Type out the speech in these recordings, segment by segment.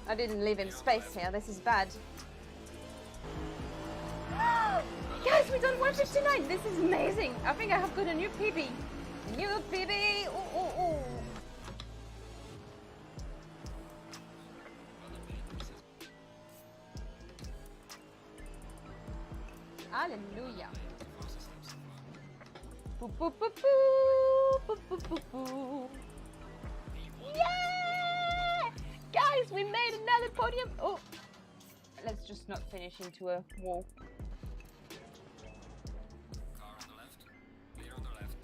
I didn't live in space here, this is bad. Guys, we done 159, this is amazing. I think I have got a new PB. New PB, ooh, ooh, ooh. Hallelujah. Boo, boo, boo, boo, boo, boo, boo, boo. Yeah! Guys, we made another podium. Oh, let's just not finish into a wall. Car on the left. Clear on the left.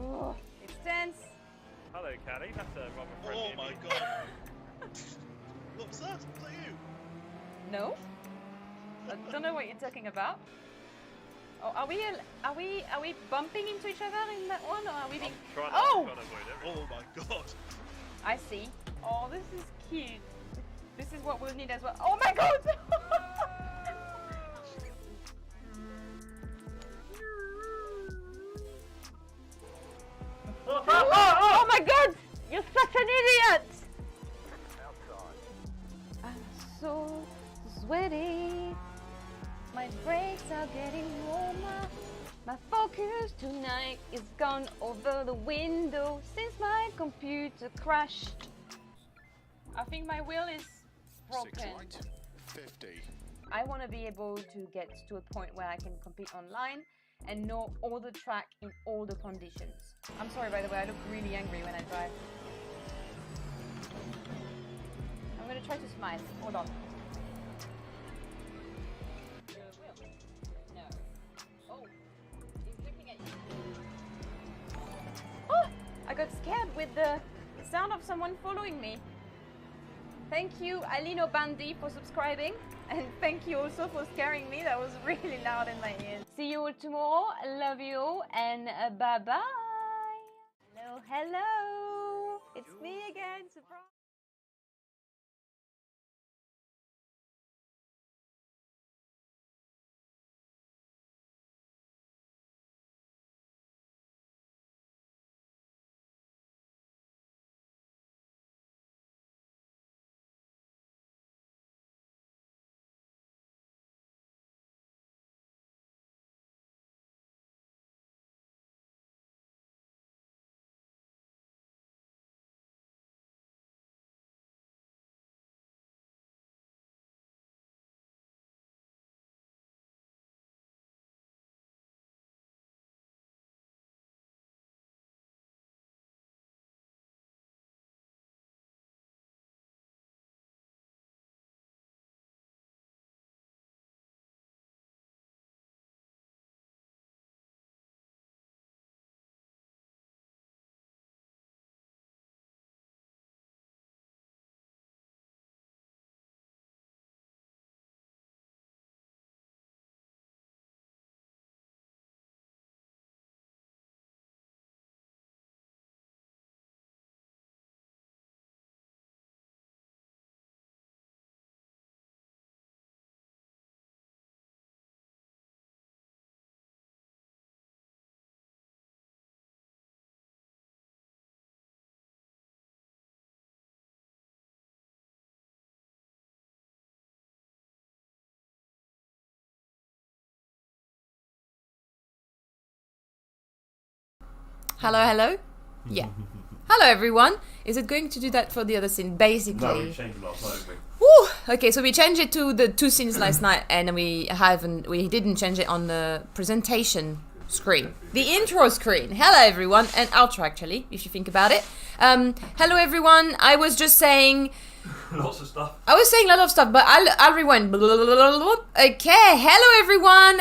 Oh, it's tense. Hello, Callie. That's a rather Oh friendly. my god! What's that? Was that you? No, I don't know what you're talking about. Oh, are we bumping into each other in that one, or are we being? I'm Oh! trying to avoid everything. Oh my god! I see. Oh, this is cute. This is what we'll need as well. Oh my god! Oh my god! You're such an idiot! I'm so sweaty. My brakes are getting warmer. My focus tonight is gone over the window since my computer crashed. I think my wheel is broken. 6 right, 50. I want to be able to get to a point where I can compete online and know all the track in all the conditions. I'm sorry, by the way, I look really angry when I drive. I'm going to try to smile. Hold on. No. Oh, he's looking at you. Oh, I got scared with the sound of someone following me. Thank you, Alino Bandi, for subscribing. And thank you also for scaring me. That was really loud in my ears. See you all tomorrow. Love you all. And bye-bye. Hello, hello. It's me again. Surprise. Hello, hello? Yeah. Hello, everyone. Is it going to do that for the other scene? Basically. No, we changed it last night, didn't we? Woo! Okay, so we changed it to the two scenes last night, and we didn't change it on the presentation screen. The intro screen. Hello, everyone, and outro, actually, if you think about it. Hello, everyone. I was just saying... Lots of stuff. I was saying a lot of stuff, but I'll rewind. Okay, hello, everyone.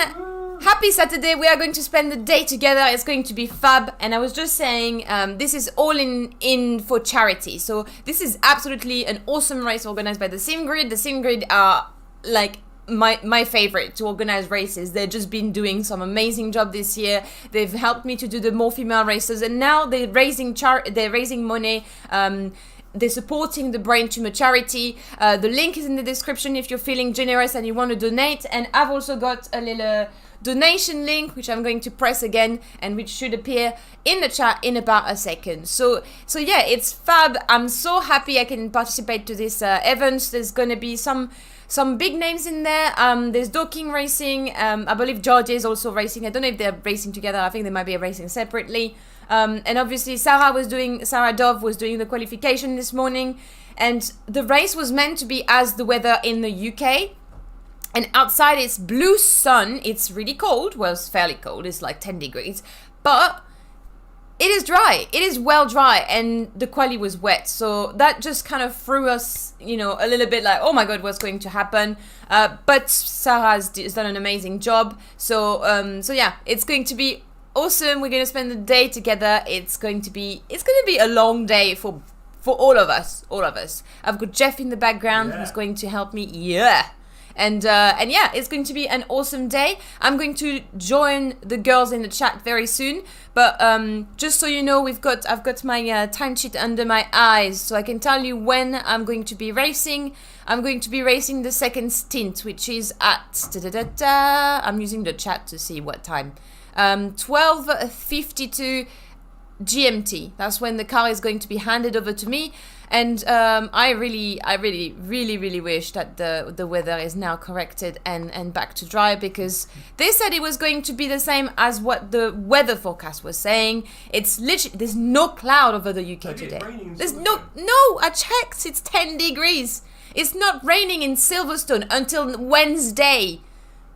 Happy Saturday. We are going to spend the day together. It's going to be fab. And I was just saying, this is all in for charity. So this is absolutely an awesome race organized by the SimGrid. The SimGrid are like my favorite to organize races. They've just been doing some amazing job this year. They've helped me to do the more female races, and now they're raising money. They're supporting the Brain Tumour charity. The link is in the description if you're feeling generous and you want to donate. And I've also got a little donation link, which I'm going to press again, and which should appear in the chat in about a second. So yeah, it's fab. I'm so happy I can participate to this event. There's going to be some big names in there. There's Dorking Racing. I believe Georgia is also racing. I don't know if they're racing together. I think they might be racing separately. And obviously Sara Dove was doing the qualification this morning. And the race was meant to be as the weather in the UK. And outside it's blue sun. It's really cold. Well, it's fairly cold. It's like 10 degrees. But it is dry. It is well dry. And the quali was wet. So that just kind of threw us, you know, a little bit like, oh my God, what's going to happen? But Sarah's done an amazing job. So yeah, it's going to be awesome. We're going to spend the day together. It's going to be a long day for all of us. I've got Jeff in the background who's going to help me. Yeah. And yeah, it's going to be an awesome day. I'm going to join the girls in the chat very soon. But just so you know, I've got my timesheet under my eyes, so I can tell you when I'm going to be racing. I'm going to be racing the second stint, which is at I'm using the chat to see what time. 12:52 GMT. That's when the car is going to be handed over to me. And I really wish that the weather is now corrected and back to dry, because they said it was going to be the same as what the weather forecast was saying. It's literally, there's no cloud over the UK today. There's no, I checked, it's 10 degrees. It's not raining in Silverstone until Wednesday.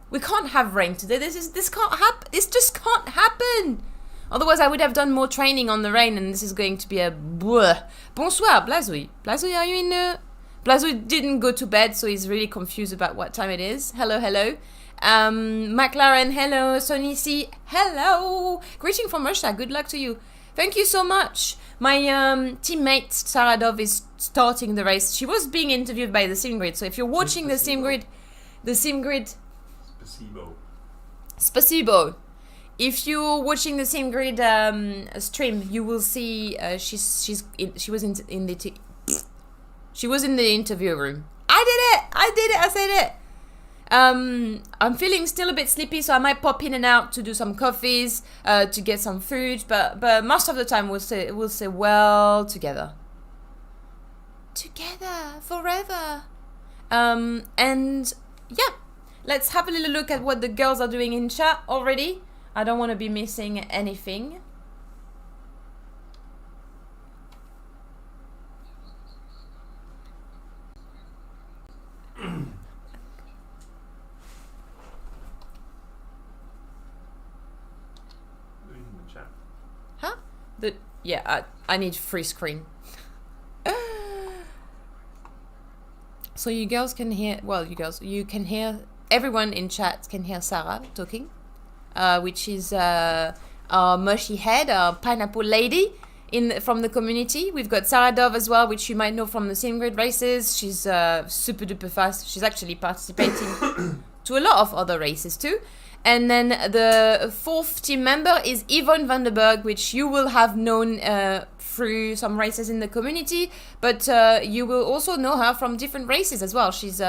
We can't have rain today. This can't happen. This just can't happen. Otherwise, I would have done more training on the rain, and this is going to be a bleh. Bonsoir, Blazouille. Blazouille, are you in Blazouille didn't go to bed, so he's really confused about what time it is. Hello. McLaren, hello. Sonny C, hello. Greeting from Russia. Good luck to you. Thank you so much. My teammate, Sara Dove, is starting the race. She was being interviewed by the SimGrid, so if you're watching the SimGrid... Spasibo. If you're watching the SimGrid stream, you will see she was in the interview room. I said it. I'm feeling still a bit sleepy, so I might pop in and out to do some coffees, to get some food, but most of the time we'll say well together forever. And yeah, let's have a little look at what the girls are doing in chat already. I don't want to be missing anything. Huh? Yeah, I need free screen. So you girls can hear, you can hear, everyone in chat can hear Sarah talking. Which is our mushy head, our pineapple lady from the community. We've got Sara Dove as well, which you might know from the SimGrid races. She's super duper fast. She's actually participating to a lot of other races too. And then the fourth team member is Yvonne Vanderberg, which you will have known through some races in the community, but you will also know her from different races as well. She's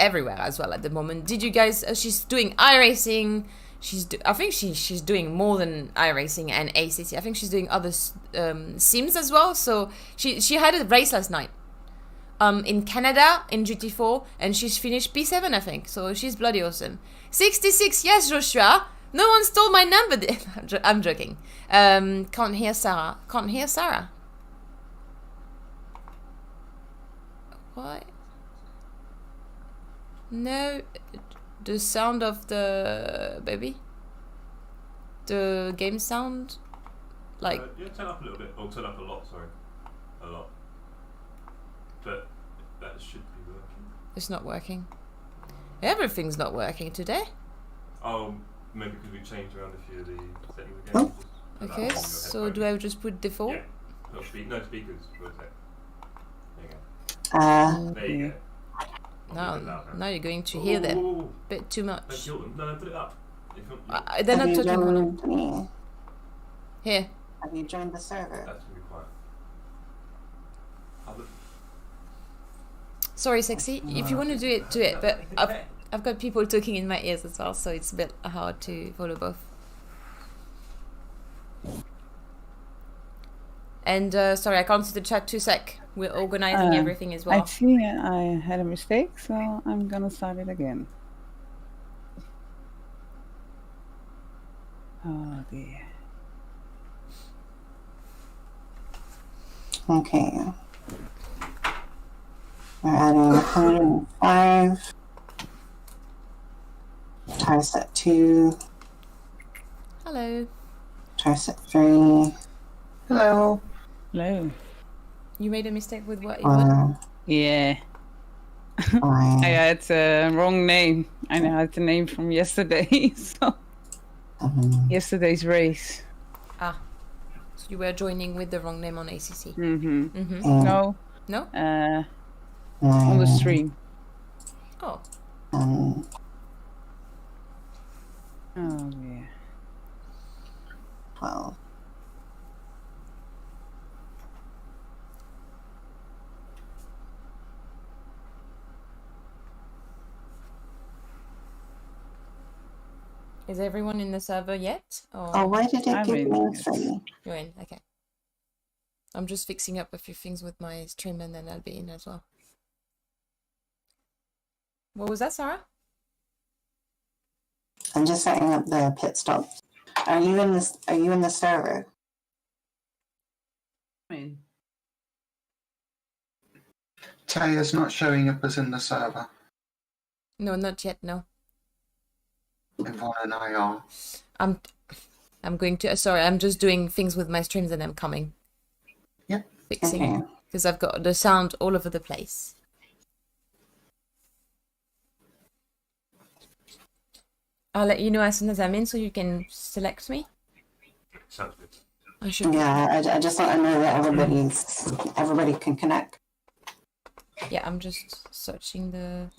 everywhere as well at the moment. Did you guys? She's doing iRacing. I think she's doing more than iRacing and ACC. I think she's doing other sims as well. So she had a race last night, in Canada in GT4, and she's finished P7, I think. So she's bloody awesome. 66, yes, Joshua. No one stole my number. I'm joking. Can't hear Sarah. What? No, the sound of the baby, the game sound, like yeah, turn up a little bit, or turn up a lot. Sorry, a lot. But that should be working. It's not working. Everything's not working today. Oh, maybe because we changed around a few of the settings again. Okay, so do I just put default? Yeah. No speakers. There you go. There you go. Now you're going to hear them a bit too much. No, put it up. They're not talking. Here. Have you joined the server? That's going to be quiet. Sorry, Sexy. If you want to do it, do it. But I've got people talking in my ears as well, so it's a bit hard to follow both. And sorry, I can't see the chat 2 sec. We're organizing everything as well. I see I had a mistake, so I'm gonna start it again. Oh dear. Okay. We're adding 105. Tire set 2. Hello. Tire set 3. Hello. Hello. You made a mistake with what? Yvonne? Yeah. I 5. had the wrong name. I had the name from yesterday, so 7. yesterday's race. Ah. So you were joining with the wrong name on ACC. Mm-hmm. Mm-hmm. No. No? On the stream. Oh. Oh yeah. 12. Is everyone in the server yet? Or Oh, why did it I'm give in, me yes. 3? you're in? Okay. I'm just fixing up a few things with my stream and then I'll be in as well. What was that, Sarah? I'm just setting up the pit stops. Are you in this? Are you in the server? Taya's not showing up as in the server. No, not yet, no. Yvonne and I are. I'm going to, sorry, I'm just doing things with my streams and I'm coming. Yep. Fixing Okay. it. Because I've got the sound all over the place. I'll let you know as soon as I'm in so you can select me. Sounds good. I should. Yeah, I just want to know that everybody can connect. Yeah, I'm just searching the.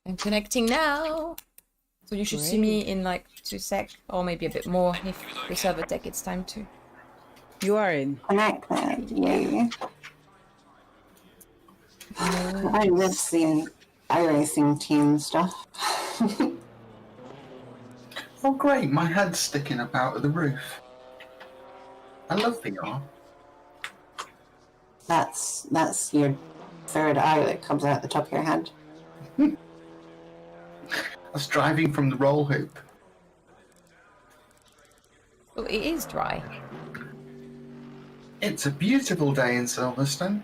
I'm connecting now. So you should see me in like 2 sec or maybe a bit more if the server tech it's time to. You are in. Connected, yay. I miss the iRacing team stuff. Oh great, my head's sticking up out of the roof. I love VR. That's your third eye that comes out the top of your head. I was driving from the roll hoop. Oh, it is dry. It's a beautiful day in Silverstone.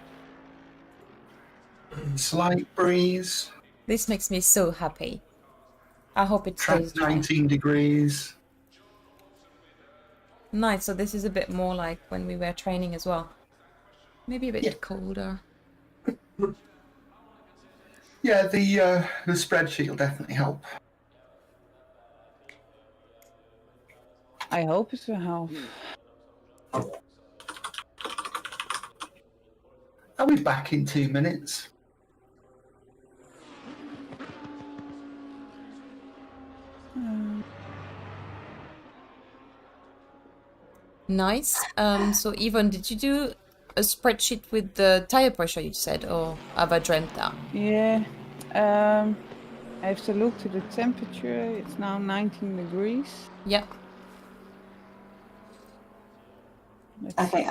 Slight breeze, This makes me so happy. I hope it track stays dry. 19 degrees. Nice, so this is a bit more like when we were training as well. Maybe a bit colder. Yeah, the spreadsheet will definitely help. I hope it will help. I'll be back in 2 minutes. Nice. So Yvonne, did you do a spreadsheet with the tire pressure you said, or have I dreamt that? Yeah. I have to look to the temperature. It's now 19 degrees. Yeah. Okay,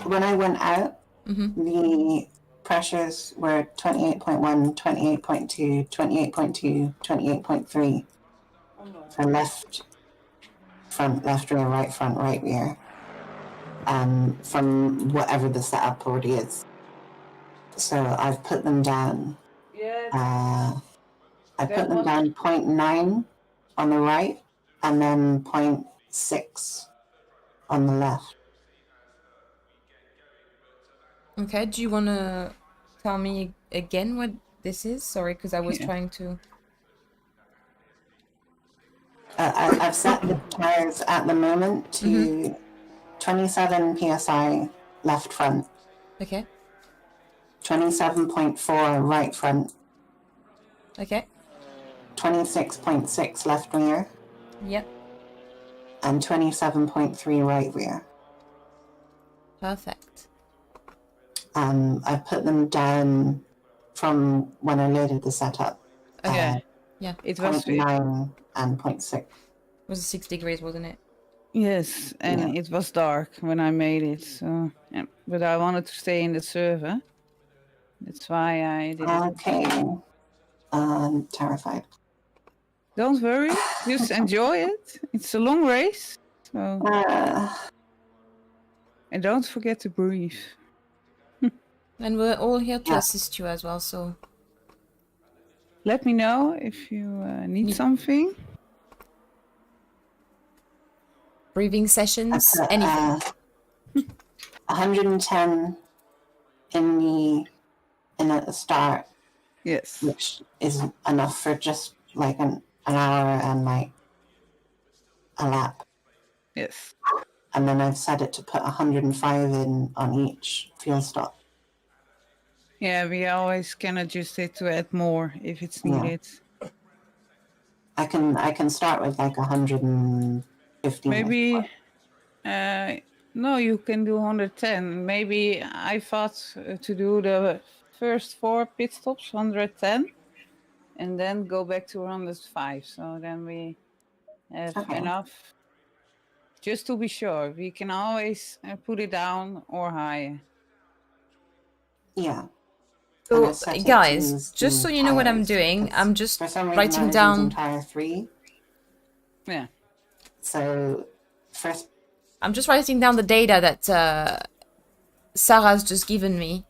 when I went out, the pressures were 28.1, 28.2, 28.2, 28.3 for left front, left rear, right front, right rear. From whatever the setup already is. So I've put them down. I put them down 0.9 on the right and then 0.6 on the left. Okay, do you want to tell me again what this is? Sorry, because I was trying to... I've set the tires at the moment to 27 psi left front, Okay, 27.4 right front, okay. 26.6 left rear, Yep. and 27.3 right rear. Perfect. I've put them down from when I loaded the setup. Okay. Yeah. It was 0.9 and 0.6. It was 6 degrees, wasn't it? yes, and it was dark when I made it. So, yeah. But I wanted to stay in the server. That's why I did it. Okay. I'm terrified. Don't worry, just enjoy it. It's a long race, so and don't forget to breathe. And we're all here to Yeah. assist you as well, so... Let me know if you need something. Breathing sessions, anything. 110 at the start, Yes. which is enough for just like an hour and like a lap. Yes. And then I've set it to put 105 in on each fuel stop. Yeah, we always can adjust it to add more if it's needed. I can start with like 115. Maybe, no, you can do 110. Maybe I thought to do the first 4 pit stops 110, and then go back to 105. So then we have enough. Just to be sure, we can always put it down or higher. Yeah. So, guys, just so you know what I'm doing, I'm just writing down... Tire 3. Yeah. So, first... I'm just writing down the data that Sarah's just given me.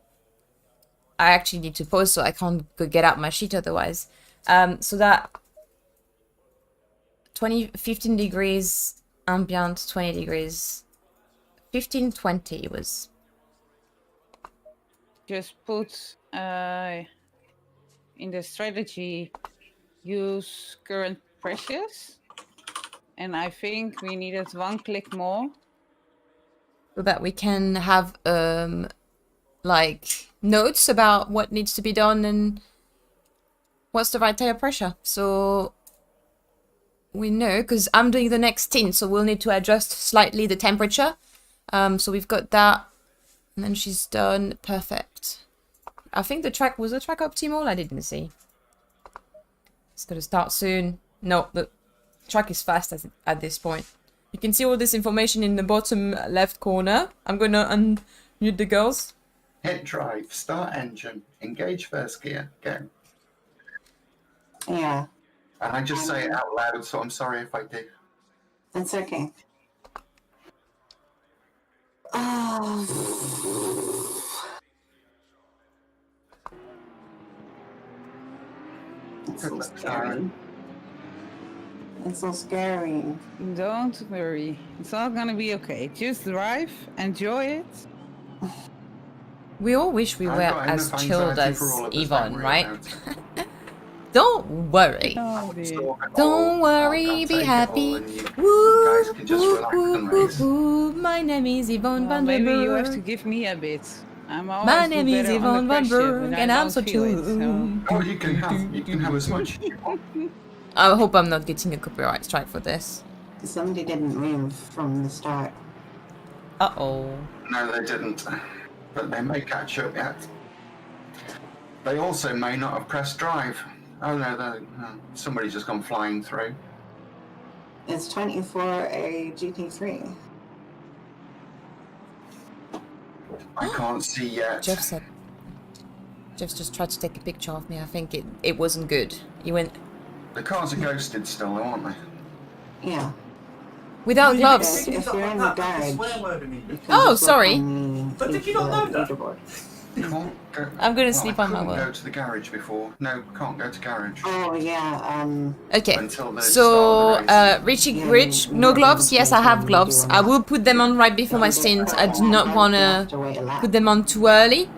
I actually need to pause so I can't go get out my sheet otherwise. So that 15 degrees ambient, 20 degrees, 15, 20 was... Just put in the strategy, use current pressures. And I think we needed 1 click more. So that we can have like notes about what needs to be done and what's the right tire pressure. So we know, because I'm doing the next stint, so we'll need to adjust slightly the temperature. So we've got that. And then she's done. Perfect. I think the track... Was the track optimal? I didn't see. It's going to start soon. No, the track is fast at this point. You can see all this information in the bottom left corner. I'm going to unmute the girls. Hit drive, start engine, engage first gear, go. Yeah. And I just say it out loud, so I'm sorry if I do. That's okay. It's so scary. It's so scary. Don't worry. It's all gonna be okay. Just drive, enjoy it. We all wish we were as chilled as Yvonne, right? Don't worry. Oh, dear. Don't worry, be happy. Woo, woo, woo, woo. My name is Yvonne Well, van der maybe you have to Berg. give me a bit. I'm always My do name is better Yvonne under van pressure, Berg, but I and I'm don't so feel it, true. Oh, you can have as much as you want. I hope I'm not getting a copyright strike for this. Somebody didn't move from the start. Uh-oh. No, they didn't. But they may catch up yet. They also may not have pressed drive. Oh no, somebody's just gone flying through. It's 24 a GT3. I can't see yet. Jeff's just tried to take a picture of me. I think it wasn't good. He went... The cars are ghosted still, though, aren't they? Yeah. Without gloves. If you're in the garage. Oh, sorry. But did you not know that? Can't go. I'm gonna sleep on my couldn't word. go to the garage before. No, can't go to garage. Oh, yeah. Okay, Until they so start the Rich, no gloves? Yes, I have gloves. I will put them on right before my stint. I do not want to put them on too early.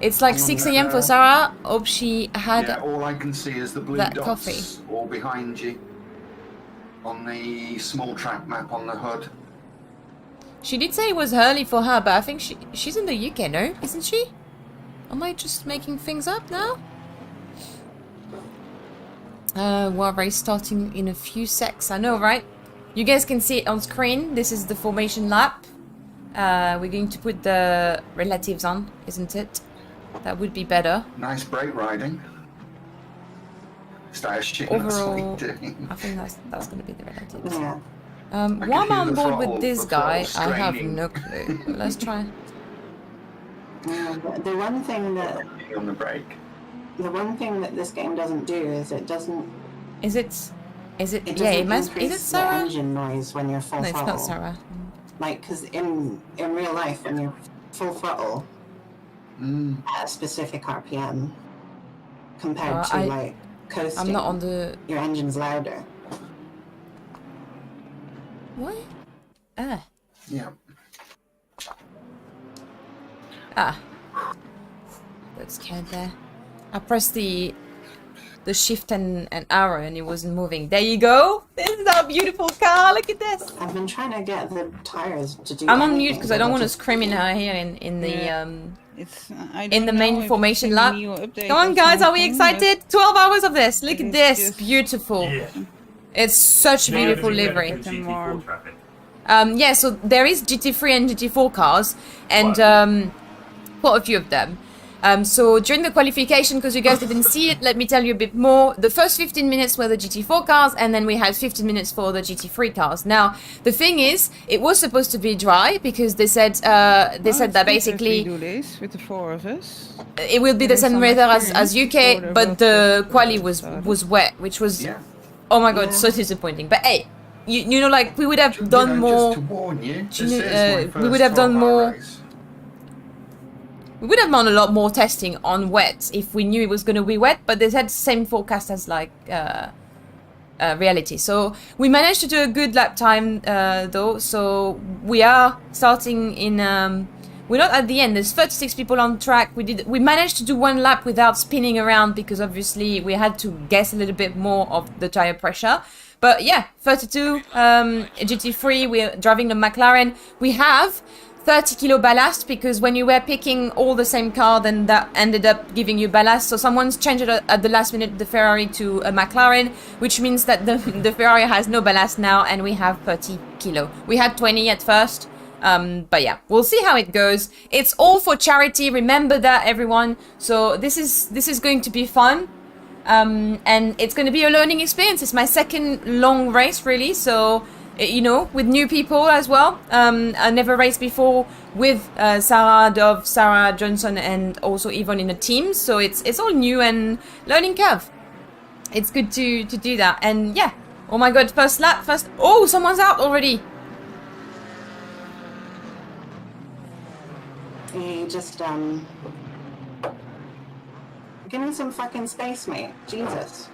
It's like 6 AM for Sarah. Hope she had... Yeah, all I can see is the blue that dots coffee. all behind you on the small track map on the hood. She did say it was early for her, but I think she's in the UK, no? Isn't she? Am I just making things up now? Well, race starting in a few secs. I know, right? You guys can see it on screen. This is the formation lap. We're going to put the relatives on, isn't it? That would be better. Nice brake riding. Started shitting Overall, that's what you're doing. I think that's going to be the relatives. Yeah. Why am I on board with this the throttle guy? I have straining. no clue. Let's try. The one thing that On the brake. this game doesn't do is it doesn't. Is it? It Yeah, doesn't it must. Is increase it the Sarah? engine noise when you're full No, it's throttle. not Sarah. Like, because in real life, when you're full throttle at a specific RPM, compared to like coasting, I'm not on the. your engine's louder. What? Ah. Yeah. Ah. Got scared there. I pressed the shift and arrow and it wasn't moving. There you go. This is our beautiful car. Look at this. I've been trying to get the tires to do. I'm on anything, mute because I don't but want to just- scream in her here in the It's I in don't the know main if formation it's a lap. new update Come on, or guys, are we something, but excited? 12 hours of this. Look it at is this. just- Beautiful. Yeah. It's such Now beautiful you're livery. gonna go GT4 traffic. Yeah, so there is GT3 and GT4 cars, and quite a few of them. So during the qualification, because you guys didn't see it, let me tell you a bit more. The first 15 minutes were the GT4 cars, and then we had 15 minutes for the GT3 cars. Now, the thing is, it was supposed to be dry because they said that basically we do this with the 4 of us. it will be the There is same some weather as experience UK, before but the the road quali test was started. wet, which was Yeah. oh my god, Yeah. so disappointing. But hey, you know, like we would have done You know, more. Just to warn you, Do this you know, is my we first would have done 12-hour more- race. We would have done a lot more testing on wet if we knew it was going to be wet, but they had the same forecast as like reality. So we managed to do a good lap time though. So we are starting in. We're not at the end. There's 36 people on track. We managed to do one lap without spinning around because obviously we had to guess a little bit more of the tire pressure. But yeah, 32 GT3. We're driving the McLaren. We have 30 kilo ballast because when you were picking all the same car, then that ended up giving you ballast. So someone's changed it at the last minute, the Ferrari to a McLaren, which means that the Ferrari has no ballast now, and we have 30 kilo. We had 20 at first, but yeah, we'll see how it goes. It's all for charity. Remember that, everyone. So this is going to be fun. And it's going to be a learning experience. It's my second long race, really. So, you know, with new people as well. I never raced before with Sara Dove, Sarah Johnson, and also Yvonne in a team. So it's all new and learning curve. It's good to do that. And yeah, oh my god, first lap, first. Oh, someone's out already. You just give me some fucking space, mate. Jesus.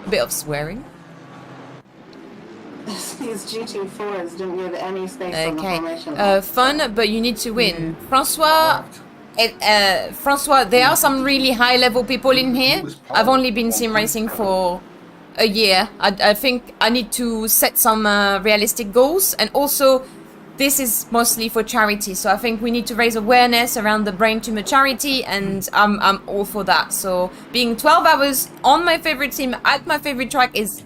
Bit of swearing. These GT4s didn't give any space on the Okay, formation lap. fun, but you need to win. Francois, Francois, there are some really high-level people in here. I've only been sim racing for a year. I think I need to set some realistic goals, and also this is mostly for charity. So I think we need to raise awareness around the Brain Tumour charity, and I'm all for that. So being 12 hours on my favorite team at my favorite track is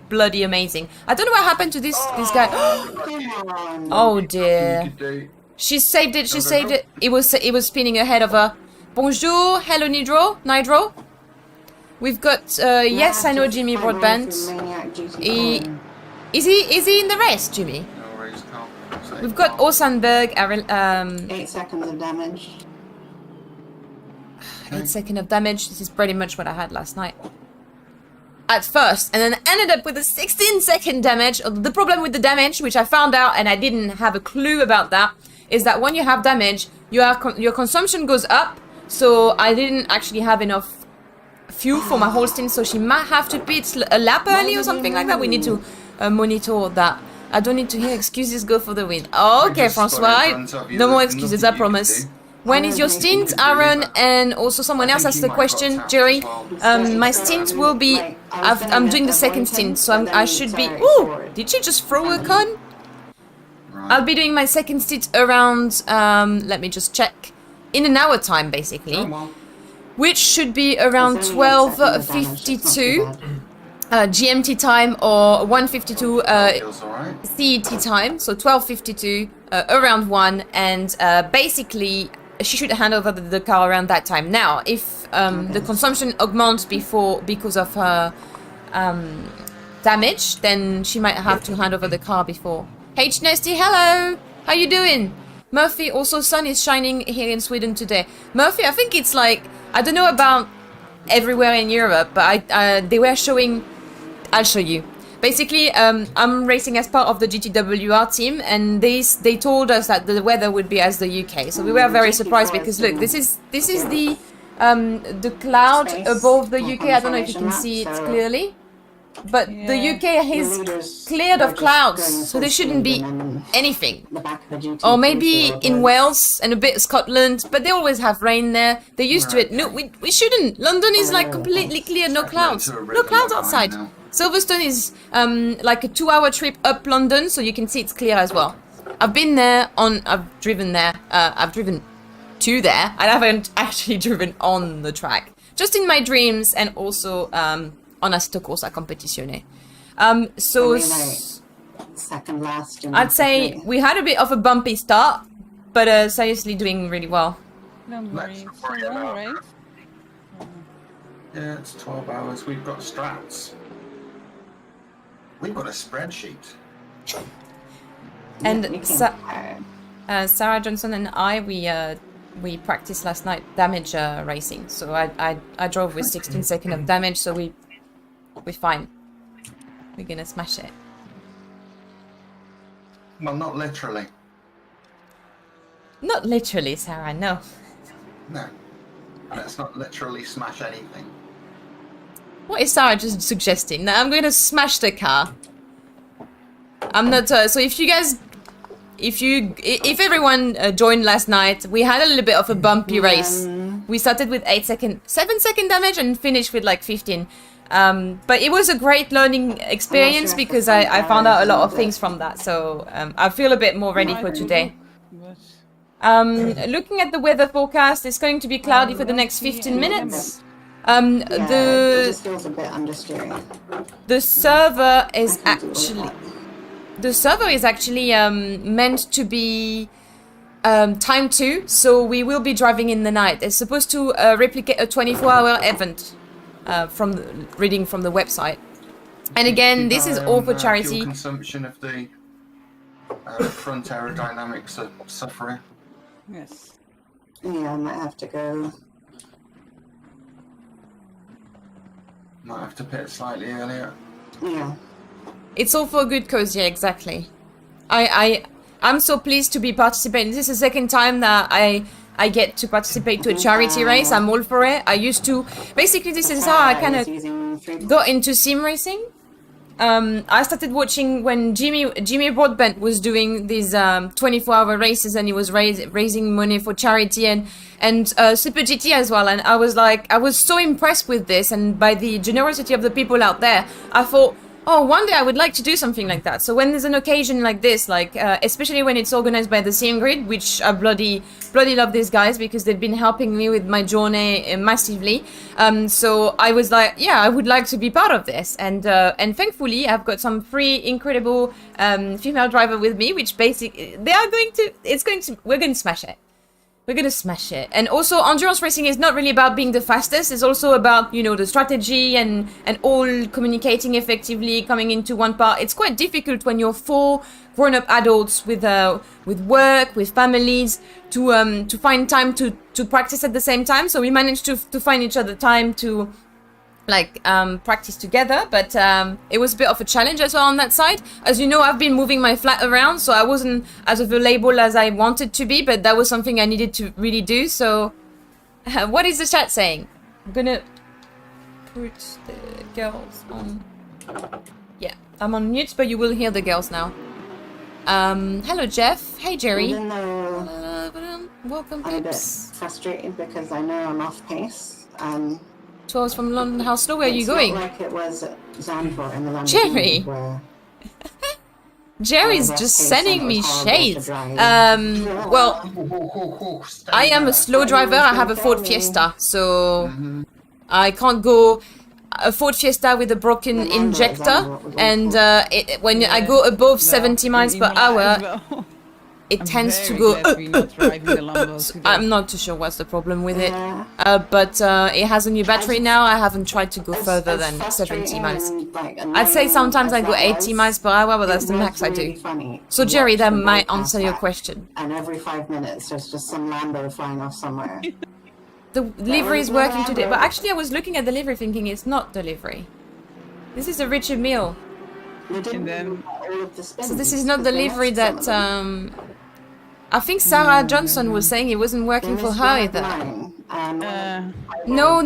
bloody amazing. I don't know what happened to this guy. Come on. Oh dear. You could do- She saved it. She saved it. It was spinning ahead of her. Bonjour, hello Nidro. We've got yes, I know Jimmy Broadbent. Is he in the race, Jimmy? No worries, can't. We've got Osanberg. 8 seconds of damage. 8 seconds of damage. This is pretty much what I had last night. At first, and then ended up with a 16-second damage. The problem with the damage, which I found out, and I didn't have a clue about that, is that when you have damage, your consumption goes up. So I didn't actually have enough fuel for my whole stint, so she might have to pit a lap early or something like that. We need to monitor that. I don't need to hear excuses. Go for the win. Okay, just put in Francois. front of you, No more there's excuses, nothing I you can promise. do. When is your stint, Aaron? And also someone else asked the question, Jerry. My stint will be. I'm doing the second stint, so I should be. Ooh! Did she just throw a con? Right. I'll be doing my second stint around. Let me just check. In an hour time, basically, Come on. which should be around It's only 8 seconds of damage, it's not 12:52. too bad. GMT time or 1:52 Feels alright. CET time, so 12:52 around 1, and basically she should hand over the car around that time. Now, if the consumption augments because of her damage, then she might have to hand over the car before. H Nasty, hello! How you doing? Murphy, also sun is shining here in Sweden today. Murphy, I think it's like, I don't know about everywhere in Europe, but they were showing, I'll show you. Basically, I'm racing as part of the GTWR team, and they told us that the weather would be as the UK. So we were very surprised because look, this is the cloud above the UK. I don't know if you can see it clearly, but the UK is cleared of clouds, so there shouldn't be anything. Or maybe in Wales and a bit of Scotland, but they always have rain there. They're used to it. No, we shouldn't. London is like completely clear, no clouds. No clouds outside. Silverstone is like a 2-hour trip up London, so you can see it's clear as well. I've been there I've driven there. I've driven to there. I haven't actually driven on the track. Just in my dreams, and also on a Corsa competizione. So second last. I'd say we had a bit of a bumpy start, but seriously doing really well. Don't worry, it's all right. Yeah, it's 12 hours. We've got strats. We've got a spreadsheet. And Sarah Johnson and I, we practiced last night damage racing. So I drove with 16 seconds of damage, so we're fine. We're gonna smash it. Well, not literally. Not literally, Sarah, no. No. Let's not literally smash anything. What is Sarah just suggesting? That I'm going to smash the car. I'm not. So if you guys, if everyone joined last night, we had a little bit of a bumpy race. We started with 7-second damage and finished with like 15. But it was a great learning experience because I found out a lot of things from that. So I feel a bit more ready for today. Looking at the weather forecast, it's going to be cloudy for the next 15 minutes. It just feels a bit understeering. The server is actually meant to be timed too, so we will be driving in the night. It's supposed to replicate a 24-hour event reading from the website. And again, this is all for charity. Fuel consumption of the front aerodynamics are suffering. Yes. Yeah, I might have to go. Might have to pit slightly earlier. Yeah. It's all for a good cause, yeah, exactly. I'm so pleased to be participating. This is the second time that I get to participate to a charity race. I'm all for it. I used to... Basically, this is how I kind of got into sim racing. I started watching when Jimmy Broadbent was doing these 24-hour races, and he was raising money for charity, and Super GT as well. And I was so impressed with this, and by the generosity of the people out there, I thought, oh, one day I would like to do something like that. So when there's an occasion like this, like especially when it's organized by the Sim Grid, which I bloody love these guys because they've been helping me with my journey massively. So I was like, yeah, I would like to be part of this, and thankfully I've got some three incredible female driver with me, which basically we're going to smash it. We're gonna smash it. And also, endurance racing is not really about being the fastest. It's also about, you know, the strategy and all communicating effectively, coming into one part. It's quite difficult when you're 4 grown-up adults with work, with families, to find time to practice at the same time. So we managed to find each other time to practice together, but it was a bit of a challenge as well on that side. As you know, I've been moving my flat around, so I wasn't as available as I wanted to be, but that was something I needed to really do. So what is the chat saying? I'm gonna put the girls on. Yeah, I'm on mute, but you will hear the girls now. Hello Jeff. Hey Jerry. Even though welcome I'm a bit peeps. frustrated because I know I'm off pace. 2 hours from London. How slow are you going? It's not like it was at Zandvoort in the London Jerry! where Jerry's just sending me shades. Well, I am a slow driver. I have a Ford Fiesta, so I can't go. a Ford Fiesta with a broken injector, and when I go above 70 miles per hour, it tends to go. I'm not too sure what's the problem with it, but it has a new battery now. I haven't tried to go further than 70 miles. I'd say sometimes I go 80 miles per hour, but that's the max I do. So Jerry, that might answer your question. And every 5 minutes, there's just some Lambo flying off somewhere. The livery is working today, but actually I was looking at the livery thinking it's not the livery. This is a Richard Mille. And then, So this is not the livery that I think Sarah Johnson was saying it wasn't working for her either. No,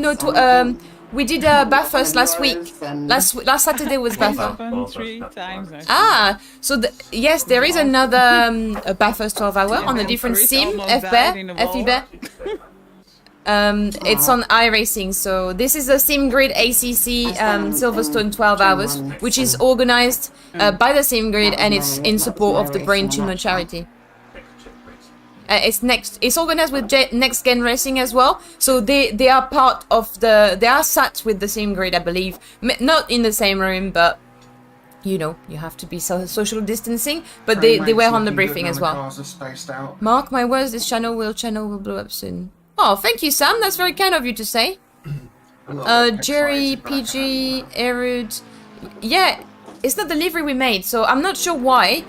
we did Bathurst last week. Last Saturday was Bathurst. happened 3 times. Actually. Ah, so yes, there is another Bathurst 12 hour on a different sim, FB. It's on iRacing, so this is a SimGrid ACC Silverstone 12 hours, which is organized by the SimGrid, and it's in support of the Brain Tumour charity. It's organized with Nxtgen Racing as well, so they are part of they are sat with the SimGrid, I believe, not in the same room, but you know, you have to be social distancing, but they were on the briefing as well. Mark my words, this channel will blow up soon. Oh, thank you, Sam. That's very kind of you to say. Jerry, PG, Erud. Yeah, it's not the livery we made, so I'm not sure why.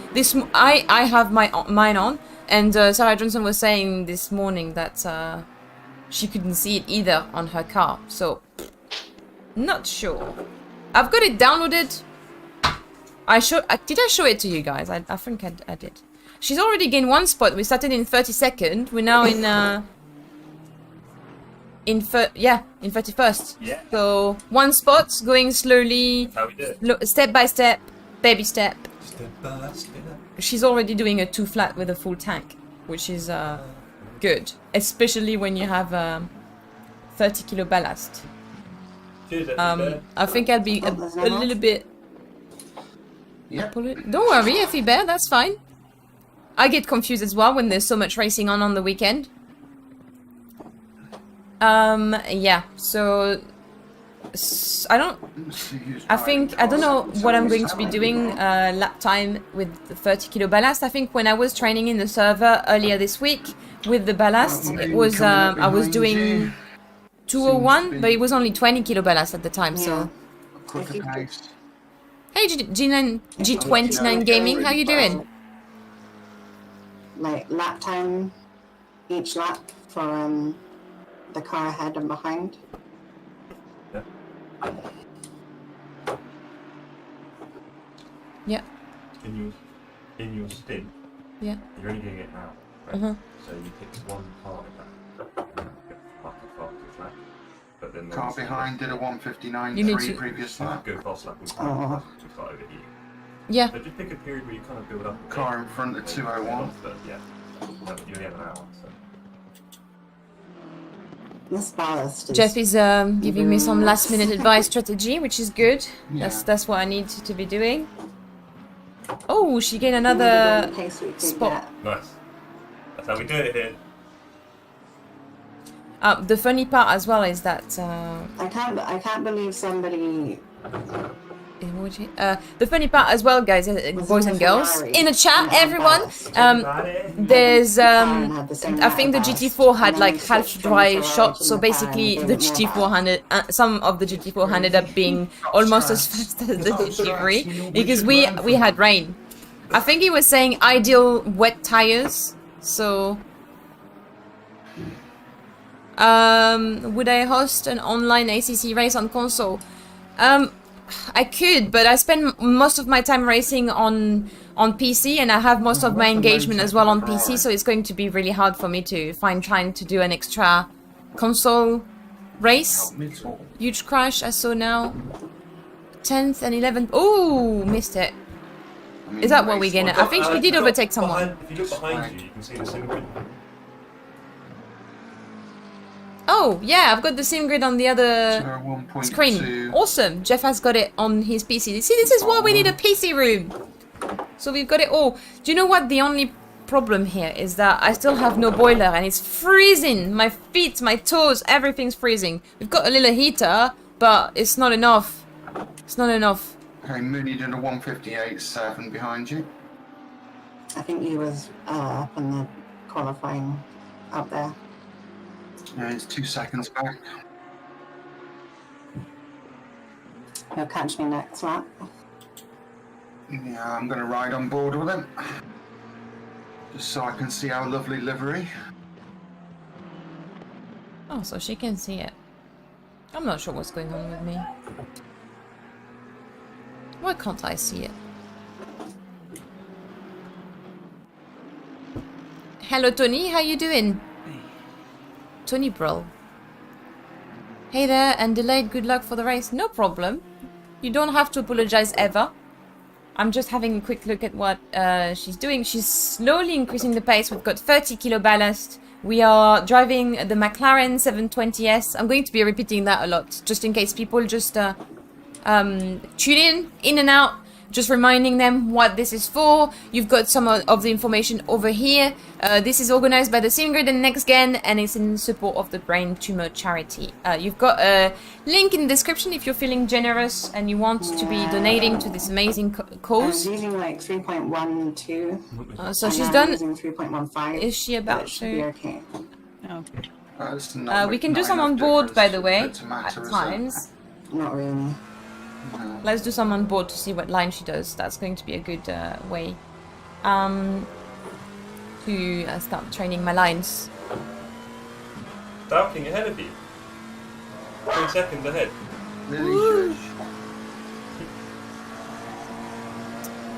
I have mine on, and Sarah Johnson was saying this morning that she couldn't see it either on her car, so not sure. I've got it downloaded. Did I show it to you guys? I think I did. She's already gained 1 spot. We started in 32nd. We're now in 31st. Yeah. So 1 spot, going slowly, That's how we do it. step by step, baby step. Step by step. She's already doing a 2 flat with a full tank, which is good, especially when you have 30 kilo ballast. Cheers, I think I'll be a little bit. Yep. Don't worry, Effie Bear, that's fine. I get confused as well when there's so much racing on the weekend. Yeah, so I don't know what I'm going to be doing lap time with the 30 kilo ballast. I think when I was training in the server earlier this week with the ballast, it was I was doing 201, but it was only 20 kilo ballast at the time. So hey, G29 Gaming, how you doing? Like lap time, each lap for the car ahead and behind. Yeah. Yeah. In your stint, Yeah. you're only getting it now, right? So you pick one part of that, after flat, but then Car behind did a 159.3 You need to- previous lap. go fast like we start over here. Yeah. So just pick a period where you kind of build up. a Car bit, in front of then 201. But yeah, you only have an hour, so. This ballast is... Jeff is giving me some last minute advice strategy, which is good. Yeah. That's what I need to be doing. Oh, she gained another spot. Nice. That's how we do it here. The funny part as well is that I can't believe somebody... the funny part as well, guys, boys and girls, in the chat, everyone, there's I think the GT4 had like half dry shots, so basically the GT4 some of the GT4 ended up being almost as fast as the GT3 because we had rain. I think he was saying ideal wet tires, so would I host an online ACC race on console? I could, but I spend most of my time racing on PC, and I have most of my engagement as well on PC, so it's going to be really hard for me to find time to do an extra console race. Huge crash I saw now. 10th and 11th. Oh, missed it. Is that what we're gonna? I think we did overtake someone. If you look behind you, you can see the SimGrid. Oh, yeah, I've got the same grid on the other 1.2. screen. Awesome. Jeff has got it on his PC. See, this is why we need a PC room. So we've got it all. Do you know what? The only problem here is that I still have no boiler and it's freezing. My feet, my toes, everything's freezing. We've got a little heater, but it's not enough. It's not enough. Okay, Mooney did a 158.7 behind you. I think he was up in the qualifying up there. Yeah, he's 2 seconds back. He'll catch me next lap. Yeah, I'm going to ride on board with him. Just so I can see our lovely livery. Oh, so she can see it. I'm not sure what's going on with me. Why can't I see it? Hello, Tony. How you doing? Tony bro. Hey there, and delayed good luck for the race. No problem. You don't have to apologize ever. I'm just having a quick look at what she's doing. She's slowly increasing the pace. We've got 30 kilo ballast. We are driving the McLaren 720S. I'm going to be repeating that a lot, just in case people just tune in and out. Just reminding them what this is for. You've got some of the information over here. This is organized by the SimGrid and Nxtgen, and it's in support of the Brain Tumour charity. You've got a link in the description if you're feeling generous and you want to be donating to this amazing cause. I was using like 3.12. So she's done. Using 3.15. Is she about Should be to? okay. Oh. We can do some on board, by the way, at times. Not really. Let's do some on board to see what line she does. That's going to be a good way to start training my lines. Darking ahead of you. 3 seconds ahead. Really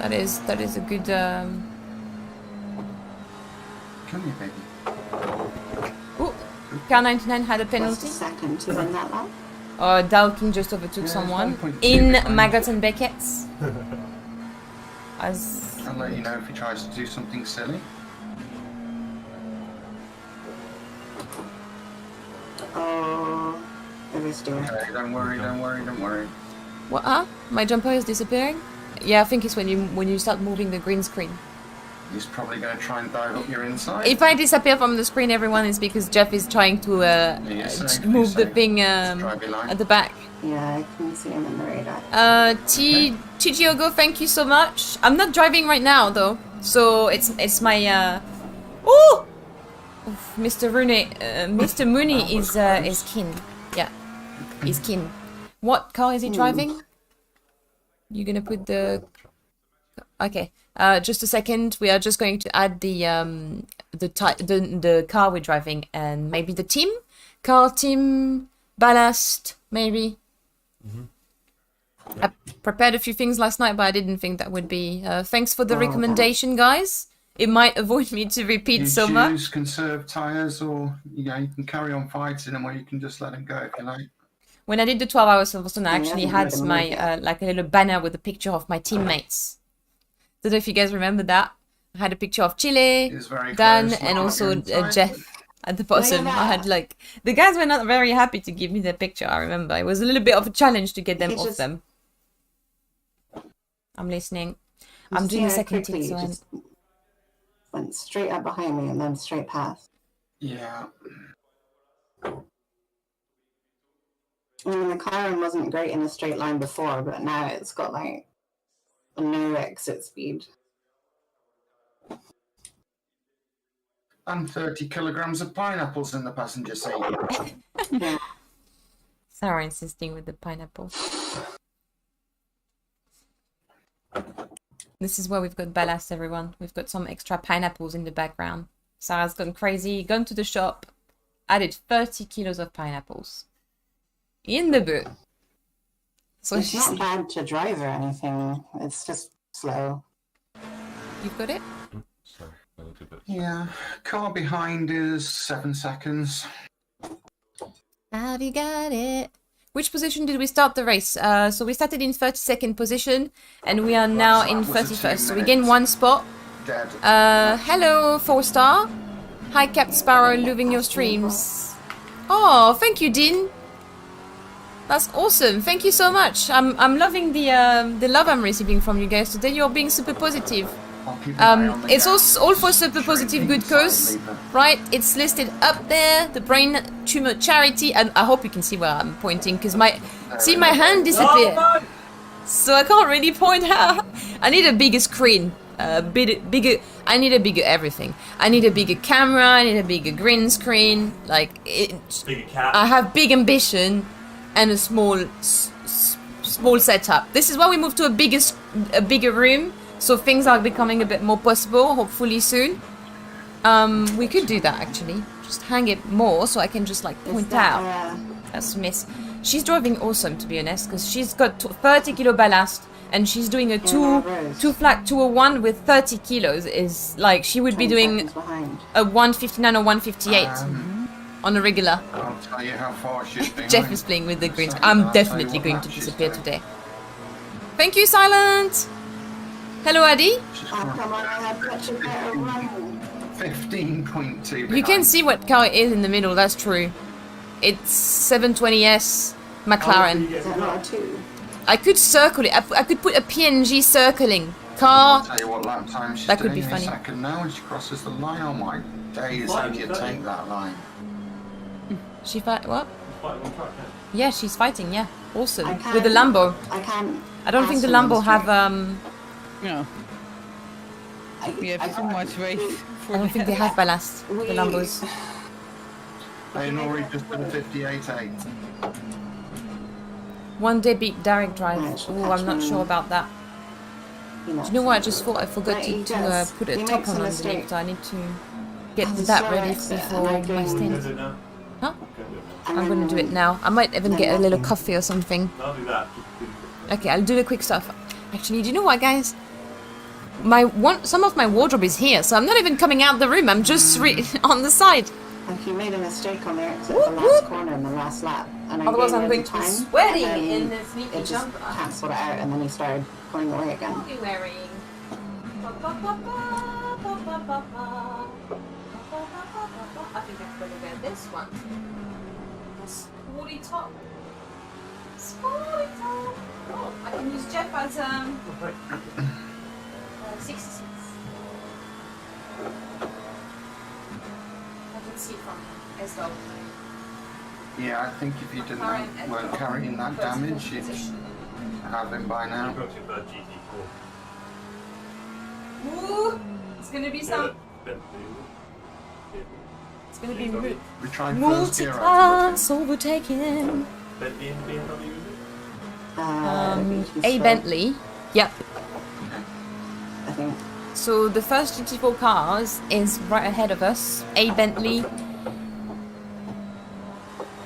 That is a good. Come here, baby. Ooh, Car99 had a What's penalty. the second to win that lap? Dalkin just overtook someone 1.2 in behind. Maggots and Beckett's. As I'll let you know if he tries to do something silly. Oh, it was doing. Okay, don't worry, don't worry, don't worry. what? My jumper is disappearing. Yeah, I think it's when you start moving the green screen. He's probably going to try and dive up your inside. If I disappear from the screen, everyone, is because Jeff is trying to safe, move you're the safe. thing Drive your line. at the back. Yeah, I can see him in the radar. Chigiogo, thank you so much. I'm not driving right now though, so it's my oh, Mr. Mooney is keen. Yeah, he's keen. What car is he driving? You're gonna put the. Okay, just a second. We are just going to add the car we're driving and maybe the team, ballast, maybe. I prepared a few things last night, but I didn't think that would be. Thanks for the recommendation, guys. It might avoid me to repeat You so choose much. conserve tyres, or you can carry on fighting them, or you can just let them go if you like. When I did the 12 hours Silverstone, I actually Yeah, had yeah. my like a little banner with a picture of my teammates. Don't know if you guys remember that. I had a picture of Chile, It's very Dan, close, and not also inside. Jeff at the bottom. I had like the guys were not very happy to give me the picture. I remember it was a little bit of a challenge to get them You off just- them. I'm listening. I'm doing a second quickly, tick, so I'm... just went straight up behind me and then straight past. Yeah. I mean, the McLaren wasn't great in a straight line before, but now it's got like a no exit speed. And 30 kilograms of pineapples in the passenger seat. Yeah. Sarah insisting with the pineapple. This is where we've got ballast, everyone. We've got some extra pineapples in the background. Sarah's gone crazy, gone to the shop, added 30 kilos of pineapples in the boot. So It's she's... not bad to drive or anything. It's just slow. You've got it? Sorry, a little bit. Yeah. Car behind is 7 seconds. Have you got it? Which position did we start the race? So we started in 32nd position, and we are now Last in lap was a 31st. 2 So we gain minutes. 1 spot. Dead. Hello, 4-star. Hi, Captain Sparrow, loving your streams. Oh, thank you, Dean. That's awesome. Thank you so much. I'm loving the love I'm receiving from you guys today. You're being super positive. I'll keep an eye on the It's gas. all for super positive good cause, right? It's listed up there, the Brain Tumour charity, and I hope you can see where I'm pointing because my hand disappeared, so I can't really point out. I need a bigger screen, bigger. I need a bigger everything. I need a bigger camera. I need a bigger green screen. Like Bigger cat. I have big ambition and a small setup. This is why we moved to a bigger room. So things are becoming a bit more possible, hopefully soon. We could do that actually. Just hang it more so I can just like point out. That's Miss. She's driving awesome to be honest, because she's got 30 kilo ballast and she's doing a two flat 201 with 30 kilos. Is like she would be doing a 159 or 158 on a regular. I'll tell you how far she's behind. Jeff is playing with the green. I'm definitely going to disappear today. Thank you, Silent. Hello, Addy. Come on, I have such a better run. 15.2 You can see what car it is in the middle, that's true. It's 720S McLaren. Is that not a 2? I could circle it. I could put a PNG circling car. I'll tell you what lap time she's That could doing be in funny. a second now when she crosses the line. Oh my days, how do you take that line? She fight what? Fighting on track now. Yeah, she's fighting, yeah. Awesome. I can't- With the Lambo. I can't. I don't think the pass her Lambo on have No, we have too much weight I for don't think they have ballast, the We- Lambos. Hey, Nori just did a 58.8. One day beat direct drive. Right, she'll Oh, catch I'm not me. sure about that. You know, Do you know what? I just thought I forgot Right, he to does. put a He top makes a on mistake. underneath, so I need to get And that so ready it's, before and I my go- Can stint. I do it now? Huh? Can I do it and I'm then- gonna do it now. I might even get a little coffee or something. now? I'll do that. Okay, I'll do the quick stuff. Actually, do you know what, guys? Some of my wardrobe is here, so I'm not even coming out the room. I'm just on the side. Like you made a mistake on the exit of the last corner in the last lap, and I Otherwise gave I'm it going the to be time, sweating and in then the sneaky it just jumper. cancelled it out, and then he started pulling away again. What are you wearing? I think I'm gonna wear this one. A sporty top. Sporty top. Oh, I can use Jeff as 66. I can see from as well. Yeah, I think if you weren't carrying that damage, you'd have him by now. You've got your bird GT4. Ooh, it's gonna be some. It's gonna be We tried first gear out multi-class overtaking. Bentley and BMW, is it? A Bentley. Yep. I think. So the first GT4 cars is right ahead of us. A Bentley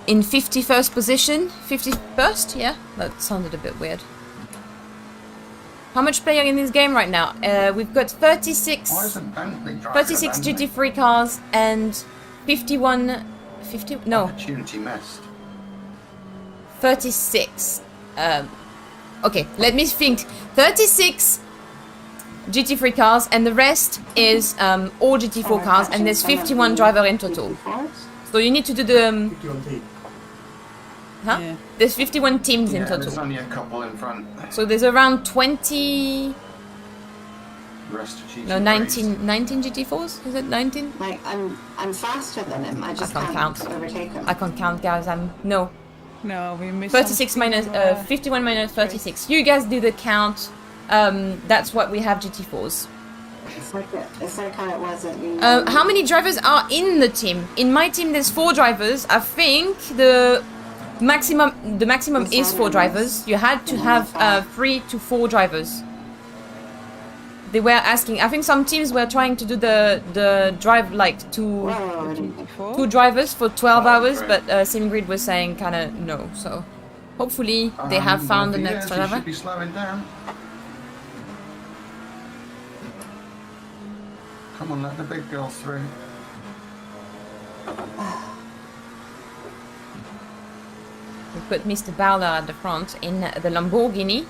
in 51st position. 51st? Yeah, that sounded a bit weird. How much player in this game right now? We've got 36, Why isn't Bentley driving 36 a Bentley? GT3 cars and 51, 50, no, Opportunity missed. 36. Okay, let me think. 36 GT3 cars and the rest is all GT4 cars, and there's 51 driver in total. So you need to do the... 51 T. Huh? Yeah. There's 51 teams in Yeah, there's total. only a couple in front. So there's around 20... The rest of GT No, 19 GT4s? Is it 19? Like I'm faster than him. I just can't can't count. overtake him. I can't count, guys. No. No, we missed 36 something, minus... 51 minus 36. You guys do the count. That's what we have GT4s. It's like how it was at the. How many drivers are in the team? In my team, there's 4 drivers. I think the maximum is 4 drivers. You had to have 3 to 4 drivers. They were asking. I think some teams were trying to do the drive like two drivers for 12 hours, but SimGrid was saying kind of no. So hopefully they have found the next You driver. should be slowing down. Come on, let the big girls through. We put Mr. Bowler at the front in the Lamborghini.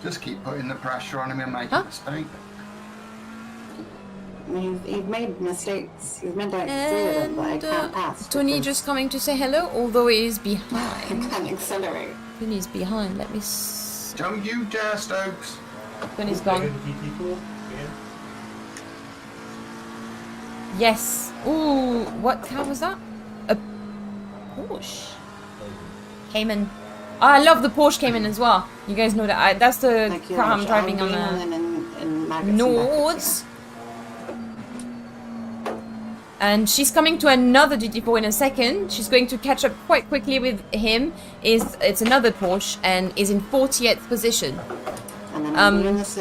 Just keep putting the pressure on him and make Huh? a mistake. You've made mistakes. You've made like 3 of them, but I can't pass. Tony because just coming to say hello, although he is I behind. can't accelerate. Tony's behind. Let me. Don't you dare, Stokes. Then he's gone. GT4 again. Yes. Ooh, what car was that? A Porsche. Cayman. Oh, I love the Porsche Cayman as well. You guys know that. That's the car I'm driving on the Nords. And she's coming to another GT4 in a second. She's going to catch up quite quickly with him. It's another Porsche and is in 40th position.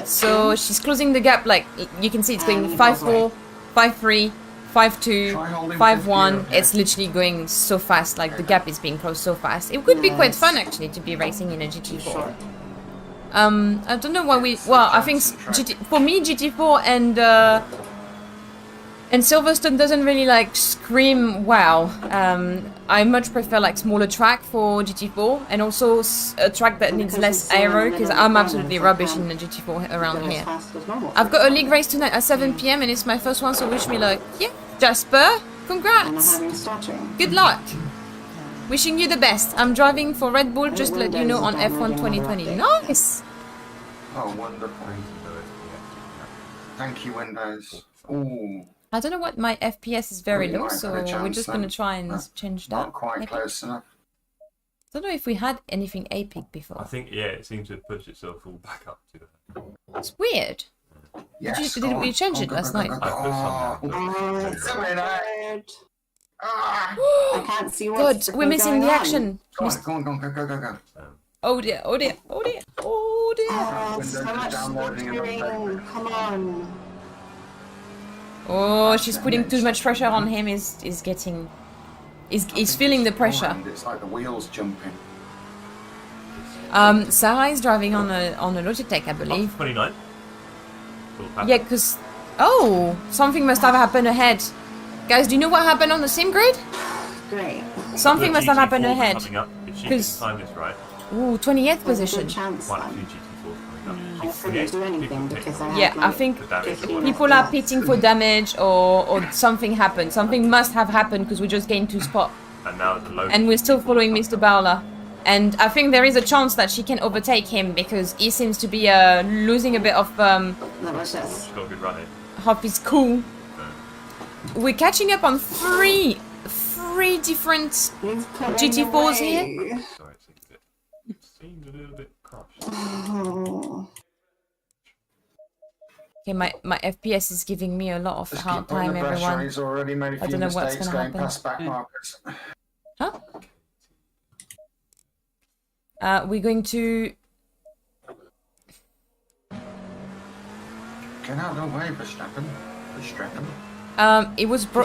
So she's closing the gap. Like you can see, it's going 5-4, 5-3, 5-2, 5-1. It's literally going so fast. Like the gap is being closed so fast. It could be quite fun actually to be racing in a GT4. I don't know why we. Well, I think for me GT4 and Silverstone doesn't really like scream wow. I much prefer like smaller track for GT4 and also a track that needs less aero because I'm absolutely rubbish in the GT4 around here. I've got a league race tonight at 7 PM and it's my first one, so wish me luck. Yeah, Jasper, congrats. Good luck. Wishing you the best. I'm driving for Red Bull, just to let you know, on F1 2020. Nice. Oh, wonderful. Thank you, Windows. Ooh. I don't know what my FPS is very low, so we're just going to try and change that. Not quite close enough. I don't know if we had anything epic before. I think, yeah, it seems to have pushed itself all back up to that. It's weird. Yes, Did we change it last night? I put some now. I can't see what's God, we're missing the action. Go on. Oh dear, oh dear, oh dear, oh dear. Oh, so much stuttering. Come on. Oh, she's putting too much pressure on him. He's feeling the pressure. It's like the wheels jumping. Sarah is driving on a Logitech, I believe. 29. Yeah, because something must have happened ahead. Guys, do you know what happened on the sim grid? Great. Something must have happened ahead. If she can time this right. Ooh, 28th position. Quite a few GT4s coming up. I couldn't do anything because I Yeah, had, I like, think 15 people are FPS. pitting for damage or something happened. Something must have happened because we just gained 2 spots. And now the low. And we're still following Mr. Bowler. And I think there is a chance that she can overtake him because he seems to be losing a bit of That was just. She's got a good run here. half his cool. We're catching up on three different GT4s here. Sorry, it seems a little bit crushed. Okay, my FPS is giving me a lot of Just hard keep putting time, the pressure on. everyone. He's already made a I few don't know what's mistakes gonna going happen. past back markers. Huh? We're going to... Get out of the way, Verstappen.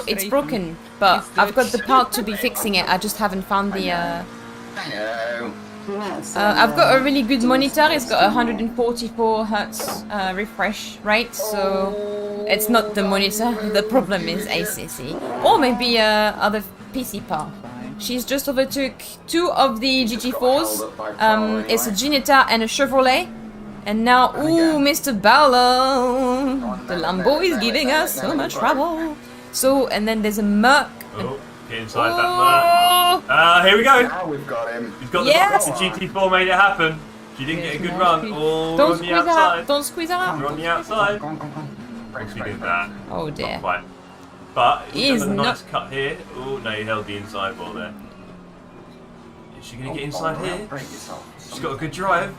it's broken, but I've got the part to be fixing it. I just haven't found the... I know. I've got a really good monitor. It's got 144 hertz refresh rate, so it's not the monitor. The problem is ACC, or maybe other PC part. She's just overtook 2 of the GT4s. It's a Ginetta and a Chevrolet. And now, ooh, Mr. Bowler! The Lambo is giving us so much trouble. So, and then there's a Merc. Oh, get inside that Merc. Here we go. Now we've got him. He's got Yes! the GT4 made it happen. She didn't get a good run. Oh, Don't on the squeeze her out! outside. Don't squeeze her You're out! on the outside. Go on. Brakes, She brakes, did brakes. that. Oh Not dear. quite. But He he's is done a nice not- cut here. Oh no, he held the inside wall there. Is she going to get inside here? Break yourself. She's got a good drive.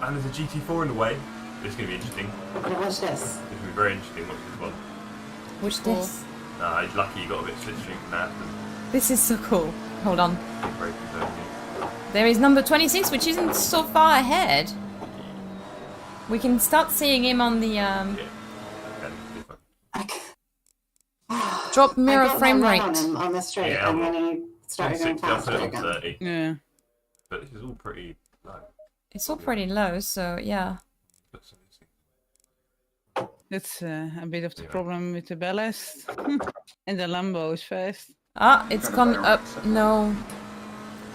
And there's a GT4 in the way. It's going to be interesting. What's this? It's going to be very interesting. Watch this one. What's this? Nah, he's lucky you got a bit of slipstream from that. This is so cool. Hold on. Big break is over here. There is number 26, which isn't so far ahead. We can start seeing him on the Yeah. Okay, be fine. drop mirror I got frame my rate. run on him on the straight, Yeah, and then he started going 60, I'll put faster it on again. 30. Yeah. But this is all pretty low. It's all pretty low, so yeah. Put some of these things. That's a bit of the Yeah. problem with the ballast. And the Lambo is fast. Ah, it's gone up. No.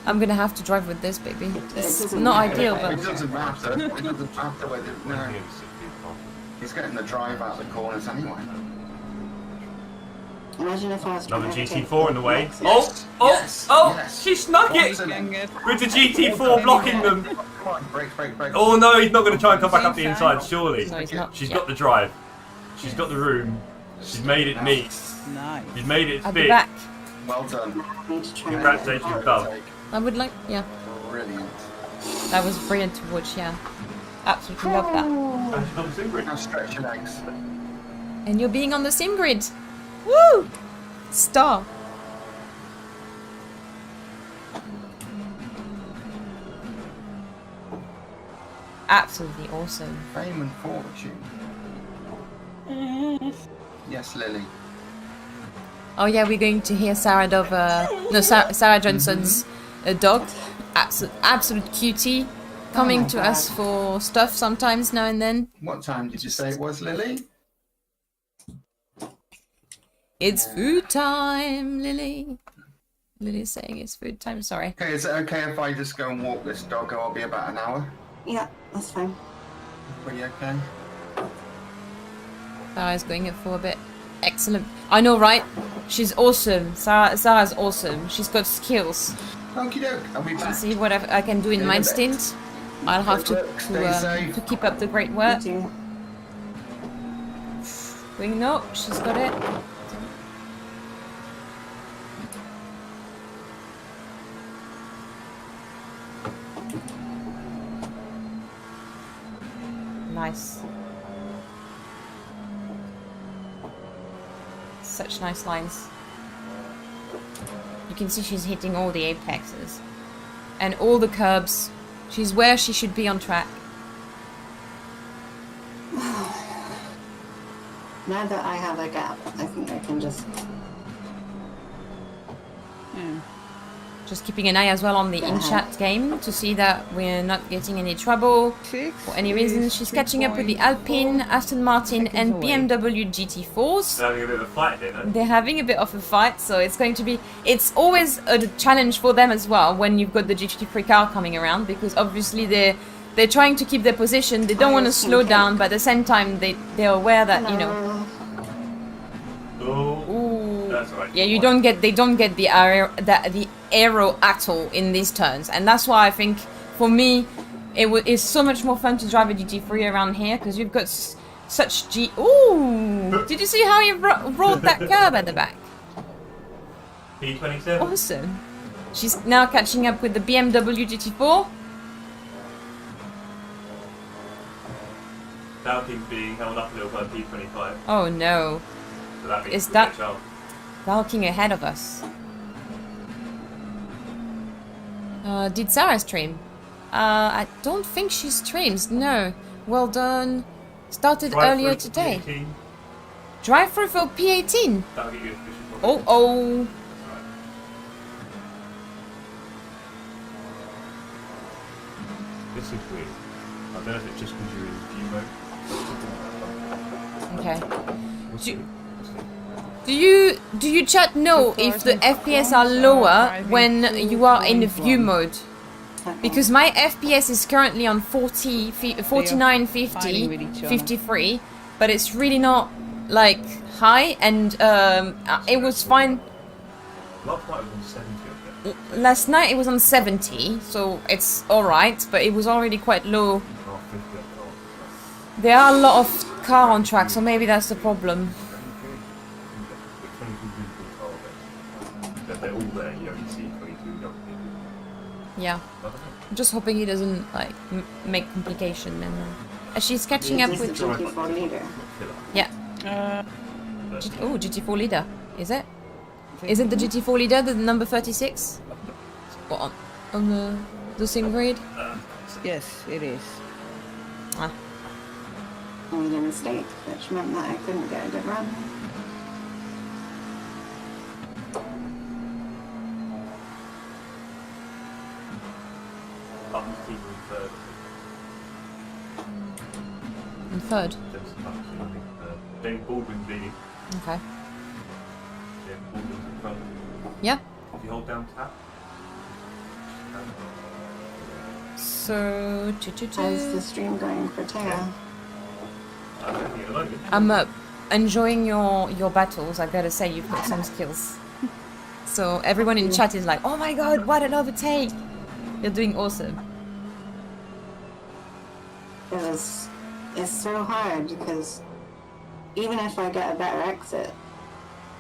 I'm gonna have to drive with this, baby. It's doesn't not matter. ideal, It but... doesn't matter. It doesn't matter whether. I No. think it's 60 and a half. He's getting the drive out of the corners anyway. Imagine if I was Another trying to take GT4 in the way. next- Yes. She snuck it! With the GT4 blocking them. Come on, brake. Oh no, he's not going to try and come back up the inside, surely. No, he's not. She's Yeah. got the drive. She's got the room. She's made it neat. Nice. She's made it At the big. back. Well done. I need to try Congratulations, Dove. I would like, yeah. Brilliant. That was brilliant to watch, yeah. Absolutely love that. And she's on the sim grid. Now stretch your legs. And you're being on the sim grid. Woo! Star. Absolutely awesome. Fame and fortune. Yes, Lily. Oh yeah, we're going to hear Sarah Dove, Sarah Johnson's dog. Absolute cutie. Coming my to us God. for stuff sometimes now and then. What time did you say it was, Lily? It's food time, Lily. Lily's saying it's food time, sorry. Okay, is it okay if I just go and walk this dog? I'll be about an hour. Yeah, that's fine. Are you okay? Sarah's going it for a bit. Excellent. I know, right? She's awesome. Sarah's awesome. She's got skills. Okie doke, I'll be back. Let's see what I can do in my stint. I'll have to keep up the great work. You do. Going no, she's got it. Nice. Such nice lines. You can see she's hitting all the apexes. And all the curbs. She's where she should be on track. Now that I have a gap, I think I can just... Just keeping an eye as well on the in-chat game to see that we're not getting any trouble for any reason. She's catching up with the Alpine, Aston Martin and BMW GT4s. They're having a bit of a fight here, no? They're having a bit of a fight, so it's going to be... It's always a challenge for them as well when you've got the GT3 car coming around, because obviously they're trying to keep their position. They don't want to slow down, but at the same time they're aware that, you know... Oh, Ooh. that's right. Yeah, they don't get the aero at all in these turns, and that's why I think for me it's so much more fun to drive a GT3 around here, because you've got such Ooh! Did you see how he rolled that curb at the back? P27. Awesome. She's now catching up with the BMW GT4. Valking's being held up a little by P25. Oh no. So that means Is we'll that- catch up. Valking ahead of us. Did Sarah stream? I don't think she streams, no. Well done. Started Drive earlier through today. P18. Drive through for P18. That'll get you a efficient one. Oh. That's right. This is weird. I don't know if it's just because you're in view mode. Okay. We'll see. Do you chat know if the FPS are lower when you are in view mode? Because my FPS is currently on 49, 50, 53, but it's really not like high, and it was fine. Last night was on 70, I think. Last night it was on 70, so it's alright, but it was already quite low. Oh, 50 up top. There are a lot of car on track, so maybe that's the problem. They're all there, you don't see 22 young people. Yeah. I'm just hoping he doesn't like make complication, and she's catching up This is with... the GT4 leader. Yeah. Oh, GT4 leader, is it? Is it the GT4 leader, the number 36? Or on the sim grid? Yes, it is. Ah. I made a mistake, which meant that I couldn't get a good run. Button's keeper in third. In third. James Baldwin's leading. Okay. James Baldwin's in front. Yeah. If you hold down tap. How's the stream going for Tara? I don't think at the moment. I'm up. enjoying your battles. I gotta say, you've got some skills. So everyone in chat is like, oh my god, what an overtake! You're doing awesome. It's so hard because even if I get a better exit,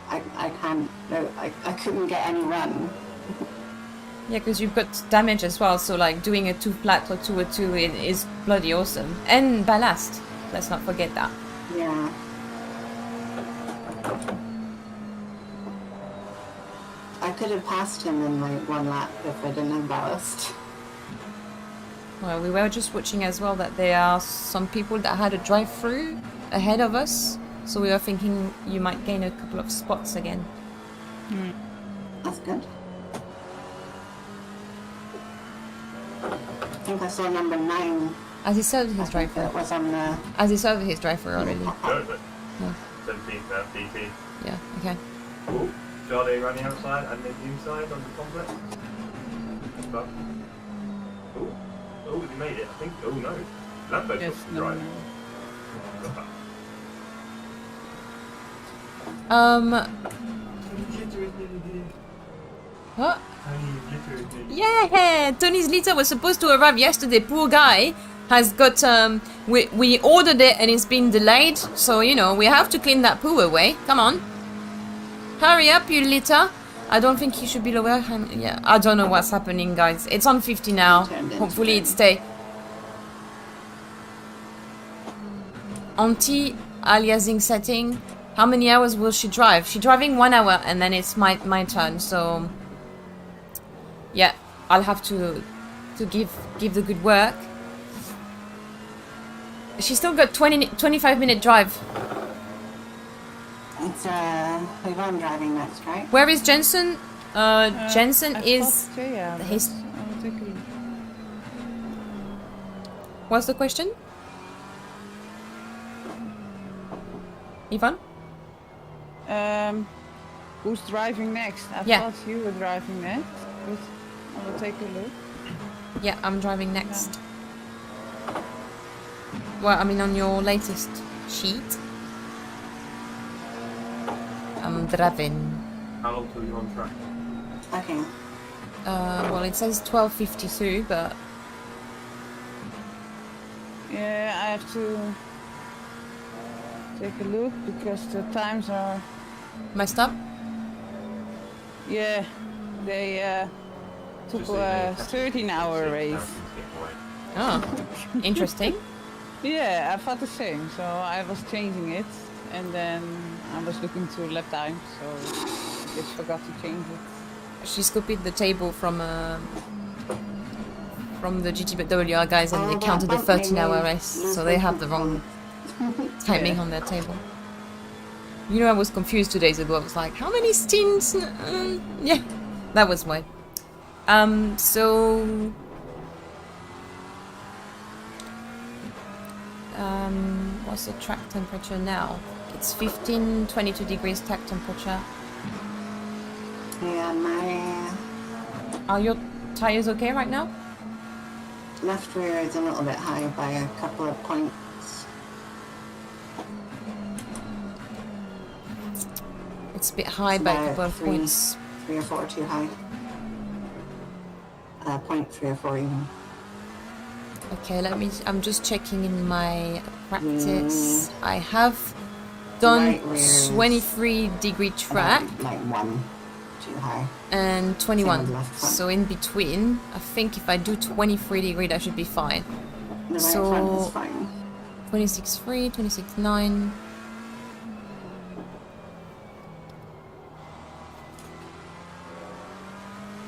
I can't. I couldn't get any run. Yeah, because you've got damage as well. So like doing a 2 flat or 202 is bloody awesome. And ballast. Let's not forget that. Yeah. I could have passed him in like 1 lap if I didn't have ballast. Well, we were just watching as well that there are some people that had a drive-through ahead of us. So we were thinking you might gain a couple of spots again. That's good. I think I saw number 9. As he served his drive-through. That was on the... As he served his drive-through already. No, but No. 17th now, DT. Yeah, okay. Ooh, Charlie running outside and then inside on the complex. But, oh, he made it, I think. Oh no. Lambo's Yes, got to no, drive. no. What? Yeah, Tony's litter was supposed to arrive yesterday. Poor guy has got we ordered it and it's been delayed, so you know we have to clean that poo away. Come on, hurry up, you litter. I don't think he should be lower. Yeah, I don't know what's happening, guys. It's on 50 now. Hopefully it stay. Anti-aliasing setting. How many hours will she drive? She's driving 1 hour and then it's my turn. So yeah, I'll have to give the good work. She's still got 25-minute drive. It's Yvonne driving next, right? Where is Jensen? Jensen is his. What's the question? Yvonne? Who's driving next? I thought you were driving next, but I will take a look. Yeah, I'm driving next. Well, I mean on your latest sheet. I'm driving. How long till you're on track? Okay. Well, it says 12:52, but yeah, I have to take a look because the times are messed up. Yeah, they took a 13-hour race. Oh, interesting. Yeah, I thought the same. So I was changing it, and then I was looking to lap time, so I just forgot to change it. She copied the table from the GTWR guys, and they counted the 13-hour race, so they have the wrong timing on their table. You know, I was confused 2 days ago. I was like, how many stints? Yeah, that was why. What's the track temperature now? It's 22 degrees track temperature. Yeah, my Are your tires okay right now? left rear is a little bit high by a couple of points. It's a bit high by a couple of points. 3 or 4 too high. 0.3 or 4 even. Okay, I'm just checking in my practice. I have done 23-degree track. Like 1 too high. And 21. Same with left front. So in between, I think if I do 23-degree, that should be fine. The right So front is fine. 26.3, 26.9.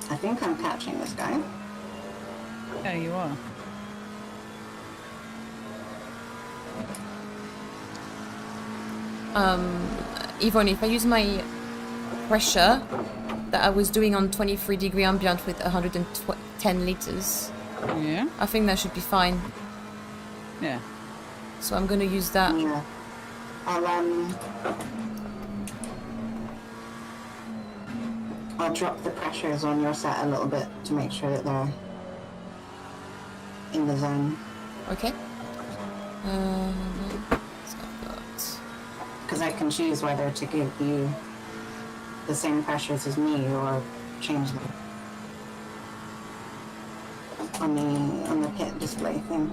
I think I'm catching this guy. Yeah, you are. Yvonne, if I use my pressure that I was doing on 23-degree ambient with 110 liters, Yeah. I think that should be fine. Yeah. So I'm gonna use that. Yeah. I'll drop the pressures on your set a little bit to make sure that they're in the zone. Okay. So I've got because I can choose whether to give you the same pressures as me or change them on the pit display thing.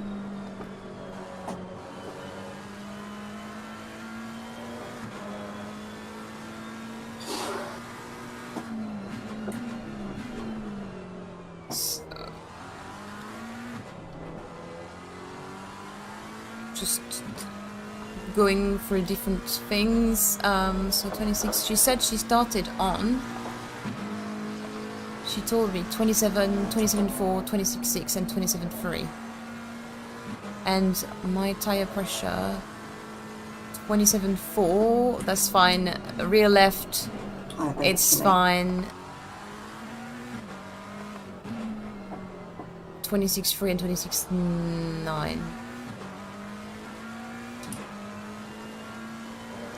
Just going for different things. So 26, she said she started on, she told me 27, 27.4, 26.6 and 27.3. And my tire pressure, 27.4, that's fine. Rear left, it's fine. 26.3 and 26.9.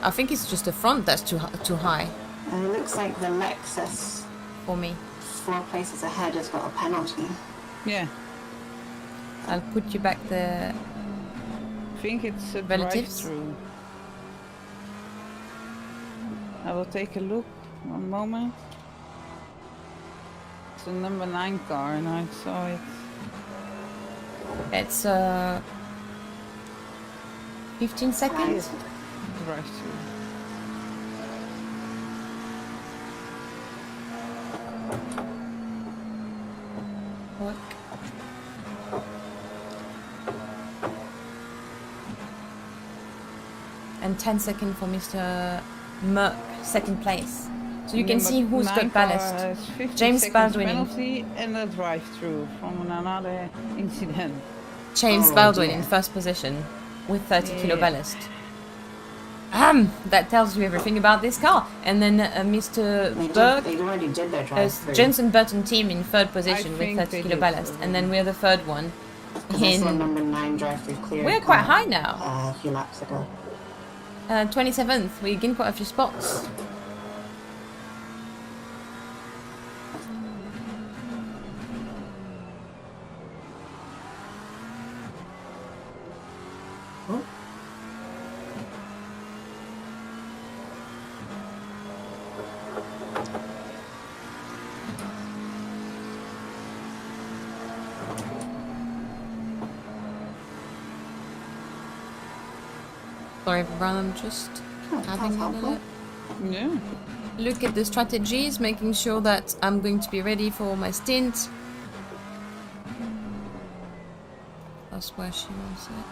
I think it's just the front that's too high. And it looks like the Lexus, for me. 4 places ahead, has got a penalty. Yeah. I'll put you back there. I think it's a Relatives? drive-through. I will take a look. One moment. It's a number 9 car and I saw it. It's 15 seconds. Drive-through. Work. And 10 seconds for Mr. Merck, second place. So you can see who's got ballast. James Baldwin. Penalty and a drive-through from another incident. James Baldwin in first position with 30 kilo ballast. That tells you everything about this car. And then Mr. Burke, They already did their drive-through. Johnson Burton team in third position with think 30 they kilo did. ballast. And then we're the third one. I saw number 9 drive-through clear. We're quite high now. A few laps ago. 27th, we gained quite a few spots. Sorry everyone, I'm just having a little Yeah. look at the strategies, making sure that I'm going to be ready for my stint. That's where she wants it.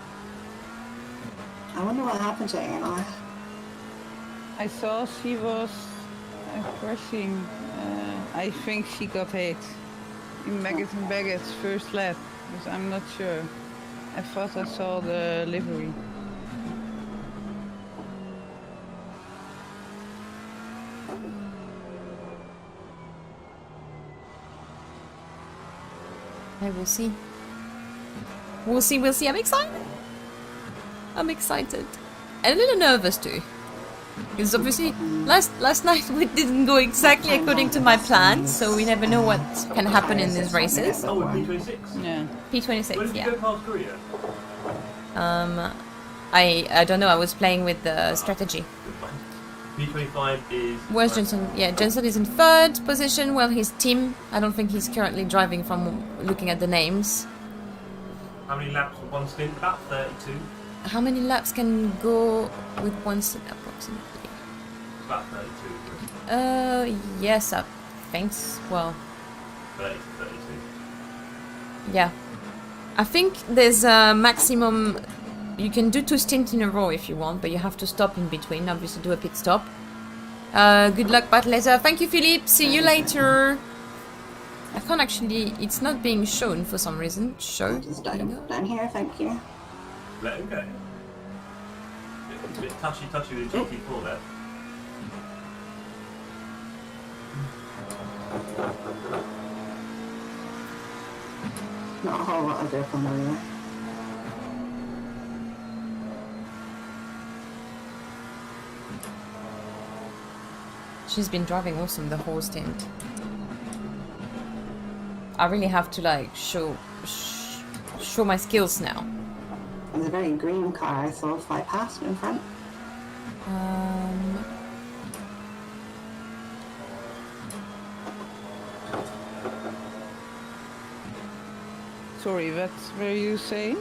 I wonder what happened to Anna. I saw she was crashing. I think she got hit in Baggett's first lap, but I'm not sure. I thought I saw the livery. I will see. We'll see, we'll see. I'm excited. I'm excited. And a little nervous too. Because obviously last night we didn't go exactly according to my plan, so we never know what can happen in these races. Oh, P26? Yeah. Where P26, did you yeah. go past Korea? I don't know, I was playing with the strategy. P25 is... Where's Johnson? Yeah, Johnson is in third position. Well, his team, I don't think he's currently driving from looking at the names. How many laps with one stint? About 32. How many laps can go with one stint approximately? About 32. Yes, I think. Well, 30 to 32. yeah. I think there's a maximum. You can do 2 stints in a row if you want, but you have to stop in between. Obviously, do a pit stop. Good luck, Bat Laser. Thank you, Philippe. See you later. I can't actually. It's not being shown for some reason. Show. Just down here, thank you. Let him go. It's a bit touchy with GT4 there. Not a whole lot of grip on the rear. She's been driving awesome the whole stint. I really have to like show my skills now. There's a very green car I saw fly past in front. Sorry, what were you saying?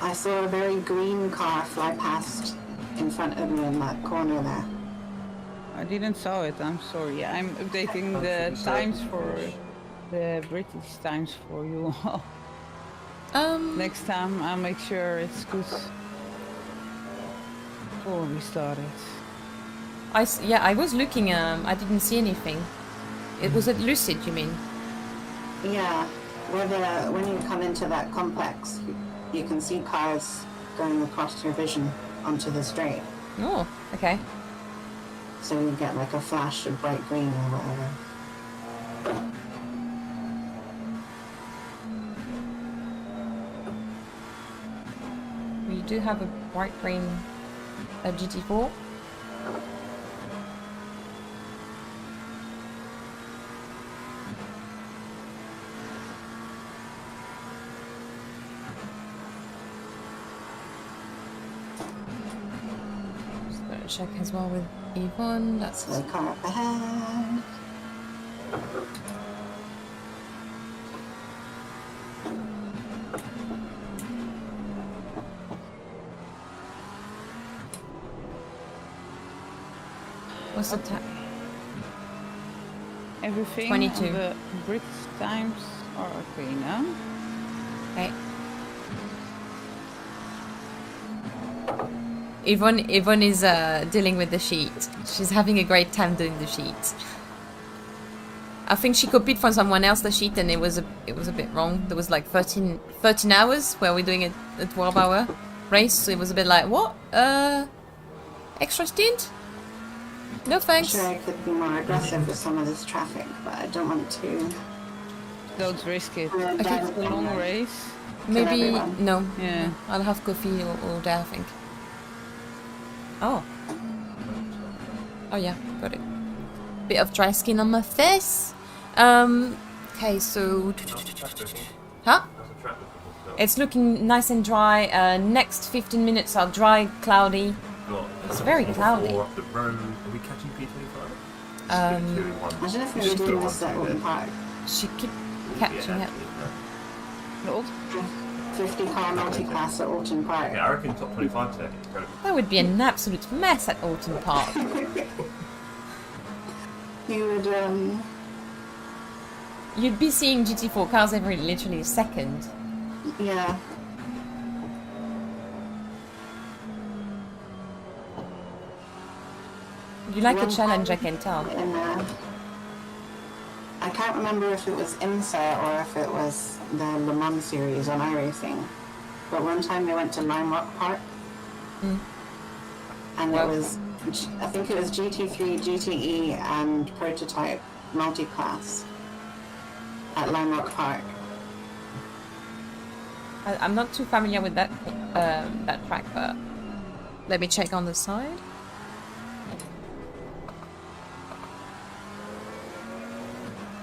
I saw a very green car fly past in front of me in that corner there. I didn't saw it, I'm sorry. I'm updating the times for the British times for you all. Next time I'll make sure it's good before we start it. Yeah, I was looking, I didn't see anything. It was at Lucid, you mean? Yeah, when you come into that complex, you can see cars going across your vision onto the straight. Oh, okay. So you get like a flash of bright green or whatever. We do have a bright green GT4. Just gonna check as well with Yvonne. That's The car up ahead. what's the time? Everything 22. on the British times are okay now. Okay. Yvonne is dealing with the sheet. She's having a great time doing the sheet. I think she copied from someone else the sheet and it was a bit wrong. There was like 13 hours where we're doing a 12-hour race, so it was a bit like, what? Extra stint? No thanks. I'm sure I could be more aggressive with some of this traffic, but I don't want to. Don't risk it. Okay. It's a long race. Maybe everyone. no. Yeah. I'll have coffee all day, I think. Oh. Oh yeah, got it. Bit of dry skin on my face. Okay, so huh? It's looking nice and dry. Next 15 minutes are dry, cloudy. It's very cloudy. Up the road. Are we catching P25? Imagine if we were doing this at Alton Park. She keep catching it. Old. 50-car multi-class at Alton Park. Yeah, I reckon top 25 today. That would be an absolute mess at Alton Park. You would, You'd be seeing GT4 cars every literally second. yeah. You like a One challenge, I time can tell. In, I can't remember if it was IMSA or if it was the Le Mans series on iRacing. But one time they went to Lime Rock Park. And Wow. it was, I think it was GT3, GTE, and Prototype multi-class at Lime Rock Park. I'm not too familiar with that track, but let me check on the side.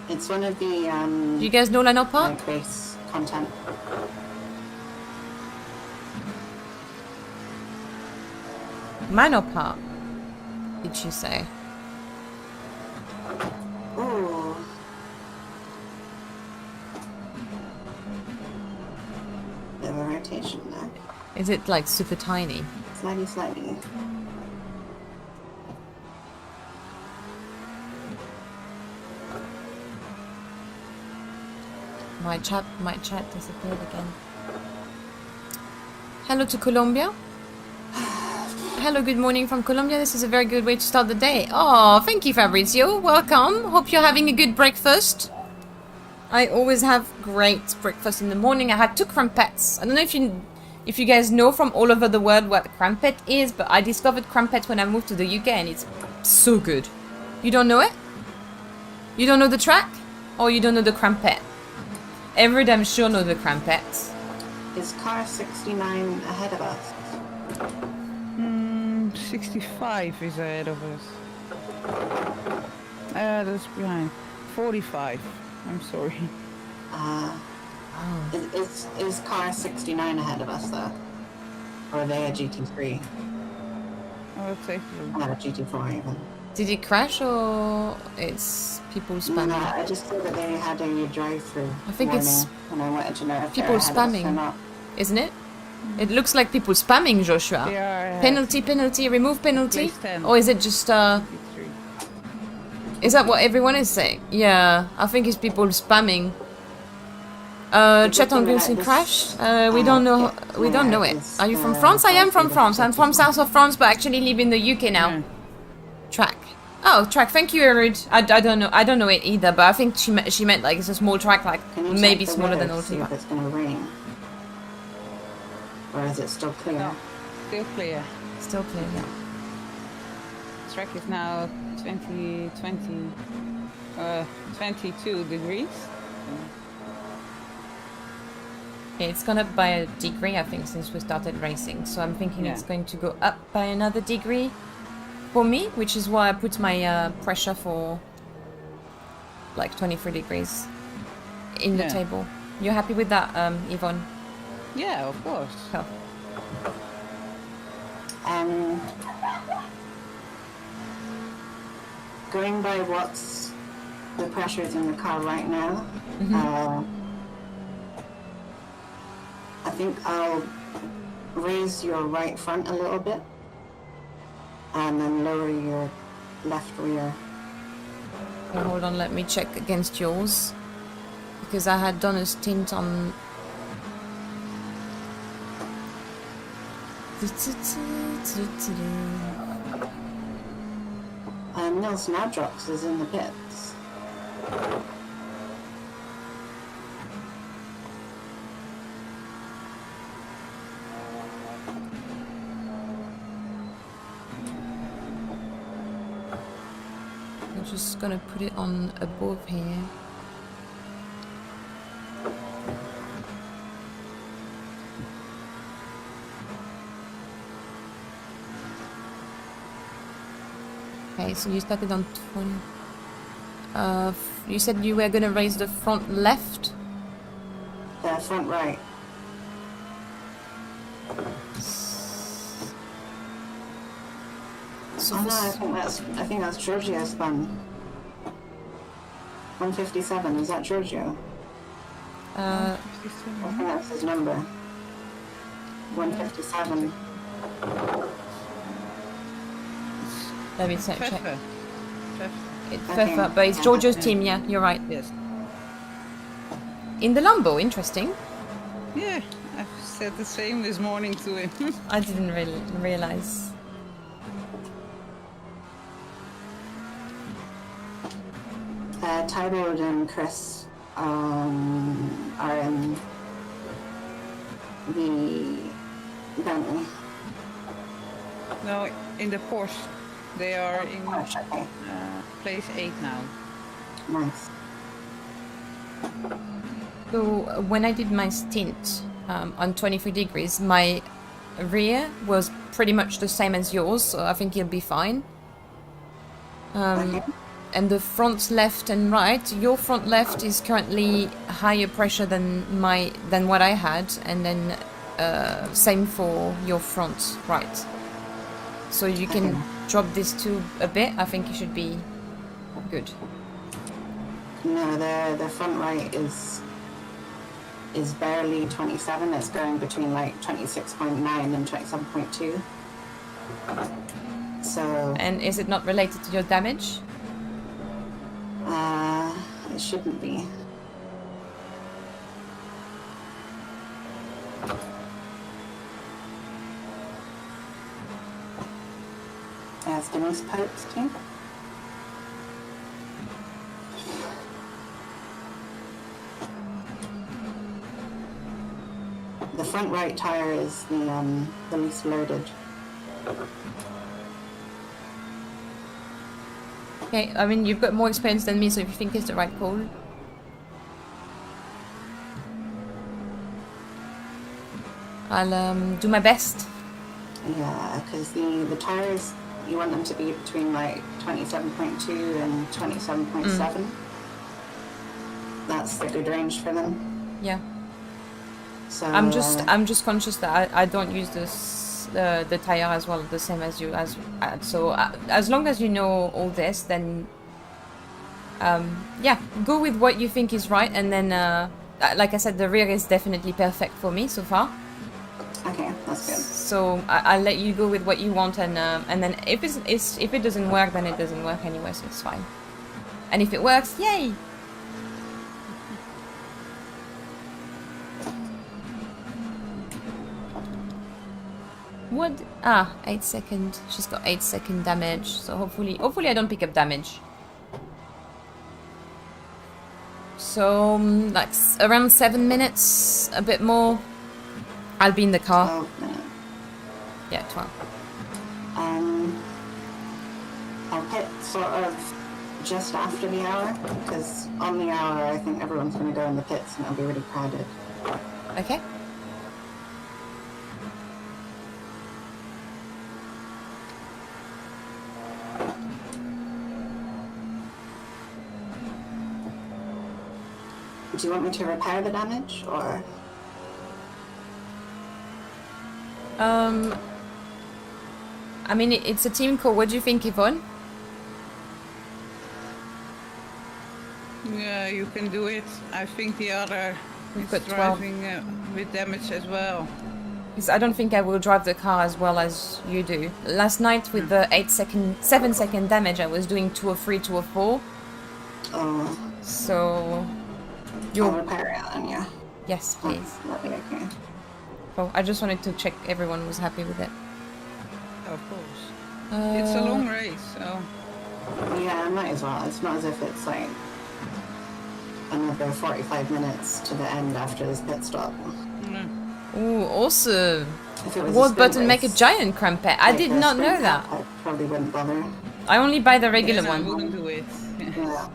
It's one of the Do you guys know Lano Park? like race content. Manor Park, did you say? Ooh. Bit of a rotation there. Is it like super tiny? Slightly. My chat disappeared again. Hello to Colombia. Hello, good morning from Colombia. This is a very good way to start the day. Oh, thank you, Fabrizio. Welcome. Hope you're having a good breakfast. I always have great breakfast in the morning. I had 2 crumpets. I don't know if you guys know from all over the world what crumpet is, but I discovered crumpet when I moved to the UK and it's so good. You don't know it? You don't know the track? Or you don't know the crumpet? Every damn sure know the crumpets. Is car 69 ahead of us? 65 is ahead of us. That's behind. 45. I'm sorry. Is car 69 ahead of us though? Or are they a GT3? will take a look. GT4 even. Did it crash or it's people spamming? No, I just saw that they had a drive-through. I think it's and I wanted to know if people spamming, isn't it? It looks like people spamming, Joshua. They are, penalty, remove penalty. place 10. Or is it just Is that what everyone is saying? Yeah, I think it's people spamming. Chat on Greenson crash. We don't know. We don't know it. Are you from France? I am from France. I'm from south of France, but actually live in the UK now. Track. Oh, track. Thank you, Erud. I don't know. I don't know it either, but I think she meant like it's a small track, like maybe smaller than Ultima. It's gonna rain. Or is it still clear? No, still clear. Still clear. Yeah. Track is now 22 degrees. Okay, it's gone up by a degree, I think, since we started racing. So I'm thinking it's going to go up by another degree for me, which is why I put my pressure for like 23 degrees in the table. You happy with that, Yvonne? Yeah, of course. Cool. Going by what's the pressures in the car right now, I think I'll raise your right front a little bit and then lower your left rear. Okay, hold on, let me check against yours, because I had done a stint on Nils Madrox is in the pits. I'm just gonna put it on above here. Okay, so you started on 20. You said you were gonna raise the front left? The front right. So Oh no, I think that's Giorgio's spun. 157, is that Giorgio? I think that's his number. 157. Let me check. Pfeffer. It's Pfeffer, but it's Giorgio's team, yeah, you're right. Yes. In the Lambo, interesting. Yeah, I've said the same this morning to him. I didn't really realize. Tybord and Chris are in the Bentley. No, in the Porsche. They are in Porsche, okay. place 8 now. Nice. So when I did my stint on 23 degrees, my rear was pretty much the same as yours, so I think you'll be fine. And the front left and right, your front left is currently higher pressure than what I had, and then same for your front right. So you can drop this two a bit. I think you should be good. No, the front right is barely 27. It's going between like 26.9 and 27.2. So. And is it not related to your damage? It shouldn't be. As Denise Pope's team. The front right tire is the least loaded. Okay, I mean, you've got more experience than me, so if you think it's the right call. I'll do my best. Yeah, because the tires, you want them to be between like 27.2 and 27.7. That's the good range for them. Yeah. So I'm just conscious that I don't use this the tire as well, the same as you. So as long as you know all this, then yeah, go with what you think is right, and then like I said, the rear is definitely perfect for me so far. Okay, that's good. So I'll let you go with what you want, and then if it doesn't work, then it doesn't work anyway, so it's fine. And if it works, yay! What? 8 seconds. She's got 8-second damage, so hopefully I don't pick up damage. So like around 7 minutes, a bit more. I'll be in the car. 12 minutes. Yeah, 12. I'll hit sort of just after the hour, because on the hour I think everyone's going to go in the pits and it'll be really crowded. Okay. Do you want me to repair the damage, or? I mean, it's a team call. What do you think, Yvonne? Yeah, you can do it. I think the other We've is got 12. driving with damage as well. Because I don't think I will drive the car as well as you do. Last night with the 7-second damage, I was doing 203, 204. Oh, So I'll you're repair it then, yeah. yes, please. That'll be okay. Oh, I just wanted to check everyone was happy with it. Of course. It's a long race, so... Yeah, I might as well. It's not as if it's like another 45 minutes to the end after this pit stop. Ooh, awesome! If it was a What sprint button make a race, giant crumpet? I like did a not know sprint that. lap, I probably wouldn't bother. I only buy the regular Yes, I one. wouldn't do it. Yeah.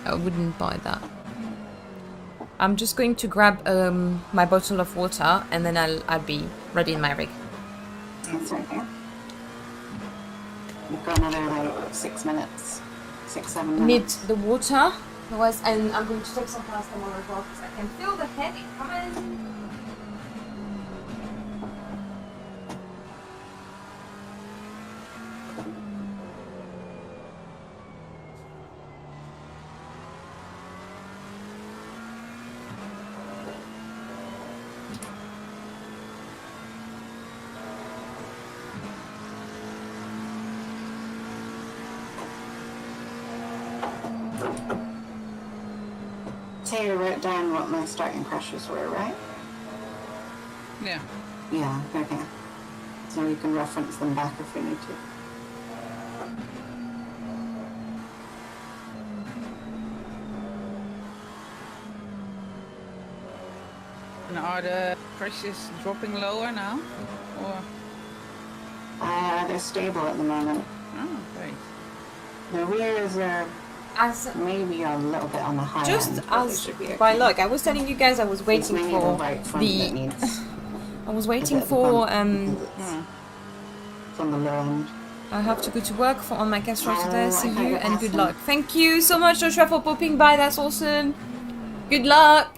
I wouldn't buy that. I'm just going to grab my bottle of water, and then I'll be ready in my rig. That's okay. We've got another like 6 minutes. 6-7 Need minutes. the water, otherwise, and I'm going to take some paracetamol as well because I can feel the headache coming. Taylor wrote down what my starting crashes were, right? Yeah. Yeah, okay. So you can reference them back if we need to. And are the crashes dropping lower now? Or... They're stable at the moment. Oh, great. The rears are As maybe a little bit on the high just end, but they as should be okay. by luck, I was telling you guys I was It's waiting mainly for the right front that needs I was a waiting bit of a for bump because it's on the low end. I have to go to work for on my Castro Oh, today. See okay, you and good awesome. luck. Thank you so much, Joshua, for popping by. That's awesome. Good luck.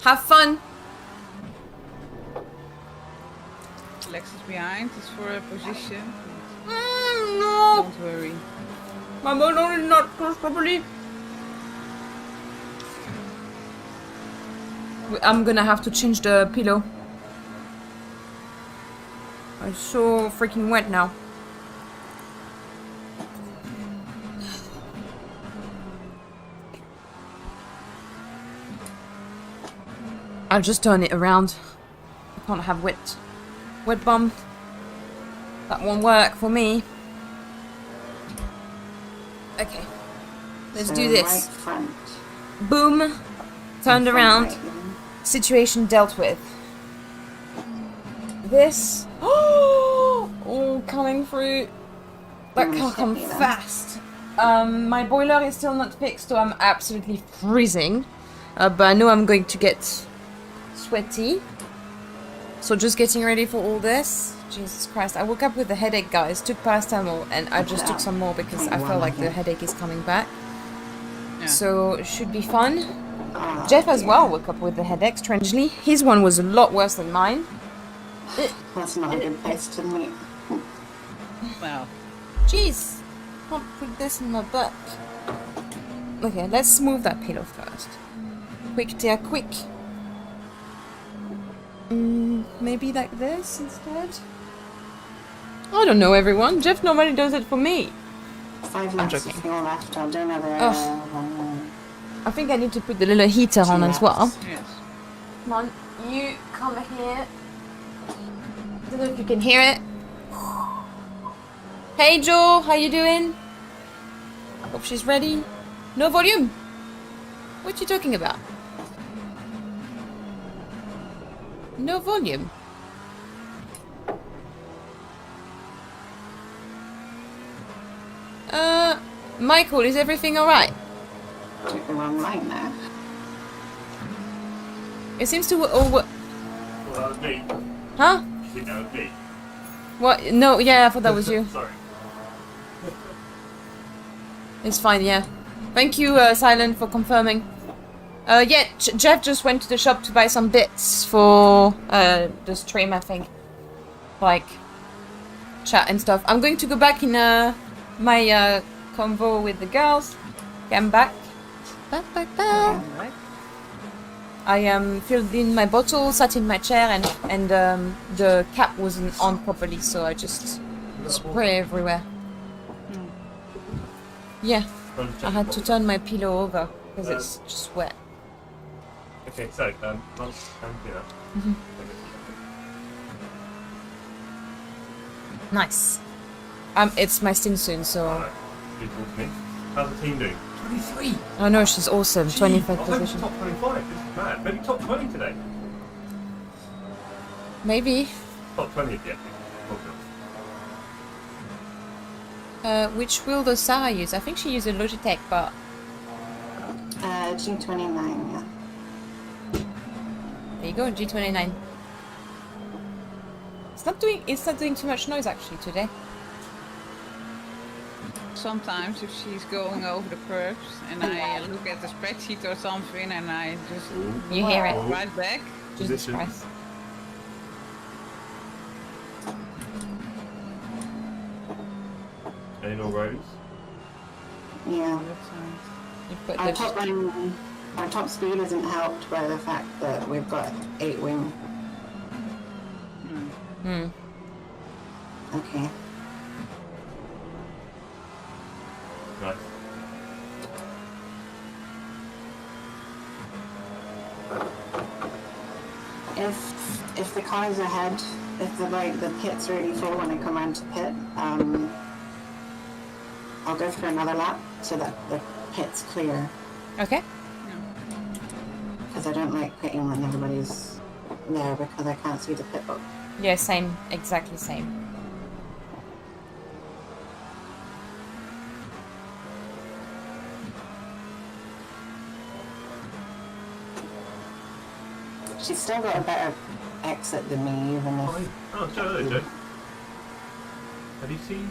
Have fun. Lex is behind, it's for a position. No, Don't worry. my bottle is not closed properly. I'm gonna have to change the pillow. It's so freaking wet now. I'll just turn it around. I can't have wet bum. That won't work for me. Okay, let's So do this. Right front. Boom. Turned Front around. right, yeah. Situation dealt with. This. Oh, coming through. That car come steady then. fast. My boiler is still not fixed, so I'm absolutely freezing. But I know I'm going to get sweaty. So just getting ready for all this. Jesus Christ, I woke up with a headache, guys. Took paracetamol, and I just took some more because I felt like the headache is coming back. Yeah. So it should be fun. Ah, Jeff as dear. well woke up with a headache, strangely. His one was a lot worse than mine. That's not a good place to meet. Well, Jeez, can't put this in my butt. Okay, let's move that pillow first. Quick, dear, quick. Maybe like this instead? I don't know, everyone. Jeff normally does it for me. 5 laps of joking. fuel left. I'll do another. I think I need to put the little heater on as well. yes. Come on, you come here. Don't know if you can hear it. Hey Jo, how you doing? Hope she's ready. No volume. What you talking about? No volume. Michael, is everything alright? Took the wrong line there. It seems to. Well, that was me. Huh? You think that was me? What? No, yeah, I thought that was you. Sorry. It's fine, yeah. Thank you, Silent, for confirming. Yeah, Jeff just went to the shop to buy some bits for the stream, I think. Like, chat and stuff. I'm going to go back in my convo with the girls. Okay, I'm back. Back. Alright. I filled in my bottle, sat in my chair, and the cap wasn't on properly, so I just spray everywhere. Yeah, I had to turn my pillow over because it's just wet. Okay, so lunch and dinner. Nice. It's my stint soon, so. Alright, you talk to me. How's the team doing? 23. Oh no, she's awesome. 25th I hope position. top 25. This is mad. Maybe top 20 today. Maybe. Top 20 yet. Which wheel does Sarah use? I think she used a Logitech, but G29, yeah. there you go, G29. It's not doing too much noise actually today. Sometimes if she's going over the curves and I look at the spreadsheet or something and I just You hear it. right back. Jesus Position. Christ. Any more rows? Yeah. You put Our the top line, our top speed isn't helped by the fact that we've got 8 wing. Okay. Nice. If the car's ahead, if the pit's really full when I come around to pit, I'll go for another lap so that the pit's clear. Okay. Because I don't like pitting when everybody's there because I can't see the pit book. Yeah, same. Exactly same. She's still got a better exit than me, even if... Oh, Joe, hello, Joe. Have you seen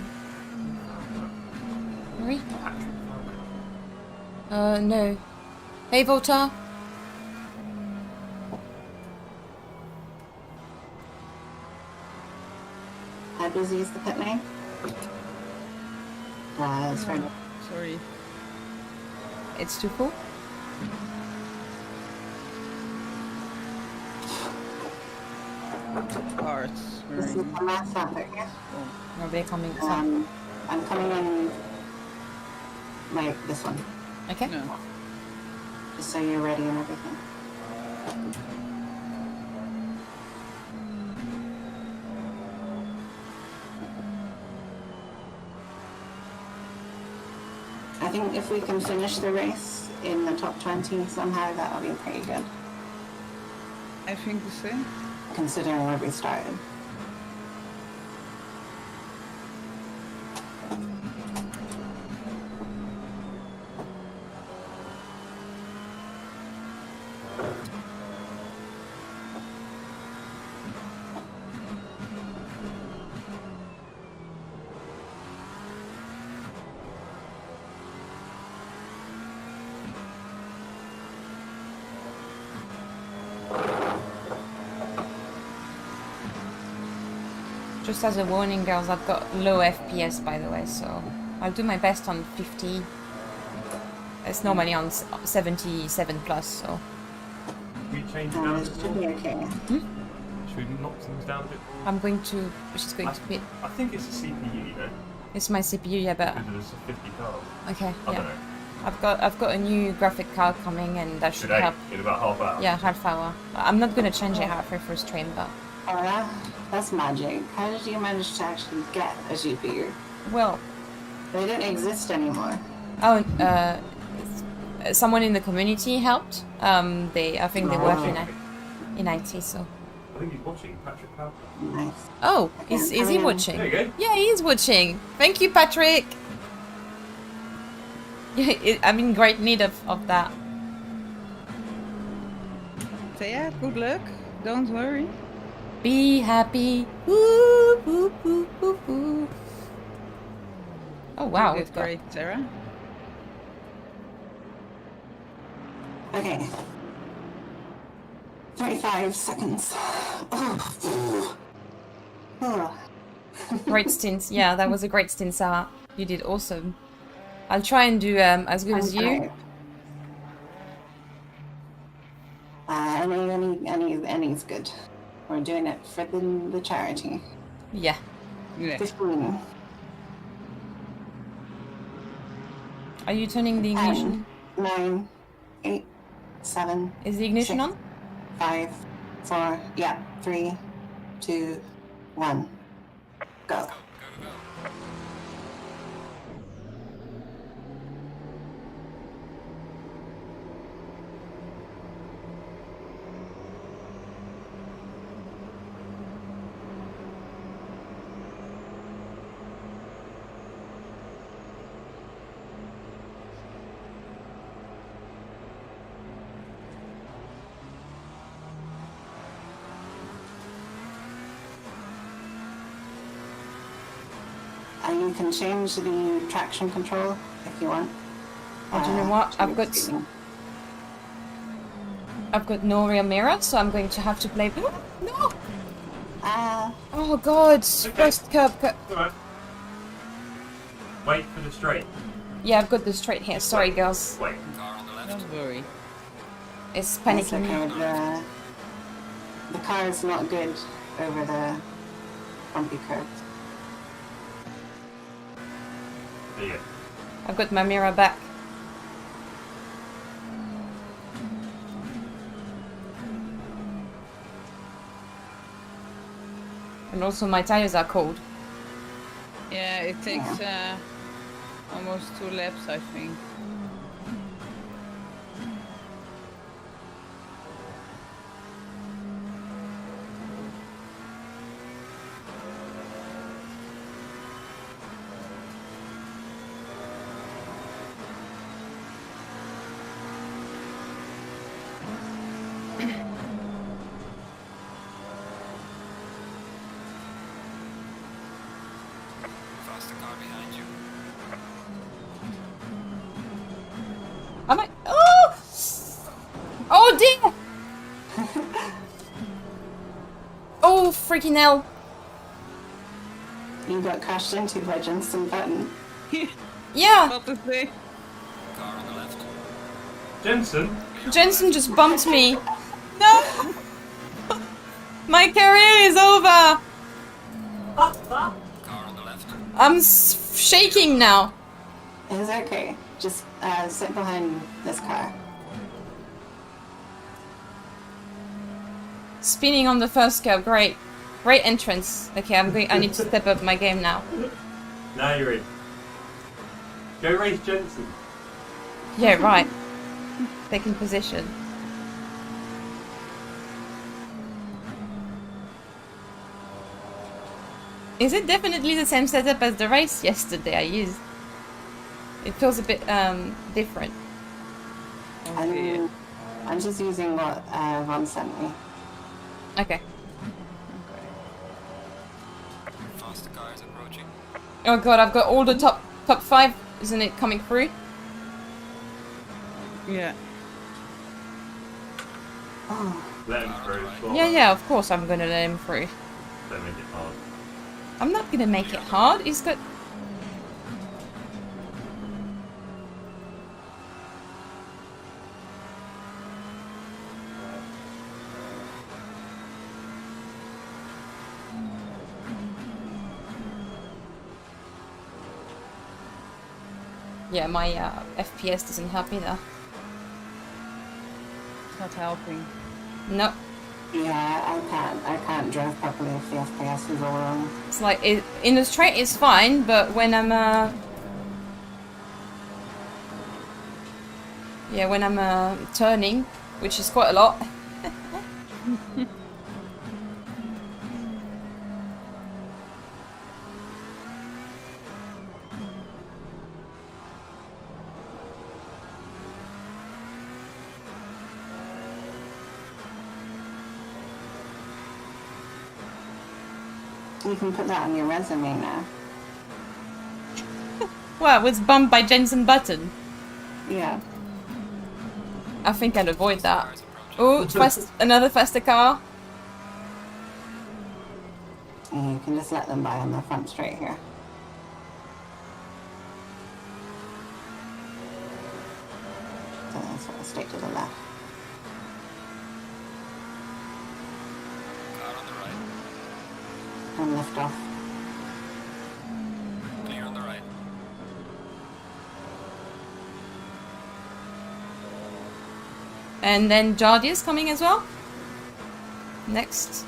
Marie? Patrick? No. Hey, Volta. How busy is the pit lane? It's very... Sorry. It's too full. Parts. This is the last lap, I guess. Nobody coming. I'm coming in like this one, Okay. No. just so you're ready and everything. I think if we can finish the race in the top 20 somehow, that'll be pretty good, I think the same. considering where we started. Just as a warning, girls, I've got low FPS, by the way, so I'll do my best on 50. It's normally on 77 plus, so. Should we change it down a It bit should more? be okay. Should we knock things down a bit more? I'm going to. She's going to be. I think it's a CPU, you know, It's my CPU, yeah, but because it's a 50 card. okay, I don't yeah. know. I've got a new graphic card coming, and that should Today, help. in about half hour. Yeah, half hour. I'm not gonna change it halfway through stream, but Oh, that's magic. How did you manage to actually get a GPU? well, They don't exist anymore. oh, someone in the community helped. I think they work in IT, so. I think he's watching Patrick Powell. Nice. Oh, is he There watching? There you go. Yeah, he is watching. Thank you, Patrick. Yeah, I'm in great need of that. So yeah, good luck. Don't worry. Be happy. Woo, woo, woo, woo, woo. Oh wow, You we've did got great, Sarah. Okay. 35 seconds. Oh. Oh. great stints. Yeah, that was a great stint, Sarah. You did awesome. I'll try and do as good as you. Right. Any's good. We're doing it for the charity. Yeah. Yeah. 15. Are you turning the ignition? 9, 8, 7, Is the ignition 6, on? 5, 4, yeah, 3, 2, 1, go. And you can change the traction control if you want. Oh, do you know what? I've got no rear mirror, so I'm going to have to play. No! Oh god! First curb. Alright. Wait for the straight. Yeah, I've got the straight here. Sorry, girls. Wait. Don't worry. It's It's panicking. okay, the car is not good over the bumpy curves. There you go. I've got my mirror back. And also my tires are cold. Yeah, it takes almost 2 laps, I think. Am I? Oh! Oh dear! Oh freaking hell! You got crashed into by Johnson Button. Yeah! What to say? Jensen? Jensen just bumped me. No! My career is over! I'm shaking now. It's okay. Just sit behind this car. Spinning on the first curve, great. Great entrance. Okay, I need to step up my game now. Now you're in. Go race Jensen. Yeah, right. Taking position. Is it definitely the same setup as the race yesterday I used? It feels a bit different. I'm just using what Yvonne sent me. Okay. Faster car is approaching. Oh god, I've got all the top 5, isn't it, coming through? Yeah. Oh, Let him through. Go on. Yeah, of course I'm gonna let him through. Don't make it hard. I'm not gonna make it hard. He's got... Yeah, my FPS doesn't help either. It's not helping. No. Yeah, I can't drive properly if the FPS is all wrong. It's like, in the straight it's fine, but when I'm, yeah, when I'm turning, which is quite a lot. You can put that on your resume now. Well, it's bumped by Jensen Button. Yeah. I think I'd avoid that. Oh, another faster car. And you can just let them by on the front straight here. So that's what I'll stay to the left. Car on the right. And lift off. Clear on the right. And then Jardia's coming as well. Next.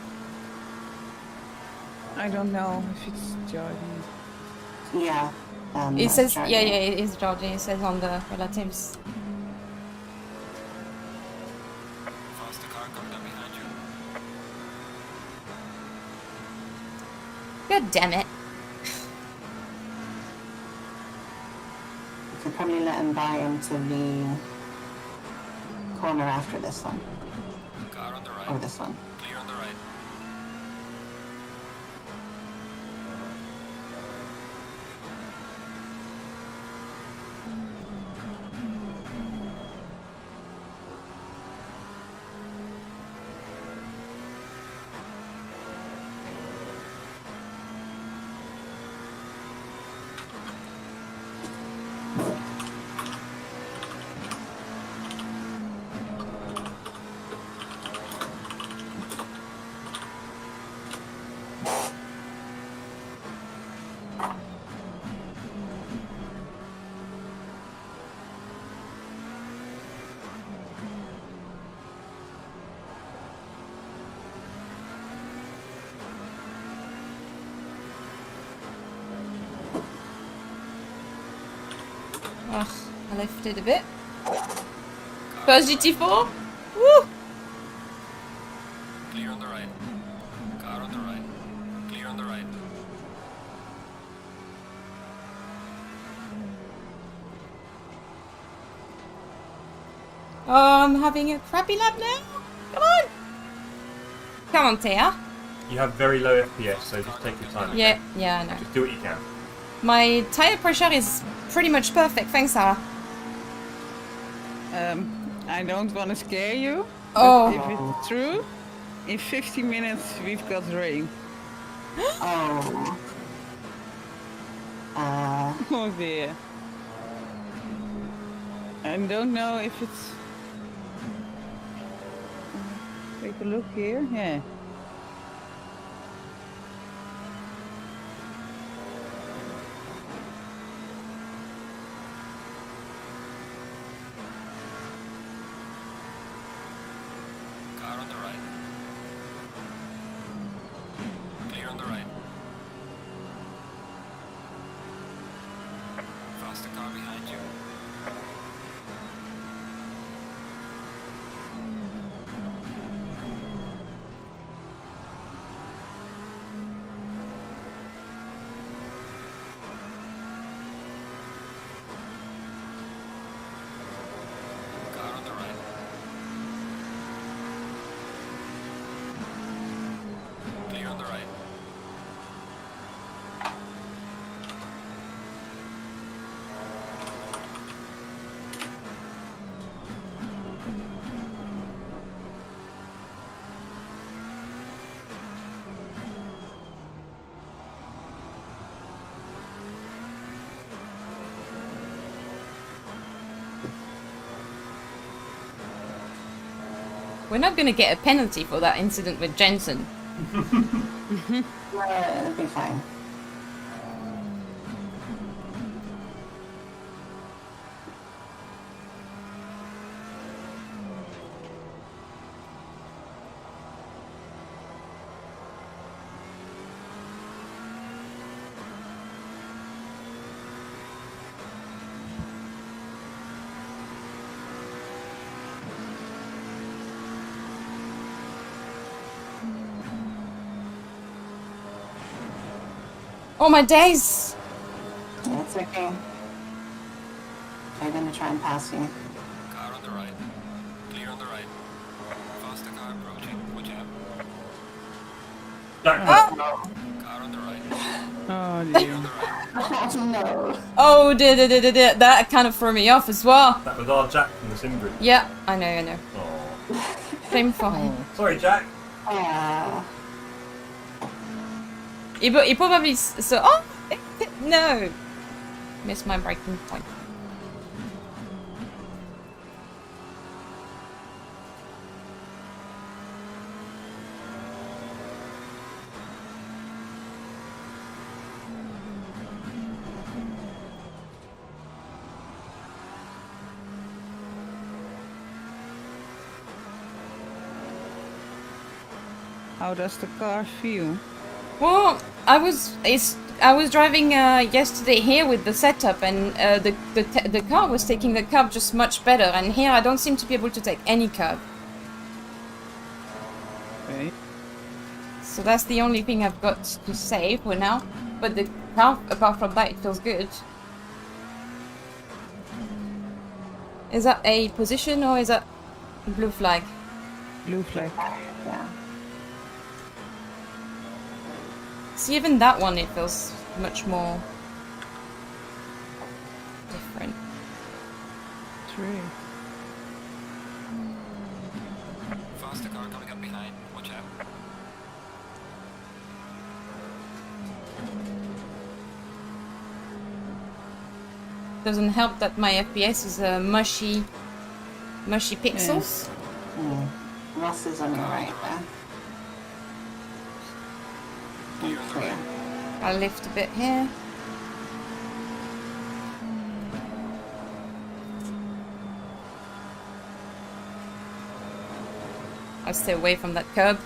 I don't know if it's Jordan. Yeah. It says, Jardia. yeah, it is Jardia. It says on the relatives. Faster car coming up behind you. God damn it. You could probably let him by into the corner after this one. Car on the right. Or this one. Clear on the right. Ugh, I lifted a bit. First GT4. Woo! Clear on the right. Car on the right. Clear on the right. Oh, I'm having a crappy lap now. Come on. Come on, Thea. You have very low FPS, so just take your time. Yeah, I know. Just do what you can. My tire pressure is pretty much perfect. Thanks, Sarah. I don't want to scare you. Oh. But if it's true, in 50 minutes we've got rain. Oh. Oh dear. I don't know if it's... Take a look here. Yeah. Car on the right. Clear on the right. Faster car behind you. We're not gonna get a penalty for that incident with Jensen. It'll be fine. Oh my days! It's okay. I'm gonna try and pass you. Car on the right. Clear on the right. Faster car approaching. Watch out. Jack, Car on the right. Oh Clear dear. on the right. Oh no. Oh, that kind of threw me off as well. that was our Jack from the sim group. Yeah, I know. Oh. Same for him. Sorry, Jack. He probably so. Oh no! Missed my breaking point. How does the car feel? Well, I was driving yesterday here with the setup, and the car was taking the curve just much better. And here I don't seem to be able to take any curve. Okay. So that's the only thing I've got to say for now. But the car, apart from that, it feels good. Is that a position or is that blue flag? Blue flag. Yeah. See, even that one, it feels much more different. True. Faster car coming up behind. Watch out. Doesn't help that my FPS is mushy pixels. Ross is on your right there. Clear. I'll lift a bit here. I'll stay away from that curb.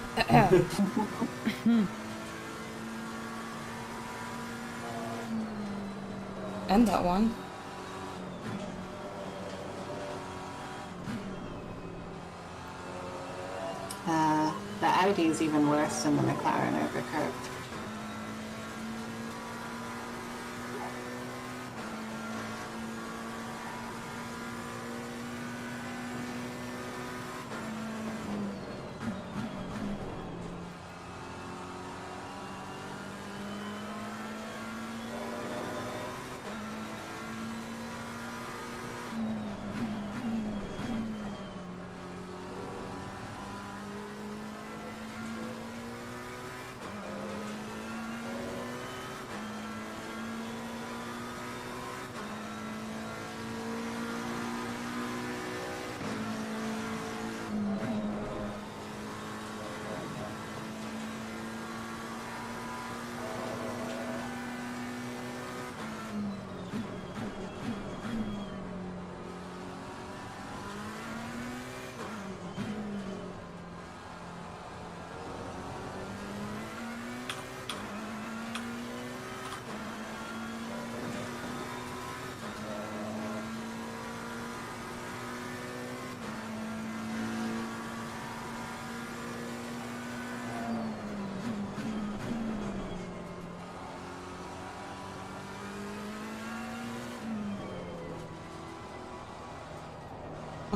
And that one. The Audi is even worse than the McLaren over curved.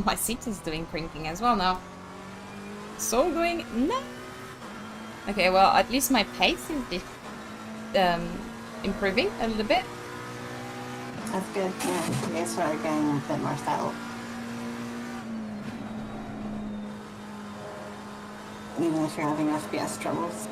My seat is doing crimping as well now. So going no. Okay, well at least my pace is improving a little bit. That's good. Yeah, you guys are getting a bit more settled. Even if you're having FPS troubles.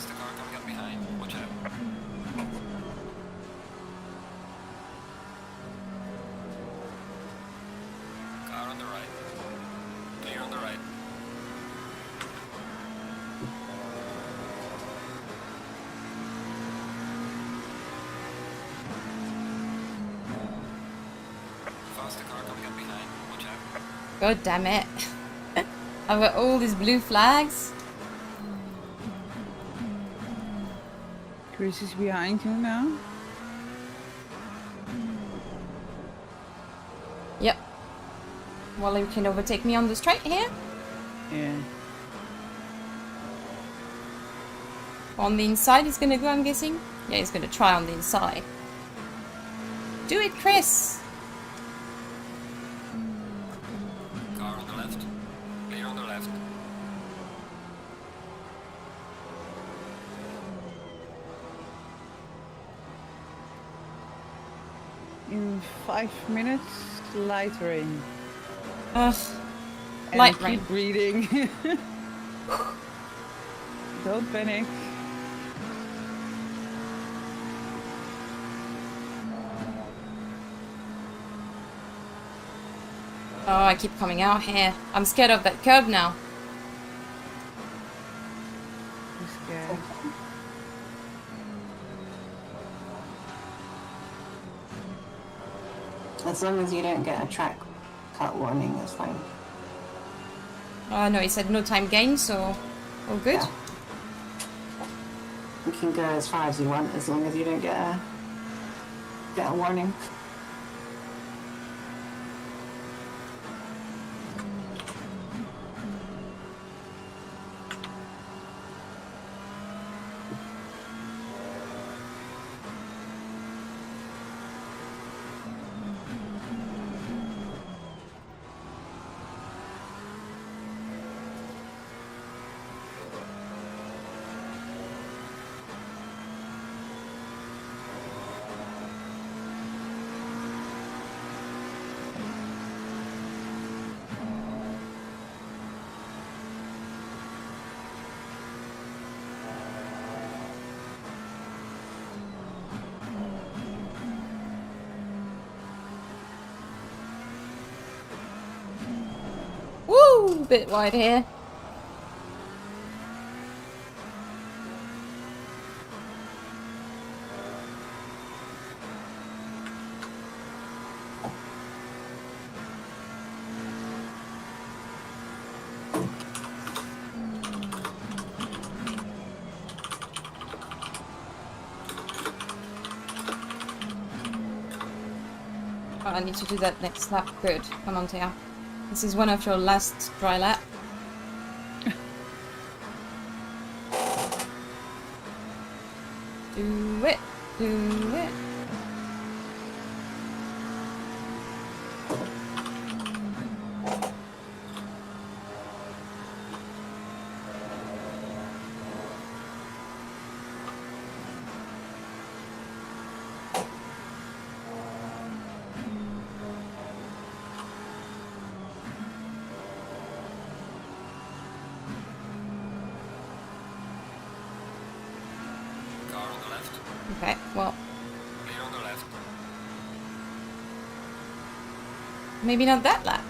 Faster car coming up behind. Watch out. Car on the right. Clear on the right. Faster car coming up behind. Watch out. God damn it. I've got all these blue flags. Chris is behind you now. Yep. Well, you can overtake me on the straight here. Yeah. On the inside he's gonna go, I'm guessing. Yeah, he's gonna try on the inside. Do it, Chris! Car on the left. Clear on the left. In 5 minutes, light rain. Ugh. And Light keep rain. breathing. Don't panic. Oh, I keep coming out here. I'm scared of that curb now. I'm scared. As long as you don't get a track cut warning, it's fine. Oh no, he said no time gain, so all good. Yeah. You can go as far as you want, as long as you don't get a warning. Woo! Bit wide here. Oh, I need to do that next lap. Good. Come on, Tia. This is one of your last dry lap. Do it. Do it. Car on the left. Okay, well, Clear on the left. maybe not that lap.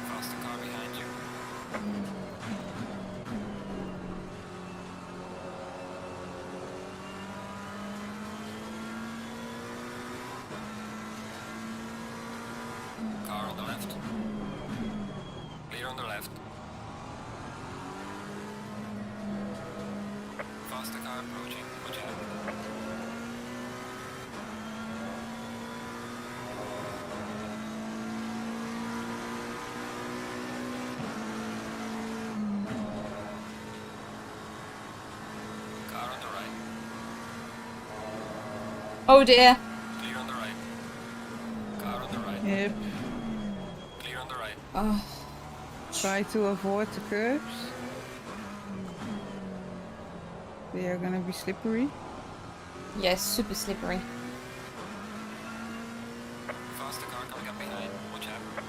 Faster car behind you. Car on the left. Clear on the left. Faster car approaching. Watch out. Car on the right. Oh dear. Clear on the right. Car on the right. Yep. Clear on the right. Oh, Try to avoid the curbs. They are gonna be slippery. yes, super slippery. Faster car coming up behind. Watch out.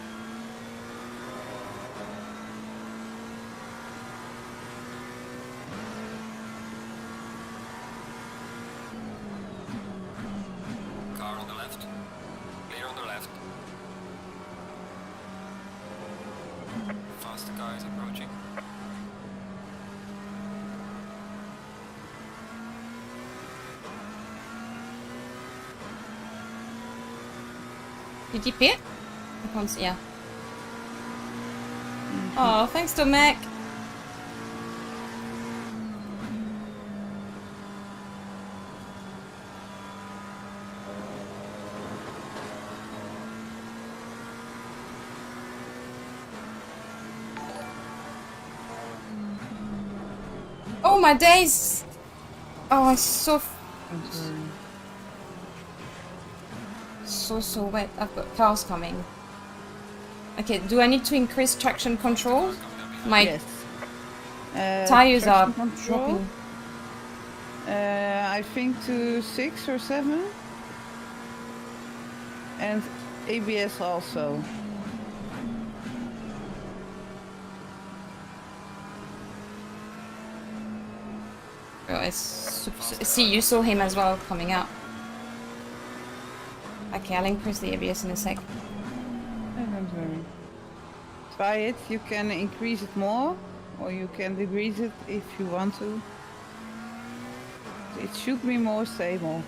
Did you pit? I can't see. Yeah. Oh, thanks, Tomek. Oh my days! Oh, it's so wet. I've got cars coming. Okay, do I need to increase traction control? My Yes. tires are traction control, dropping. I think to 6 or 7. And ABS also. Oh, see, you saw him as well coming out. Okay, I'll increase the ABS in a sec. Don't worry. Try it. You can increase it more, or you can decrease it if you want to. It should be more stable.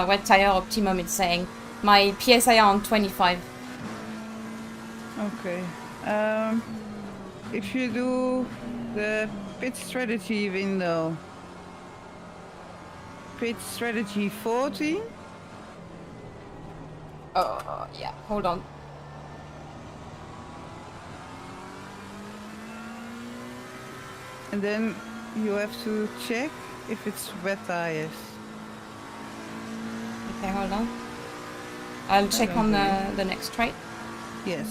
Wet tire optimum, it's saying. My PSI are on 25. Okay. If you do the pit strategy window, pit strategy 14. Oh, yeah, hold on. And then you have to check if it's wet tires. Okay, hold on. I'll check on the next trait. Yes.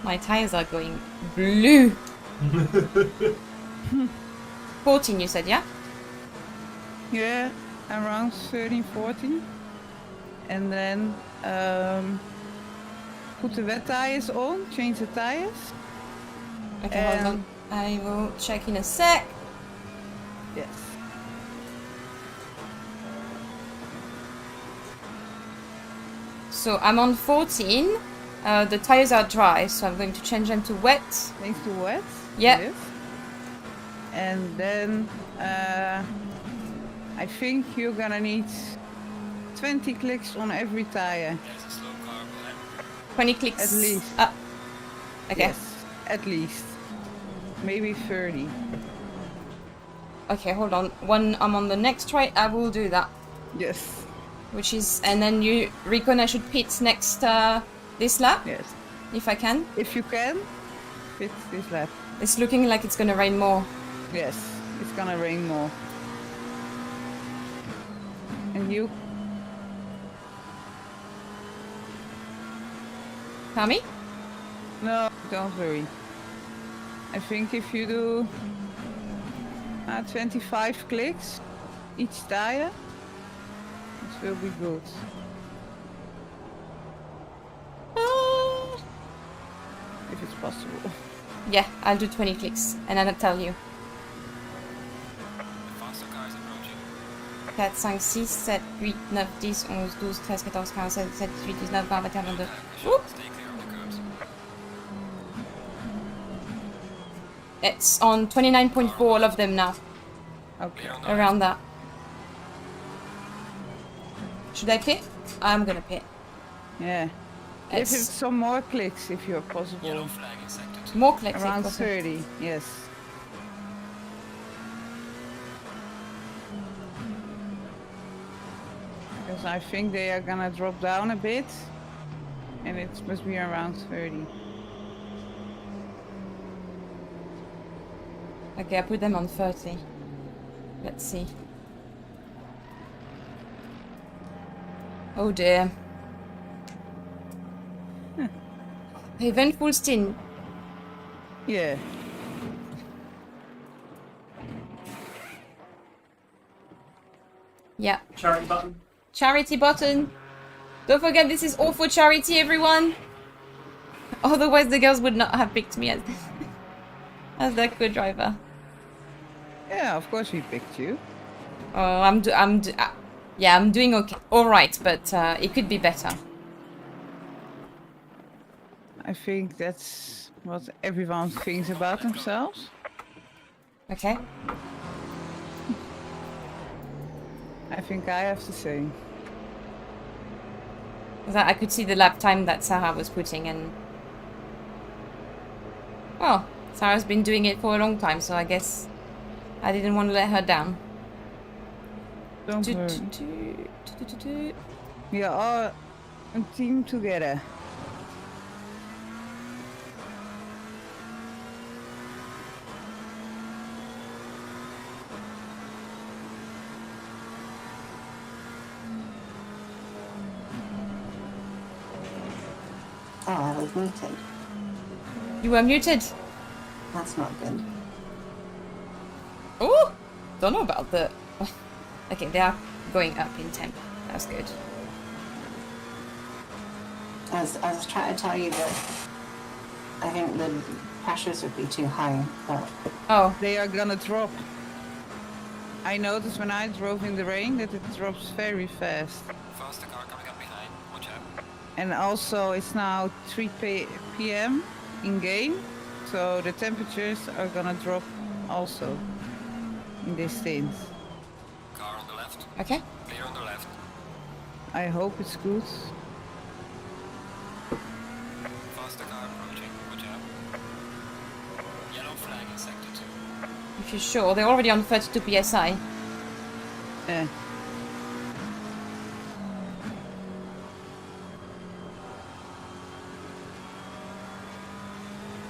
My tires are going blue. 14, you said, yeah? Yeah, around 13, 14. And then put the wet tires on, change the tires. Okay, hold on. I will check in a sec. Yes. So I'm on 14. The tires are dry, so I'm going to change them to wet. Change to wet? Yeah. Yes. And then I think you're gonna need 20 clicks on every tire. 20 clicks. At least. Okay. Yes, at least. Maybe 30. Okay, hold on. When I'm on the next try, I will do that. Yes. Which is, and then you reckon I should pit next this lap? Yes. If I can? If you can, pit this lap. It's looking like it's gonna rain more. Yes, it's gonna rain more. And you? Tommy? No, don't worry. I think if you do 25 clicks each tire, it will be good. If it's possible. Yeah, I'll do 20 clicks and then I'll tell you. Faster cars approaching. 4, 5, 6, 7, 8, 9, 10, 11, 12, 13, 14, 15, 16, 17, 18, 19, 20, 21, 22. Oop. Stay clear of the curbs. It's on 29.4, all of them now. Okay. Around that. Should I pit? I'm gonna pit. Yeah. Give it some more clicks if you're possible. Yellow flag in sector 2. More clicks. Around if 30, yes. Because I think they are gonna drop down a bit. And it must be around 30. Okay, I put them on 30. Let's see. Oh dear. Eventful stint. Yeah. Yeah. Charity button. Charity button. Don't forget, this is all for charity, everyone. Otherwise, the girls would not have picked me as as their co-driver. Yeah, of course we picked you. Oh, yeah, I'm doing okay. All right, but it could be better. I think that's what everyone thinks about themselves. Okay. I think I have to say. 'Cause I could see the lap time that Sarah was putting, and well, Sarah's been doing it for a long time, so I guess I didn't want to let her down. Don't worry. We are all a team together. Oh, I was muted. You were muted. That's not good. Oh, don't know about the. Okay, they are going up in temp. That's good. I was trying to tell you that I think the pressures would be too high, but Oh, They are gonna drop. I noticed when I drove in the rain that it drops very fast. Faster car coming up behind. Watch out. And also it's now 3 p.m. in game, so the temperatures are gonna drop also in this stint. Car on the left. okay. Clear on the left. I hope it's good. Faster car approaching. Watch out. Yellow flag in sector 2. If you're sure, they're already on 32 psi. Eh.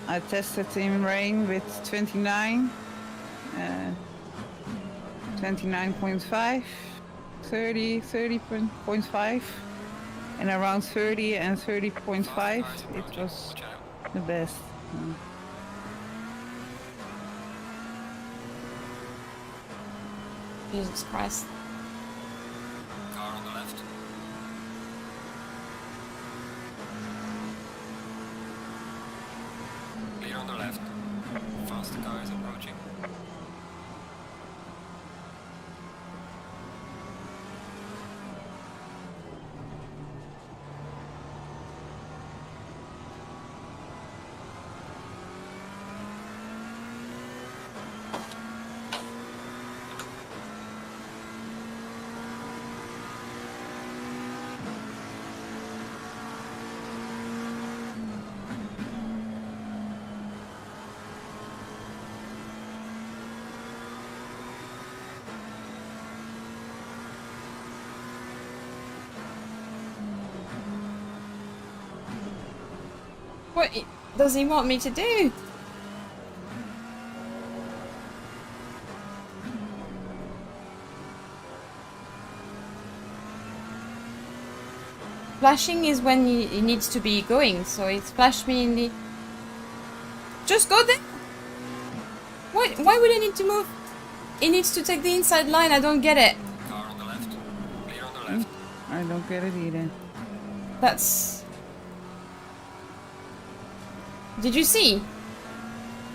I tested in rain with 29, 29.5, 30, 30.5, and around 30 and 30.5, it was Watch out. the best. Jesus Christ. Car on the left. Clear on the left. Faster car is approaching. What does he want me to do? Flashing is when he needs to be going, so it flashed me in the... Just go there! Why would I need to move? He needs to take the inside line, I don't get it. Car on the left. Clear on the left. I don't get it either. That's... Did you see?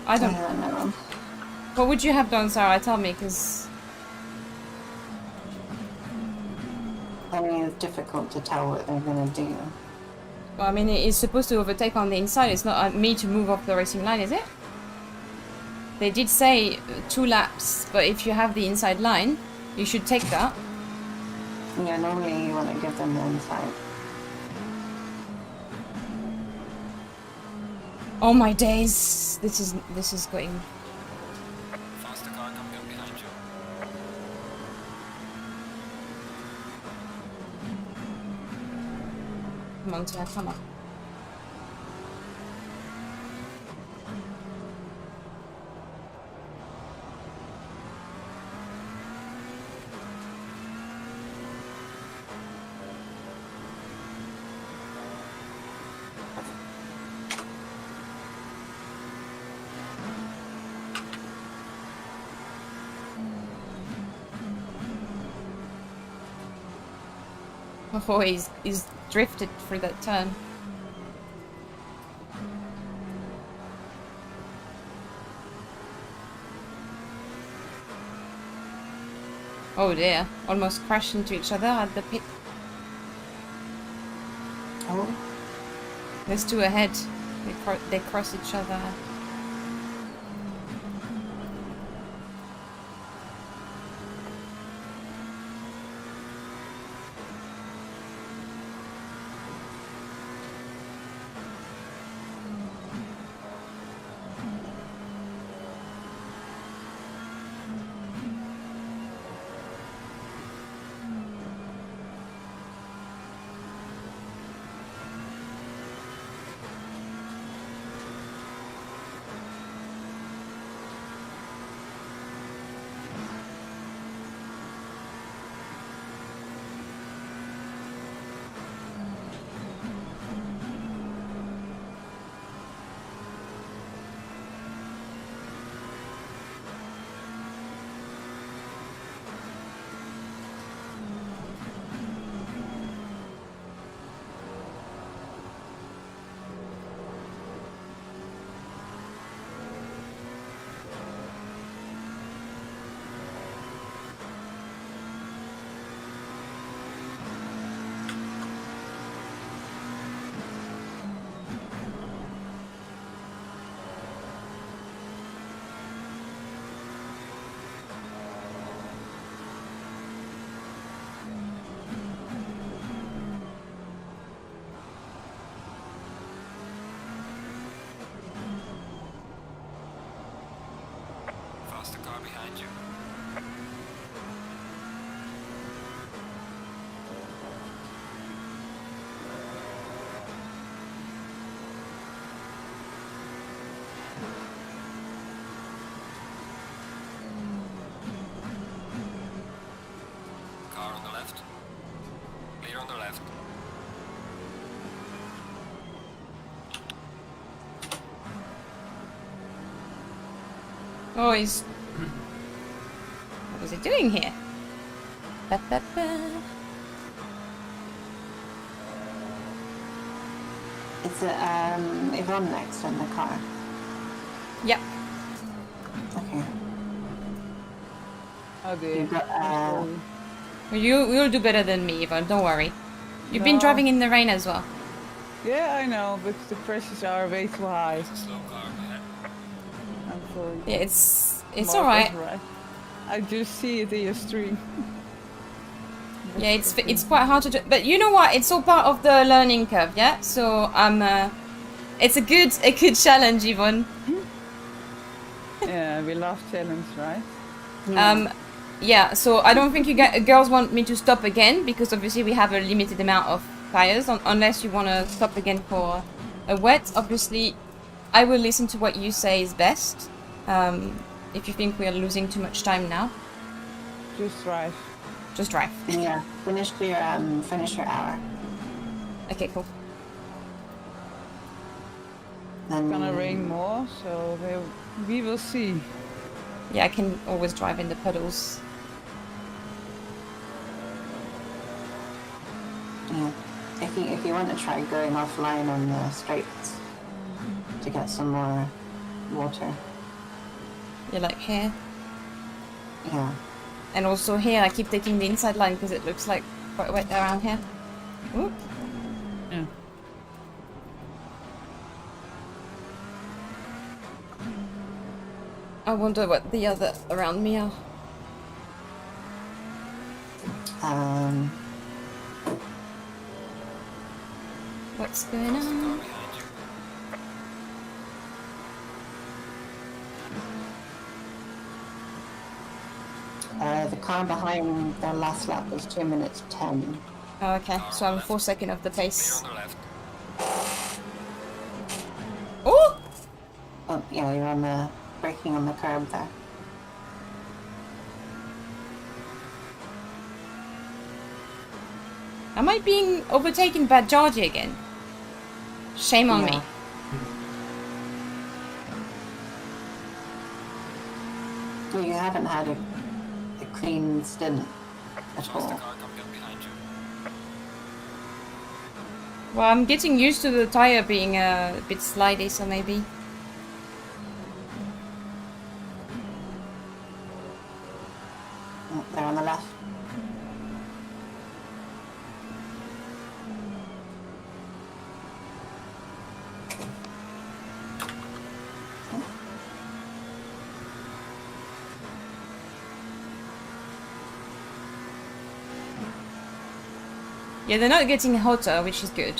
I don't... I don't know. What would you have done, Sarah? Tell me, because... I mean, it's difficult to tell what they're gonna do. Well, I mean, it's supposed to overtake on the inside. It's not me to move off the racing line, is it? They did say 2 laps, but if you have the inside line, you should take that. Yeah, normally you want to give them the inside. Oh my days! This is going... Faster car coming up behind you. Come on, Tia, come on. before he's drifted through that turn. Oh dear, almost crashed into each other at the pit. Oh, There's two ahead. They cross each other. Faster car behind you. Car on the left. Clear on the left. Oh, he's... What was he doing here? Ba, ba, ba. is it Yvonne next in the car? Yep. Okay. Okay. You've got, You'll do better than me, Yvonne, don't worry. You've been No. driving in the rain as well. Yeah, I know, but the pressures are way too high. It's a slow car ahead. I'm sorry. Yeah, it's Mark alright. is right. I just see it in your stream. Yeah, it's quite hard to do, but you know what? It's all part of the learning curve, yeah. So it's a good challenge, Yvonne. Yeah, we love challenge, right? Yeah. So I don't think you girls want me to stop again because obviously we have a limited amount of tires. Unless you want to stop again for a wet, obviously, I will listen to what you say is best. If you think we are losing too much time now, Just drive. just drive. yeah, finish your hour. Okay, cool. Then It's gonna rain more, so we will see. Yeah, I can always drive in the puddles. Yeah. If you want to try going offline on the straights to get some more water. Yeah, like here. Yeah. And also here, I keep taking the inside line because it looks like quite wet around here. Ooh. Yeah. I wonder what the other around me are. What's going Car on? behind you. The car behind the last lap was 2 minutes 10. Oh, okay, so I'm 4 seconds of the Clear pace. on the left. Oh! Oh, yeah, you're on the braking on the curb there. Am I being overtaken by Georgie again? Shame on me. Yeah. Well, you haven't had a clean stint at Faster all. car coming up behind you. Well, I'm getting used to the tire being a bit slidey, so maybe. Oh, they're on the left. Yeah, they're not getting hotter, which is good.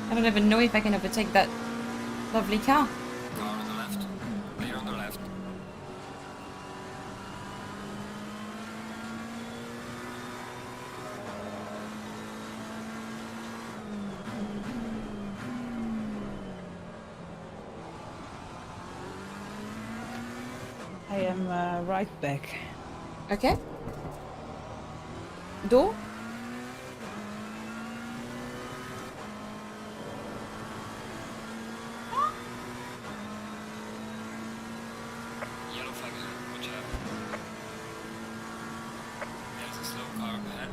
I don't even know if I can overtake that lovely car. Car on the left. Clear on the left. I am right back. Okay. Door? Yellow flag ahead. Watch out. There's a slow car up ahead.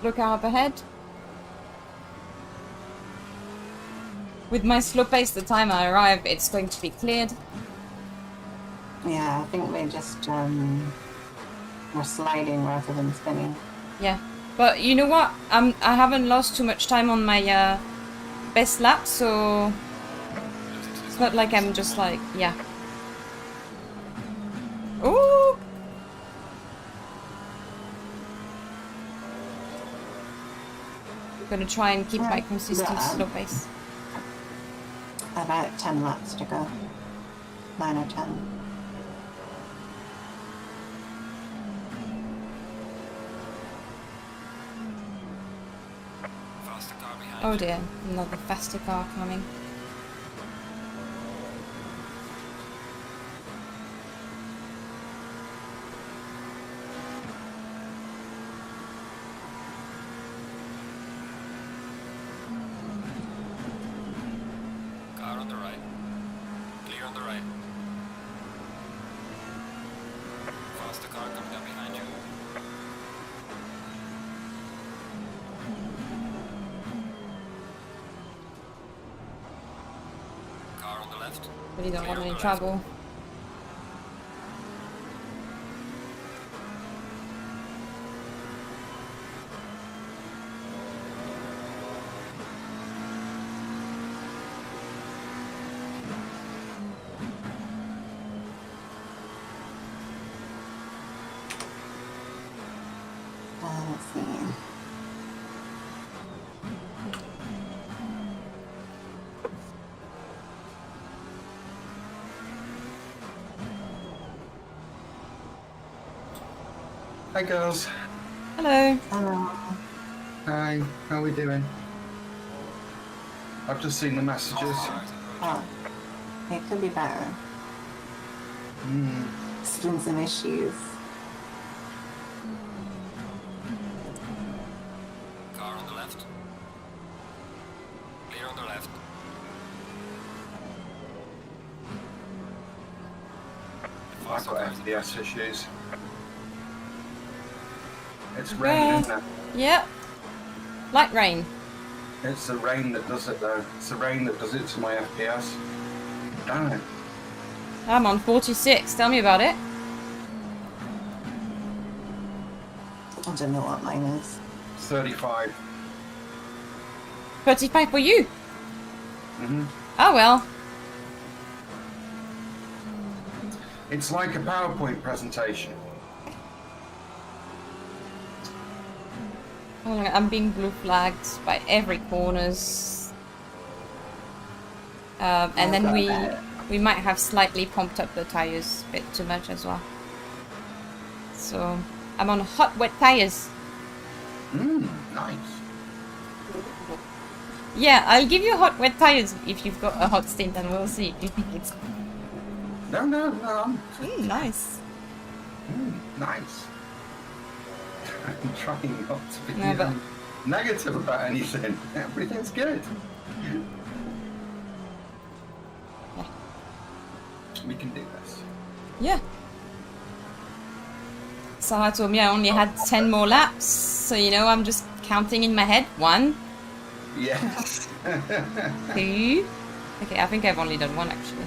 Look up ahead. With my slow pace, the time I arrive, it's going to be cleared. Yeah, I think we're just we're sliding rather than spinning. Yeah, but you know what? I haven't lost too much time on my best lap, so it's not like I'm just like, yeah. Ooh! I'm gonna try and keep my consistent slow pace. About 10 laps to go. 9 or 10. Faster car behind. Oh dear, another faster car coming. Car on the right. Clear on the right. Faster car coming up behind you. Car on the left. Really don't Clear want on any the trouble. Let's see. Hi girls. Hello. Hello. Hi. How are we doing? I've just seen the messages. Oh, it could be better. Still some issues. Car on the left. Clear on the left. I've got FDS issues. It's Okay. rain, isn't it? Yep. Light rain. It's the rain that does it though. It's the rain that does it to my FPS. Damn it. I'm on 46. Tell me about it. I don't know what mine is. 35. 35 for you. Mhm. Oh well. It's like a PowerPoint presentation. Oh, I'm being blue flagged by every corners. And then we might have slightly pumped up the tires a bit too much as well. So I'm on hot, wet tires. Nice. Yeah, I'll give you hot wet tires if you've got a hot stint, and we'll see if you think it's No. nice. Nice. I'm trying not to be No, but- negative about anything. Everything's good. We can do this. Yeah. Sarah told me I only had 10 more laps, so you know, I'm just counting in my head. 1, Yes. 2. Okay, I think I've only done 1 actually.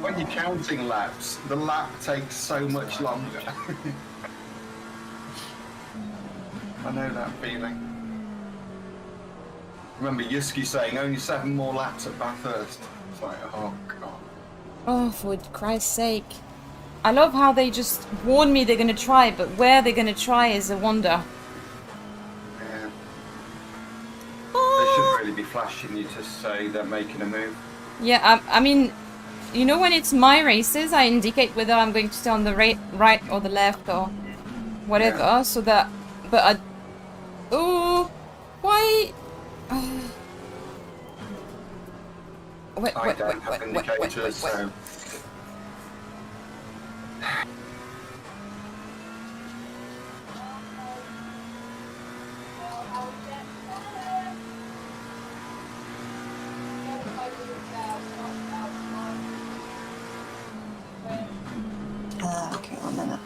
When you're counting laps, the lap takes so much longer. I know that feeling. Remember Yuski saying only 7 more laps at Bathurst. It's like, oh god. Oh, for Christ's sake. I love how they just warn me they're gonna try, but where they're gonna try is a wonder. Yeah. They should really be flashing you to say they're making a move. Yeah, I mean, you know, when it's my races, I indicate whether I'm going to stay on the right or the left or whatever, Yeah. so that, but I, oh, why? Wait, I don't have indicators, so... Okay, 1 minute.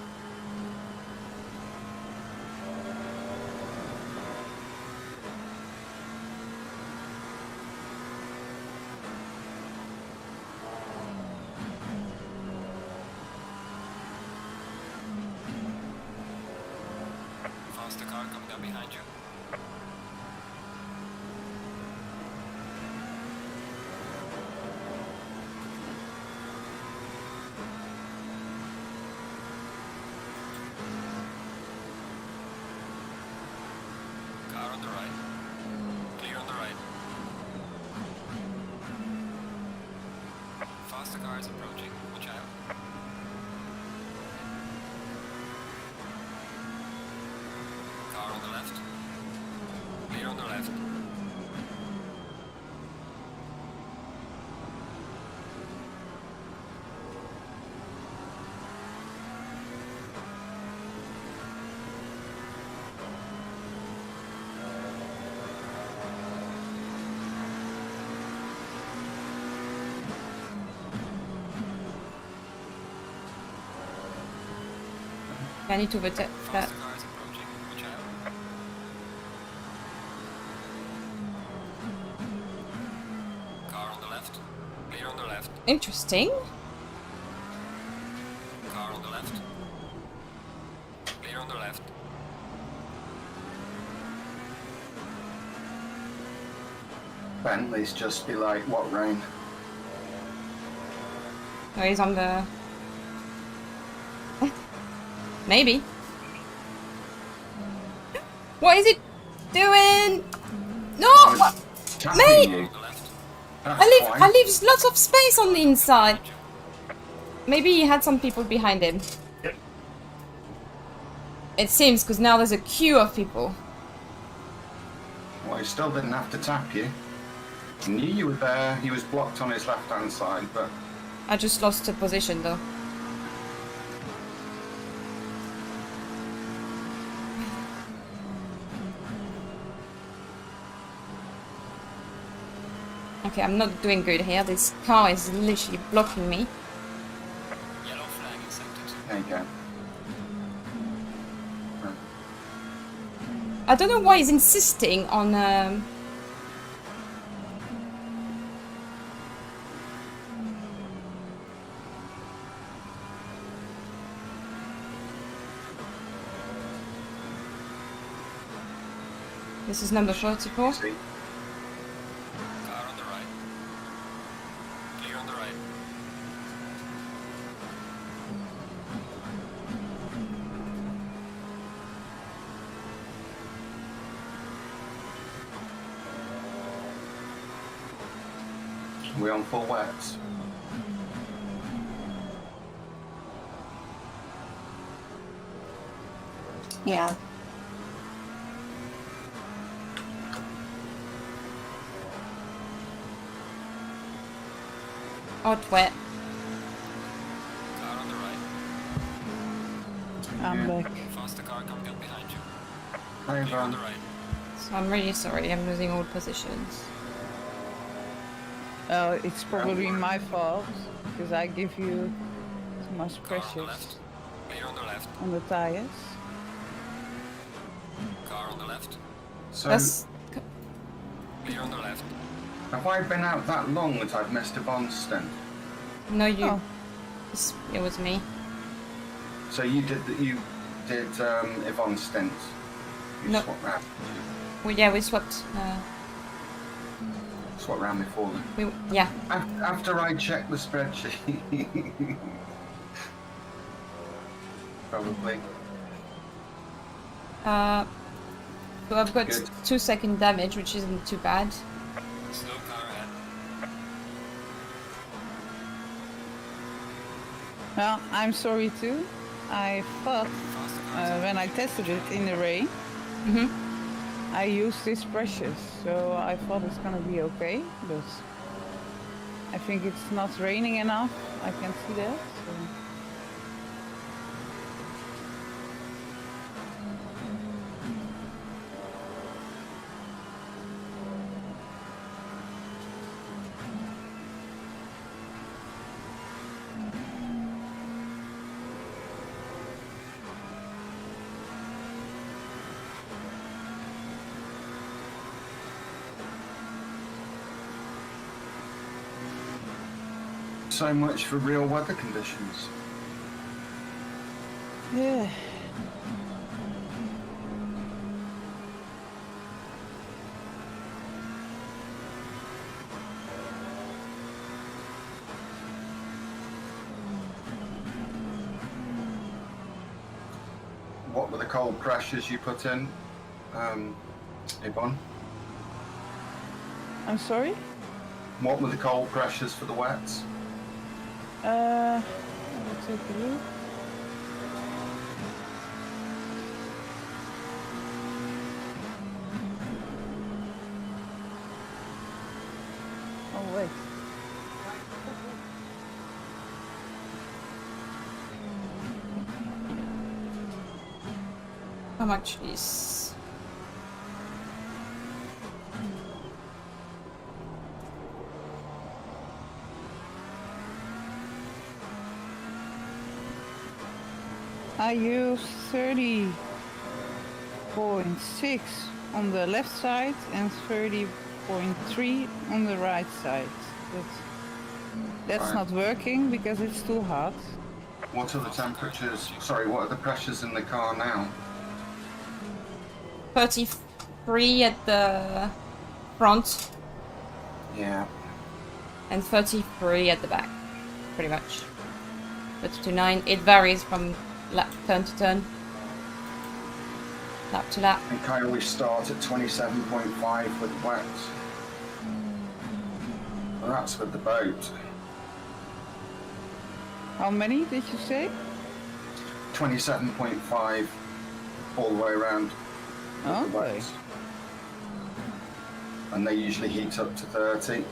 Faster car coming up behind you. Car on the right. Clear on the right. Faster car is approaching. Watch out. Car on the left. Clear on the left. I need to overtake that. Faster car is approaching. Watch out. Car on the left. Clear on the left. Interesting. Car on the left. Clear on the left. Bentley's just be like, what rain? Oh, he's on the... Maybe. What is it doing? No! Tapping Mate! you. That's I fine. leave lots of space on the inside. Maybe he had some people behind him. Yep. It seems, because now there's a queue of people. Well, he still didn't have to tap you. He knew you were there. He was blocked on his left-hand side, but I just lost a position though. Okay, I'm not doing good here. This car is literally blocking me. Yellow flag accepted. there you go. I don't know why he's insisting on... This is number 44. See? Car on the right. Clear on the right. We're on full wets. Yeah. Hot wet. Car on the right. I'm back. Faster car coming up behind you. Hi, Clear on Yvonne. the right. So I'm really sorry, I'm losing all positions. Oh, it's probably my fault because I give you too much Car on the pressure left. Clear on the left. on the tires. Car on the left. So, That's... Clear on the left. have I been out that long that I've missed Yvonne's stint? No, you... Oh. It was me. So you did Yvonne's stint? You No. swapped round. Well, yeah, we swapped. Swapped round before then. Yeah. After I checked the spreadsheet. Probably. So I've got Good. 2 second damage, which isn't too bad. Slow car ahead. Well, I'm sorry too. I thought Faster car. when I tested it in the rain, Mm-hmm. I used these brushes, so I thought it's gonna be okay, but I think it's not raining enough. I can see that. So. So much for real weather conditions. Yeah. What were the cold pressures you put in, Yvonne? I'm sorry? What were the cold pressures for the wets? Let me take a look. Oh wait. How much is... I use 30.6 on the left side and 30.3 on the right side. But that's Right. not working because it's too hot. What are the temperatures? Sorry, what are the pressures in the car now? 33 at the front Yeah. and 33 at the back, pretty much. 32.9. It varies from turn to turn, lap to lap. I think I always start at 27.5 with wets. Well, that's with the boat. How many did you say? 27.5 all the way around with the Okay. wets. And they usually heat up to 30.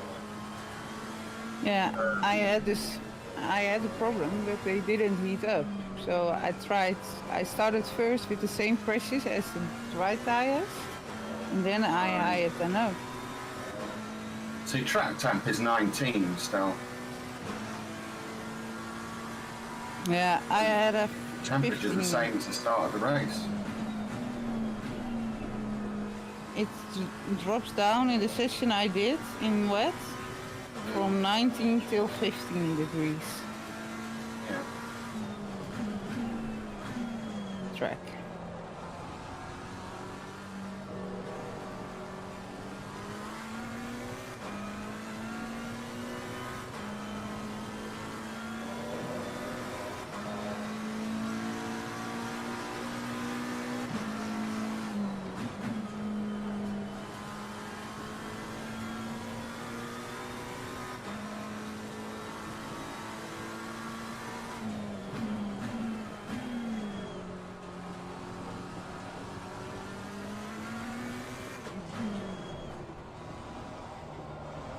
Yeah, I had a problem that they didn't heat up. So I started first with the same pressures as the dry tires, and then I hired them up. So your track temp is 19 still. Yeah, I had a Temperature's the 15. same as the start of the race. It drops down in the session I did in wet from 19 till 15 degrees. Yeah. Track.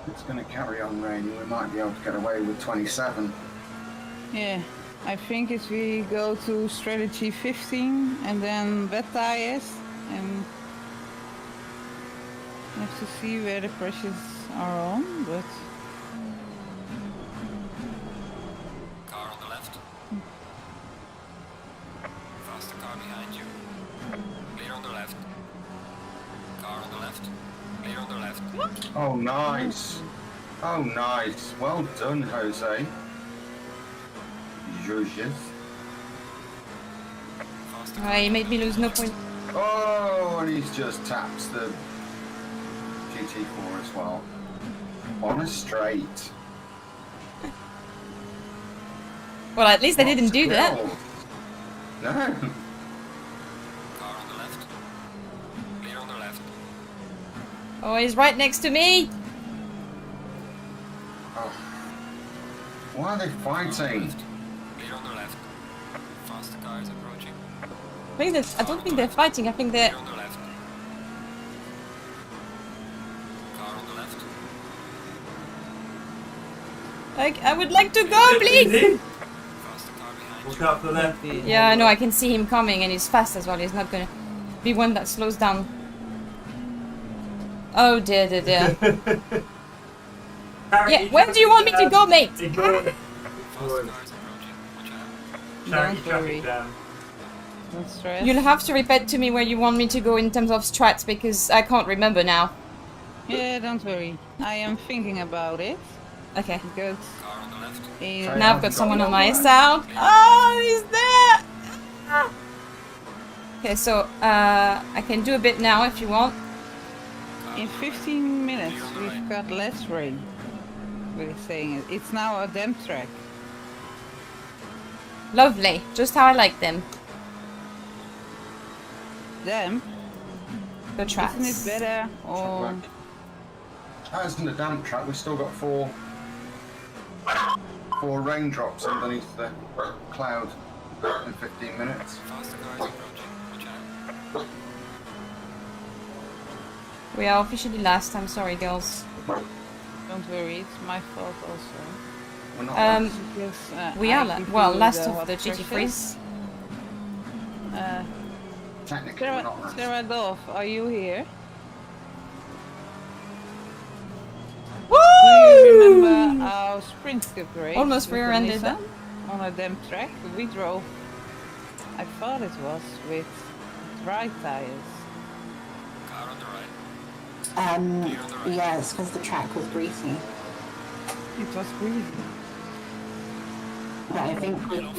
it's going to carry on raining, we might be able to get away with 27. Yeah, I think if we go to strategy 15 and then wet tires, and have to see where the pressures are on, but Car on the left. Faster car behind you. Clear on the left. Car on the left. Clear on the left. Oh, nice. Oh, nice. Well done, Jose. Joseph. Faster Oh, you made me lose no point. Oh, and he's just tapped the GT4 as well. On a straight. Well, at least I didn't do that. No. car on the left. Clear on the left. Oh, he's right next to me. Oh. Why are they fighting? Clear on the left. Faster car is approaching. I don't think they're fighting. I think they're. Clear on the left. Car on the left. Like, I would like to go, please. Faster car behind Look you. out for the left. Yeah, I know. I can see him coming, and he's fast as well. He's not gonna be one that slows down. Oh dear, dear, dear. Yeah, where do you want me to go, mate? Ignore it. Faster car is approaching. Watch out. Charity Don't worry. traffic down. don't stress. You'll have to repeat to me where you want me to go in terms of strats because I can't remember now. Yeah, don't worry. I am thinking about it. Okay. Because Car on the left. in, Now I've got someone on my side. Oh, he's there! Ah. Okay, so I can do a bit now if you want. in 15 minutes we've got less rain. We're saying it. It's now a damp track. Lovely, just how I like them. Damp? The tracks. Isn't it better or... That isn't a damp track, we've still got four raindrops underneath the cloud in 15 minutes. Faster car is approaching. Watch out. We are officially last. I'm sorry, girls. Don't worry, it's my fault also. We're not Because, We I are give well you last the of hot the pressure. GT3s. technically we're not last. Sara Dove, are you here? Woo! Do you remember our sprint cup race? Almost with the rear-ended Nissan on a damp track? We drove, I thought it was with dry tires. Car on the right. Yeah, it's because the track was greasy. It was greasy. But I think with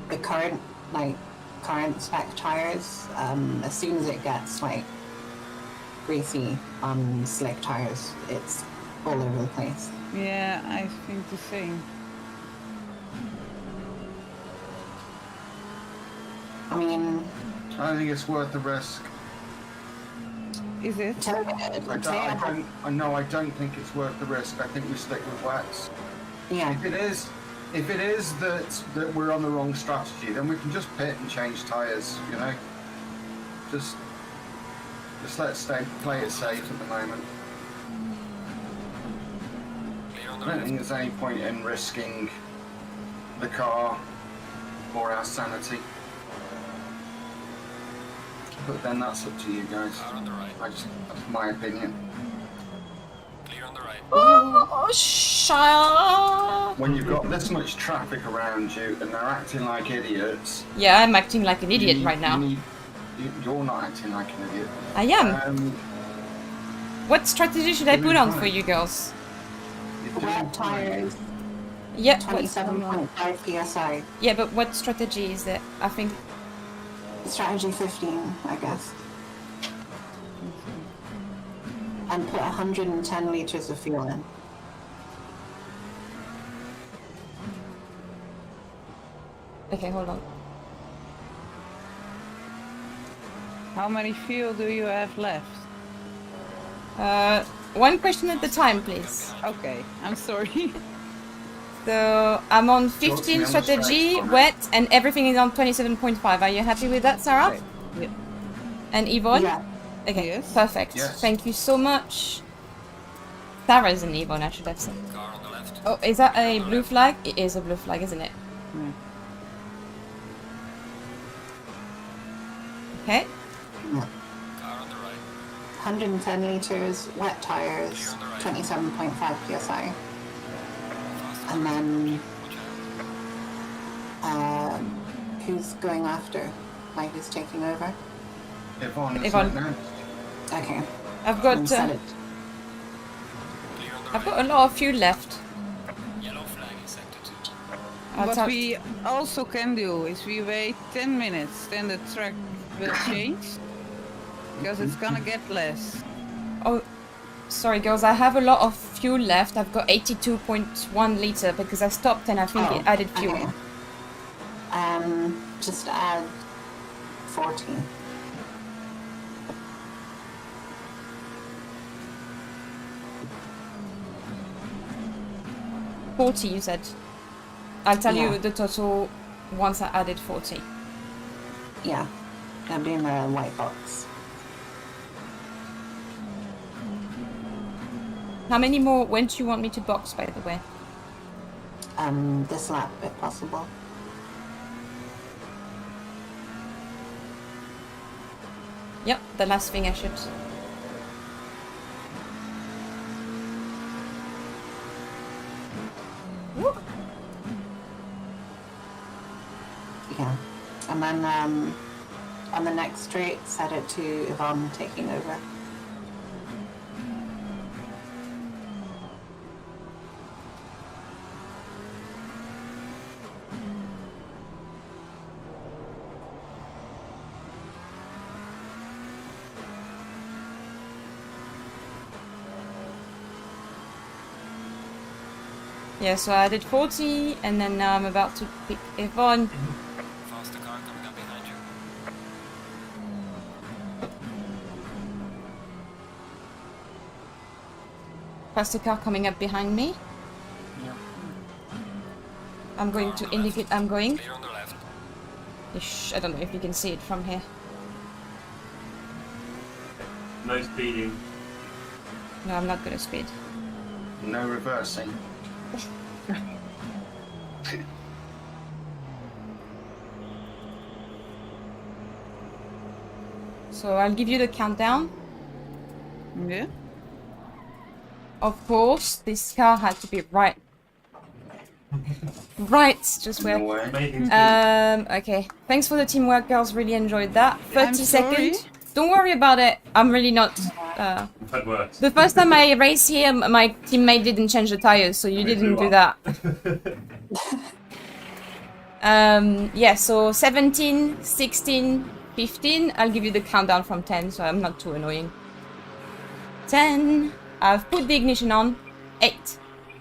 the current spec tires, as soon as it gets greasy on slick tires, it's all over the place. Yeah, I think the same. I mean, I don't think it's worth the risk. Is it? I don't think it's worth the risk. I think we stick with wets. yeah. If it is that we're on the wrong strategy, then we can just pit and change tyres, you know? Just let's play it safe at the moment. Clear on I the don't left. think there's any point in risking the car or our sanity. But then that's up to you guys. Car on the right. That's my opinion. Clear on the right. Oh, shut. When you've got this much traffic around you and they're acting like idiots. Yeah, I'm acting like an idiot right now. You're not acting like an idiot. I am. What strategy should I Doing put on fine. for you girls? You're doing Wet fine. tires, Yeah, 27.5 psi. yeah, but what strategy is it? I think. Strategy 15, I guess. And put 110 liters of fuel in. Okay, hold on. How many fuel do you have left? One question at a time, please. Okay, I'm sorry. So I'm on Talk to me 15 on the strategy, straight, wet, and everything is on 27.5. Are you happy with that, Sarah? Yeah. And Yvonne? Yeah. Okay, Yes. perfect. Yes. Thank you so much. Sarah's an Yvonne, I should have said. Car on the left. Oh, is that a blue flag? It is a blue flag, isn't it? Yeah. Okay. Car on the right. 110 liters, wet tires, 27.5 psi. And then, who's going after? Like, who's taking over? Yvonne. Yvonne. Okay. I've got Set it. Clear on the I've right. got a lot of fuel left. Yellow flag is sector 2. I'll What tell- we also can do is we wait 10 minutes, then the track will change. Because it's gonna get less. Oh, sorry girls, I have a lot of fuel left. I've got 82.1 liter because I stopped and I think it added fuel. Okay. Just add 40. $40 you said. I'll tell Yeah. you the total once I added 40. Yeah. That'll be in the white box. How many more? When do you want me to box, by the way? This lap if possible. Yep, the last thing I should. Woo. Yeah. And then on the next straight, set it to Yvonne taking over. Yeah, so I added 40 and then now I'm about to pick Yvonne. Faster car coming up behind you. Faster car coming up behind me. I'm going to indicate I'm going. Clear on the left. Ish, I don't know if you can see it from here. No speeding. No, I'm not gonna speed. No reversing. So I'll give you the countdown. Yeah. Of course, this car had to be right. Right, just No where. way. Amazing. Okay. Thanks for the teamwork, girls. Really enjoyed that. 30 I'm seconds. sorry. Don't worry about it. I'm really not. We've had worse. The first time I raced here, my teammate didn't change the tires, so you didn't do that. Yeah, so 17, 16, 15. I'll give you the countdown from 10, so I'm not too annoying. 10. I've put the ignition on. 8,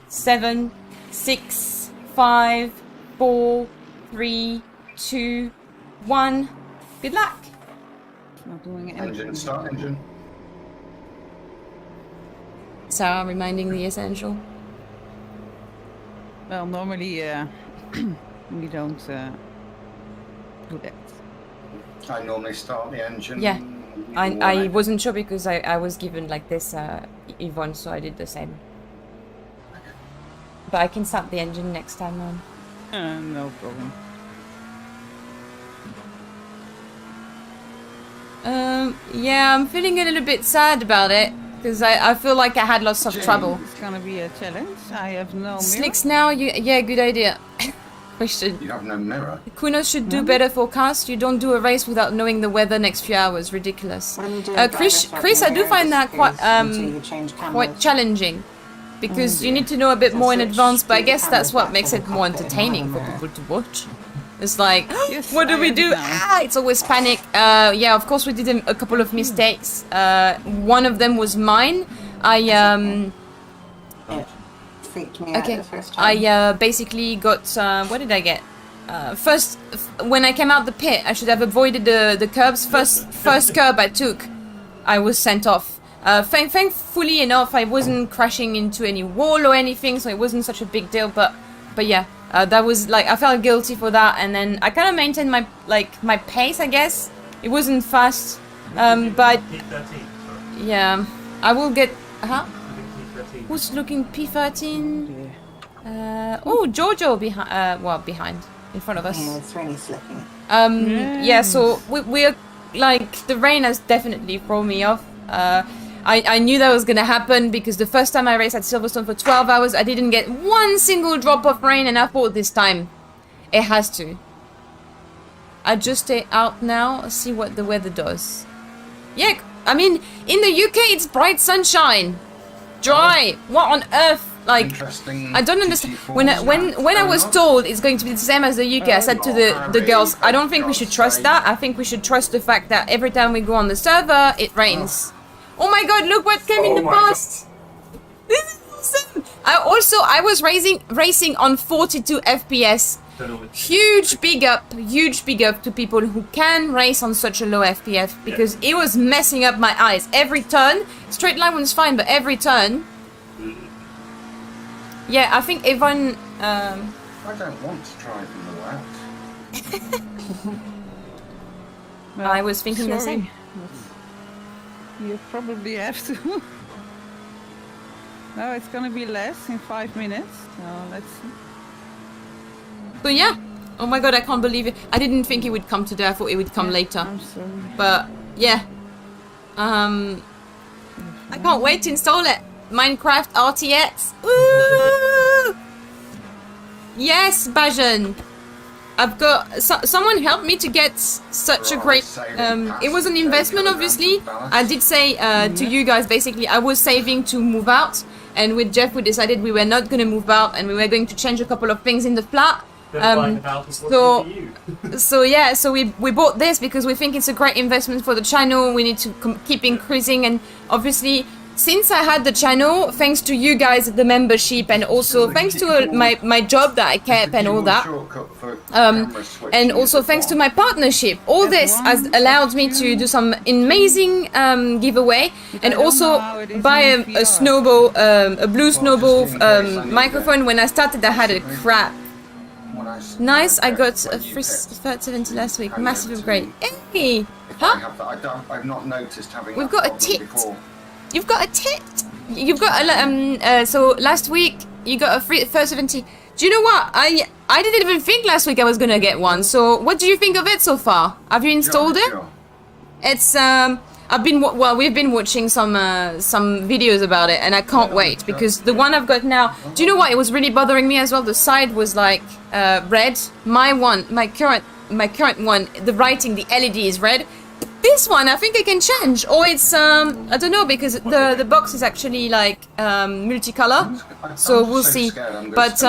7, 6, 5, 4, 3, 2, 1. Good luck. Not doing Engine, anything. start engine. Sarah reminding the essential. Well, normally we don't do that. I normally start the engine. Yeah. I Warning. wasn't sure because I was given like this Yvonne, so I did the same. But I can start the engine next time on. No problem. Yeah, I'm feeling a little bit sad about it because I feel like I had lots of trouble. It's gonna be a challenge. I have no mirror. Slicks now, yeah, good idea. Question. You have no mirror. Kunos should do better forecast. You don't do a race without knowing the weather next few hours. Ridiculous. When you do Chris, I do find that quite challenging because you need to know a bit more in advance. But I guess that's what makes it more entertaining for people to watch. It's like, Yes, what do I we do? understand. It's always panic. Yeah, of course we did a couple of mistakes. One of them was mine. It freaked me out Okay, the first time. I basically got, what did I get? First, when I came out the pit, I should have avoided the curbs. First curb I took, I was sent off. Thankfully enough, I wasn't crashing into any wall or anything, so it wasn't such a big deal. But yeah, that was like, I felt guilty for that, and then I kind of maintained my pace, I guess. It wasn't fast, but T13, sorry. yeah, I will get, I think T13. Who's looking P13? Oh, Giorgio behind. Well, behind, in front of us. Yeah, it's really slipping. Yeah. So we're like the rain has definitely thrown me off. I knew that was gonna happen because the first time I raced at Silverstone for 12 hours, I didn't get one single drop of rain, and I thought this time it has to. I just stay out now, see what the weather does. Yeah, I mean, in the UK it's bright sunshine, dry. What on earth? Like, I don't understand. When I was told it's going to be the same as the UK, I said to the girls, I don't think we should trust that. I think we should trust the fact that every time we go on the server, it rains. Oh my god, look what came in the post! This is awesome! I was racing on 42 FPS. Huge big up to people who can race on such a low FPS because it was messing up my eyes. Every turn, straight line was fine, but every turn. Yeah, I think Yvonne. I don't want to drive in the wet. I was thinking the same. You probably have to. No, it's gonna be less in 5 minutes. So let's see. So yeah. Oh my god, I can't believe it. I didn't think it would come today. I thought it would come later. I'm sorry. But yeah. I can't wait to install it. Minecraft RTX. Woo! Yes, Bajan. I've got someone helped me to get such a great. It was an investment, obviously. I did say to you guys, basically, I was saving to move out, and with Jeff, we decided we were not going to move out, and we were going to change a couple of things in the flat. So yeah, so we bought this because we think it's a great investment for the channel. We need to keep increasing, and obviously. Since I had the channel, thanks to you guys at the membership, and also thanks to my job that I kept and all that, and also thanks to my partnership, all this has allowed me to do some amazing giveaway, and also buy a snowball, a blue snowball microphone. When I started, I had a crap. Nice, I got a free 3070 last week, massive upgrade. Hey, huh? I've not noticed having. We've got a tit. You've got a tit. You've got a so last week you got a free 3070. Do you know what? I didn't even think last week I was gonna get one. So what do you think of it so far? Have you installed it? It's we've been watching some videos about it, and I can't wait because the one I've got now. Do you know what? It was really bothering me as well. The side was like red. My current one, the writing, the LED is red. This one, I think I can change, or it's I don't know, because the box is actually like multicolor, so we'll see. But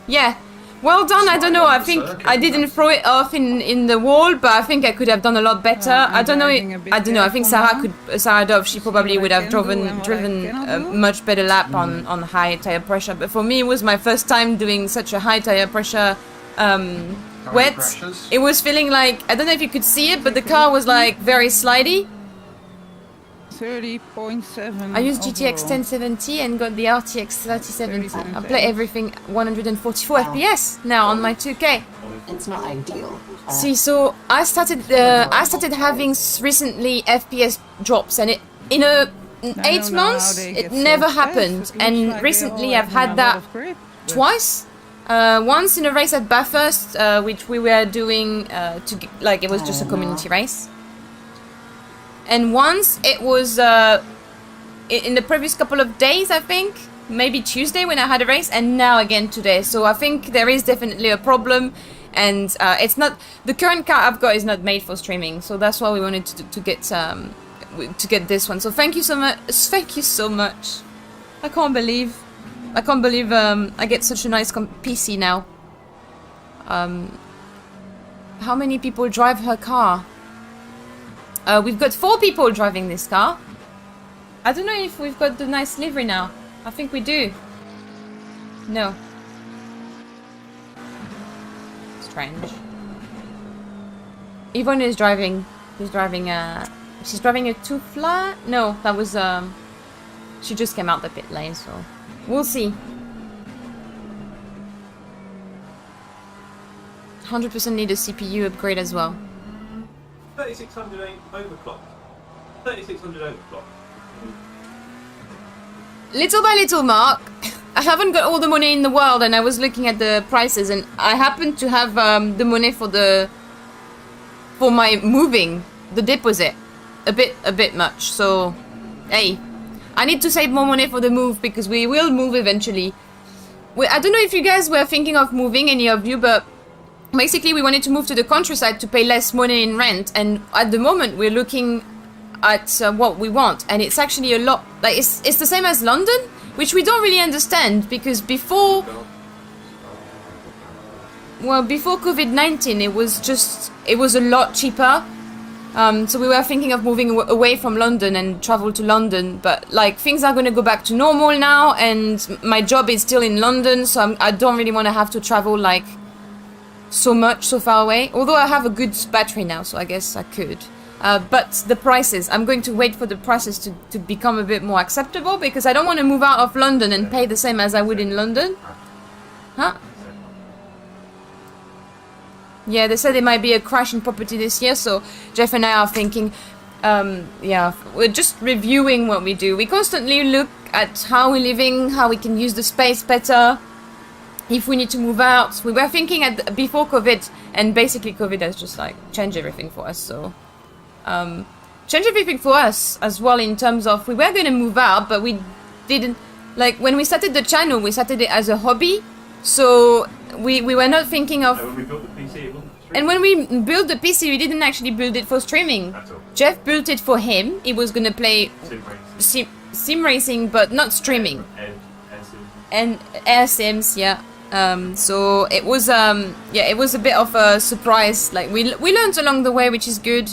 yeah, well done. I don't know. I think I didn't throw it off in the wall, but I think I could have done a lot better. I don't know. I don't know. I think Sara Dove, she probably would have driven a much better lap on high tire pressure. But for me, it was my first time doing such a high tire pressure. Wet. It was feeling like, I don't know if you could see it, but the car was like very slidey. 30.7. I used GTX 1070 and got the RTX 3070. I play everything 144 FPS now on my 2K. It's not ideal. See, so I started having recently FPS drops, and in 8 months it never happened, and recently I've had that twice. Once in a race at Bathurst, which we were doing it was just a community race, and once it was in the previous couple of days, I think maybe Tuesday when I had a race, and now again today. So I think there is definitely a problem, and it's not, the current car I've got is not made for streaming, so that's why we wanted to get this one. So thank you so much. I can't believe I get such a nice PC now. How many people drive her car? We've got 4 people driving this car. I don't know if we've got the nice livery now. I think we do. No. Strange. Yvonne is driving. She's driving a 2 flat? No, that was she just came out the pit lane, so we'll see. 100% need a CPU upgrade as well. 3600 overclock. 3600 overclock. little by little, Mark, I haven't got all the money in the world, and I was looking at the prices, and I happen to have the money for my moving, the deposit, a bit much. So, hey, I need to save more money for the move because we will move eventually. I don't know if you guys were thinking of moving, any of you, but basically we wanted to move to the countryside to pay less money in rent, and at the moment we're looking at what we want, and it's actually a lot. Like it's the same as London, which we don't really understand because before COVID-19 it was a lot cheaper. So we were thinking of moving away from London and travel to London, but like things are going to go back to normal now, and my job is still in London, so I don't really want to have to travel like so far away. Although I have a good battery now, so I guess I could. But the prices, I'm going to wait for the prices to become a bit more acceptable because I don't want to move out of London and pay the same as I would in London. Huh? Yeah, they said there might be a crash in property this year, so Jeff and I are thinking, yeah, we're just reviewing what we do. We constantly look at how we're living, how we can use the space better, if we need to move out. We were thinking before COVID, and basically COVID has just like changed everything for us, so... change everything for us as well in terms of we were going to move out, but we didn't, like when we started the channel, we started it as a hobby, so we were not thinking of... And when we built the PC, it wasn't for streaming. And when we built the PC, we didn't actually build it for streaming. At all. Jeff built it for him. He was going to play sim racing, but not streaming. And air sims, yeah. So it was yeah, it was a bit of a surprise. Like we learned along the way, which is good.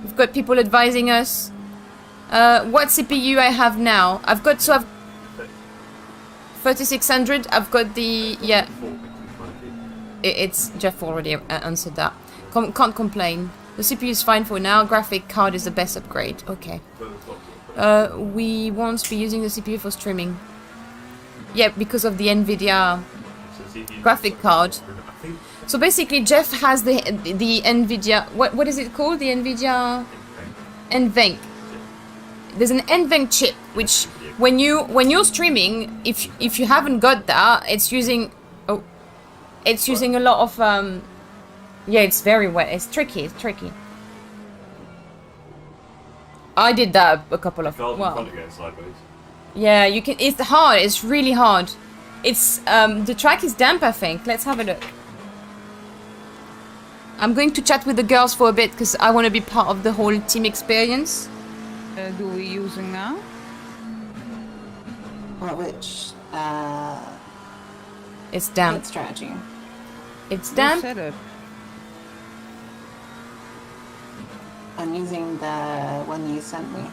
We've got people advising us. What CPU I have now? I've 3600. I've got the, yeah. It's Jeff already answered that. Can't complain. The CPU is fine for now. Graphic card is the best upgrade. Okay. We won't be using the CPU for streaming. Yeah, because of the NVIDIA graphic card. So basically, Jeff has the NVIDIA. What is it called? The NVIDIA NVENC. There's an NVENC chip, which when you're streaming, if you haven't got that, it's using a lot of yeah, it's very wet. It's tricky. I did that a couple of yeah, you can. It's hard. It's really hard. It's the track is damp, I think. Let's have a look. I'm going to chat with the girls for a bit because I want to be part of the whole team experience. Do we using now? Well, which it's damp. what strategy? It's damp. Setup. I'm using the one you sent me.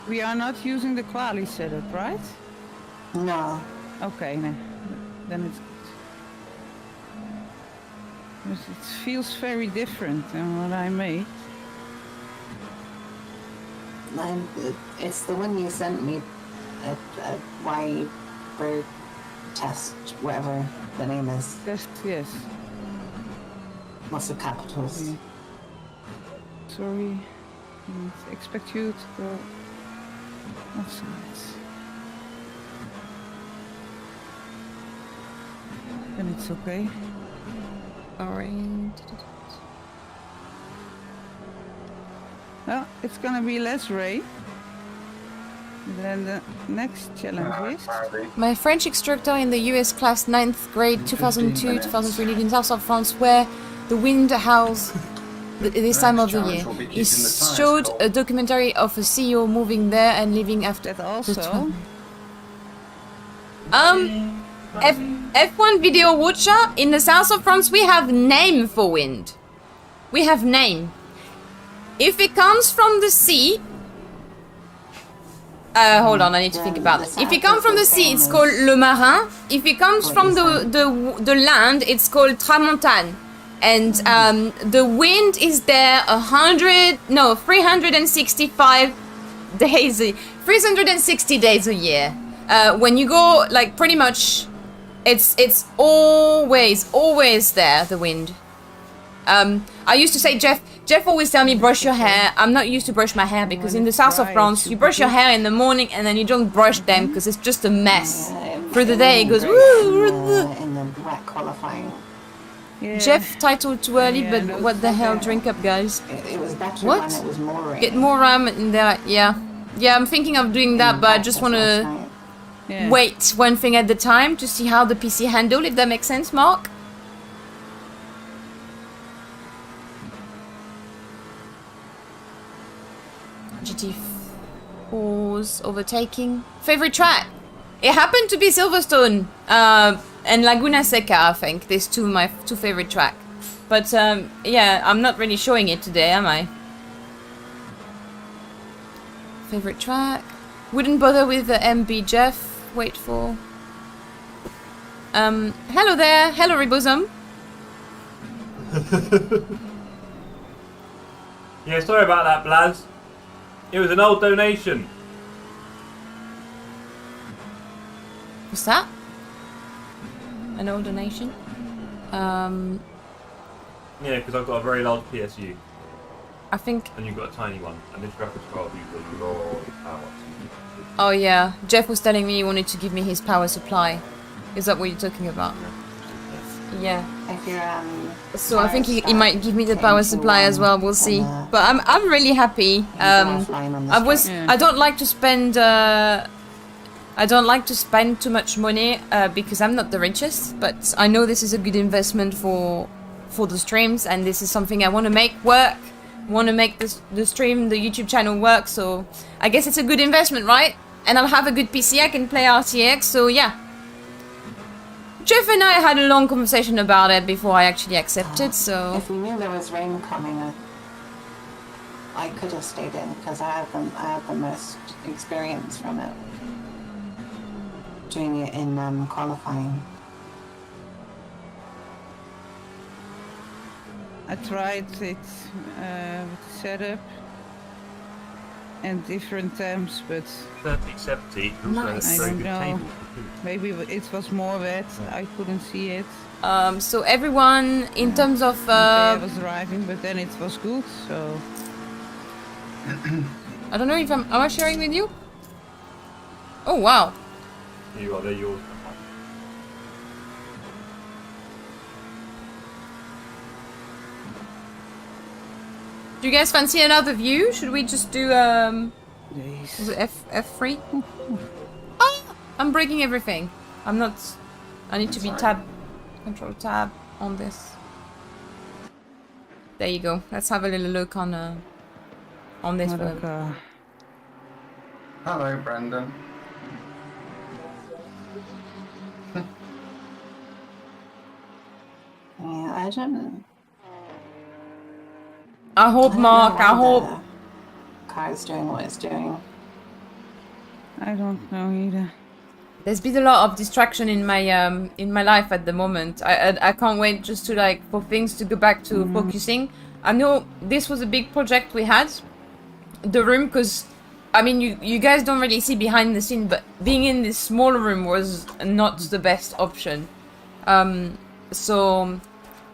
We are not using the quali setup, right? No. Okay, no. Then it's good. It feels very different than what I made. It's the one you sent me at Wyberg test, whatever the name is. Yes. Lots of capitals. Okay. Sorry. Didn't expect you to go outside. Then it's okay. Alright. Well, it's gonna be less rain. Then the next challenge is... My French instructor in the US class 9th grade 2002-2003 in south of France, where the wind howls this time of the year. He showed a documentary of a CEO moving there and leaving after That also... F1 video watcher in the south of France, we have name for wind. We have name. If it comes from the sea, hold on, I need to think about this. If it comes from the sea, it's called le marin. If it comes from the land, it's called tramontane. And the wind is there 365 days, 360 days a year. When you go, like, pretty much, it's always there, the wind. I used to say, Jeff always tell me brush your hair. I'm not used to brush my hair because in the south of France, you brush your hair in the morning and then you don't brush them because it's just a mess. Through the day, it goes, woo! In the wet qualifying. Yeah. Jeff titled too early, Yeah, but and what the hell? okay. Drink up, guys. It was better What? when it was more rain. Get more RAM in there, yeah. Yeah, I'm thinking of doing that, but I just want to Yeah. wait one thing at the time to see how the PC handle, if that makes sense, Mark. GT4's overtaking. Favorite track? It happened to be Silverstone and Laguna Seca, I think. These two my two favorite track. But yeah, I'm not really showing it today, am I? Favorite track? Wouldn't bother with the MB Jeff. Wait for. Hello there. Hello, Rebosom. Yeah, sorry about that, Blaz. It was an old donation. What's that? An old donation? Yeah, because I've got a very large PSU. I think. And you've got a tiny one. And this graphics card uses a lot of power. Oh yeah, Jeff was telling me he wanted to give me his power supply. Is that what you're talking about? Yeah. If you're, So I think he might give me the power supply as well. We'll see. But I'm really happy. I don't like to spend. I don't like to spend too much money because I'm not the richest. But I know this is a good investment for the streams, and this is something I want to make work. Want to make the stream, the YouTube channel work. So I guess it's a good investment, right? And I'll have a good PC. I can play RTX. So yeah. Jeff and I had a long conversation about it before I actually accepted, so... If we knew there was rain coming, I could have stayed in, because I had the most experience from it. Doing it in qualifying. I tried it with setup and different temps, but 3070 Nice. I don't know. Maybe it was more wet. I couldn't see it. So everyone, in terms of... I was driving, but then it was good, so... I don't know if am I sharing with you? Oh, wow. You are, they're yours. Do you guys fancy another view? Should we just do, was it F3? Oh! I'm breaking everything. I'm not... I need to be control tab on this. There you go. Let's have a little look on this one. Hello, Brandon. Yeah, I don't... I hope, Mark, I hope... The car's doing what it's doing. I don't know either. There's been a lot of distraction in my life at the moment. I can't wait just to for things to go back to focusing. I know this was a big project we had, the room, because I mean you guys don't really see behind the scene, but being in this small room was not the best option. So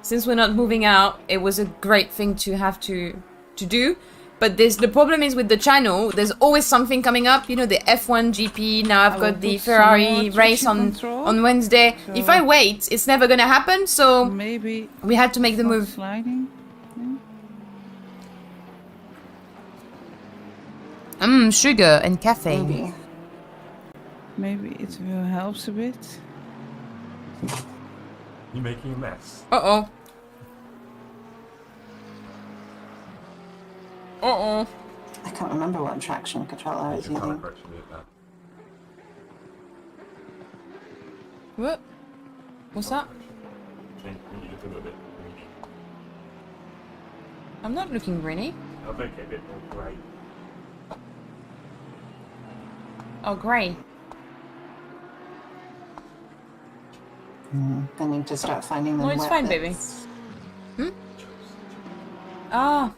since we're not moving out, it was a great thing to have to do. But the problem is with the channel, there's always something coming up. You know, the F1 GP, now I've got the Ferrari race on Wednesday. So if I wait, it's never gonna happen, so maybe we had to make the move. Sliding. Sugar and caffeine. Maybe it will help a bit. You're making a mess. Uh-oh. Uh-oh. I can't remember what traction control I was using. What? What's that? I'm not looking greeny. I'll make it a bit more grey. Oh, grey. I need to start finding them. No, it's fine, baby. Ah.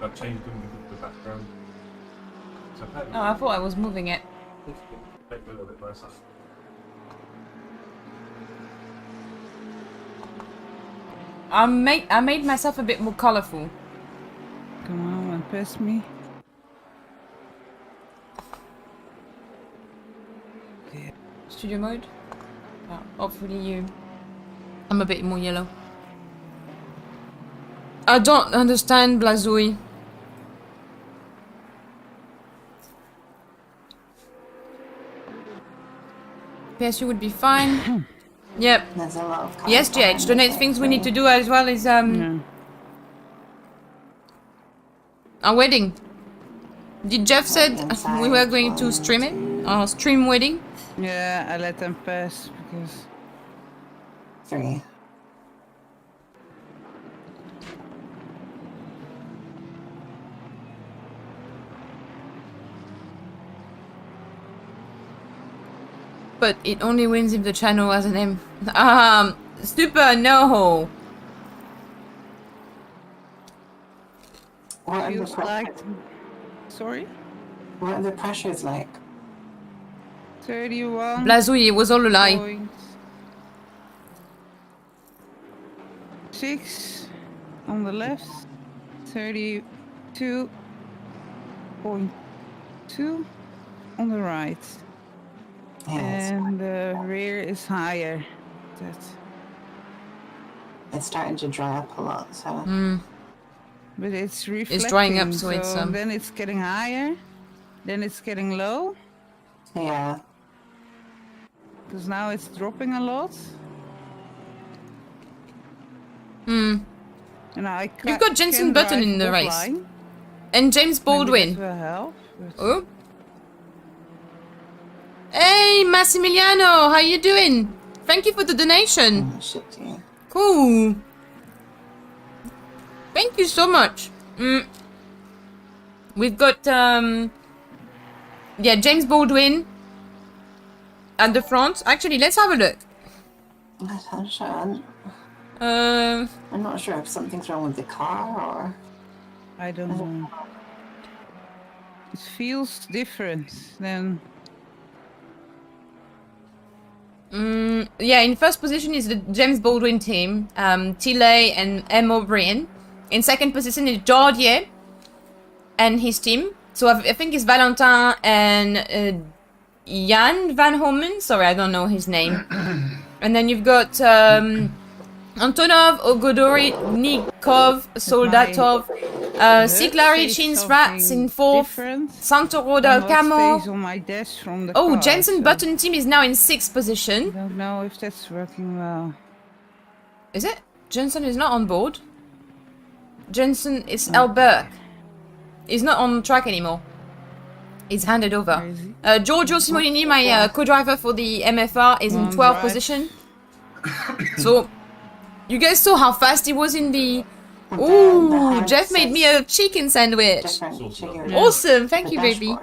I've changed them with the background. Oh, I thought I was moving it. Make it a little bit nicer. I made myself a bit more colorful. Come on, and pass me. Studio mode. Oh, hopefully you. I'm a bit more yellow. I don't understand, Blazouille. PSU would be fine. Yep. There's a lot of Yes, colour GH. The next things we need to do as well is Yeah. our wedding. Did Jeff said we were going to stream it? Our stream wedding? Yeah, I let them pass because 3. But it only wins if the channel has a name. Super no. What are the feels like. Sorry? what are the pressures like? 31. Blazouille, it was all a lie. 6 on the left. 32.2 on the right. Yeah, And the rear is higher. it's starting to dry up a lot, so But it's reflecting. It's drying up, so it's, then it's getting higher. Then it's getting low. yeah. Because now it's dropping a lot. Hmm. And You've got Jensen Button in the race. And James Baldwin. Will help, Oh. Hey, Massimiliano, how you doing? Thank you for the donation. Oh, shit, yeah. Cool. Thank you so much. We've got, yeah, James Baldwin at the front. Actually, let's have a look. I'm sure. Um, I'm not sure if something's wrong with the car or. I don't know. It feels different than. yeah, in first position is the James Baldwin team, Tilley and M. O'Brien. In second position is Jordier and his team. So I think it's Valentin and Jan Van Homen. Sorry, I don't know his name. And then you've got Antonov, Ogodoritnikov, Soldatov, Siklari, Chinsrats in fourth, Santoroda, Camo. Oh, Jensen Button team is now in sixth position. I don't know if that's working well. Is it? Jensen is not on board. Jensen is Elberg. He's not on track anymore. He's handed over. Giorgio Simonini, my co-driver for the MFR, is in 12th position. So, you guys saw how fast he was in the... Ooh, Jeff made me a chicken sandwich. Awesome, thank you, baby.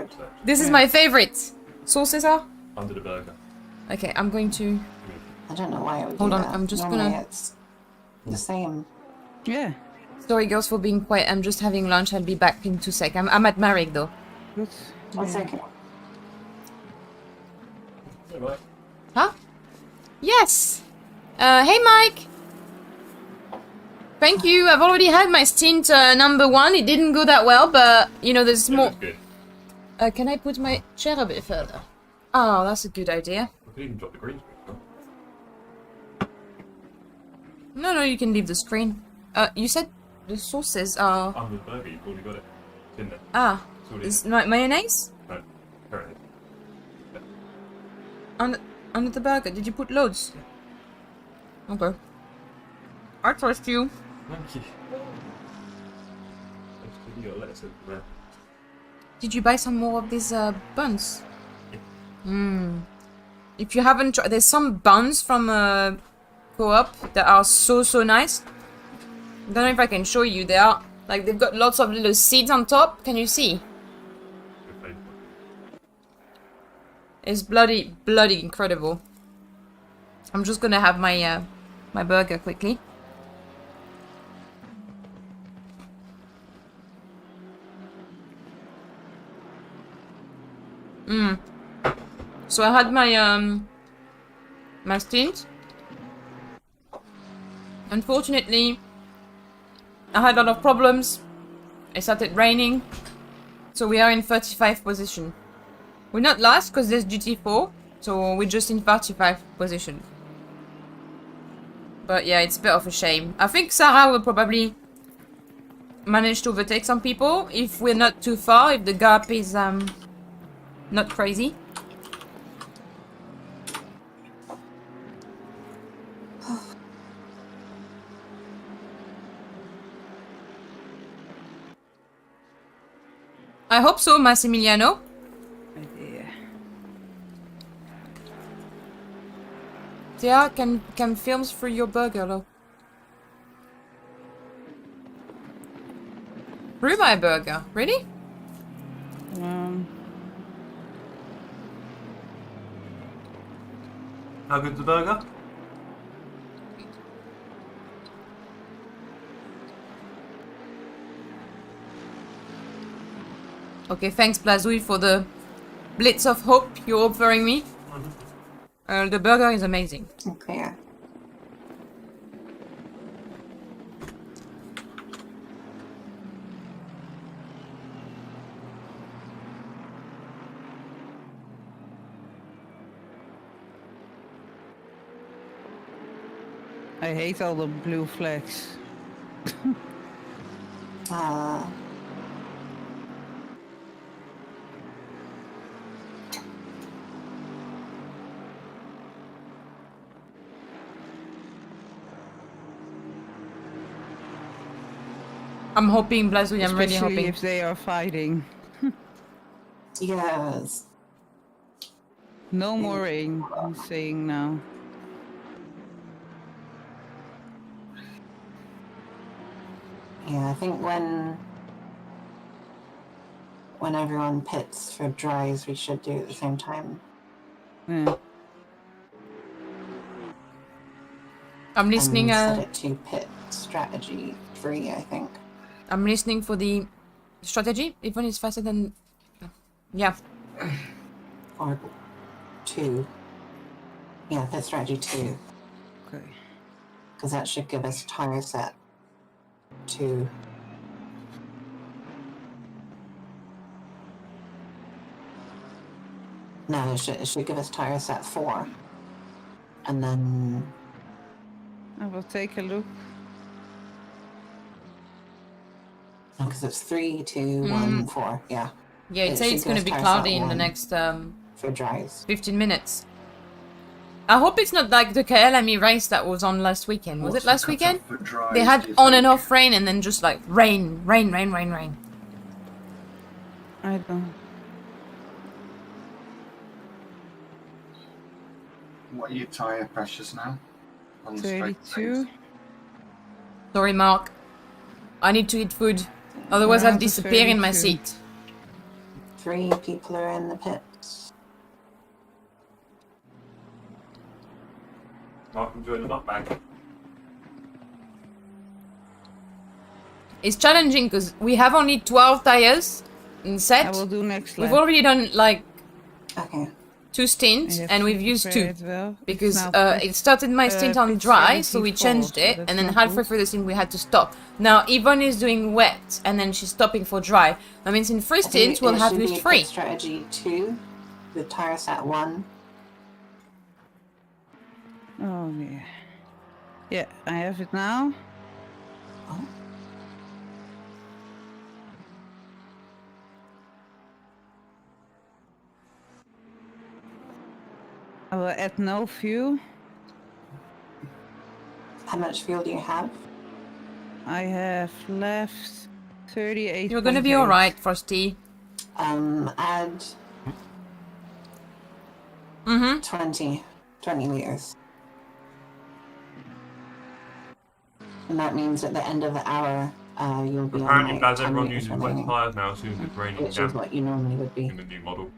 This is my favorite. Sauces are? Under the burger. Okay, I'm going to... I don't know why it would Hold do on, that. I'm just Normally gonna... It's the same. Yeah. Sorry, girls, for being quiet. I'm just having lunch. I'll be back in 2 seconds. I'm at Marek, though. Good. 1 second. Hey, Mike. Huh? Yes! Hey, Mike! Thank you. I've already had my stint number 1. It didn't go that well, but, you know, there's more... Good. Can I put my chair a bit further? Oh, that's a good idea. I could even drop the green screen. No, you can leave the screen. You said the sauces are... Under the burger, you've already got it. It's in there. Ah, It's already is mayonnaise? No, apparently. Under the burger, did you put loads? Okay. I trust you. Thank you. You got lettuce in there. Did you buy some more of these buns? If you haven't tried, there's some buns from Co-op that are so nice. I don't know if I can show you. They are like they've got lots of little seeds on top. Can you see? It's bloody incredible. I'm just gonna have my my burger quickly. So I had my my stint. Unfortunately, I had a lot of problems. It started raining. So we are in 35th position. We're not last because there's GT4. So we're just in 35th position. But yeah, it's a bit of a shame. I think Sarah will probably manage to overtake some people if we're not too far, if the gap is not crazy. I hope so, Massimiliano. Yeah, can films for your burger, though. Rhubarb burger, really? How good's the burger? Okay, thanks Blazouille for the blitz of hope you're offering me. The burger is amazing. Okay. I hate all the blue flags. I'm hoping, Blazouille, I'm really Especially hoping. if they are fighting. Yes. No more rain, I'm saying now. Yeah, I think when everyone pits for dries, we should do it at the same time. Yeah. I'm listening. And set it to pit strategy 3, I think. I'm listening for the strategy. Yvonne is faster than. Yeah. Or 2. Yeah, pit strategy 2. Okay. Because that should give us tire set 2. No, it should give us tire set 4. And then... I will take a look. No, because it's 3, 2, 1, 4. Yeah. Yeah, it says it's going to be cloudy in the next for dries. 15 minutes. I hope it's not like the KLME race that was on last weekend. Was it last weekend? They had on and off rain and then just like rain. I don't. What are your tyre pressures now? On the straight 32. Sorry, Mark. I need to eat food. Otherwise, I'll disappear in my 32. seat. 3 people are in the pits. Mark, I'm doing the nut bag. It's challenging because we have only 12 tires in set. I will do next lap. We've already done like Okay. 2 stints I have and to we've used 2 prepare it well. because It's now it started my stint on pit dry, so we 74, changed so it, that's and then not halfway good. through the stint we had to stop. Now Yvonne is doing wet and then she's stopping for dry. That means in 3 stints we'll have used 3. Strategy 2, the tire set 1. Oh yeah. Yeah, I have it now. Oh. I will add no fuel. How much fuel do you have? I have left 38. You're gonna be alright, Frosty. Add 20 liters. And that means at the end of the hour, you'll be Apparently, on like Baz, 10 everyone liters uses wet remaining, tyres now as soon as it's raining which is down what you normally would be. in the new model.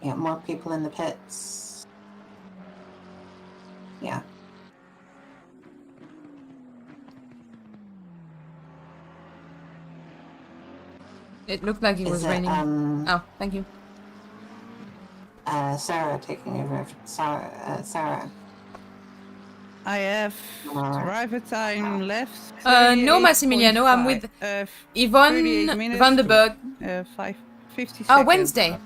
Yeah, more people in the pits. Yeah. It looked like it was Is it, raining. Oh, thank you. Sarah taking over. Sarah. I have Alright. driver time left. No, Massimiliano, I'm with 38 Yvonne minutes, van der Berg. 50 seconds. Oh, Wednesday.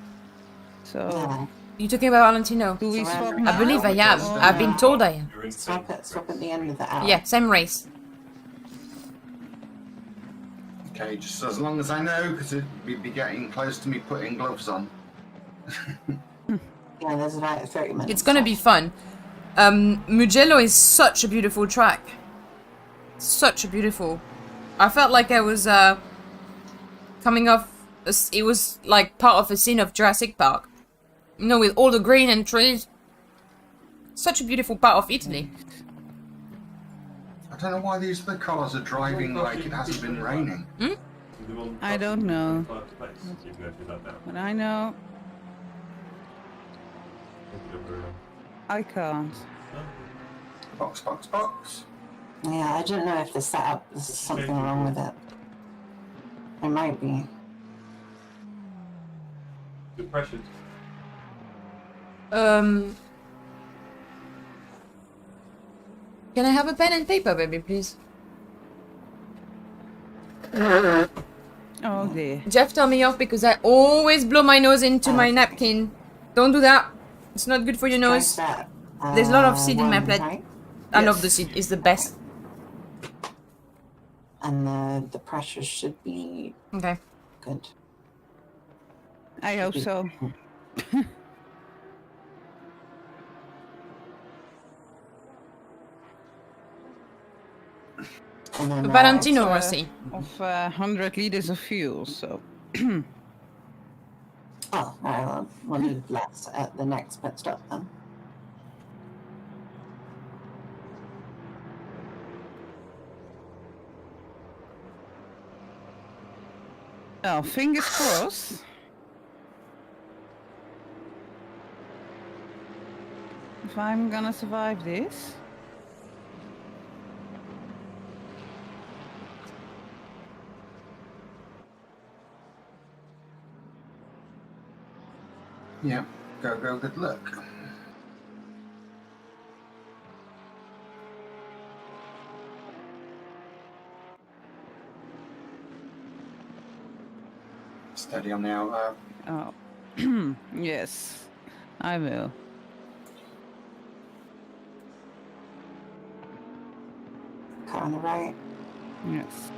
So, Yeah. You talking about Valentino? do we So swap I'm- now? I believe I am. or- I've been told I am. You're in Swap at the end of the hour. Yeah, same race. Okay, just as long as I know, because we'd be getting close to me putting gloves on. Yeah, there's about 30 minutes. It's gonna be fun. Mugello is such a beautiful track. Such a beautiful. I felt like I was coming off. It was like part of a scene of Jurassic Park. You know, with all the green and trees. Such a beautiful part of Italy. I don't know why these other cars are driving like it hasn't been raining. I don't know. But I know I can't. Box, box, box. Yeah, I don't know if the setup is something wrong with it. It might be. Good pressure. Can I have a pen and paper, baby, please? Oh dear. Jeff turned me off because I always blow my nose into my napkin. Don't do that. It's not good for your nose. That, There's a lot of seed in my one, plate. right? I love the seed. It's the best. And the pressure should be Okay. good. I hope so. And then, Valentino uh, Rossi. Of 100 liters of fuel, so. Oh, we'll need less at the next pit stop then. Oh, fingers crossed. If I'm gonna survive this. Yeah, go, good luck. Steady on the out there. Oh, yes, I will. Car on the right. Yes.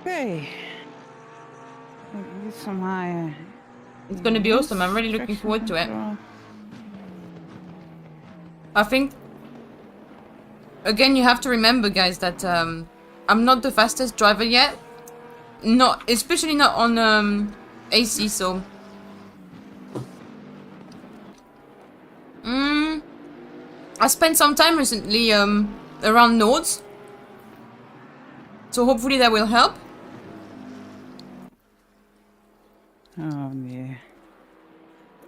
Okay. Get some higher. It's gonna be awesome. I'm really looking forward to it. I think, again, you have to remember, guys, that I'm not the fastest driver yet. Not, especially not on AC, so... I spent some time recently around nodes. So hopefully that will help. Oh, yeah.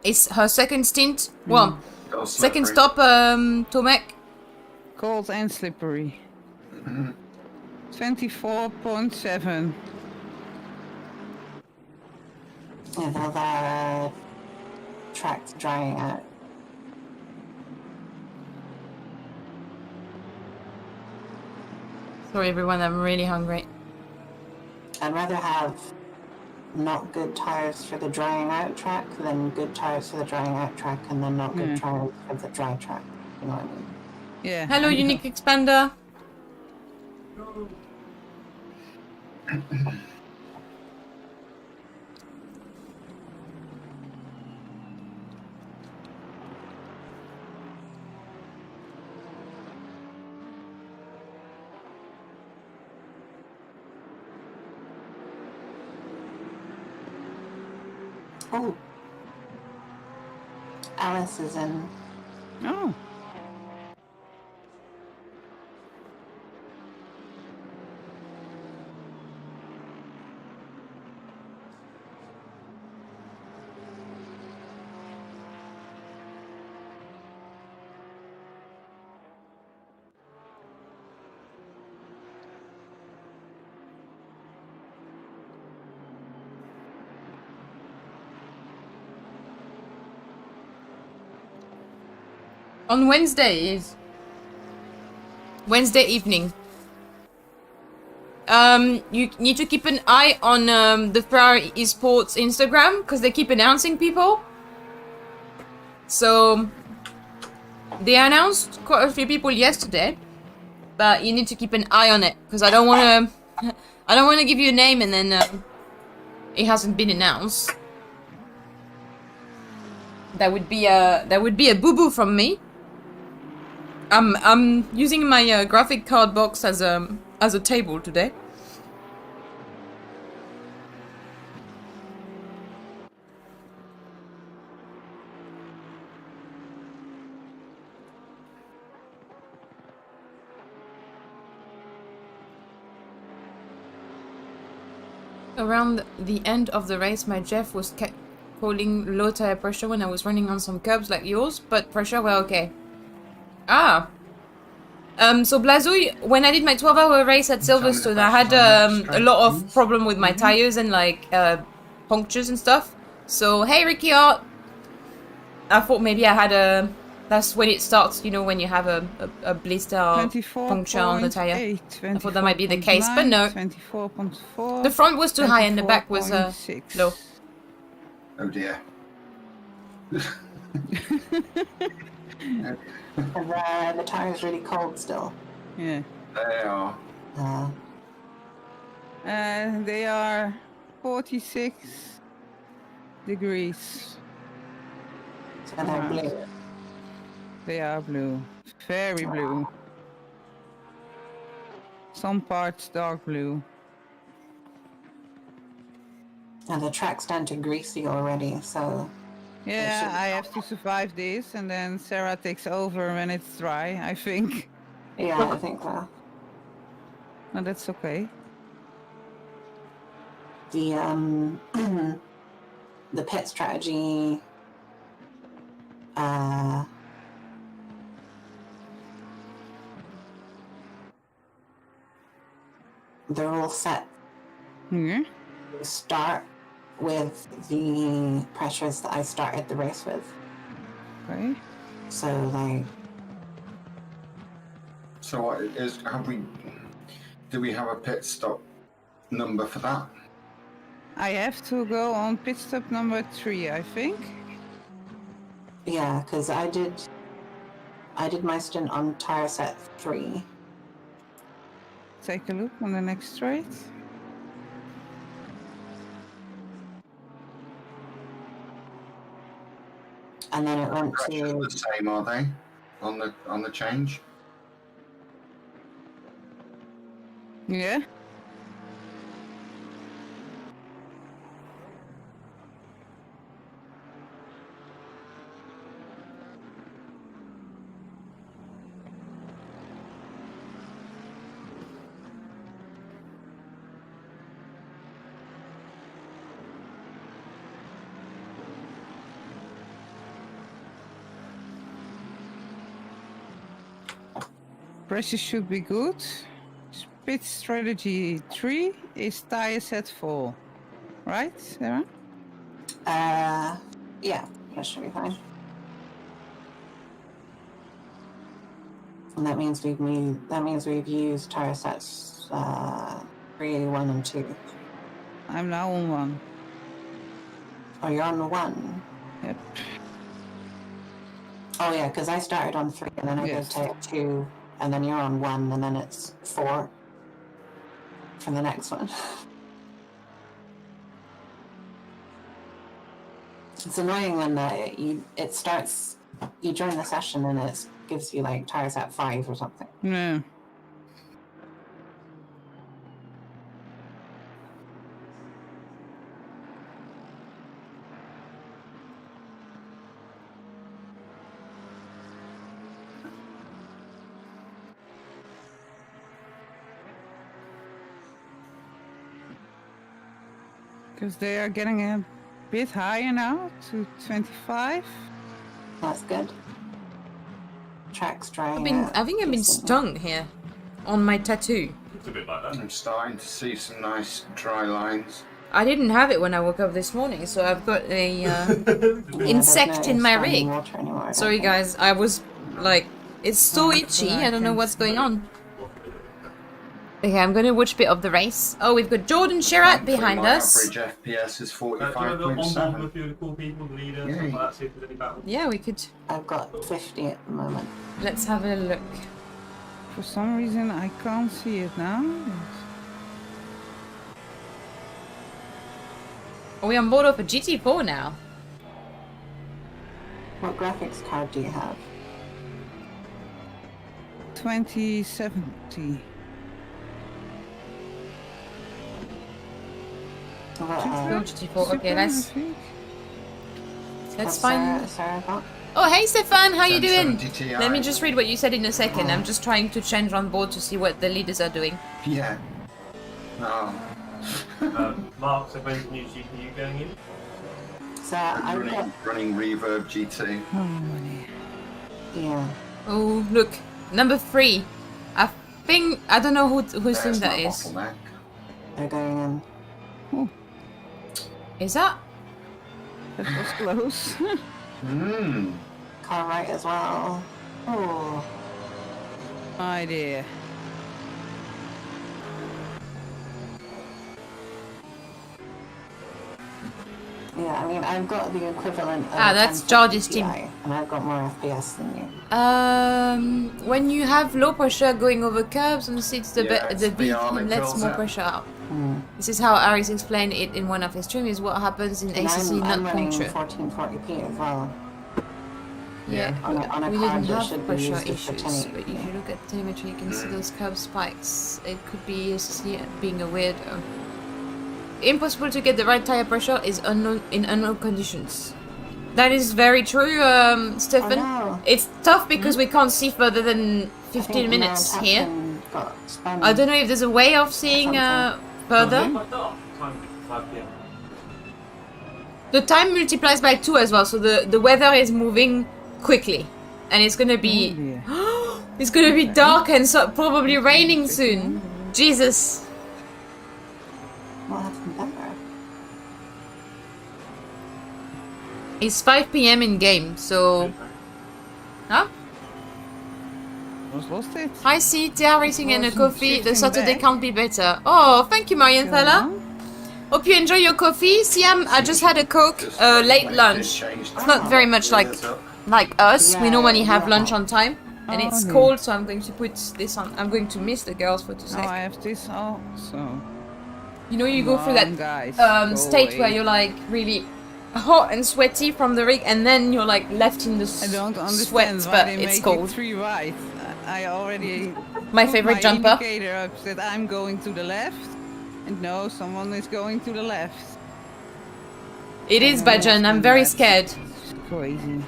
It's her second stint. Well, Got a second slippery. stop, Tomek. Cold and slippery. 24.7. Yeah, the track's drying out. Sorry everyone, I'm really hungry. I'd rather have not good tires for the drying out track than good tires for the drying out track and then not good tires for the dry track. You know what I mean? Yeah. Hello, Unique Expander. Oh. Alice is in. Oh. On Wednesday is Wednesday evening. You need to keep an eye on the Ferrari Esports Instagram because they keep announcing people. So they announced quite a few people yesterday, but you need to keep an eye on it because I don't want to give you a name and then it hasn't been announced. That would be a boo-boo from me. I'm using my graphic card box as a table today. Around the end of the race, my Jeff was calling low tire pressure when I was running on some curbs like yours, but pressure were okay. Ah. So Blazouille, when I did my 12-hour race at Silverstone, I had a lot of problem with my tires and like punctures and stuff. So hey Ricky Art, I thought maybe I had a. That's when it starts, you know, when you have a blister or puncture on the tire. I thought that might be the case, but no. 24.4. The front was too high and the back was low. Oh dear. The tire's really cold still. Yeah. They are. They are 46 degrees. So they're blue. They are blue. Very blue. Some parts dark blue. And the track's down to greasy already, so... Yeah, I have to survive this, and then Sarah takes over when it's dry, I think. Yeah, I think so. No, that's okay. The the pit strategy they're all set. Yeah. Start with the pressures that I started the race with. Okay. So like. So what is? Do we have a pit stop number for that? I have to go on pit stop number 3, I think. Yeah, because I did my stint on tire set 3. Take a look on the next straight. And then it went to the same, are they? On the change? Yeah. Pressure should be good. Pit strategy 3 is tire set 4. Right, Sarah? Yeah, that should be fine. And that means we've used tire sets 3, 1, and 2. I'm now on 1. Oh, you're on 1? Yep. Oh yeah, because I started on 3 and then I go to 2, and then you're on 1, and then it's 4 for the next one. It's annoying when it starts, you join the session and it gives you like tires at 5 or something. Yeah. Because they are getting a bit higher now to 25. That's good. Track's drying. I think I've been stung here on my tattoo. It's a bit like that. I'm starting to see some nice dry lines. I didn't have it when I woke up this morning, so I've got a insect in my rig. Sorry guys, I was Like, it's so itchy, I don't know can't what's see. going on. Okay, I'm gonna watch a bit of the race. Oh, we've got Jordan Sherratt behind my us. average FPS is Do you want to on board with 45.7. a few of the cool people, the leader, Yeah. stuff like that, see if there's any battles? Yeah, we could. I've got 50 at the moment. Let's have a look. For some reason, I can't see it now. Are we on board of a GT4 now? What graphics card do you have? 2070. What, No GT4. Okay, let's what's find. Sarah got? Oh, hey Stefan, how you doing? 1070 Ti. Let me just read what you said in a second. I'm just trying to change on board to see what the leaders are doing. Yeah. Oh. Mark, so when's the new GPU going in? So I've got, Running Reverb G2. Oh, money. yeah. Oh, look, number 3. I think I don't know whose There's team that my is. bottleneck. They're going in. Is that? That was close. Mmm. Car right as well. Oh. My dear. Yeah, I mean, I've got the equivalent of That's 1070 George's Ti, team. and I've got more FPS than you. When you have low pressure going over curbs and seats, the Yeah, it's the the vehicle arm that lets kills more it. pressure out. Mm. This is how Aris explained it in one of his streams. Is what happens in And ACC I'm not running puncture. 1440p as well. Yeah, On a we card didn't that have should be pressure used for issues, 1080p. but if you look at the telemetry, you can see those curve spikes. It could be ACC being a weirdo. Impossible to get the right tire pressure is unknown in unknown conditions. That is very true, Stefan. no. It's tough because we can't see further than I 15 think minutes Mount here. Upton got spun. I don't know if there's a way of seeing further. Quite dark. Time 5 PM. The time multiplies by 2 as well, so the weather is moving quickly. And it's gonna be... dear. it's gonna be dark and so probably raining soon. Jesus. What happened there? It's 5 PM in game, so... Huh? Was lost it. I see TR Racing and a Wasn't coffee. The shifting Saturday back. can't be better. Oh, thank you, Marian Fella. Hope you enjoy your coffee. Siam, I just had a Coke, Just late when it lunch. did change It's not very much like us. We Yeah, normally have yeah. lunch on time. And it's Oh, cold, so I'm going to put this on. I'm going to miss the girls for 2 Now seconds. I have this also. You know, you go through Come on, that guys, go state away. where you're like really hot and sweaty from the rig, and then you're like left in the I don't understand sweat, why but they it's make cold. it 3 right. I already My put favorite my jumper. indicator up that I'm going to the left, and no, someone is going to the left. It is, Bajan. I'm very scared. It's crazy.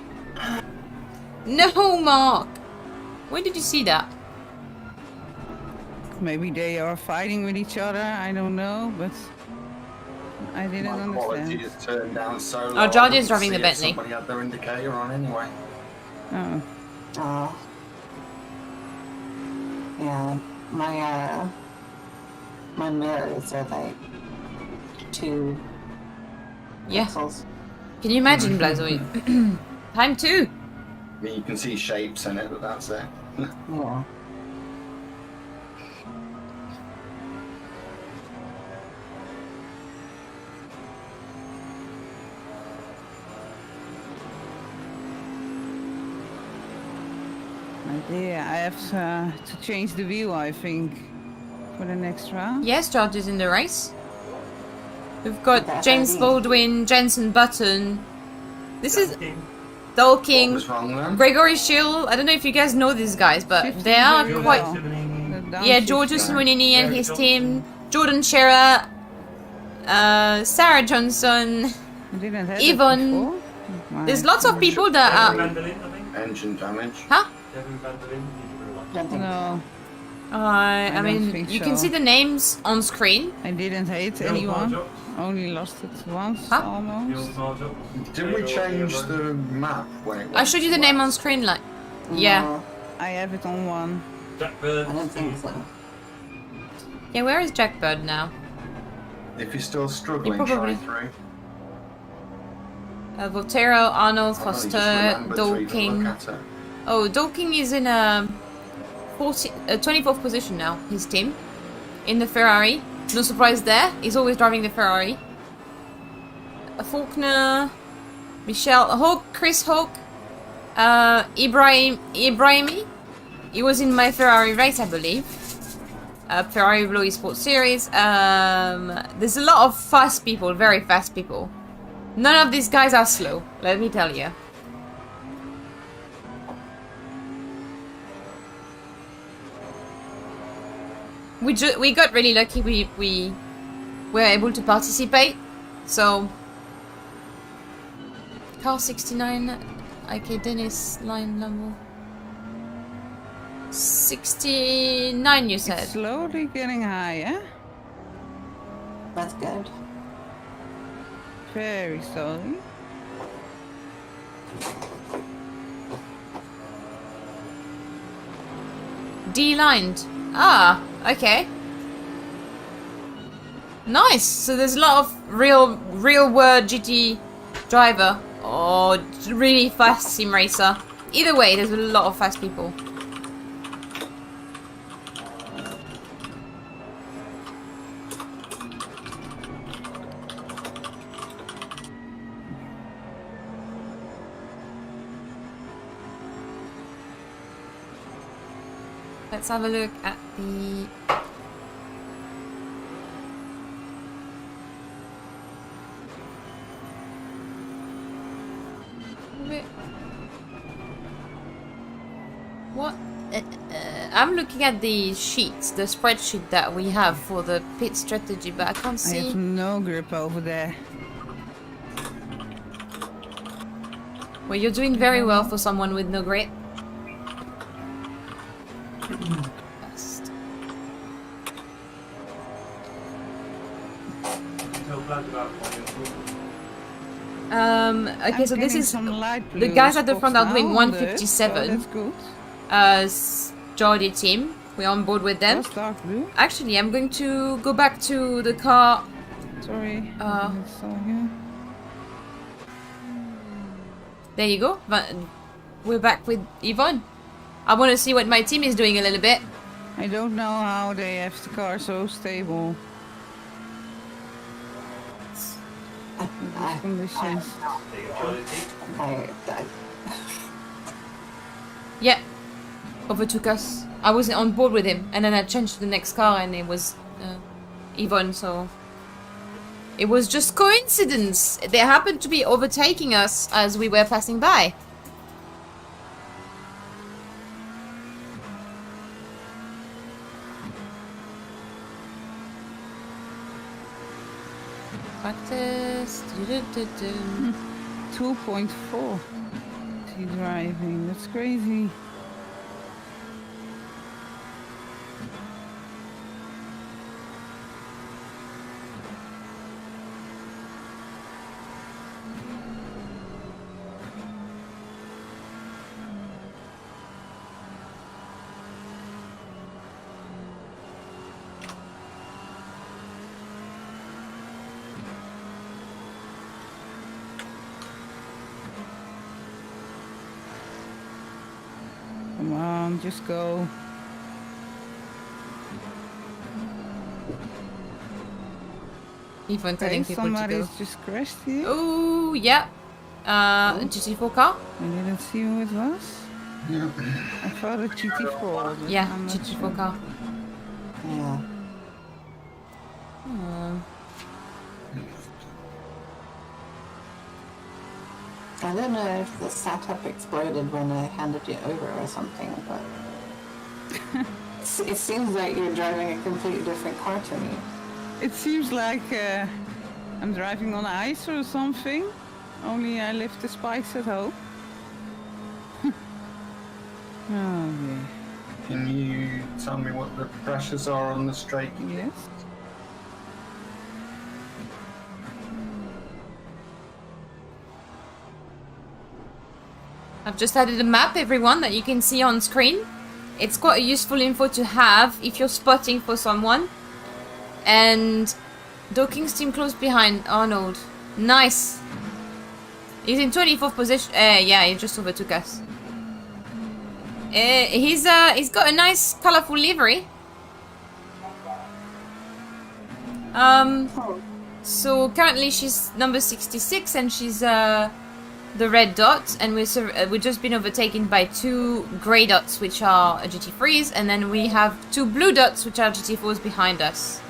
No, Mark. When did you see that? Maybe they are fighting with each other. I don't know, but I didn't My quality understand. is turned down so low. Oh, George I is driving couldn't the see Bentley. if Somebody had their indicator on anyway. Oh, Oh. Yeah, my mirrors are like 2 Yeah. pixels. Can you imagine, Blazoid? Time 2. I mean, you can see shapes in it, but that's it. Yeah. my dear, I have to change the wheel, I think, for the next round. Yes, George is in the race. We've got That's James ID. Baldwin, Jensen Button. This is King. Dol What King, was wrong then? Gregory Schill. I don't know if you guys know these guys, but they are Very quite. well. Simonini. Yeah, George Simonini and his team, Jordan Sherratt, Sarah Johnson. I didn't have Yvonne. that before. My There's lots of people that Devin are. Vanderlyn, I think. Engine damage. Huh? Devin Vanderlyn. He's really like- Don't think No, I don't mean, think you can so. see the names on screen. I didn't hate The old anyone. Marjok. Only lost it once, Huh? The almost. old Marjok. Did we change the map when it I showed you the name on screen, like. Yeah. No, I have it on one. Jackbird. I don't think so. Yeah, where is Jackbird now? If you're still struggling, You probably- try through. Voltero, Arnold, I've only just Foster, remembered to Dol even King. look at it. Oh, Dorking is in a 24th position now, his team. In the Ferrari. No surprise there. He's always driving the Ferrari. Faulkner, Michelle, Hawk, Chris Hawk, Ibrahimi. He was in my Ferrari race, I believe. Ferrari Blue Esports Series. There's a lot of fast people, very fast people. None of these guys are slow, let me tell you. We got really lucky. We were able to participate. So car 69. Okay, Dennis line number 69. You said. It's slowly getting higher. That's good. Very slowly. D-lined. Ah, okay. Nice. So there's a lot of real world GT driver or really fast sim racer. Either way, there's a lot of fast people. Let's have a look at the... What? I'm looking at the sheets, the spreadsheet that we have for the pit strategy, but I can't see... I have no grip over there. Well, you're doing very well for someone with no grip. Okay, so this is the guys at the front are doing 157. So that's good. Geordie team. We're on board with them. Actually, I'm going to go back to the car. Sorry. There you go. We're back with Yvonne. I want to see what my team is doing a little bit. I don't know how they have the car so stable. Conditions. Yeah, overtook us. I wasn't on board with him, and then I changed to the next car, and it was Yvonne. So it was just coincidence. They happened to be overtaking us as we were passing by. Practice. 2.4. She's driving. That's crazy. Come on, just go. Even telling people to go. Somebody's just crashed here. Oh, yeah. GT4 car? I didn't see who it was. Yeah. I thought a GT4. Yeah, GT4 car. Yeah. I don't know if the setup exploded when I handed you over or something, but it seems like you're driving a completely different car to me. It seems like I'm driving on ice or something. Only I left the spikes at home. Oh yeah. Can you tell me what the pressures are on the straight? Yes. I've just added a map, everyone, that you can see on screen. It's quite a useful info to have if you're spotting for someone. And Dorking's team close behind Arnold. Nice. He's in 24th position. Yeah, he just overtook us. He's got a nice colourful livery. So currently she's number 66 and she's the red dot, and we've just been overtaken by 2 grey dots which are GT3s, and then we have 2 blue dots which are GT4s behind us.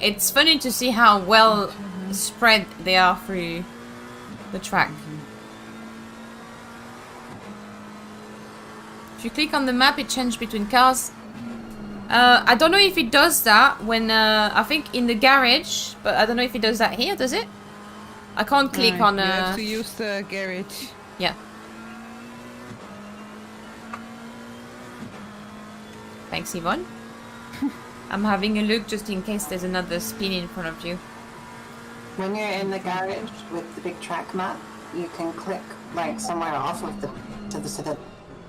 It's funny to see how well spread they are through the track. If you click on the map, it changes between cars. I don't know if it does that when, I think in the garage, but I don't know if it does that here, does it? I can't click on... You have to use the garage. Yeah. Thanks, Yvonne. I'm having a look just in case there's another spin in front of you. When you're in the garage with the big track map, you can click like somewhere off of the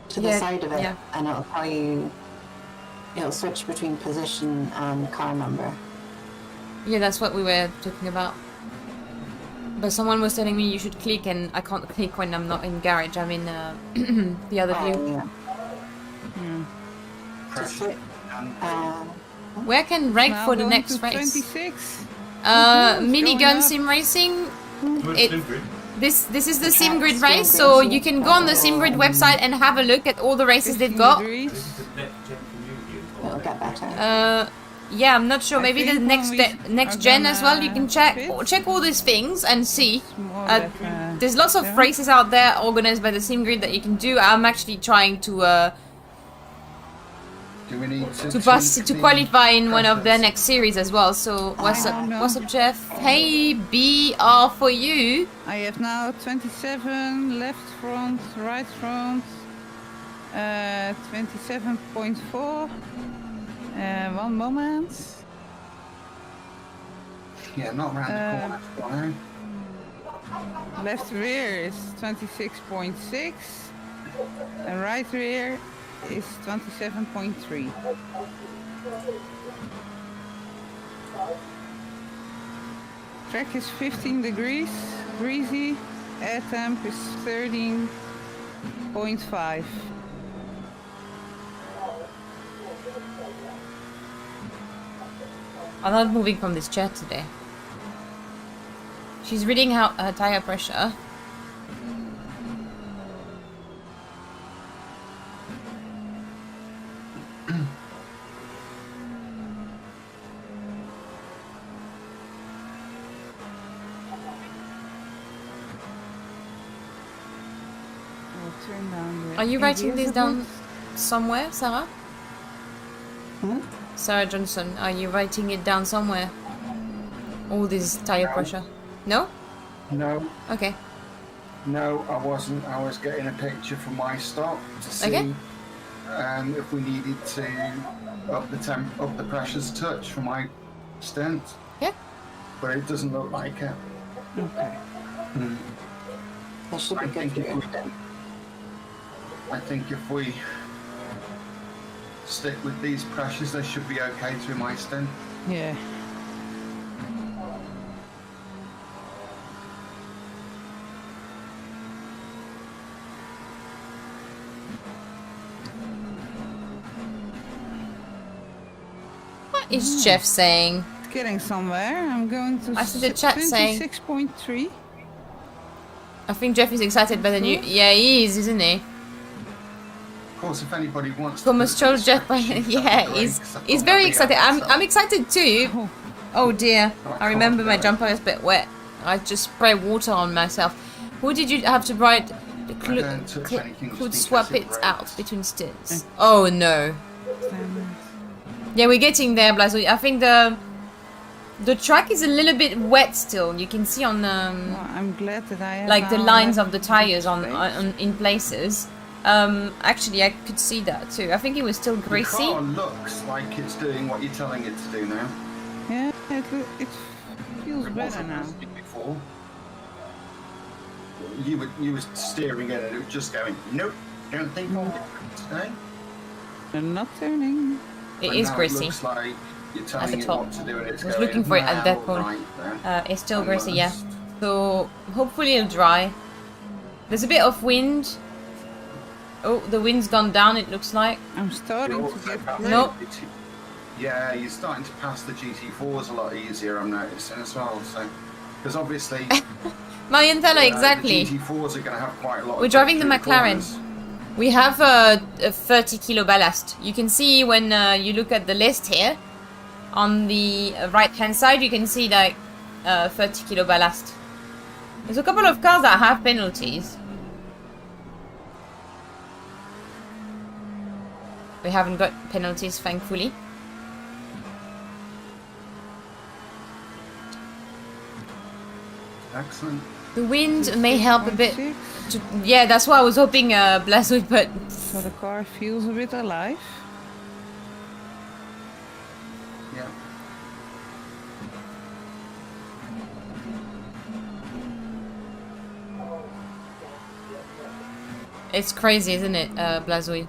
to the side of it, and it'll tell you. It'll switch between position and car number. Yeah, that's what we were talking about. But someone was telling me you should click, and I can't click when I'm not in garage. I'm in the other view. Yeah. Where can rank Now for the going next to race? 26. Minigun sim racing. This is the SimGrid race, so you can go on the SimGrid website and have a look at all the races they've got. It'll get better. Yeah, I'm not sure. Maybe the next gen as well. You can check all these things and see. There's lots of races out there organized by the SimGrid that you can do. I'm actually trying to Do we need to qualify in one of their next series as well. So what's up, Jeff? Hey, BR for you. I have now 27 left front, right front, 27.4. 1 moment. Yeah, not round the corner. Left rear is 26.6, and right rear is 27.3. Track is 15 degrees, breezy, air temp is 13.5. I'm not moving from this chair today. She's reading out her tire pressure. Are you writing this down somewhere, Sarah? Sarah Johnson, are you writing it down somewhere? All this tire pressure? No? No. Okay. No, I wasn't. I was getting a picture from my stop to see if we needed to up the pressures a touch for my stint. Yeah. But it doesn't look like it. Okay. That should be good for you. I think if we stick with these pressures, they should be okay through my stint. Yeah. What is Jeff saying? It's getting somewhere. I'm going to I see the chat saying 26.3. I think Jeff is excited by the new. Yeah, he is, isn't he? Of course, if anybody wants to... Thomas chose Jeff by... Yeah, he's very excited. I'm excited too. Oh dear. I remember my jumper is a bit wet. I just spray water on myself. Who did you have to write? Could swap it out between stints. Oh no. Yeah, we're getting there, Blazo. I think the track is a little bit wet still. You can see on Well, I'm glad that I have like the lines of the tires on in places. Actually, I could see that too. I think it was still greasy. The car looks like it's doing what you're telling it to do now. Yeah, it feels better now. Before. You were steering it and it was just going, nope, don't think I'll get it today. I'm not turning. It is greasy. It looks like you're telling at the it top. what to do and it's I was going, looking for it at that well, point. right It's still greasy, yeah. So hopefully it'll dry. There's a bit of wind. Oh, the wind's gone down, it looks like. I'm starting to get Nope. Yeah, you're starting to pass the GT4s a lot easier, I'm noticing as well. So, because obviously, Mariantella, exactly. the GT4s are going to have quite a lot. We're of driving the through McLaren. corners. We have a 30 kilo ballast. You can see when you look at the list here, on the right hand side, you can see like 30 kilo ballast. There's a couple of cars that have penalties. We haven't got penalties, thankfully. Excellent. The wind may help a bit. Yeah, that's why I was hoping Blas would put. So the car feels a bit alive. Yeah. It's crazy, isn't it, Blazoid?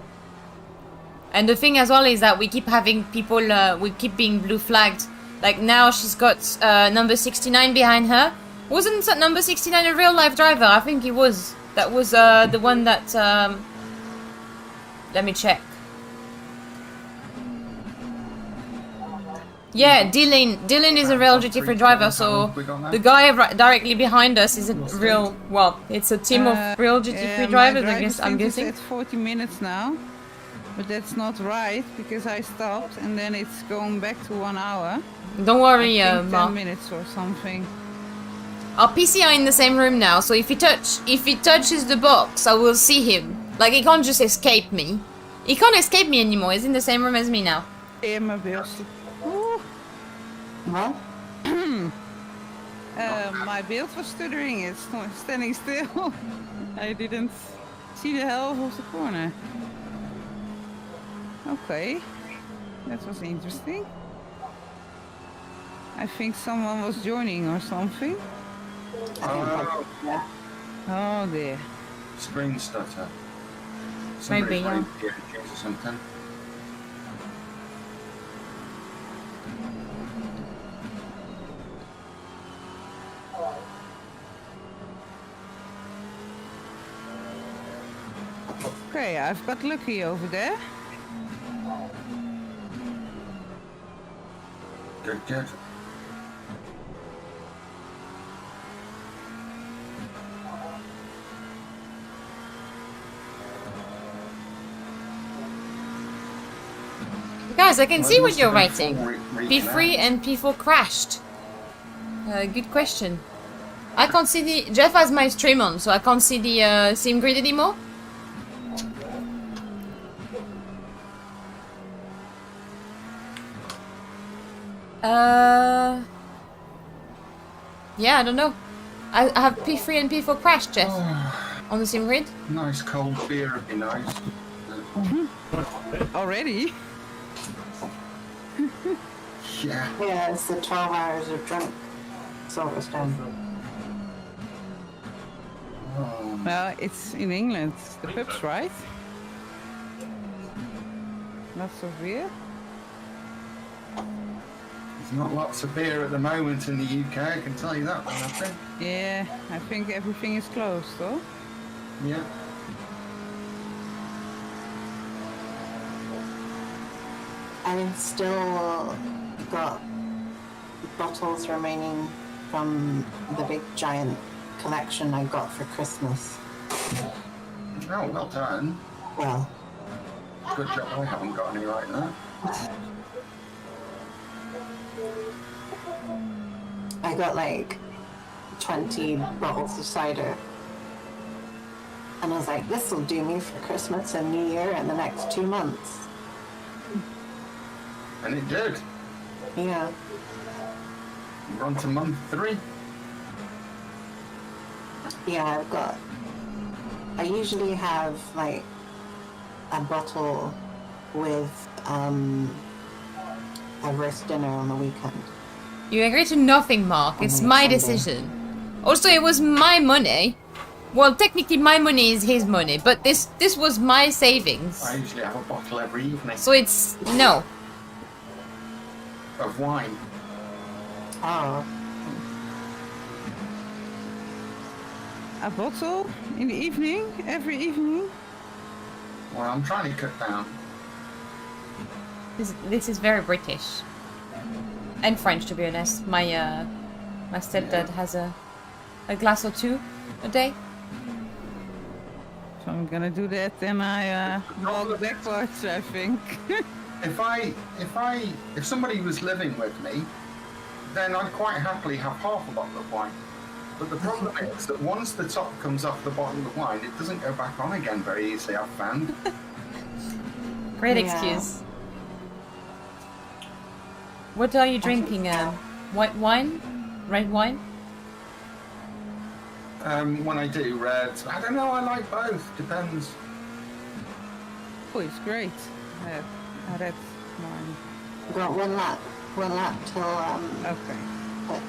And the thing as well is that we keep having people, we keep being blue flagged. Like now she's got number 69 behind her. Wasn't number 69 a real life driver? I think he was. That was the one that... let me check. Yeah, Dylan is a real GT3 driver, so the guy directly behind us is a real... Well, it's a team of real GT3 drivers, I guess, I'm guessing. It's 40 minutes now. But that's not right, because I stopped and then it's going back to 1 hour. Don't worry, 10 Mark. minutes or something. Our PC are in the same room now, so if he touches the box, I will see him. Like, he can't just escape me. He can't escape me anymore, he's in the same room as me now. Yeah, my build. What? My build was stuttering, it's standing still. I didn't see the half of the corner. Okay, that was interesting. I think someone was joining or something. Yeah. Oh dear. Screen stutter. Maybe, yeah. Or something. Okay, I've got Lucky over there. Good, good. Guys, I can see what you're writing. Reaching P3 out. and P4 crashed. Good question. I can't see the... Jeff has my stream on, so I can't see the sim grid anymore. Yeah, I don't know. I have P3 and P4 crashed, Jeff. On the sim grid. Nice cold beer would be nice. Already? Yeah. Yeah, it's the 12 hours of drunk Silverstone. Well, it's in England, the pubs, right? Lots of beer. There's not lots of beer at the moment in the UK, I can tell you that one, I think. Yeah, I think everything is closed, though. Yeah. I've still got bottles remaining from the big giant collection I got for Christmas. Oh, well done. Well, Good job I haven't got any right now. I got like 20 bottles of cider. And I was like, this will do me for Christmas and New Year and the next 2 months. And it did. Yeah. We're on to month 3. Yeah, I usually have like a bottle with a roast dinner on the weekend. You agree to nothing, Mark. It's On my Sunday. decision. Also, it was my money. Well, technically my money is his money, but this was my savings. I usually have a bottle every evening So it's... no. of wine. Oh, a bottle in the evening, every evening. Well, I'm trying to cut down. This is very British. And French, to be honest. My my stepdad has a glass or two a day. So I'm gonna do that, then I walk backwards, I think. If somebody was living with me, then I'd quite happily have half a bottle of wine. But the problem is that once the top comes off the bottle of wine, it doesn't go back on again very easily, I've found. Great excuse. What are you drinking? White wine? Red wine? When I do red, I don't know, I like both, depends. Oh, it's great. That's mine. Got one lap till Okay. pit.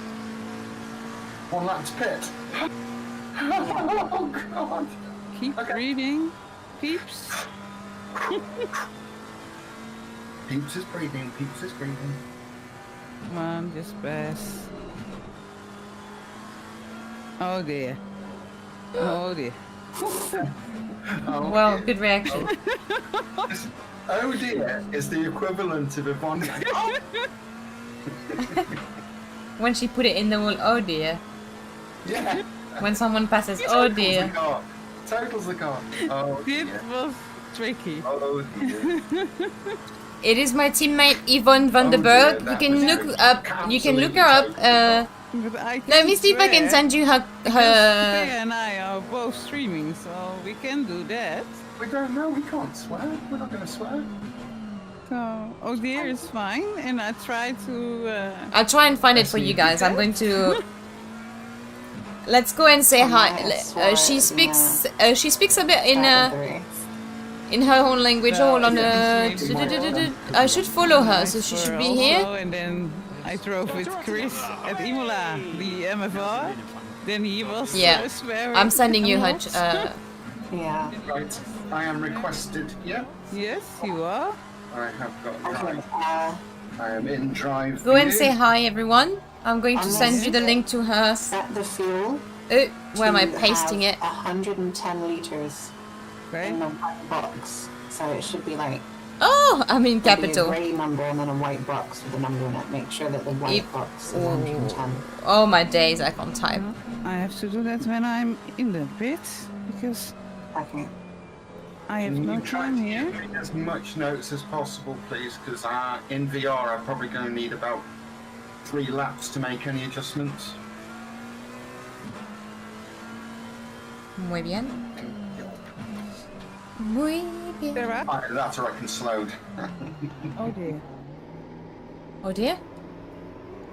One lap to pit. Oh god. Keep reading, peeps. Peeps is breathing, Peeps is breathing. Come on, just pass. Oh dear. Oh dear. Oh, Well, dear. good reaction. Oh dear is the equivalent of Yvonne. When she put it in the wall, oh dear. Yeah. When someone passes, oh dear. Totals the car. Oh This dear. was tricky. Oh dear. It is my teammate Yvonne van der Oh Berg. dear, You can that look was up. You can look her up. But I Let me see if I can send you her. Thea and I are both streaming, so we can do that. We don't know, we can't swear. We're not going to swear. So, oh dear, is fine, and I try to. I'll try and find it for you guys. I'm going to. Let's go and say hi. She speaks. She speaks a bit in her own language. Hold on. I should follow her, so she should be here. And then I drove with Chris at Imola, the MFR. Then he was swearing. I'm sending you her. Yeah. Right, I am requested. Yeah. Yes, you are. I have got Okay. right. I am in drive. Go and view. say hi, everyone. I'm going to send you the link to her. Set the fuel. Where am I to pasting it? have 110 liters Okay. in the white box. So it should be like Oh, I'm in maybe a capital. grey number and then a white box with a number in it. Make sure that the white box is 110. Oh my days, I can't type. I have to do that when I'm in the pit because Okay. I have no Try time to here. give me as much notes as possible, please, because in VR I'm probably going to need about 3 laps to make any adjustments. Muy bien. Muy bien. Sarah? That's I reckon slowed. Oh dear. Oh dear.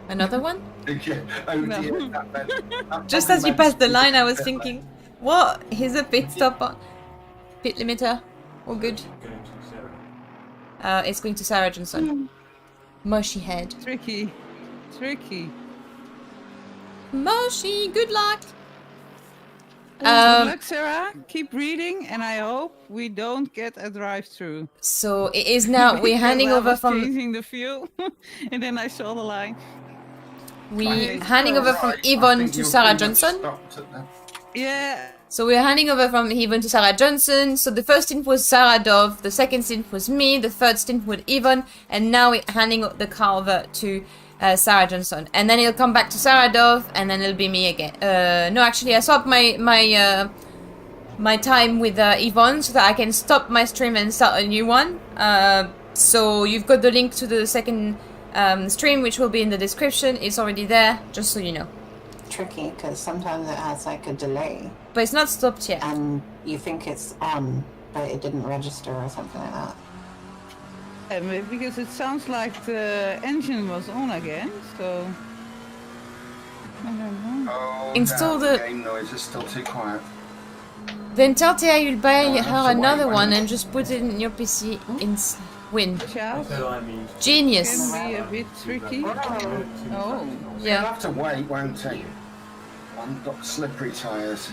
Another one? Yeah. Oh No. dear. That Just probably as you meant passed the to- line, I was thinking, what? Here's a pit stop on pit limiter. All good. Going to Sarah. It's going to Sarah Johnson. Moshi head. Tricky. Tricky. Moshi, good luck. Good luck, Sarah. Keep reading, and I hope we don't get a drive-through. So it is now. We're handing Because I over was from. changing the fuel, and then I saw the line. We're handing over from Yvonne to Sarah Johnson. Yeah. So we're handing over from Yvonne to Sarah Johnson. So the first stint was Sara Dove, the second stint was me, the third stint was Yvonne, and now we're handing the car over to Sarah Johnson. And then it'll come back to Sara Dove, and then it'll be me again. No, actually, I swapped my time with Yvonne so that I can stop my stream and start a new one. So you've got the link to the second stream, which will be in the description. It's already there, just so you know. Tricky because sometimes it has like a delay But it's not stopped yet. and you think it's on, but it didn't register or something like that. Because it sounds like the engine was on again, so I don't know. Oh, Install damn, the- game noise is still too quiet. Then tell Thea you'll buy Oh, that's her a another white one one. and just put it in your PC in win. Ciao. So I mean, Genius. Can be a bit tricky. Oh. You'll Yeah. have to wait, won't he? I've got slippery tyres.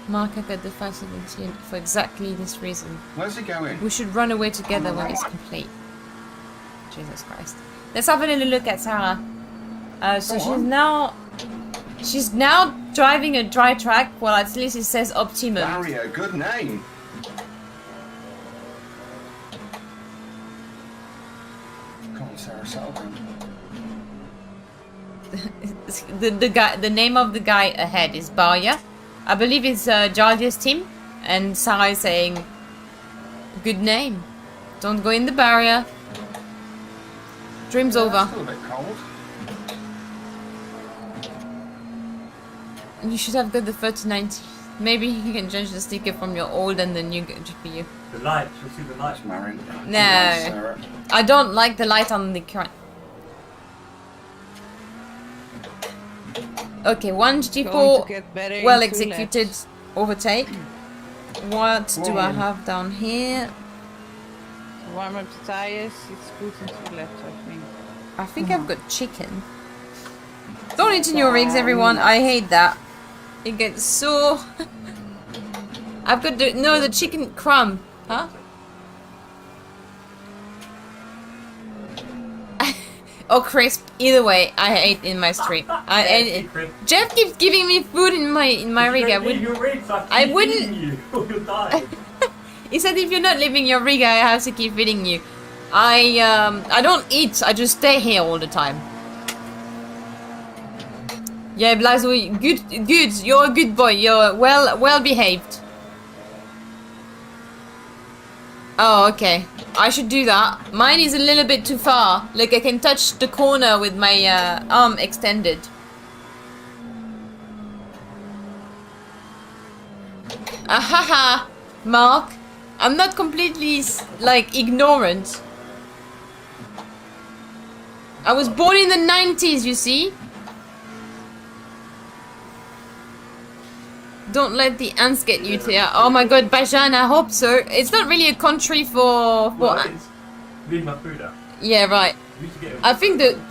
Mark, I got the 517 for exactly this reason. Where's he going? We should run away together when it's complete. Jesus Christ. Let's have a little look at Sarah. So Go on. she's now driving a dry track, well, at least it says optimum. Barrier, good name. Come on, Sarah, settle down. The name of the guy ahead is Barya. I believe it's Jardia's team, and Sarah is saying, "Good name. Don't go in the barrier. Dream's over." It's still a bit cold. You should have got the 3090. Maybe you can change the sticker from your old and the new GPU. The light, you'll see the light. Marin. No, I don't like the light on the current. Okay, one GT4 well executed overtake. What do I have down here? Warm up the tires, it's good into left, I think. I've got chicken. Don't eat in your rigs, everyone. I hate that. It gets so... I've got the chicken crumb. Huh? Or crisp. Either way, I ate in my stream. I ate it. Jeff keeps giving me food in my rig. I wouldn't. You. You'll die. He said if you're not leaving your rig, I have to keep feeding you. I don't eat. I just stay here all the time. Yeah, Blazo, good. You're a good boy. You're well behaved. Oh, okay. I should do that. Mine is a little bit too far. Like I can touch the corner with my arm extended. Ahaha, Mark. I'm not completely like ignorant. I was born in the 90s, you see. Don't let the ants get you there. Oh my god, Bajan, I hope so. It's not really a country for It's leave my food out. yeah, right. You used to get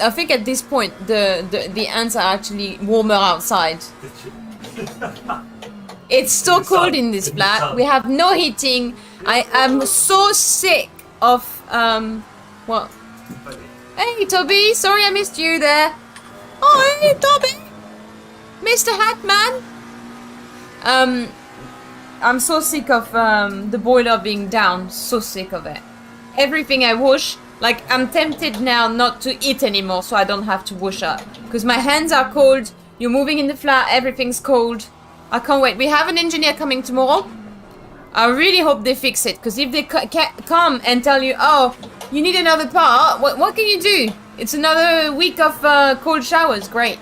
I think at this point the ants are actually warmer outside. It's so cold in this flat. We have no heating. I am so sick of what? Hey Toby, sorry I missed you there. Oh hey Toby, Mr. Hatman. I'm so sick of the boiler being down. So sick of it. Everything I wash, like I'm tempted now not to eat anymore, so I don't have to wash up because my hands are cold. You're moving in the flat, everything's cold. I can't wait. We have an engineer coming tomorrow. I really hope they fix it, because if they come and tell you, oh, you need another part, what can you do? It's another week of cold showers. Great.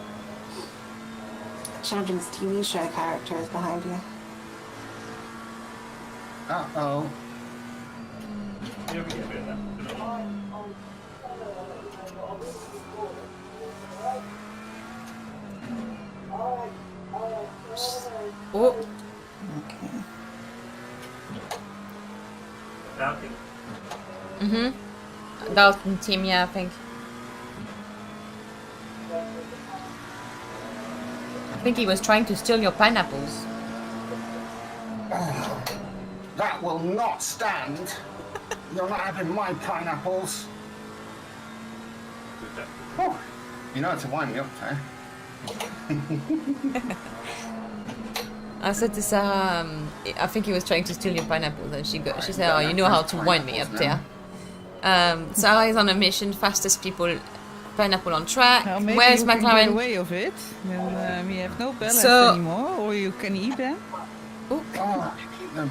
Sheldon's TV show character is behind you. Uh-oh. Yeah, we get a bit of that. Oh. Okay. Doubting. Mm-hmm. Dalton team, yeah, I think. I think he was trying to steal your pineapples. Oh, that will not stand. You're not having my pineapples. Oh, you know how to wind me up, eh? I said to Sarah, I think he was trying to steal your pineapples, and she said, oh, you know how to wind me up there. Sarah is on a mission, fastest pineapple on track. Well, maybe Where's you can McLaren? get away of it. Then we have no balance So- anymore, or you can eat them, Oh, keep them.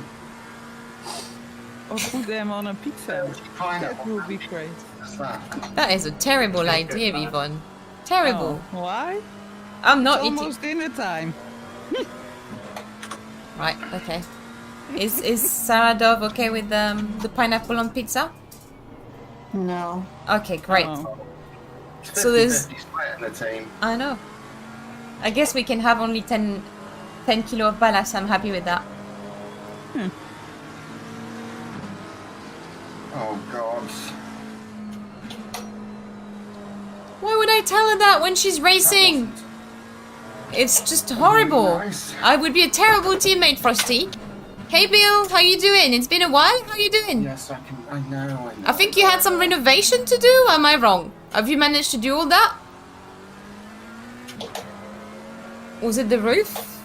or put them on a pizza. That Pineapple. would be great. What's that? That is a terrible idea, Yvonne. Terrible. Oh, why? I'm not It's eating. almost dinner time. Right, okay. Is Sara Dove okay with the pineapple on pizza? No. Okay, great. Oh. So there's- 50-50 split in the team. I know. I guess we can have only 10 kilo of ballast. I'm happy with that. Oh, God. Why would I tell her that when she's racing? It's just horrible. Nice. I would be a terrible teammate, Frosty. Hey Bill, how you doing? It's been a while. How you doing? Yes, I know. I think you had some renovation to do. Am I wrong? Have you managed to do all that? Was it the roof?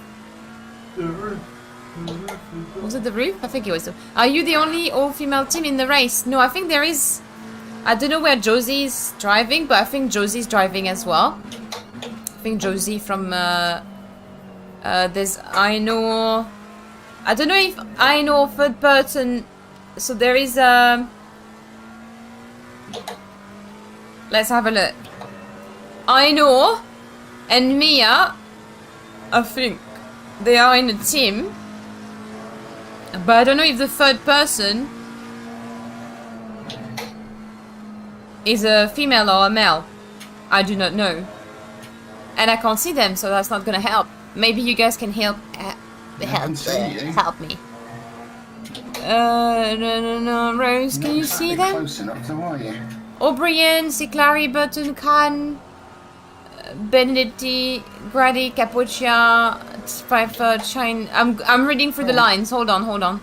Was it the roof? I think it was. Are you the only all-female team in the race? No, I think there is. I don't know where Josie's driving, but I think Josie's driving as well. I think Josie from there's I don't know if I know third person. So there is let's have a look. I know and Mia, I think they are in a team, but I don't know if the third person is a female or a male. I do not know. And I can't see them, so that's not gonna help. Maybe you guys can help me. No, Rose, can you see them? Close enough, though, are you? O'Brien, Siclari, Burton, Khan, Benedetti, Grady, Capoccia, Pfeiffer, Shine. I'm reading through the lines. Hold on.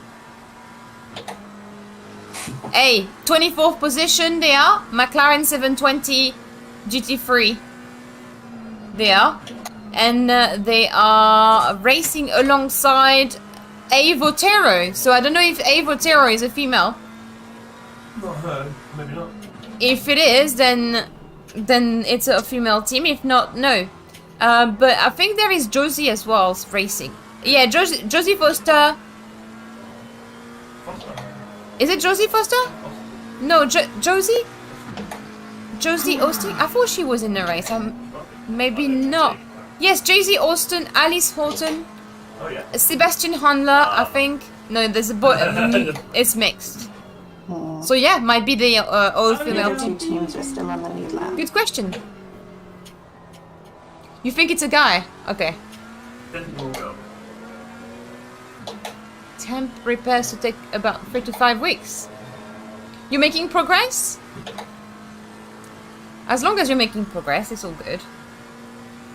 Hey, 24th position they are. McLaren 720 GT3. They are. And they are racing alongside Avotero. So I don't know if Avotero is a female. Not her, maybe not. If it is, then it's a female team. If not, no. But I think there is Josie as well racing. Yeah, Josie Foster. Is it Josie Foster? No, Josie? Josie Austin? I thought she was in the race. Maybe not. Yes, Josie Austin, Alice Horton, Sebastian Handler, I think. No, there's a boy. It's mixed. So yeah, might be the all-female team. Teams are still on the lead lap. Good question. You think it's a guy? Okay. Temp repairs to take about 3 to 5 weeks. You're making progress? As long as you're making progress, it's all good.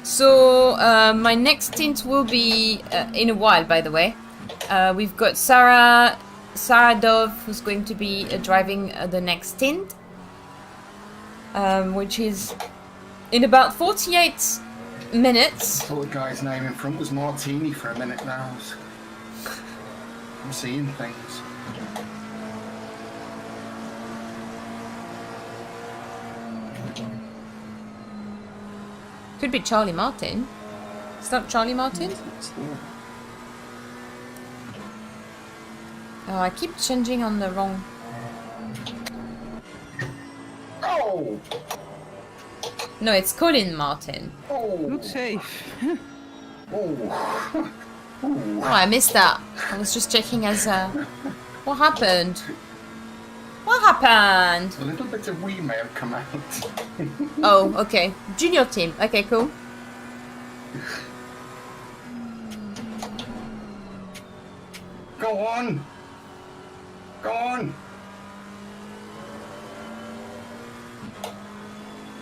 So my next stint will be in a while, by the way. We've got Sara Dove, who's going to be driving the next stint, which is in about 48 minutes. I thought the guy's name in front was Martini for a minute now. I'm seeing things. Could be Charlie Martin. It's not Charlie Martin? Oh, I keep changing on the wrong... Oh! No, it's Colin Martin. Not safe. Oh! Oh, I missed that. I was just checking as what happened? What happened? A little bit of wee may have come out. Oh, okay. Junior team. Okay, cool. Go on! Go on!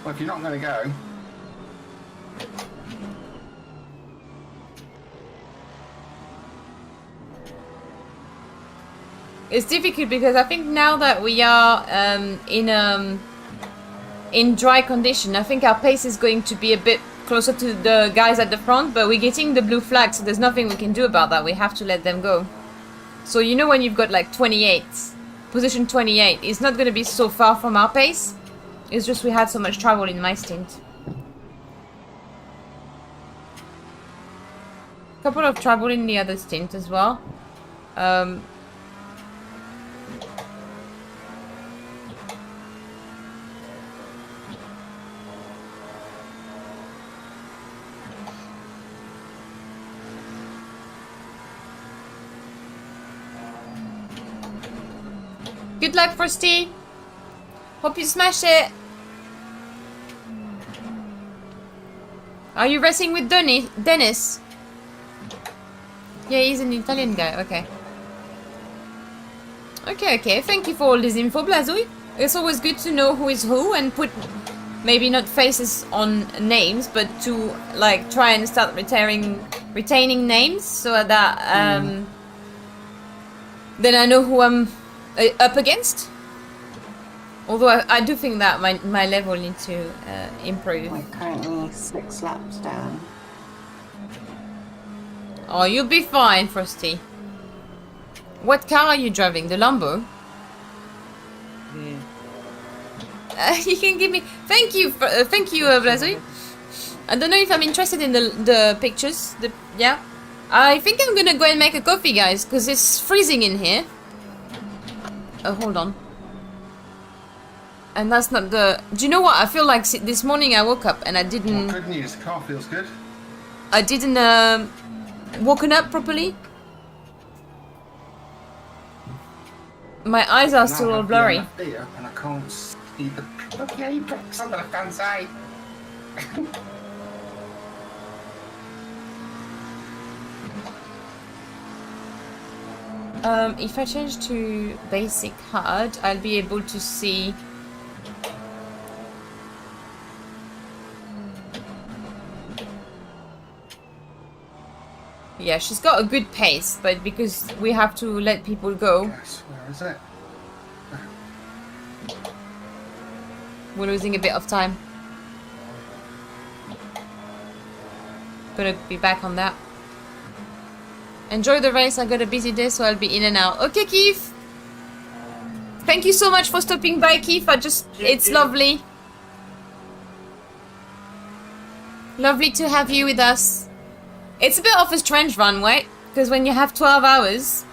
Well, if you're not going to go... It's difficult because I think now that we are in dry condition, I think our pace is going to be a bit closer to the guys at the front, but we're getting the blue flag, so there's nothing we can do about that. We have to let them go. So you know when you've got like 28, position 28, it's not going to be so far from our pace. It's just we had so much trouble in my stint. Couple of trouble in the other stint as well. Good luck, Frosty. Hope you smash it. Are you racing with Dennis? Yeah, he's an Italian guy. Okay. Okay. Thank you for all this info, Blazouille. It's always good to know who is who and put maybe not faces on names, but to like try and start retaining names so that then I know who I'm up against. Although I do think that my level needs to improve. We're currently 6 laps down. Oh, you'll be fine, Frosty. What car are you driving? The Lambo? You can give me... Thank you, Blazo. I don't know if I'm interested in the pictures. Yeah. I think I'm gonna go and make a coffee, guys, because it's freezing in here. Oh, hold on. And that's not the... Do you know what? I feel like this morning I woke up and I didn't... Well, good news, the car feels good. I didn't woken up properly. My eyes are still all blurry. And I can't see the... Okay, box on the left-hand side. If I change to basic hard, I'll be able to see... Yeah, she's got a good pace, but because we have to let people go... Yes, where is it? We're losing a bit of time. Gonna be back on that. Enjoy the race. I got a busy day, so I'll be in and out. Okay, Keith. Thank you so much for stopping by, Keith. It's lovely. Lovely to have you with us. It's a bit of a strange run, right? Because when you have 12 hours,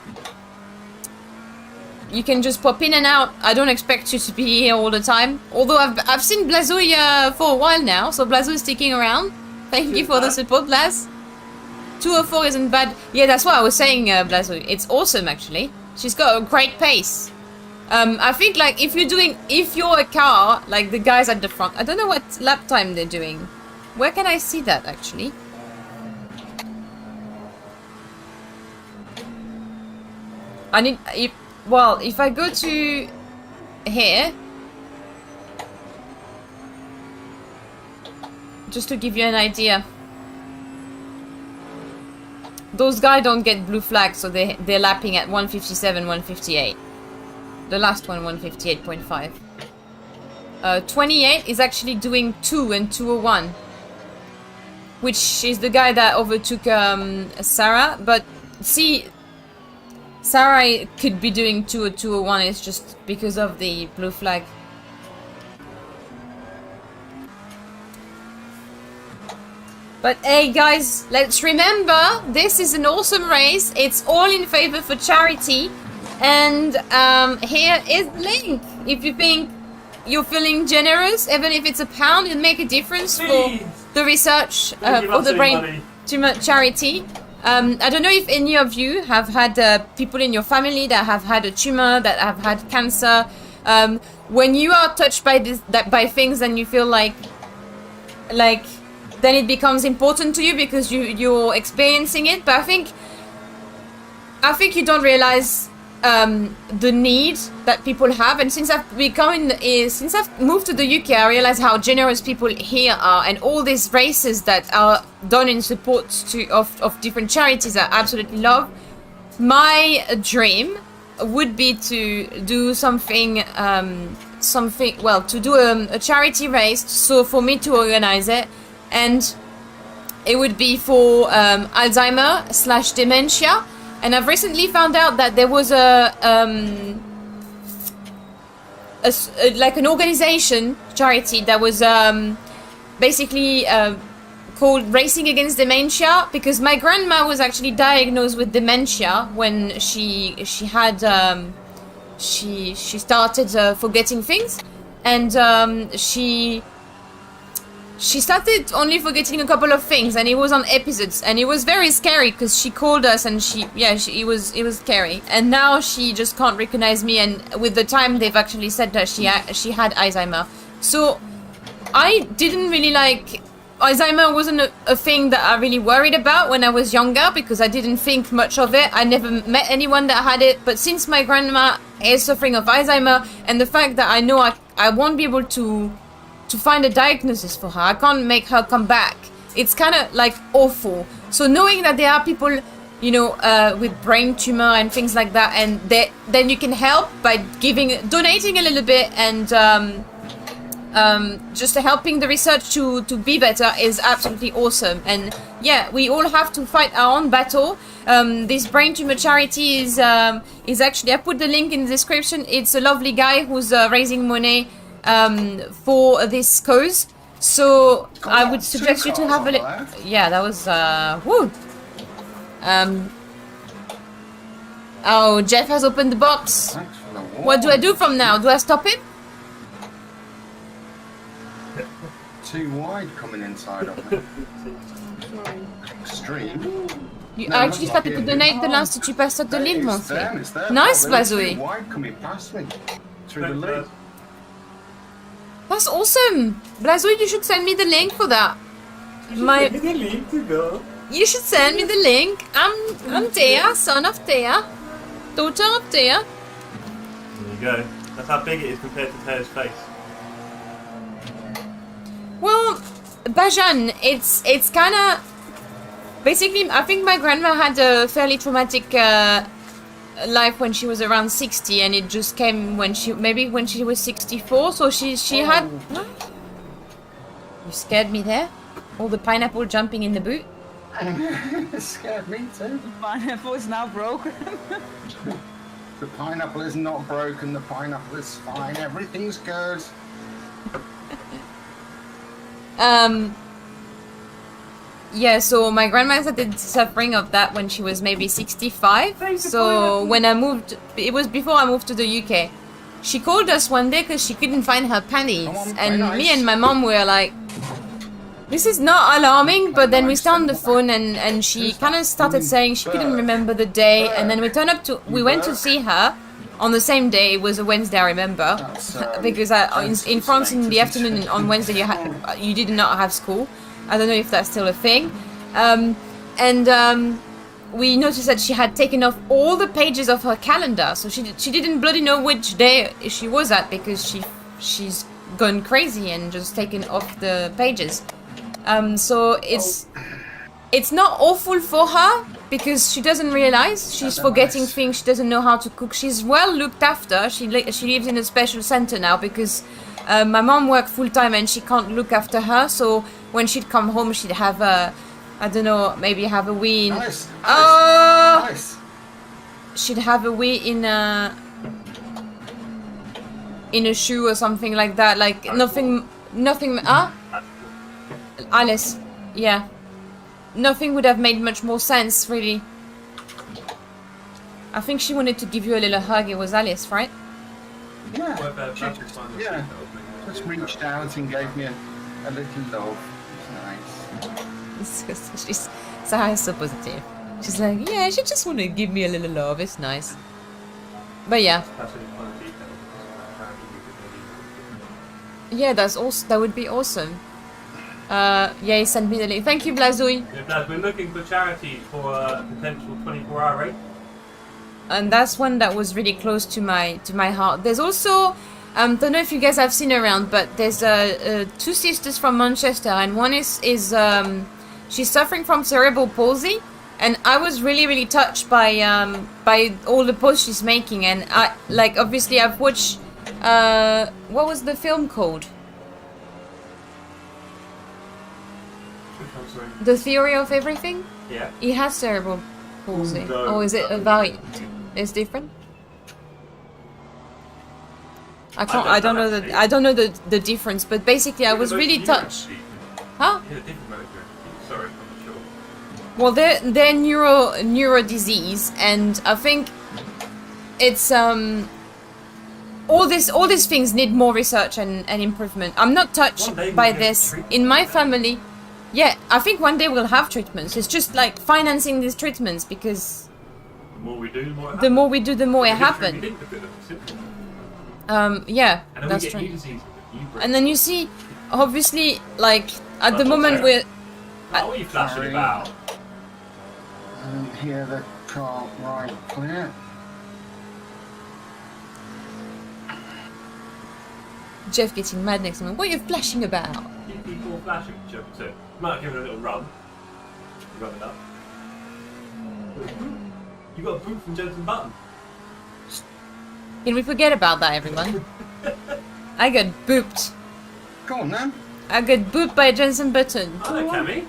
you can just pop in and out. I don't expect you to be here all the time. Although I've seen Blazo for a while now, so Blazo is sticking around. Thank you for the support, Blaz. 204 isn't bad. Yeah, that's what I was saying, Blazo. It's awesome, actually. She's got a great pace. I think, like, if you're a car, like the guys at the front, I don't know what lap time they're doing. Where can I see that, actually? I need, if I go to here, just to give you an idea. Those guys don't get blue flags, so they're lapping at 157, 158. The last one, 158.5. 28 is actually doing 2 and 201. Which is the guy that overtook Sarah. But see, Sarah could be doing 2 or 201, it's just because of the blue flag. But hey guys, let's remember, this is an awesome race. It's all in favor for charity. And here is link. If you think you're feeling generous, even if it's £1, it'll make a difference for the research for the Brain Tumour charity. I don't know if any of you have had people in your family that have had a tumor, that have had cancer. When you are touched by by things, and you feel like then it becomes important to you because you're experiencing it. But I think you don't realize the need that people have. And since I've moved to the UK, I realize how generous people here are, and all these races that are done in support of different charities I absolutely love. My dream would be to do something, to do a charity race, so for me to organize it. And it would be for Alzheimer/dementia. And I've recently found out that there was like an organization, charity, that was basically called Racing Against Dementia, because my grandma was actually diagnosed with dementia when she started forgetting things, and she started only forgetting a couple of things, and it was on episodes, and it was very scary because she called us, and it was scary. And now she just can't recognize me, and with the time they've actually said that she had Alzheimer. So I didn't really Alzheimer wasn't a thing that I really worried about when I was younger, because I didn't think much of it. I never met anyone that had it. But since my grandma is suffering of Alzheimer, and the fact that I know I won't be able to find a diagnosis for her, I can't make her come back, it's kind of awful. So knowing that there are people, with brain tumor and things like that, and then you can help by donating a little bit, and just helping the research to be better is absolutely awesome. And yeah, we all have to fight our own battle. This Brain Tumour charity is actually, I put the link in the description. It's a lovely guy who's raising money for this cause. So I would suggest you to have a look. Yeah, that was woo. Oh, Jeff has opened the box. What do I do from now? Do I stop him? Too wide coming inside of me. Extreme. You actually started to donate the last tu passes de l'île monthly. Nice, Blazoui. Wide coming past me through the lid. That's awesome. Blazoui, you should send me the link for that. You should send me the link. I'm Thea, son of Thea, daughter of Thea. There you go. That's how big it is compared to Thea's face. Well, Bajan, it's kind of basically. I think my grandma had a fairly traumatic life when she was around 60, and it just came when she was 64. So she had. You scared me there. All the pineapple jumping in the boot. It scared me too. The pineapple is now broken. The pineapple is not broken. The pineapple is fine. Everything's good. Yeah, so my grandma started suffering of that when she was maybe 65. So when I moved, it was before I moved to the UK. She called us one day because she couldn't find her panties, and me and my mom were like, "This is not alarming." But then we stayed on the phone, and she kind of started saying she couldn't remember the day, and then we went to see her. On the same day, it was a Wednesday, I remember, because in France in the afternoon on Wednesday you did not have school. I don't know if that's still a thing. We noticed that she had taken off all the pages of her calendar, so she didn't bloody know which day she was at, because she's gone crazy and just taken off the pages. So it's not awful for her, because she doesn't realize she's forgetting things. She doesn't know how to cook. She's well looked after. She lives in a special center now, because my mom worked full time and she can't look after her. So when she'd come home, she'd have I don't know, maybe have a wee in. Nice. Nice. She'd have a wee in a shoe or something like that. Like nothing. Alice, yeah. Nothing would have made much more sense, really. I think she wanted to give you a little hug. It was Alice, right? Yeah. Yeah. Just reached out and gave me a little love. It's nice. She's so positive. She's like, yeah, she just wanted to give me a little love. It's nice. But yeah. Yeah, that's also, that would be awesome. Yeah, he sent me the link. Thank you, Blazoui. Yeah, Blaz, we're looking for charities for a potential 24-hour race. And that's one that was really close to my heart. There's also, don't know if you guys have seen around, but there's two sisters from Manchester, and one is she's suffering from cerebral palsy, and I was really touched by all the posts she's making, and I obviously I've watched what was the film called? The Theory of Everything? Yeah. He has cerebral palsy. No, or is it a variant? It's different? I don't know the difference, but basically I was really touched. Huh? Sorry, I'm not sure. Well, they're neuro disease, and I think it's all these things need more research and improvement. I'm not touched by this in my family. Yeah, I think one day we'll have treatments. It's just like financing these treatments, because the more we do, the more it happens. Yeah, that's true. And then you see, obviously, like at the moment we're. What are you flashing about? I didn't hear the car right clear. Jeff getting mad next to me. What are you flashing about? People flashing, Jeff. So, you might give it a little run. You got it up. You got a boot from Jensen Button. Can we forget about that, everyone? I got booped. Go on then. I got booped by Jensen Button. Hello, Cammy.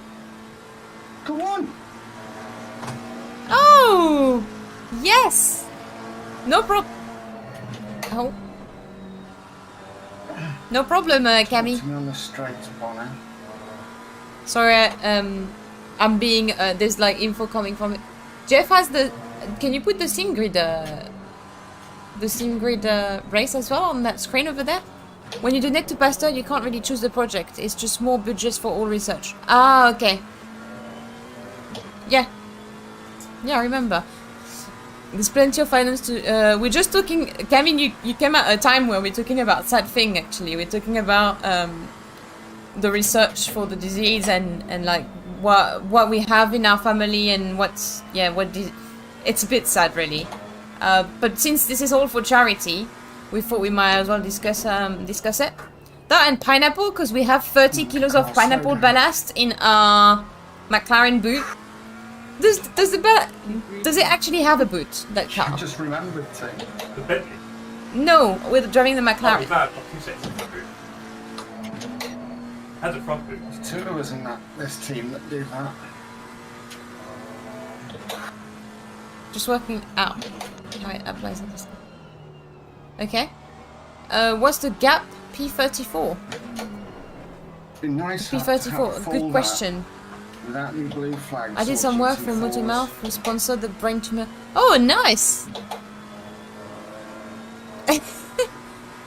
Go on. Oh! Yes! No problem. Oh. No problem, Cammy. Put me on the straight, Bonner. Sorry, I'm being, there's like info coming from it. Jeff has the, can you put the sim grid race as well on that screen over there? When you donate to Pastor, you can't really choose the project. It's just more budgets for all research. Ah, okay. Yeah. Yeah, I remember. There's plenty of finance to... we're just talking... Camille, you came at a time where we're talking about sad thing, actually. We're talking about the research for the disease and like what we have in our family and what's... Yeah, it's a bit sad, really. But since this is all for charity, we thought we might as well discuss it. That and pineapple, because we have 30 kilos of pineapple ballast in our McLaren boot. Does it actually have a boot, that car? I just remembered to. The Bentley. No, we're driving the Oh, McLaren. we've had 2 sets of front boot. Has a front boot. There's 2 of us in this team that do that. Just working out how it applies on this. Okay. What's the gap? P34. Be nice. P34. Good question. Without any blue flags. I did some work for Motormouth who sponsored the Brain Tumour. Oh, nice!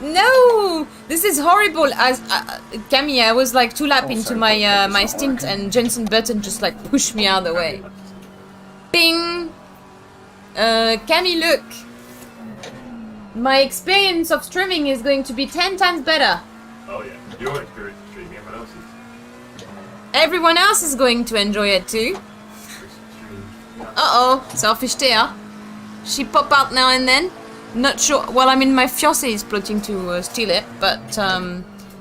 No! This is horrible. As Camille, I was like 2 laps into my my stint and Jensen Button just like pushed me out of the way. Bing! Camille, look! My experience of streaming is going to be 10 times better. Oh yeah, your experience of streaming, everyone else's. Everyone else is going to enjoy it too. Uh-oh, selfish Tia. She pop out now and then. Not sure, well, I mean, my fiancé is plotting to steal it, but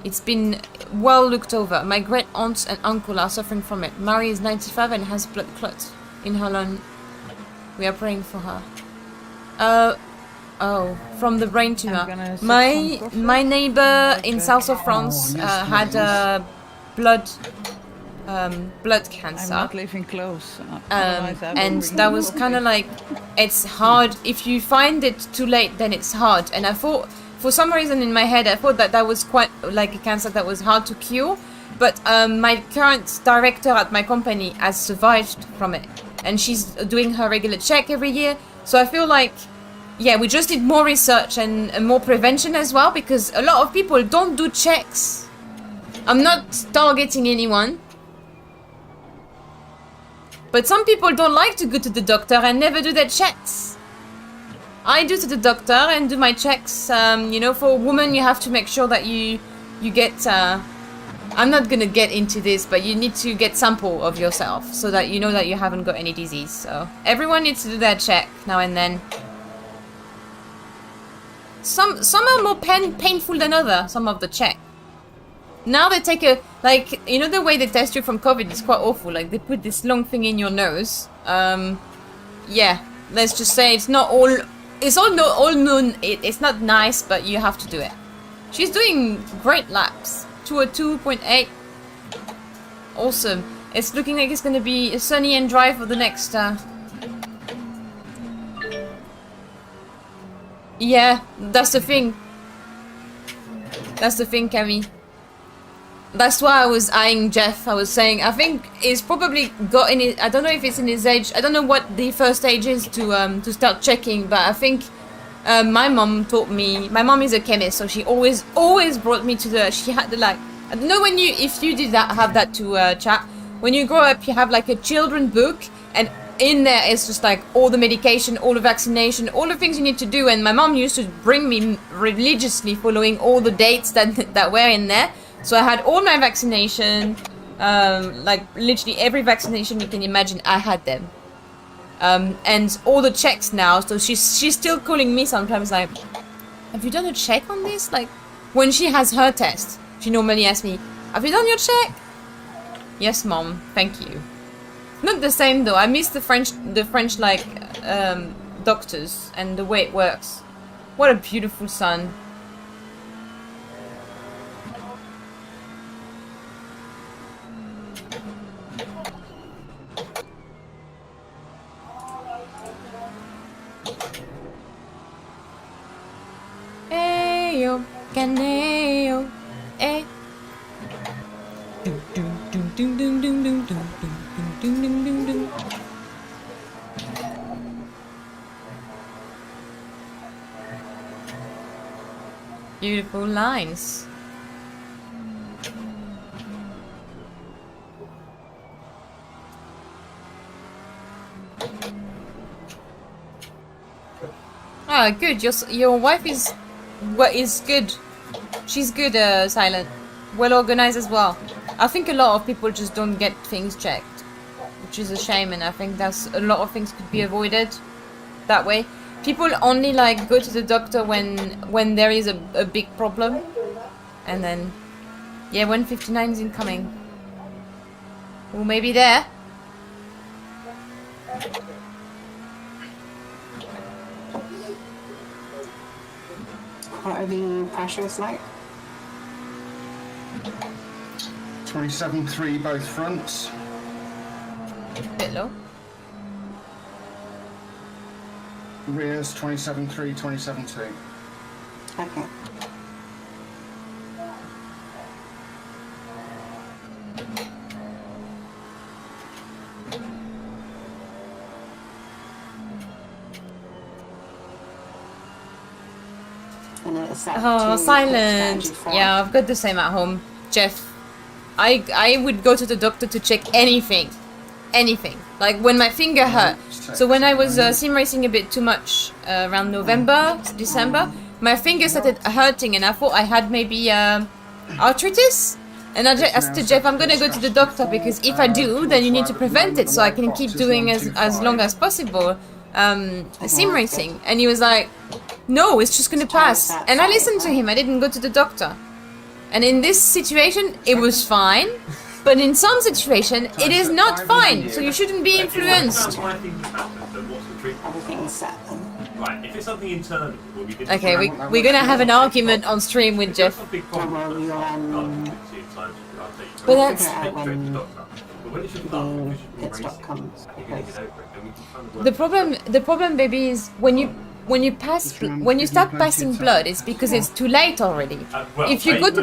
it's been well looked over. My great aunts and uncle are suffering from it. Mary is 95 and has blood clots in her lung. We are praying for her. Oh, from the brain tumor. My neighbor in south of France had blood cancer. I'm not living close. And that was kind of like, it's hard. If you find it too late, then it's hard. And I thought, for some reason in my head, I thought that was quite like a cancer that was hard to cure. But my current director at my company has survived from it. And she's doing her regular check every year. So I feel like, yeah, we just need more research and more prevention as well, because a lot of people don't do checks. I'm not targeting anyone. But some people don't like to go to the doctor and never do their checks. I do to the doctor and do my checks. You know, for a woman, you have to make sure that you get... I'm not gonna get into this, but you need to get sample of yourself so that you know that you haven't got any disease. So everyone needs to do their check now and then. Some are more painful than others, some of the check. Now they take a, like, you know the way they test you from COVID is quite awful. Like, they put this long thing in your nose. Yeah, let's just say it's not all, it's all known, it's not nice, but you have to do it. She's doing great laps. 202.8. Awesome. It's looking like it's gonna be sunny and dry for the next, Yeah, that's the thing. That's the thing, Camille. That's why I was eyeing Jeff. I was saying, I think he's probably got in it. I don't know if it's in his age. I don't know what the first age is to start checking. But I think my mom taught me. My mom is a chemist, so she always brought me to the. She had the like. I don't know when if you did that have that to chat. When you grow up, you have like a children book, and in there it's just like all the medication, all the vaccination, all the things you need to do. And my mom used to bring me religiously, following all the dates that were in there. So I had all my vaccination, like literally every vaccination you can imagine, I had them. And all the checks now, so she's still calling me sometimes like, have you done a check on this? Like, when she has her test, she normally asks me, have you done your check? Yes, mom, thank you. Not the same though, I miss the French like, doctors and the way it works. What a beautiful sun. Caneo. Eh. Beautiful lines. Ah, good. Your wife is good. She's good, Silent. Well organized as well. I think a lot of people just don't get things checked, which is a shame, and I think that's a lot of things could be avoided that way. People only like go to the doctor when there is a big problem, and then yeah, 159 is incoming. We'll maybe there. What are the pressures like? 27.3 both fronts. Bit low. Rears 27.3, 27.2. Okay. And it's set Oh, to silent. strategy 4. Yeah, I've got the same at home, Jeff. I would go to the doctor to check anything. Like when my finger hurt. So when I was sim racing a bit too much around November, December, my finger started hurting and I thought I had maybe arthritis. And I said to Jeff, I'm gonna go to the doctor because if I do, then you need to prevent it so I can keep doing as long as possible sim racing. And he was like, no, it's just gonna pass. And I listened to him, I didn't go to the doctor. And in this situation, it was fine. But in some situation, it is not fine. So you shouldn't be influenced. Everything's set then. Right, if it's something internal, well, we did. Okay, we're gonna have an argument on stream with Jeff. Big problem. Well, you, But that's But when it should the be pit stop comes. you're gonna get over it, and we can kind of work. the problem, baby, is when you start passing blood, it's because it's too late already. Well, If you go to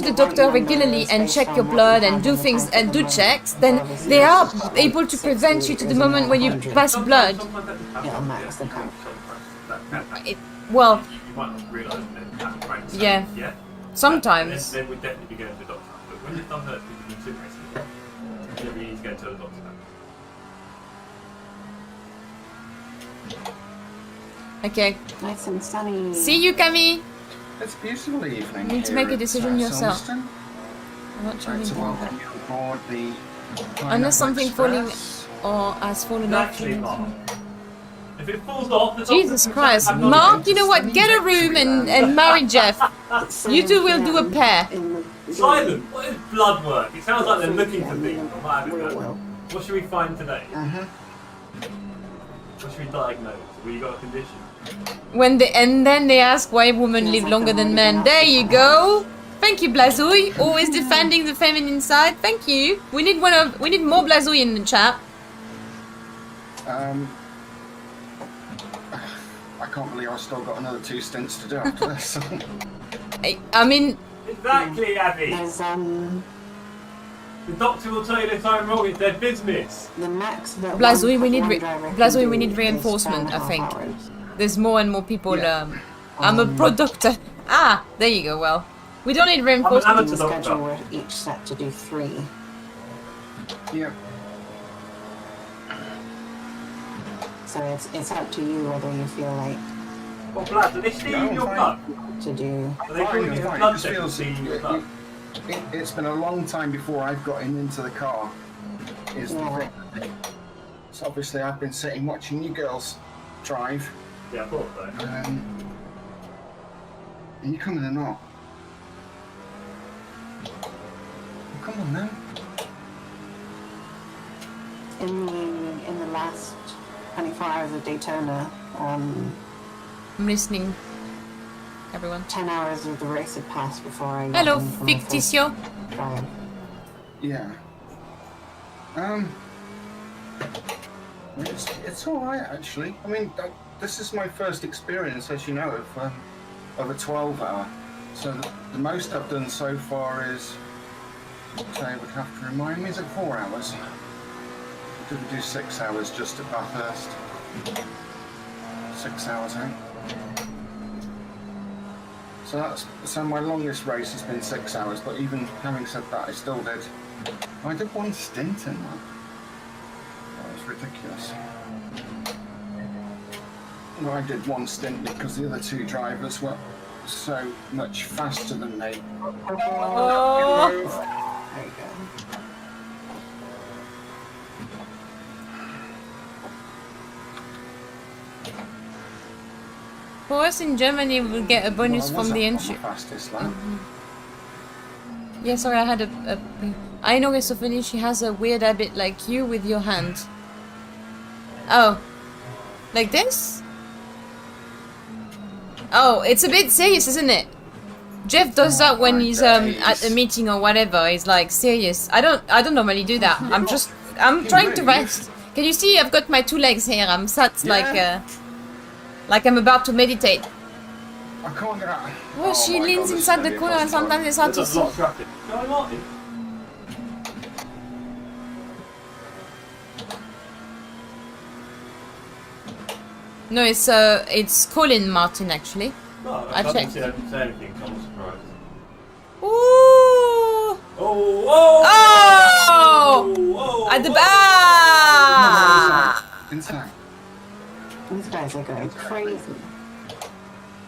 the doctor regularly and check your blood and do things and do checks, then they are able to prevent you to the moment when you pass blood. It'll max the count. Well, You might not realise that it happens. yeah, Yeah. sometimes. Then we'd definitely be going to the doctor. But when you've done that, you've been sim racing, you don't really need to go to the doctor now. Okay. Nice and sunny. See you, Camille. It's a beautiful evening. You need to here make a at, decision yourself. Silverstone. I'm not I'd trying like to to do welcome that. you aboard the Unless something falling Express. or has fallen off. Actually, Mark, if it falls off, the Jesus doctor- Christ. I'm not Mark, you know what? Get a room and marry Jeff. You two will do a pair. Silent. What is blood work? It sounds like they're looking for things. I'm not having that. Well. What should we find today? Mhm. What should we diagnose? Have you got a condition? And then they ask why women live longer than men. There you go. Thank you, Blazouille. Always defending the feminine side. Thank you. We need more Blazouille in the chat. I can't believe I've still got another 2 stints to do after this. I mean, Exactly, Abby. There's The doctor will tell you if I'm wrong. It's their business. the max that Blazouille, we need one driver can Blazouille, do we need is reinforcement, I 4.5 think. hours. There's more and more people. Yeah. I'm a pro doctor. Ah, there you go. Well, we don't need reinforcement. amateur The doctor. schedule we're each set to do 3. Yeah. So it's up to you whether you feel like What blood? Are they stealing your fine. blood? to do. Are they calling you Fine, blood it just check and feels stealing your blood? it's been a long time before I've gotten into the car. Is the Yeah. thing. So obviously I've been sitting watching you girls drive, Yeah, I thought so. and you coming or not? Come on then. In the last 24 hours of Daytona, I'm listening. Everyone. 10 hours of the race had passed before I got Hello, in for my first Ficticio. drive. Yeah. It's all right actually. I mean, this is my first experience, as you know, of a 12-hour. So the most I've done so far is, say, would have to remind me, is it 4 hours? Didn't do 6 hours just at Bathurst. 6 hours out. So my longest race has been 6 hours, but even having said that, I still did. I did one stint in that. That was ridiculous. Well, I did one stint because the other two drivers were so much faster than me. Oh. There you go. For us in Germany, we'll get a bonus from the entry. Fastest lap. Yeah, sorry, I had a... I know it's so funny, she has a weird habit like you with your hand. Oh. Like this? Oh, it's a bit serious, isn't it? Jeff does that when he's at a meeting or whatever. He's like, serious. I don't normally do that. I'm trying to rest. Can you see I've got my 2 legs here? I'm sat like I'm about to meditate. I can't get out. Oh, she leans inside the corner and sometimes it's hard to There's a see. lot of traffic. Go on, Martin. No, it's Colin Martin actually. No, I checked. I didn't say anything, so I'm surprised. Ooh! Oh! Oh! Oh! Oh! At the back! Inside. These guys are going crazy.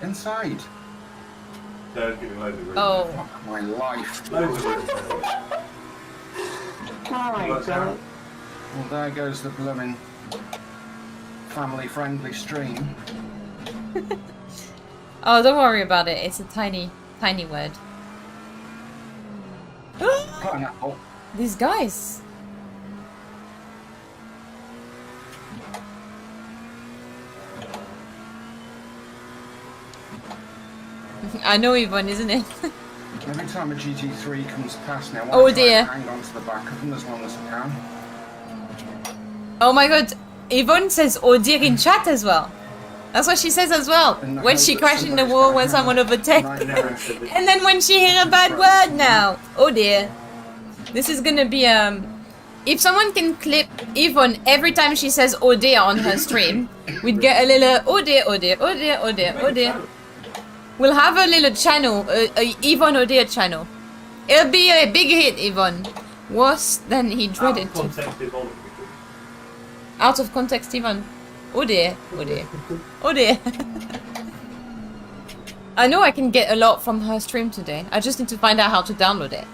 Inside. There's giving loads of room. Oh. Fuck my life. Loads of room. Oh my god. Well, there goes the blooming family-friendly stream. Oh, don't worry about it. It's a tiny, tiny word. Pineapple. These guys. I know Yvonne, isn't it? Every time a GT3 comes past now, Oh I try dear. and hang on to the back of them as long as I can. Oh my god. Yvonne says oh dear in chat as well. That's what she says as well. And When I she hope that crashed in the somebody's wall got when a someone hammer. overtakes. Right now. And then when she hear a bad word now. Oh dear. This is gonna be if someone can clip Yvonne every time she says oh dear on her stream, we'd get a little oh dear, oh dear, oh dear, oh dear, oh dear. We'll have a little channel, a Yvonne oh dear channel. It'll be a big hit, Yvonne. Worse than he dreaded. Out of context, Yvonne. Oh dear, oh dear, oh dear. I know I can get a lot from her stream today. I just need to find out how to download it.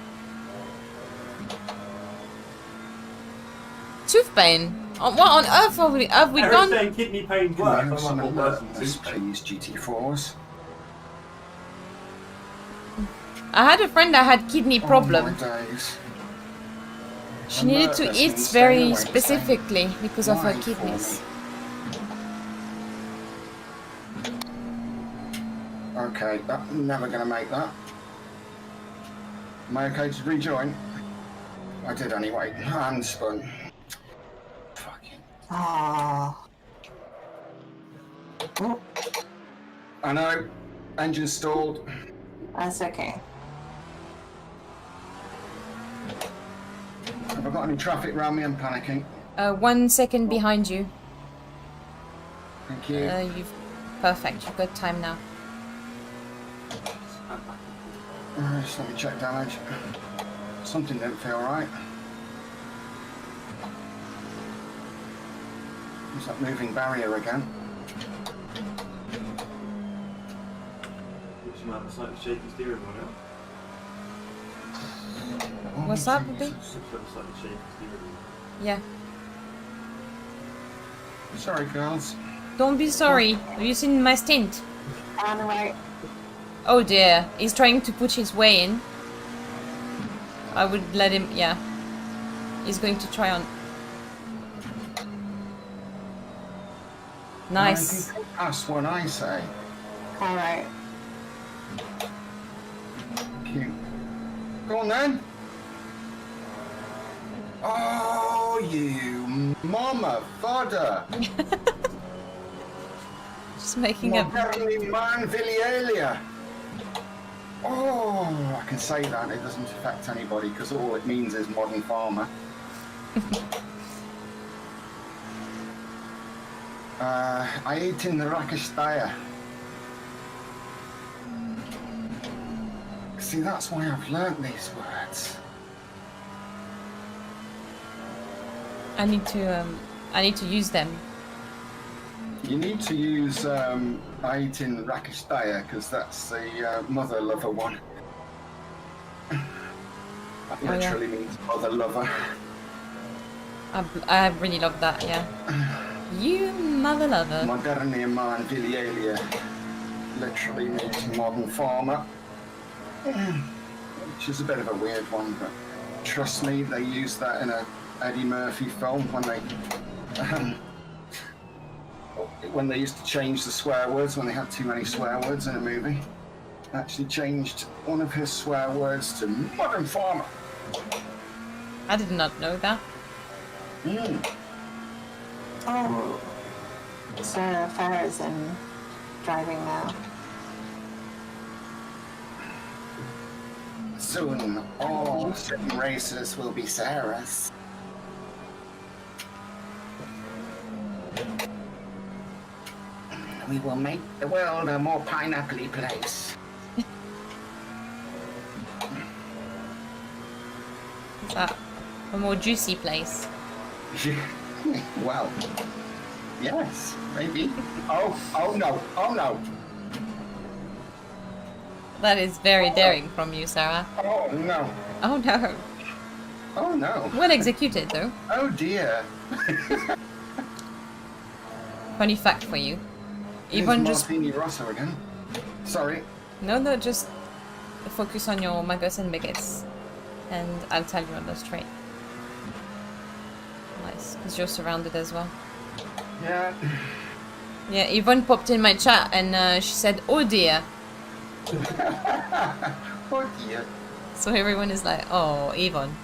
Tooth pain? What on earth have we gone? Saying kidney pain work. I'm Some like, well, person alertness, tooth pain. please, GT4s. I had a friend that had kidney problem. Oh my days. She needed to Alertness eat means very staying away, specifically because of her Why for kidneys. Okay, I'm never going to make that. Am I okay to rejoin? I did anyway. Hand spun. Fucking. Oh. Oh, I know. Engine stalled. that's okay. Have I got any traffic around me? I'm panicking. 1 second behind you. Thank you. You've perfect. You've got time now. Just let me check damage. Something didn't feel right. There's that moving barrier again. Which might have a slightly shaky steering wheel now. What's that, Bobby? Looks like a slightly shaky steering wheel. Yeah. Sorry, girls. Don't be sorry. Have you seen my stint? On the right. Oh dear. He's trying to push his way in. I would let him. Yeah. He's going to try on. Nice. That's what I say. All right. Cute. Go on then. Oh, you mama fodder. Just making up. Oh, I can say that. It doesn't affect anybody because all it means is modern farmer. I eat in the Rakastaya. See, that's why I've learnt these words. I need to use them. You need to use I eat in Rakastaya because that's the mother lover one. That literally means mother lover. I really love that, yeah. You mother lover. Modernia man Vilielia literally means modern farmer. Which is a bit of a weird one, but trust me, they used that in a Eddie Murphy film when they used to change the swear words when they had too many swear words in a movie. Actually changed one of his swear words to modern farmer. I did not know that. Oh, Sarah Farah's in driving now. Soon, all sim races will be Sarah's. We will make the world a more pineapple-y place. Is that a more juicy place? Well, yes, maybe. Oh no, oh no. That is very daring from you, Sarah. Oh no. Oh no. Oh no. Well executed, though. Oh dear. Funny fact for you. Yvonne just... Martini Rosso again. Sorry. No, just focus on your Magos and Biggets. And I'll tell you on the straight. Nice, because you're surrounded as well. Yeah. Yeah, Yvonne popped in my chat and she said, oh dear. Oh dear. So everyone is like, oh, Yvonne.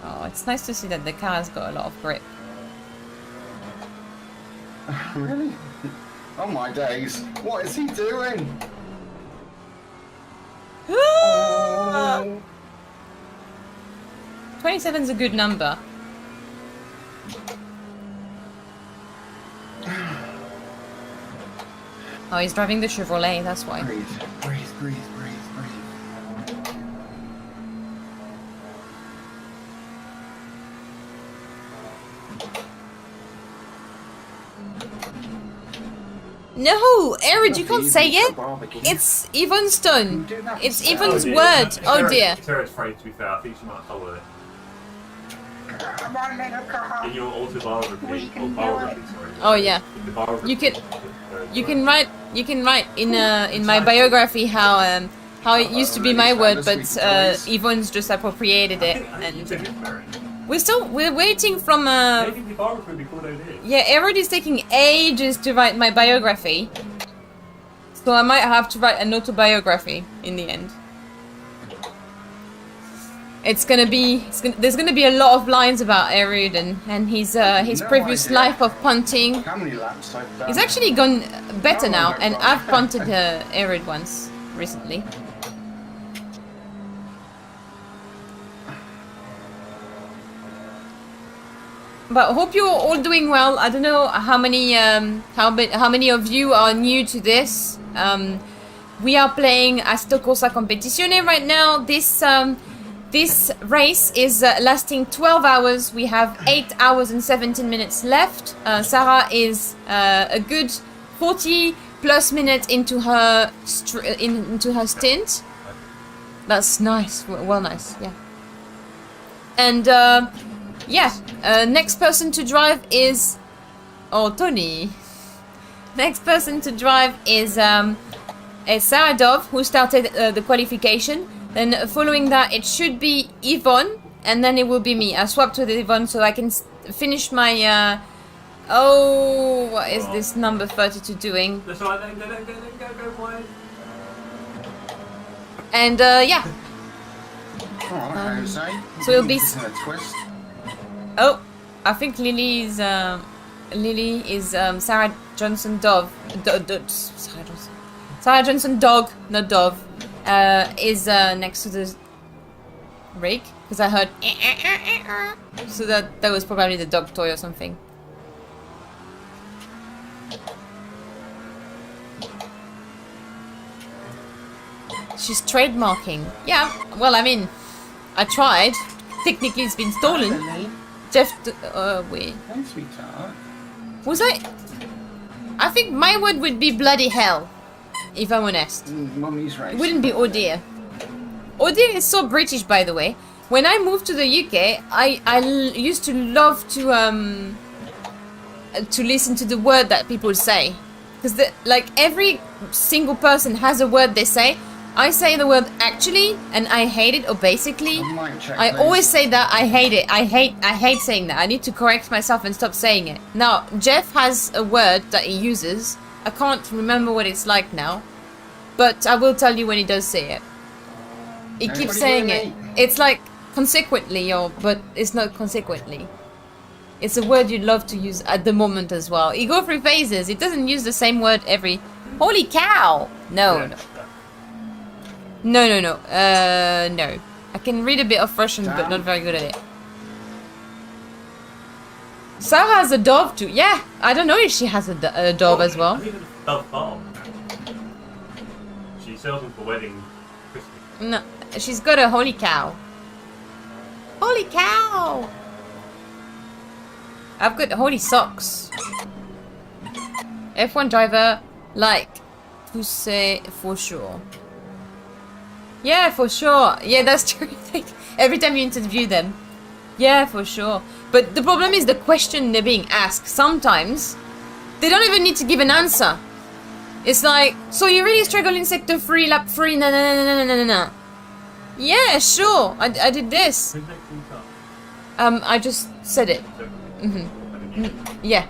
Oh, it's nice to see that the car has got a lot of grip. Really? Oh my days. What is he doing? 27's a good number. Oh, he's driving the Chevrolet, that's why. Breathe, breathe, breathe, breathe, breathe. No, Arid, you can't say it. It's Yvonne's done. It's Yvonne's word. Oh dear. Sarah's phrase, to be fair, I think she might have told it. In your autobiography, or biography, sorry. Oh yeah. In the biography, You can write in my biography how it used to be my word, but Yvonne's just appropriated it, and we're waiting from maybe the biography would be called OD. yeah, Arid is taking ages to write my biography, so I might have to write an autobiography in the end. There's gonna be a lot of lines about Arid and his previous life of punting. How many laps I've done? He's actually gone better now, and I've punted Arid once recently. But I hope you're all doing well. I don't know how many of you are new to this. We are playing Assetto Corsa Competizione right now. This race is lasting 12 hours. We have 8 hours and 17 minutes left. Sarah is a good 40 plus minutes into her stint. That's nice. Well, nice, yeah. And next person to drive is Tony. Next person to drive is Sara Dove, who started the qualification. Then following that, it should be Yvonne, and then it will be me. I swapped with Yvonne so I can finish my. What is this number 32 doing? That's all right, then go wide. And yeah. Alright, Jose. So it'll be. A twist. Oh, I think Lily is Sarah Johnson Dove. Sarah Johnson dog, not Dove. Is next to the rig because I heard. So that was probably the dog toy or something. She's trademarking. Yeah. Well, I mean, I tried. Technically, it's been stolen. Jeff, wait. Hey, sweetheart. Was I think my word would be bloody hell, if I'm honest. Mummy's right. It wouldn't be oh dear. Oh dear is so British, by the way. When I moved to the UK, I used to love to listen to the word that people say, because like every single person has a word they say. I say the word actually, and I hate it, or basically. I always say that. I hate it. I hate saying that. I need to correct myself and stop saying it. Now, Jeff has a word that he uses. I can't remember what it's like now, but I will tell you when he does say it. He keeps saying it. It's like consequently, but it's not consequently. It's a word you'd love to use at the moment as well. You go through phases. It doesn't use the same word every. Holy cow! No. No. No. I can read a bit of Russian, but not very good at it. Sarah has a dove too. Yeah, I don't know if she has a dove as well. I think it's a dove farm. She sells them for wedding, Christmas. No, she's got a holy cow. Holy cow! I've got holy socks. F1 driver, like to say for sure. Yeah, for sure. Yeah, that's true. Every time you interview them. Yeah, for sure. But the problem is the question they're being asked. Sometimes they don't even need to give an answer. It's like, so you really struggle in sector 3, lap 3, no. Yeah, sure. I did this. I just said it. Yeah.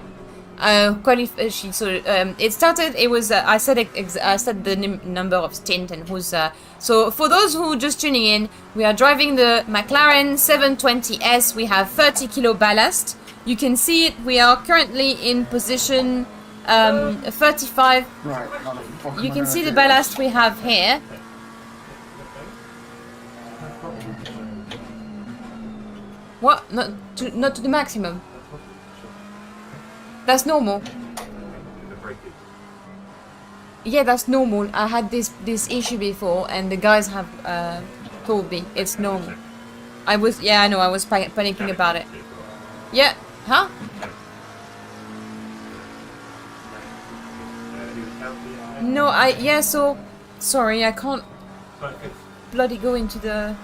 It started. It was. I said the number of stint and who's. So for those who are just tuning in, we are driving the McLaren 720S. We have 30 kilo ballast. You can see it. We are currently in position 35. Right. You can see the ballast we have here. What? Not to the maximum. That's normal. Yeah, that's normal. I had this issue before, and the guys have told me it's normal. I was panicking about it. Yeah, huh? No, so sorry, I can't bloody go into the.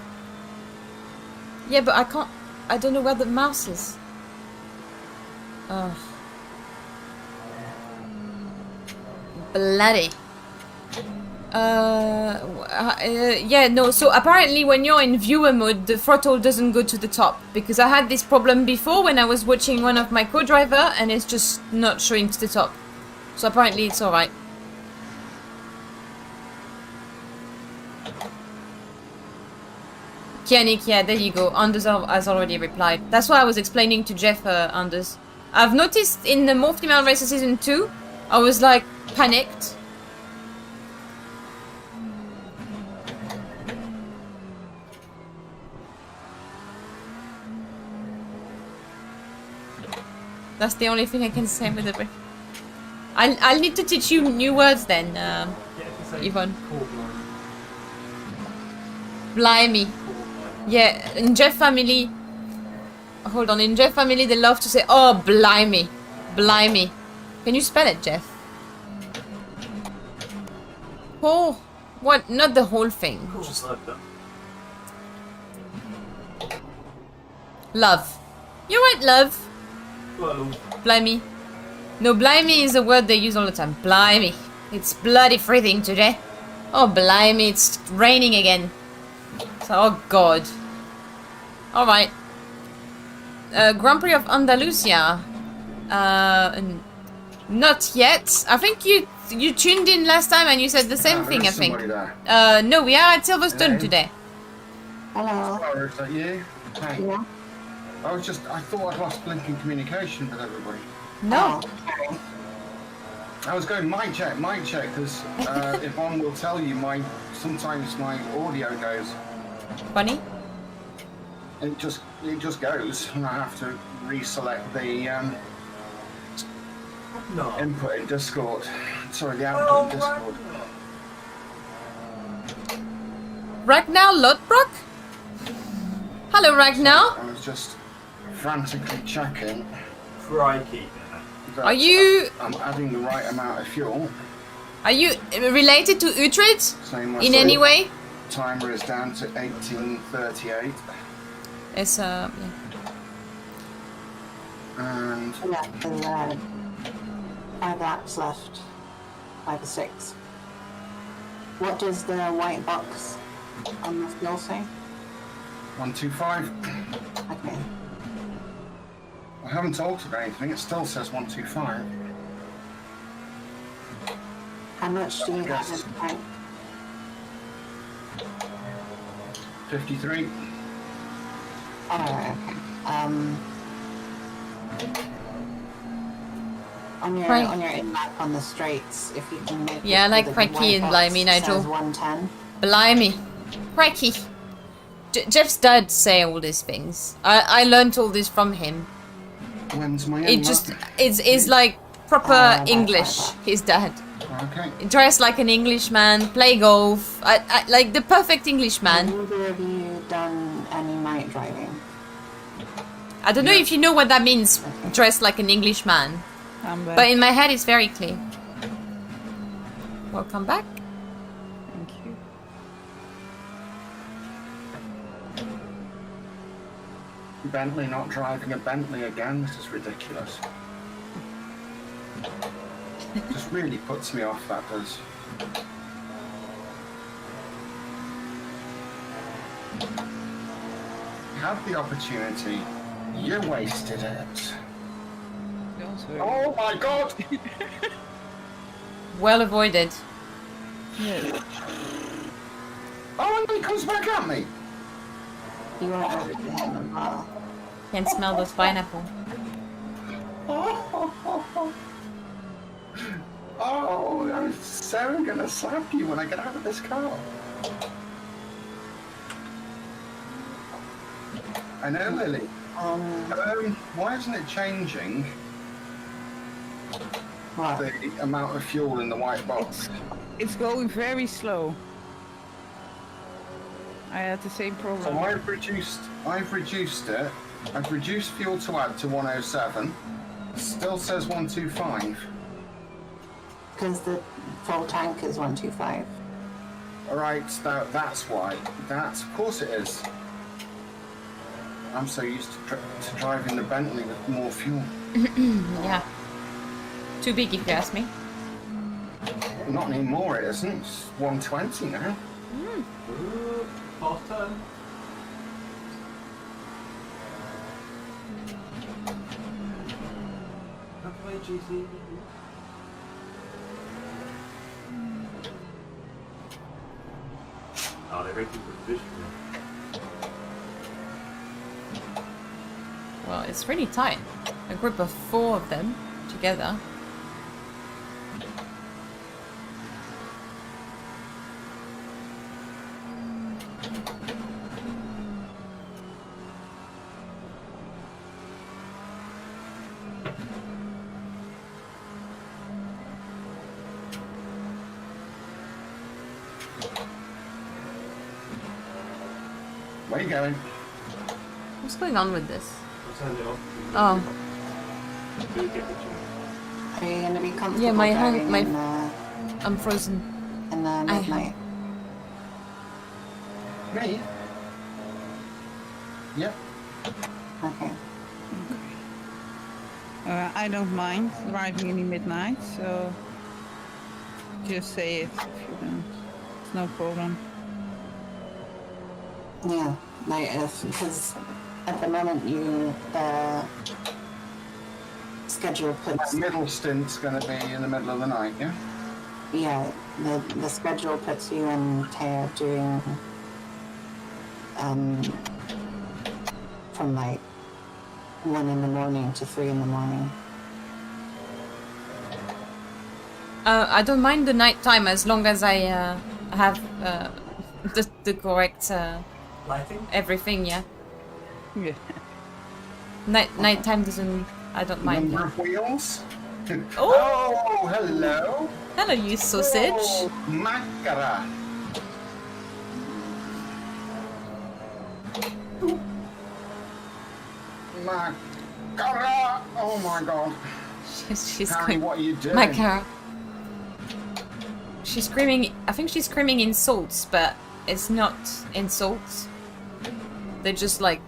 Yeah, but I can't. I don't know where the mouse is. Bloody. Yeah, no, so apparently when you're in viewer mode, the throttle doesn't go to the top, because I had this problem before when I was watching one of my co-driver, and it's just not showing to the top. So apparently it's alright. Kianik, yeah, there you go. Anders has already replied. That's why I was explaining to Jeff, Anders. I've noticed in the More Female Racer Season 2, I was like, panicked. That's the only thing I can say with it. I'll need to teach you new words then, Yvonne. Blimey. Yeah, in Jeff family... Hold on, in Jeff family they love to say, oh, blimey. Blimey. Can you spell it, Jeff? Oh, what? Not the whole thing. Just like that. Love. You're right, love. Well, Blimey. No, blimey is a word they use all the time. Blimey. It's bloody freezing today. Oh, blimey, it's raining again. So, oh, God. Alright. Grand Prix of Andalusia. Not yet. I think you tuned in last time and you said the same thing, I think. No, we are at Silverstone today. Hello. Is that you? Hey. Yeah. I thought I'd lost blinking communication with everybody. No. Okay. I was going mic check, because Yvonne will tell you sometimes my audio goes. Funny. It just goes, and I have to reselect the input in Discord. Sorry, the output in Discord. Ragnar Lodbrok? Hello, Ragnar. I was just frantically checking. Crikey. Are you I'm adding the right amount of fuel. Are you related to Uhtred Same in any way? Timer is down to 18:38. It's yeah. And Yeah, there's 5 laps left. 5 or 6. What does the white box on the fuel say? 125. Okay. I haven't altered anything, it still says 125. How much do you have in the tank? 53. Oh, okay. On your in-lap on the straights, if you can make Yeah, it like so that the Cracky white and box Blimey, Nigel. says 110. Blimey. Cracky. Jeff's dad say all these things. I learned all this from him. When's my It just is like proper English. His dad. Okay. Dress like an Englishman, play golf, like the perfect Englishman. Have either of you done any night driving? I don't know if you know what that means, dress like an Englishman. But in my head it's very clear. Welcome back. Thank you. Bentley not driving a Bentley again, this is ridiculous. Just really puts me off, that does. You had the opportunity, you wasted it. Oh my god! Well avoided. Yeah. Oh, and he comes back at me! You won't ever do him as well. Can smell those pineapple. Oh, I'm so gonna slap you when I get out of this car. I know, Lily. Why isn't it changing What? the amount of fuel in the white box? It's going very slow. I had the same problem. So I've reduced it. I've reduced fuel to add to 107. Still says 125. Because the full tank is 125. Alright, that's why. Of course it is. I'm so used to driving the Bentley with more fuel. Yeah. Too big if you ask me. Not anymore, it isn't. It's 120 now. Half turn. Halfway GT. Oh, they're ready for position now. Well, it's really tight. A group of 4 of them together. Where are you going? What's going on with this? I'll turn it off. Oh. Do you get the tune? Are you going to be comfortable Yeah, my hand- driving my- in I'm frozen. the midnight? Me? Yep. Okay. I don't mind driving in the midnight, so just say it if you don't. It's no problem. Yeah, like because at the moment you schedule puts Middle stint's going to be in the middle of the night, yeah? yeah the schedule puts you and Taya doing from like 1 in the morning to 3 in the morning. I don't mind the night time as long as I have the correct Lighting? everything. Yeah. Yeah. Nighttime doesn't. I don't mind. Number of wheels. Oh, Oh, hello. hello, you sausage. Oh, Makara. Makara. Oh my god. She's Harry, screaming. what are you doing? My car. She's screaming. I think she's screaming insults, but it's not insults. They're just like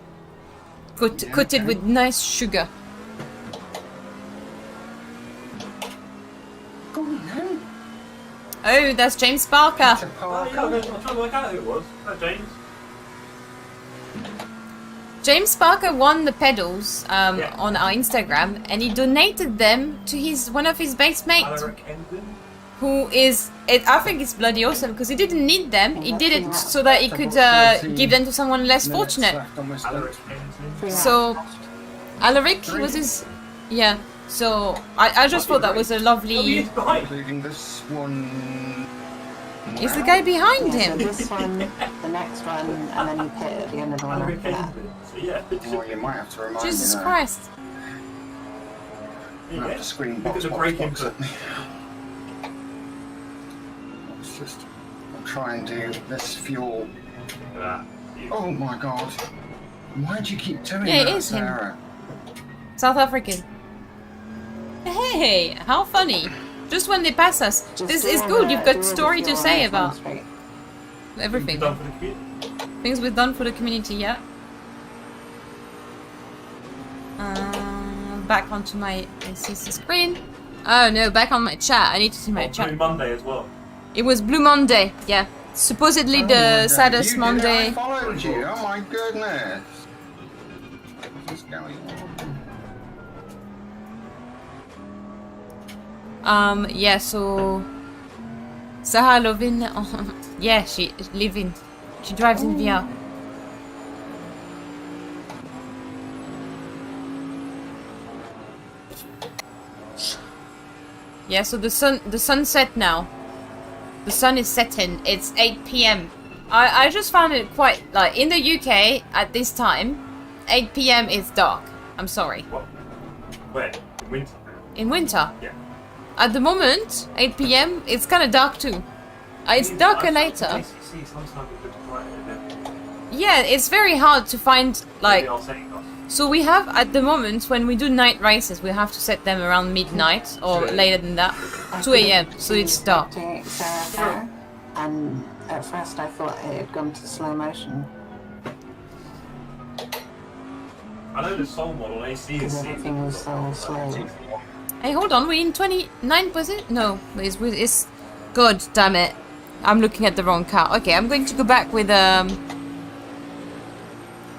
coated with nice sugar. Go on then. Oh, that's James Barker. To Oh, yeah, I'm trying to work out who it was. That James. James Barker won the pedals Yeah. on our Instagram, and he donated them to one of his base mates, Alaric Ensign. who is. I think it's bloody awesome because he didn't need them. He did it so that he could give them to someone less fortunate. Alaric Ensign. So, Alaric was his. Yeah. So I just thought that was a Oh, lovely. he's behind. Including this one. Is the guy behind Yeah, so him? this one, the next one, and then you pit at the end of the one Alaric after that. Ensign. So yeah. Well, you might have to remind Jesus me. Christ! There you I go. have to screen Look box, at the box, brake box input. at me. Let's just try and do this fuel. Look at that. Oh my god. Why do you keep doing Yeah, it that, is him. Sarah? South African. Hey, how funny! Just when they pass us, this is good. You've got story to say about everything. Done for the community. Things we've done for the community, yeah. Back onto my CC screen. Oh no, back on my chat. I need to see my Oh, chat. Blue Monday as well. It was Blue Monday, yeah. Supposedly the saddest You Monday. Did I followed you. Oh my goodness. What's going on? Yeah, so Sarah Lovin, yeah, she living. She drives in VR. Yeah, so the sunset now. The sun is setting. It's 8 p.m. I just found it quite like in the UK at this time, 8 p.m. is dark. I'm sorry. What? Where? In winter? In winter. Yeah. At the moment, 8 p.m. it's kind of dark too. It's darker later. See, sometimes it looks brighter than Yeah, it's very hard to find like. they are saying us. So we have at the moment when we do night races, we have to set them around midnight or later than that, 2 a.m. So it's dark. Sarah, and at first I thought it had gone to slow motion I know the Soul model AC is because everything was so slow. Hey, hold on, we're in 29%? No, it's. God damn it! I'm looking at the wrong car. Okay, I'm going to go back with I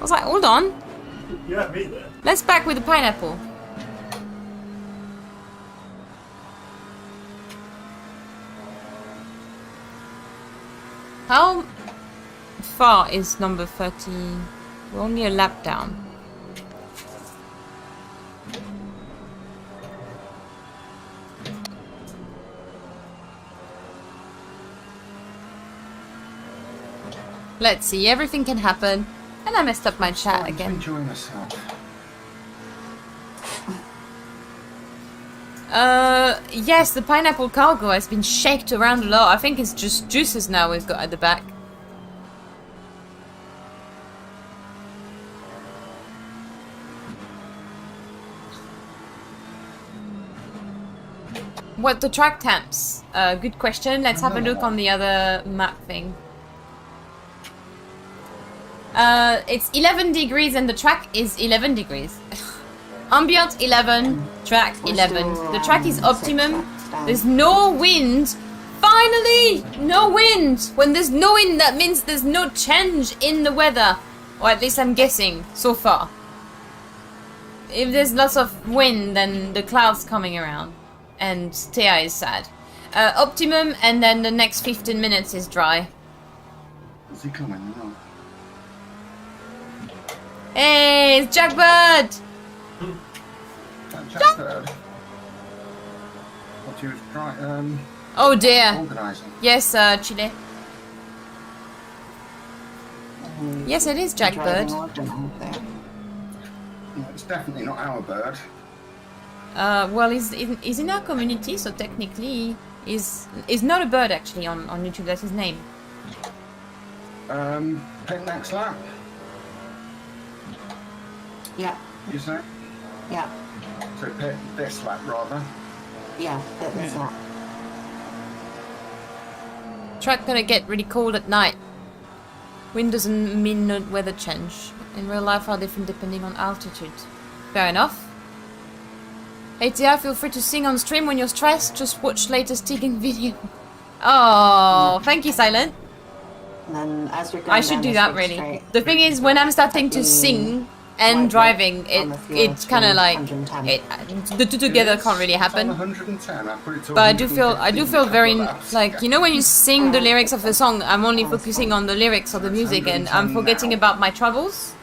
was like, hold on. You had me there. Let's back with the pineapple. How far is number 13? We're only a lap down. Let's see, everything can happen. And I messed up my chat I'm again. enjoying myself. Yes, the pineapple cargo has been shaked around a lot. I think it's just juices now we've got at the back. What the track temps? Good question. Let's have a look on the other map thing. It's 11 degrees and the track is 11 degrees. Ambient 11, track 11. The track is optimum. There's no wind. Finally! No wind! When there's no wind, that means there's no change in the weather. Or at least I'm guessing, so far. If there's lots of wind, then the clouds coming around. And Thea is sad. Optimum, and then the next 15 minutes is dry. Is he coming? No. Hey, it's Jackbird! Jack Bird. What you was trying, Oh dear. organising. Yes, Chile. Yes, it is Jack Bird. No, it's definitely not our bird. Well, he's in our community, so technically he's not a bird actually on YouTube. That's his name. Pick next lap, Yeah, you say? yeah, So pick this lap rather. yeah, that was that. Track gonna get really cold at night. Wind doesn't mean no weather change. In real life are different depending on altitude. Fair enough. Hey Tia, feel free to sing on stream when you're stressed. Just watch latest Tegan video. Oh, thank you, Silent. And then as you're going I should down do this that big really. straight, The thing is, when I'm starting to sing and driving, it's kind of like 110. the two together can't really It's on happen. 110. I put it to But I do feel 115 very a couple of laps. like, you know, when you sing the lyrics of a song, I'm only focusing on the lyrics of the music, and I'm forgetting about my troubles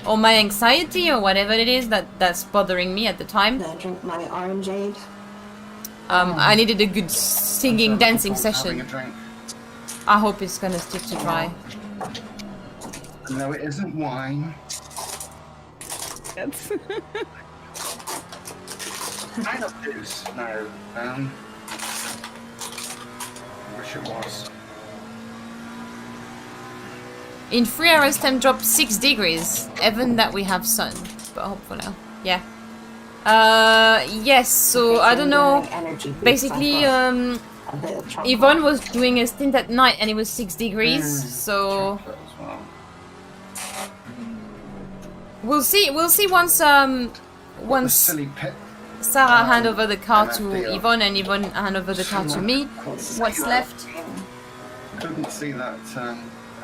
or my anxiety or whatever it is that's bothering me at the time. Then I drink my orangeade. I needed a good singing, dancing Having a session. drink. I hope it's gonna stick to dry. No, it isn't wine. That's Kind of juice. No. Wish it was. In 3 hours, time dropped 6 degrees. Even that we have sun, but hopeful now. Yeah. Yes. So I don't know. Energy boost, Basically, I've got a bit of chocolate. Yvonne was doing a stint at night and it was 6 degrees. So Chocolate as well. we'll see once The once silly pit. Sarah hand over the car to MFD. Yvonne and Yvonne hand over the car to me. What's left? Couldn't see that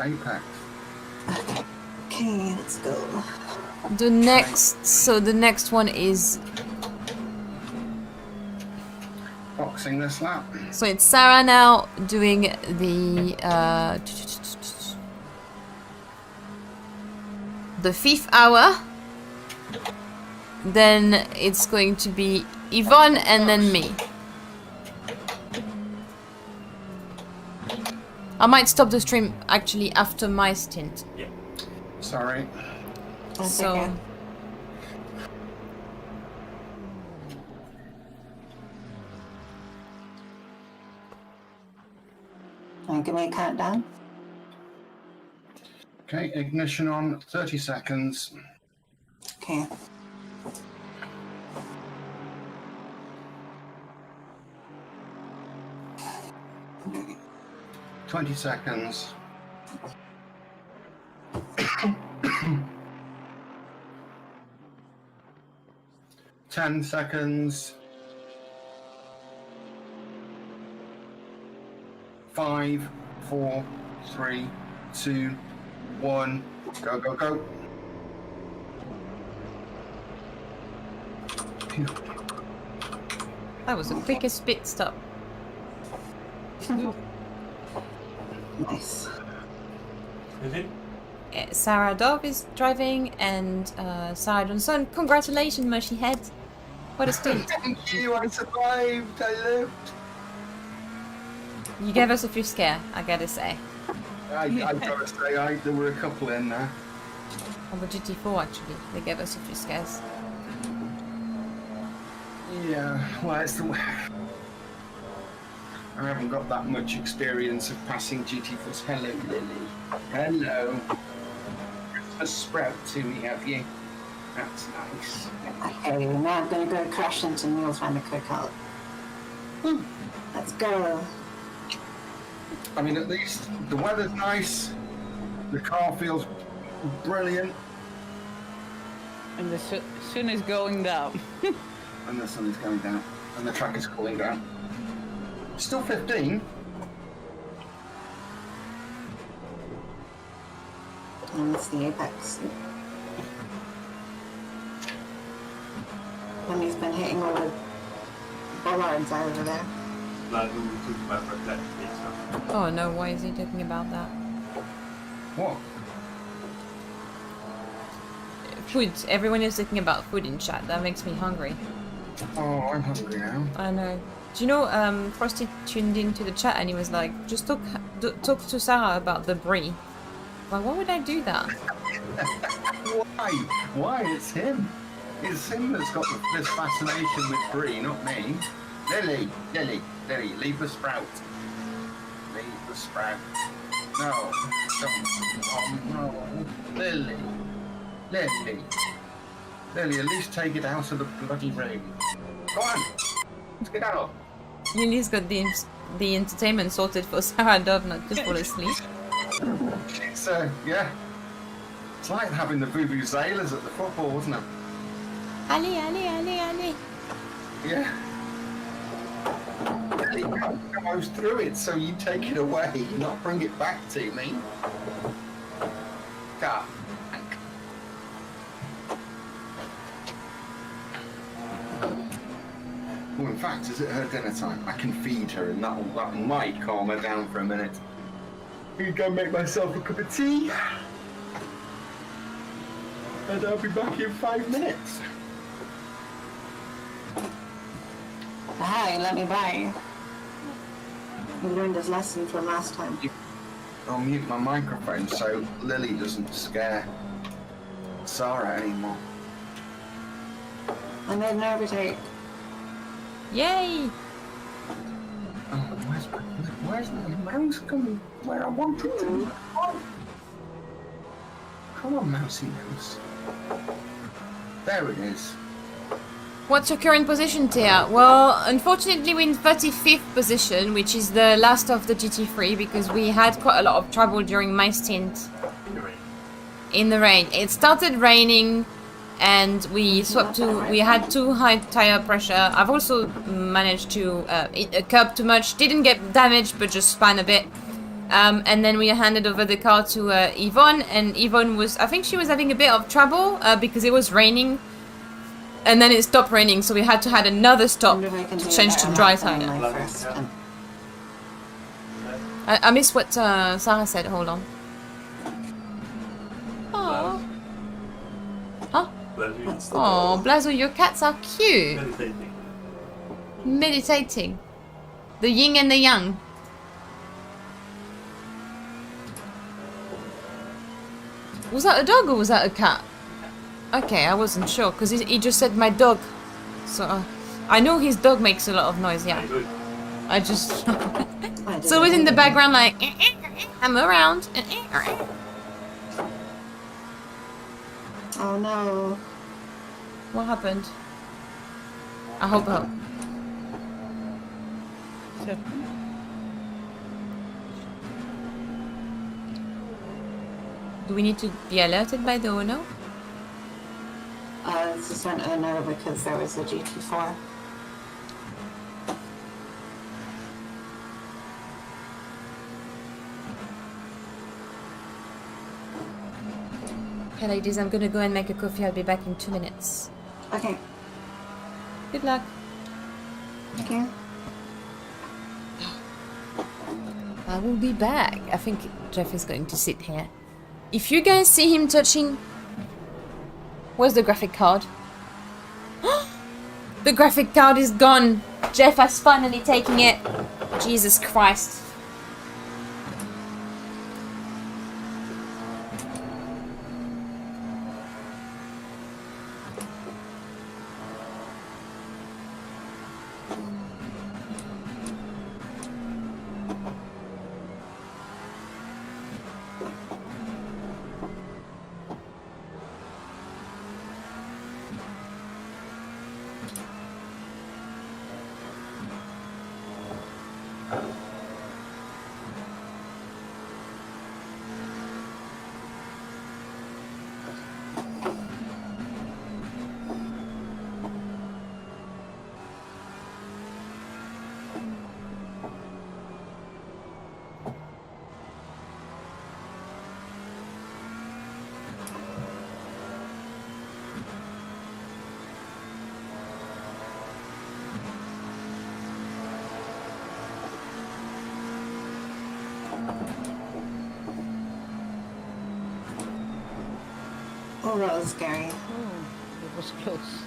apex. Okay, let's go. The next one is, Boxing this lap. so it's Sarah now doing the 5th hour. Then it's going to be Yvonne and then me. I might stop the stream actually after my stint. Yeah. Sorry. That's So okay. Give me a countdown. Okay, ignition on. 30 seconds. Okay. Okay. 20 seconds. Ten seconds. 5, 4, 3, 2, 1. Go, go, go. Phew. that was the quickest pit stop. Nice. Is it? Sara Dove is driving and Sarah Johnson. Congratulations, Mushy Head. What a stint. Thank you, I survived, I lived. You gave us a few scare, I gotta say. I gotta say, there were a couple in there. On the GT4 actually, they gave us a few scares. Yeah, well, it's the way. I haven't got that much experience of passing GT4s. Hello, Lily. Hello. Christmas sprout to me, have you? That's nice. Okay, now I'm going to go crash into Neil's van to cook out. Let's go. I mean, at least the weather's nice. The car feels brilliant. and the sun is going down. And the sun is going down. And the track is cooling down. Still 15. And it's the apex. And he's been hitting all the bollards over there. Like we were talking about reflective stuff. Oh no, why is he talking about that? What? food. Everyone is talking about food in chat. That makes me hungry. Oh, I'm hungry now. I know. Do you know, Frosty tuned into the chat and he was like, just talk to Sarah about the brie. Like, why would I do that? Why? Why? It's him. It's him that's got this fascination with brie, not me. Lily, leave the sprout. Leave the sprout. No, don't. Oh no. Lily, at least take it out of the bloody ring. Go on, let's get out. Lily's got the entertainment sorted for Sara Dove not to fall asleep. It's yeah. It's like having the vuvuzelas at the football, wasn't it? Ali. Yeah. It goes through it, so you take it away, not bring it back to me. God. Well, in fact, is it her dinner time? I can feed her, and that might calm her down for a minute. I'm gonna go make myself a cup of tea, and I'll be back in 5 minutes. Hi, let me by. We learned his lesson from last time. I'll mute my microphone so Lily doesn't scare Sarah anymore. I made an overtake. Yay! Oh, where's my mouse coming where I want it to? Come on, mousey mouse. There it is. What's your current position, Tia? Well, unfortunately we're in 35th position, which is the last of the GT3 because we had quite a lot of trouble during my stint. In the rain. It started raining and we had too high tire pressure. I've also managed to eat a curb too much. Didn't get damaged, but just spun a bit. And then we handed over the car to Yvonne, and Yvonne I think she was having a bit of trouble because it was raining. And then it stopped raining, so we had to have another stop to change to dry tire. I missed what Sarah said, hold on. Oh. Huh? Oh, Blazo, your cats are cute. Meditating. The yin and the yang. Was that a dog or was that a cat? Okay, I wasn't sure because he just said my dog. So I know his dog makes a lot of noise, yeah. I just... It's always in the background like... I'm around. Oh no. What happened? I hope help. So, Do we need to be alerted by the owner? It's just an owner because there was a GT4. Okay, ladies, I'm gonna go and make a coffee. I'll be back in 2 minutes. Okay. Good luck. Thank you. I will be back. I think Jeff is going to sit here. If you guys see him touching... Where's the graphic card? The graphic card is gone. Jeff has finally taken it. Jesus Christ. Oh, that was scary. Oh, it was close.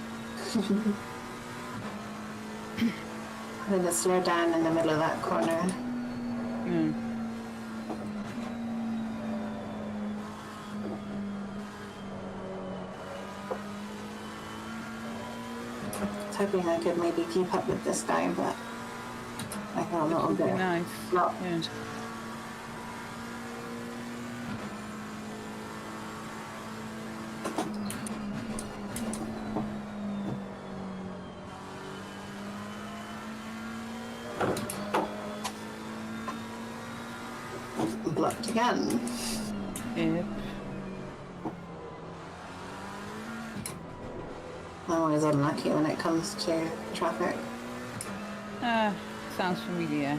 I'm gonna slow down in the middle of that corner. Mm. I was hoping I could maybe keep up with this guy, but I got a little Would be bit nice. blocked. Yeah. Blocked again. Yep. I'm always unlucky when it comes to traffic. Sounds familiar.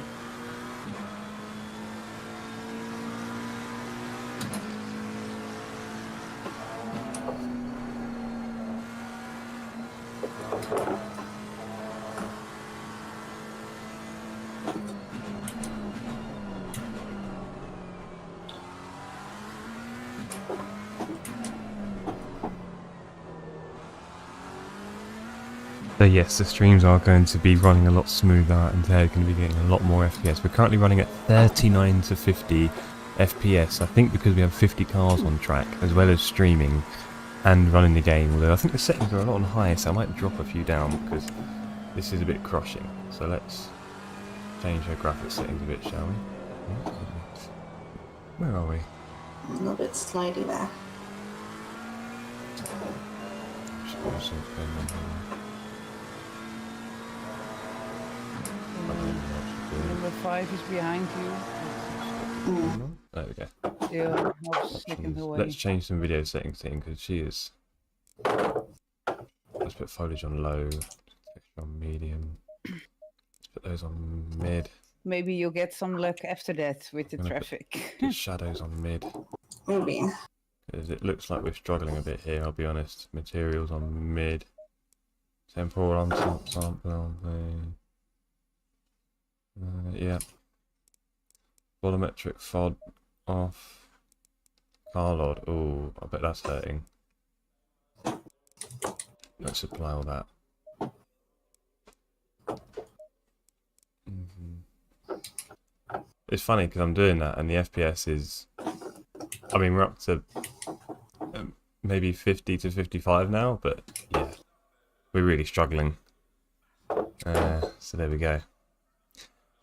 So yes, the streams are going to be running a lot smoother and they're going to be getting a lot more FPS. We're currently running at 39 to 50 FPS, I think because we have 50 cars on track, as well as streaming and running the game, although I think the settings are a lot on high, so I might drop a few down because this is a bit crushing. So let's change our graphics settings a bit, shall we? Where are we? A little bit slidey there. Number 5 is behind you. There we go. Still half a second away. Let's change some video settings because she is. Let's put foliage on low, texture on medium. Let's put those on mid. Maybe you'll get some luck after that with the traffic. Put shadows on mid. Maybe. Because it looks like we're struggling a bit here, I'll be honest. Materials on mid. Temporal on top, sample on the... yeah. Volumetric FOD off. Car load, ooh, I bet that's hurting. Let's apply all that. It's funny because I'm doing that and the FPS is... I mean, we're up to maybe 50 to 55 now, but yeah, we're really struggling. So there we go.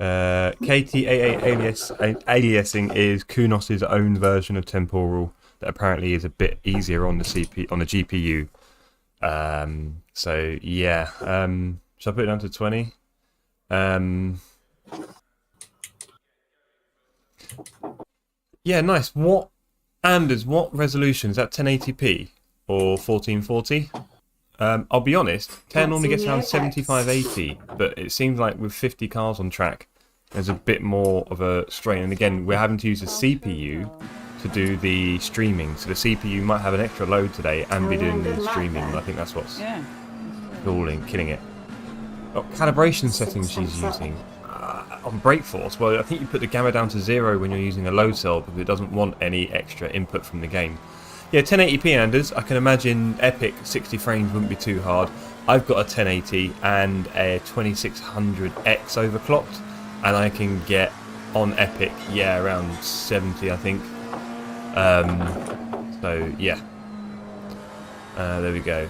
KTAA aliasing is Kunos's own version of temporal that apparently is a bit easier on the GPU. So yeah, should I put it down to 20? Yeah, nice. Anders, what resolution? Is that 1080p or 1440? I'll be honest, 10 normally gets around 7580, but it seems like with 50 cars on track, there's a bit more of a strain. And again, we're having to use the CPU to do the streaming, so the CPU might have an extra load today and be doing the streaming. I think that's what's killing it. Oh, calibration settings she's using. On brake force, well, I think you put the gamma down to 0 when you're using a load cell because it doesn't want any extra input from the game. Yeah, 1080p, Anders. I can imagine Epic 60 frames wouldn't be too hard. I've got a 1080 and a 2600X overclocked, and I can get on Epic, yeah, around 70, I think. So yeah, there we go.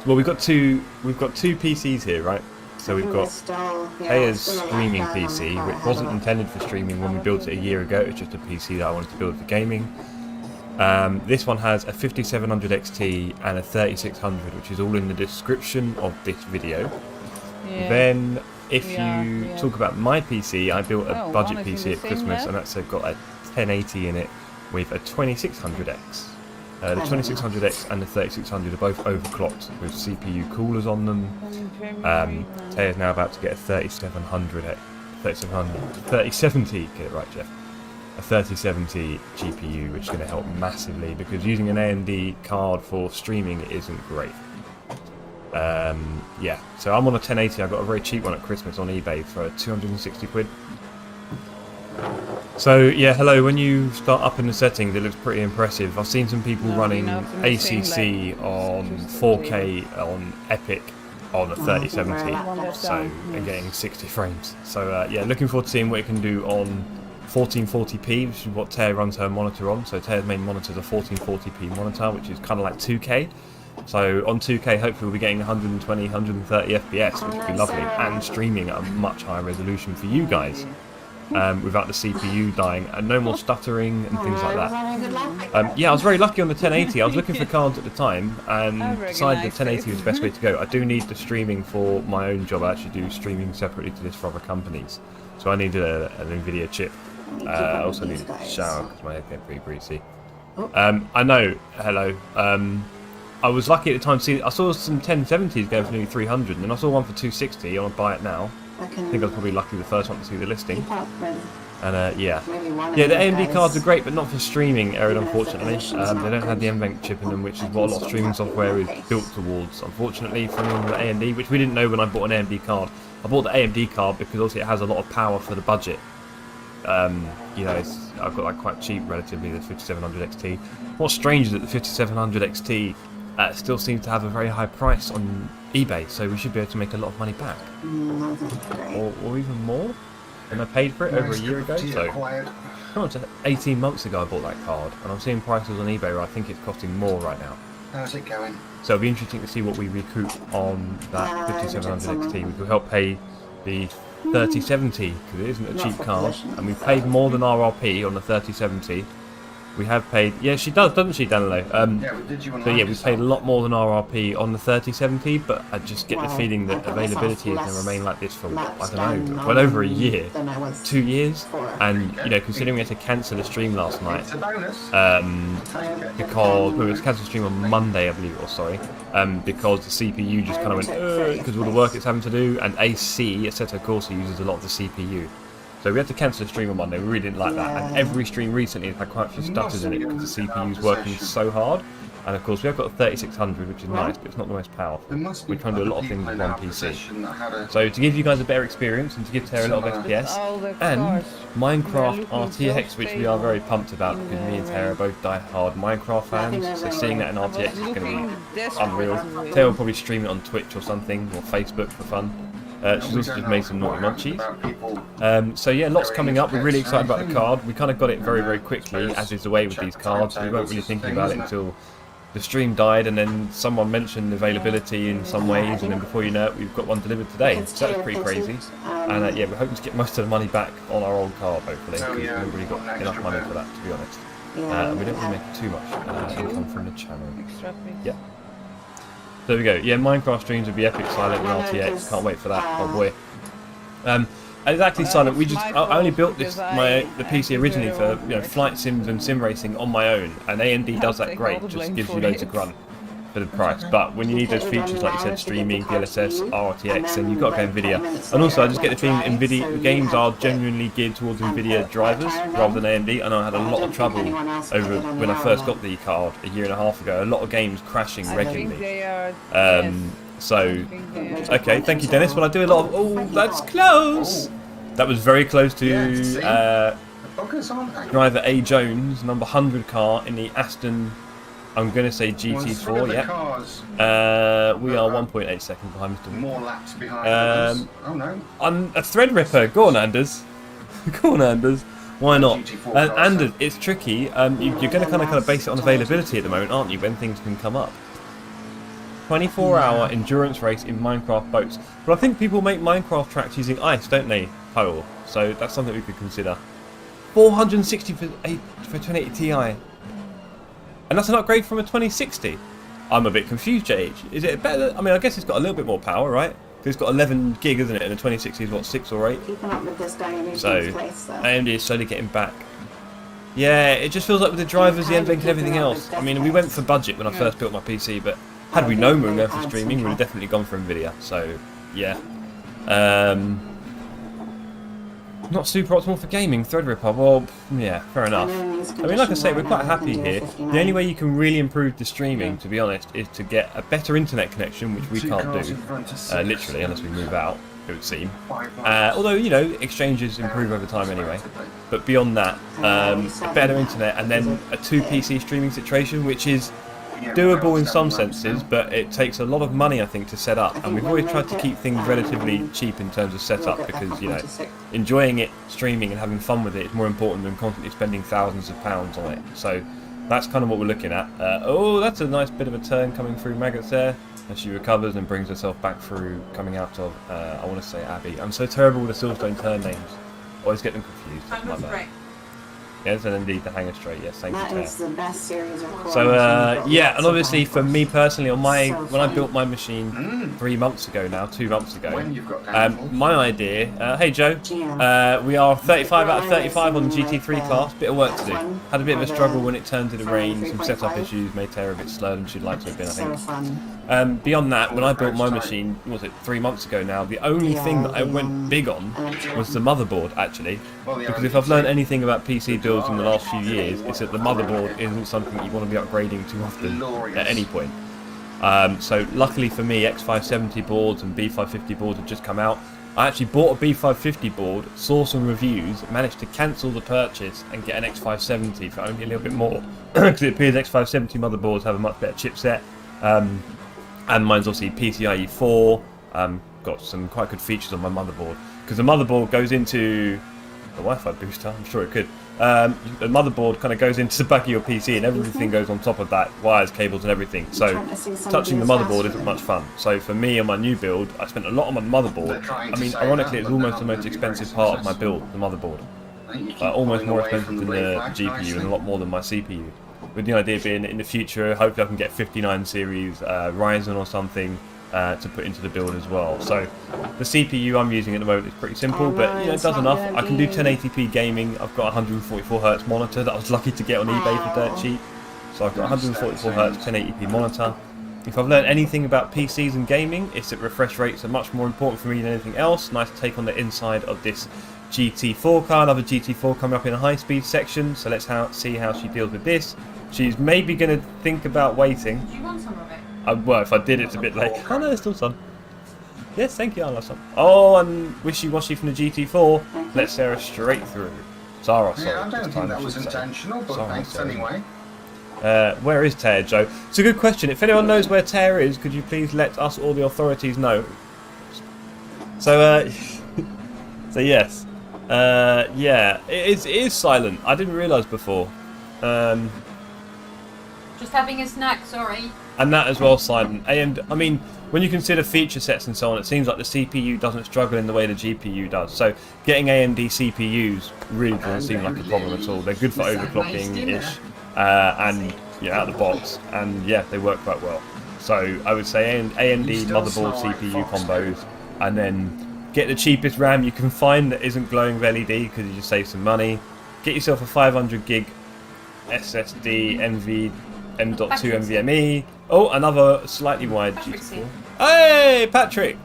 We've got two PCs here, right? So we've got Aya's streaming PC, which wasn't intended for streaming when we built it a year ago. It's just a PC that I wanted to build for gaming. This one has a 5700 XT and a 3600, which is all in the description of this video. Yeah. Then, if you talk about my PC, I built a budget PC at Christmas, and that's got a 1080 in it with a 2600X. The 2600X and the 3600 are both overclocked with CPU coolers on them. Taya's now about to get a 3070, get it right, Jeff. A 3070 GPU, which is going to help massively because using an AMD card for streaming isn't great. Yeah, so I'm on a 1080. I got a very cheap one at Christmas on eBay for 260 quid. So yeah, hello. When you start up in the settings, it looks pretty impressive. I've seen some people running ACC on 4K on Epic on a 3070, so and getting 60 frames. So yeah, looking forward to seeing what it can do on 1440p, which is what Taya runs her monitor on. So Taya's main monitor is a 1440p monitor, which is kind of like 2K. So on 2K, hopefully we'll be getting 120, 130 FPS, which would be lovely, and streaming at a much higher resolution for you guys. Without the CPU dying, and no more stuttering and things like that. Yeah, I was very lucky on the 1080. I was looking for cards at the time and decided the 1080 was the best way to go. I do need the streaming for my own job. I actually do streaming separately to this for other companies. So I need an Nvidia chip. I also need a shower because my head getting pretty greasy. I know, hello. I was lucky at the time to see, I saw some 1070s going for nearly 300, and then I saw one for 260. I want to buy it now. I think I was probably lucky the first one to see the listing. And yeah. Yeah, the AMD cards are great, but not for streaming, Erin, unfortunately. They don't have the NVENC chip in them, which is what a lot of streaming software is built towards, unfortunately, from the AMD, which we didn't know when I bought an AMD card. I bought the AMD card because obviously it has a lot of power for the budget. You know, I've got like quite cheap relatively, the 5700 XT. What's strange is that the 5700 XT still seems to have a very high price on eBay, so we should be able to make a lot of money back, or even more than I paid for it over a year ago. So, come on, to 18 months ago I bought that card, and I'm seeing prices on eBay where I think it's costing more right now. How's it going? So it'll be interesting to see what we recoup on that 5700 XT, which will help pay the 3070 because it isn't a cheap card, and we've paid more than RRP on the 3070. We have paid, yeah, she does, doesn't she, Danilo? So yeah, we paid a lot more than RRP on the 3070, but I just get the feeling that availability is going to remain like this for, I don't know, well over a year, 2 years, and, you know, considering we had to cancel a stream last night, because, we had to cancel a stream on Monday, I believe it was, sorry, because the CPU just kind of went, because of all the work it's having to do, and AC, Assetto Corsa uses a lot of the CPU. So we had to cancel a stream on Monday, we really didn't like that, and every stream recently has had quite a few stutters in it because the CPU's working so hard. And of course we have got a 3600, which is nice, but it's not the most powerful. We're trying to do a lot of things with one PC. So to give you guys a better experience and to give Tara a lot of FPS, and Minecraft RTX, which we are very pumped about because me and Tara are both die-hard Minecraft fans, so seeing that in RTX is going to be unreal. Tara will probably stream it on Twitch or something, or Facebook for fun. She's also just made some naughty munchies. So yeah, lots coming up. We're really excited about the card. We kind of got it very, very quickly, as is the way with these cards. We weren't really thinking about it until the stream died, and then someone mentioned availability in some ways, and then before you know it, we've got one delivered today. So that was pretty crazy. And yeah, we're hoping to get most of the money back on our old card, hopefully, because we haven't really got enough money for that, to be honest. And we don't really make too much income from the channel. Yeah. There we go. Yeah, Minecraft streams would be epic, silent and RTX. Can't wait for that. Oh boy. Exactly, silent. We just I only built this the PC originally for, you know, flight sims and sim racing on my own, and AMD does that great. Just gives you loads of grunt for the price. But when you need those features, like you said, streaming, DLSS, RTX, then you've got to go Nvidia. And also, I just get the feeling that Nvidia games are genuinely geared towards Nvidia drivers rather than AMD. I know I had a lot of trouble over when I first got the card a year and a half ago. A lot of games crashing regularly. So, okay, thank you, Dennis. Well, I do a lot of. Oh, that's close. That was very close to driver A Jones, number 100 car in the Aston. I'm going to say GT4, yeah. We are 1.8 seconds behind Mr. More laps behind. Oh no. I'm a Threadripper. Go on, Anders. Go on, Anders. Why not? Anders, it's tricky. You're going to kind of base it on availability at the moment, aren't you, when things can come up? 24-hour endurance race in Minecraft boats. But I think people make Minecraft tracks using ice, don't they, Powell? So that's something we could consider. 460 for 2080 Ti. And that's an upgrade from a 2060. I'm a bit confused, JH. Is it better? I mean, I guess it's got a little bit more power, right? Because it's got 11 gig, isn't it? And the 2060 is what, 6 or 8? Keeping up with this guy so AMD is slowly getting back. Yeah, it just feels like with the drivers, the NVENC and everything else. I mean, we went for budget when I first built my PC, but had we known we were going for streaming, we would have definitely gone for Nvidia. So, yeah. Not super optimal for gaming, Threadripper. Well, yeah, fair enough. I mean, like I say, we're quite happy here. The only way you can really improve the streaming, to be honest, is to get a better internet connection, which we can't do, literally, unless we move out. it would seem. Although, you know, exchanges improve over time anyway. But beyond that, better internet, and then a 2 PC streaming situation, which is doable in some senses, but it takes a lot of money, I think, to set up. And we've always tried to keep things relatively cheap in terms of setup, because, you know, enjoying it, streaming and having fun with it is more important than constantly spending thousands of pounds on it. So that's kind of what we're looking at. Oh, that's a nice bit of a turn coming through Maggots there, as she recovers and brings herself back through, coming out of, I want to say Abbey. I'm so terrible with the Silverstone turn names. Always get them confused. Hangar straight. Yes, and indeed the hangar straight. Yes, thank you. That is the best series of corners So we've got yeah, and obviously for whatsoever. me personally, on my So when I funny. built my machine 3 months ago now, 2 months ago, When you've got downfalls. my idea. Hey Joe, we are 35 out of 35 on the GT3 class. Bit of work to do. Had a bit of a struggle when it turned to the rain. Some setup issues made Tara a bit slower than she'd like to have been, I So think. fun. Beyond that, when I built my machine, what was it 3 months ago now? The only thing that I went big on was the motherboard, actually. Because if I've learned anything about PC builds in the last few years, it's that the motherboard isn't something you want to be upgrading too often at any point. So luckily for me, X570 boards and B550 boards have just come out. I actually bought a B550 board, saw some reviews, managed to cancel the purchase and get an X570 for only a little bit more, because it appears X570 motherboards have a much better chipset. And mine's obviously PCIe 4, got some quite good features on my motherboard, because the motherboard goes into the Wi-Fi booster, I'm sure it could. The motherboard kind of goes into the back of your PC and everything goes on top of that, wires, cables and everything. So touching the motherboard isn't much fun. So for me on my new build, I spent a lot on my motherboard. I mean, ironically, it's almost the most expensive part of my build, the motherboard. Almost more expensive than the GPU and a lot more than my CPU. With the idea being that in the future, hopefully I can get 59 series Ryzen or something to put into the build as well. So the CPU I'm using at the moment is pretty simple, but you know, it does enough. I can do 1080p gaming. I've got a 144Hz monitor that I was lucky to get on eBay for dirt cheap. So I've got a 144Hz 1080p monitor. If I've learned anything about PCs and gaming, it's that refresh rates are much more important for me than anything else. Nice take on the inside of this GT4 car, another GT4 coming up in a high-speed section. So let's see how she deals with this. She's maybe going to think about waiting. Do you want some of it? Well, if I did, it's a bit late. Oh no, there's still some. Yes, thank you, I'll have some. Oh, and wishy-washy from the GT4. Let Sarah straight through. Sarah, sorry. Yeah, I don't this think time that I was should say. intentional, but Sarah, thanks sorry. anyway. Where is Tara, Joe? It's a good question. If anyone knows where Tara is, could you please let us or the authorities know? So, so yes. Yeah, it is silent. I didn't realise before. Just having a snack, sorry. And that as well, silent. AMD, I mean, when you consider feature sets and so on, it seems like the CPU doesn't struggle in the way the GPU does. So getting AMD CPUs really doesn't seem like a problem at all. They're good for overclocking-ish, and yeah, out of the box, and yeah, they work quite well. So I would say AMD motherboard CPU combos, and then get the cheapest RAM you can find that isn't glowing with LED, because you just save some money. Get yourself a 500 gig SSD M.2 NVMe. Oh, another slightly wide GT4. Hey, Patrick!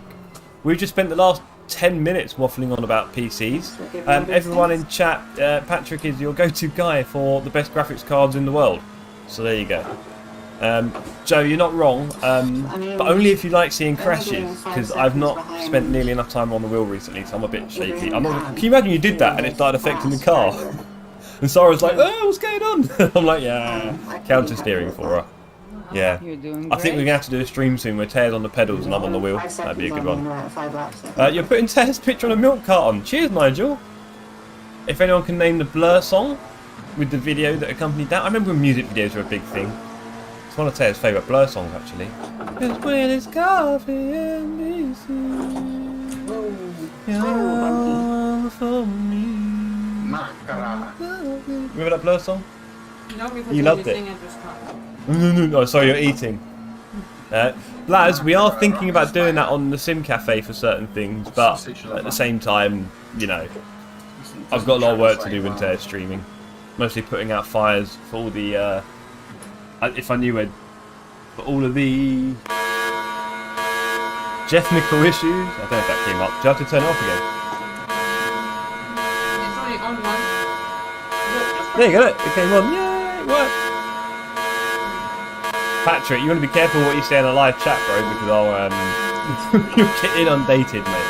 We've just spent the last 10 minutes waffling on about PCs. Everyone in chat, Patrick is your go-to guy for the best graphics cards in the world. So there you go. Joe, you're not wrong, but only if you like seeing crashes, because I've not spent nearly enough time on the wheel recently, so I'm a bit shaky. Can you imagine you did that and it started affecting the car? And Sarah's like, oh, what's going on? I'm like, yeah, counter steering for her. Yeah. You're doing I think we're great. going to have to do a stream soon where Taylor's on the pedals and I'm on the wheel. That'd be a good one. You're putting Taylor's picture on a milk carton. Cheers, Nigel. If anyone can name the Blur song with the video that accompanied that. I remember when music videos were a big thing. It's one of Taylor's favourite Blur songs, actually. Cause when it's coffee and DC, you're for me. Remember that Blur song? No, You loved it. No, sorry, you're eating. Blaz, we are thinking about doing that on the Sim Cafe for certain things, but at the same time, you know, I've got a lot of work to do when Taylor's streaming. Mostly putting out fires for all the, if I knew it, for all of the Jeff Nickel issues. I don't know if that came up. Do you have to turn it off again? It's only on one. There you go, it came on. Yay, it worked. Patrick, you want to be careful what you say in a live chat, bro, because I'll, you'll get inundated, mate.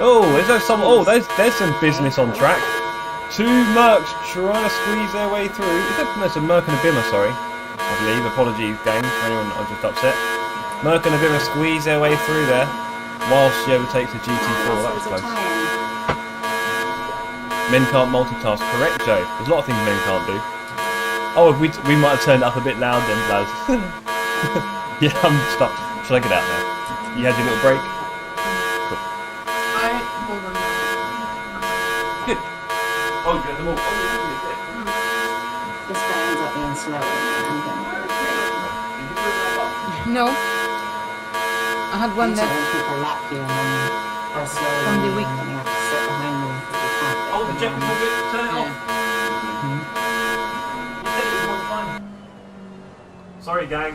Oh, there's some. Oh, there's some business on track. Two Mercs trying to squeeze their way through. There's a Merc and a Bimmer, sorry. I believe. Apologies, gang, for anyone I'm just upset. Merc and a Bimmer squeeze their way through there, whilst she overtakes the GT4. That was close. Men can't multitask. Correct, Joe. There's a lot of things men can't do. Oh, we might have turned it up a bit loud then, Blaz. Yeah, I'm stuck. Should I get out now? You had your little break? Cool. Alright, hold on. Good. Oh, you got them all. Oh, This guy ends up being slow. No. I had one When left. people lap you and then they're slow From the and week. then you have to sit behind them because you can't get Oh, the them jet on. will be turn it off. You said it was one time. Sorry, gang.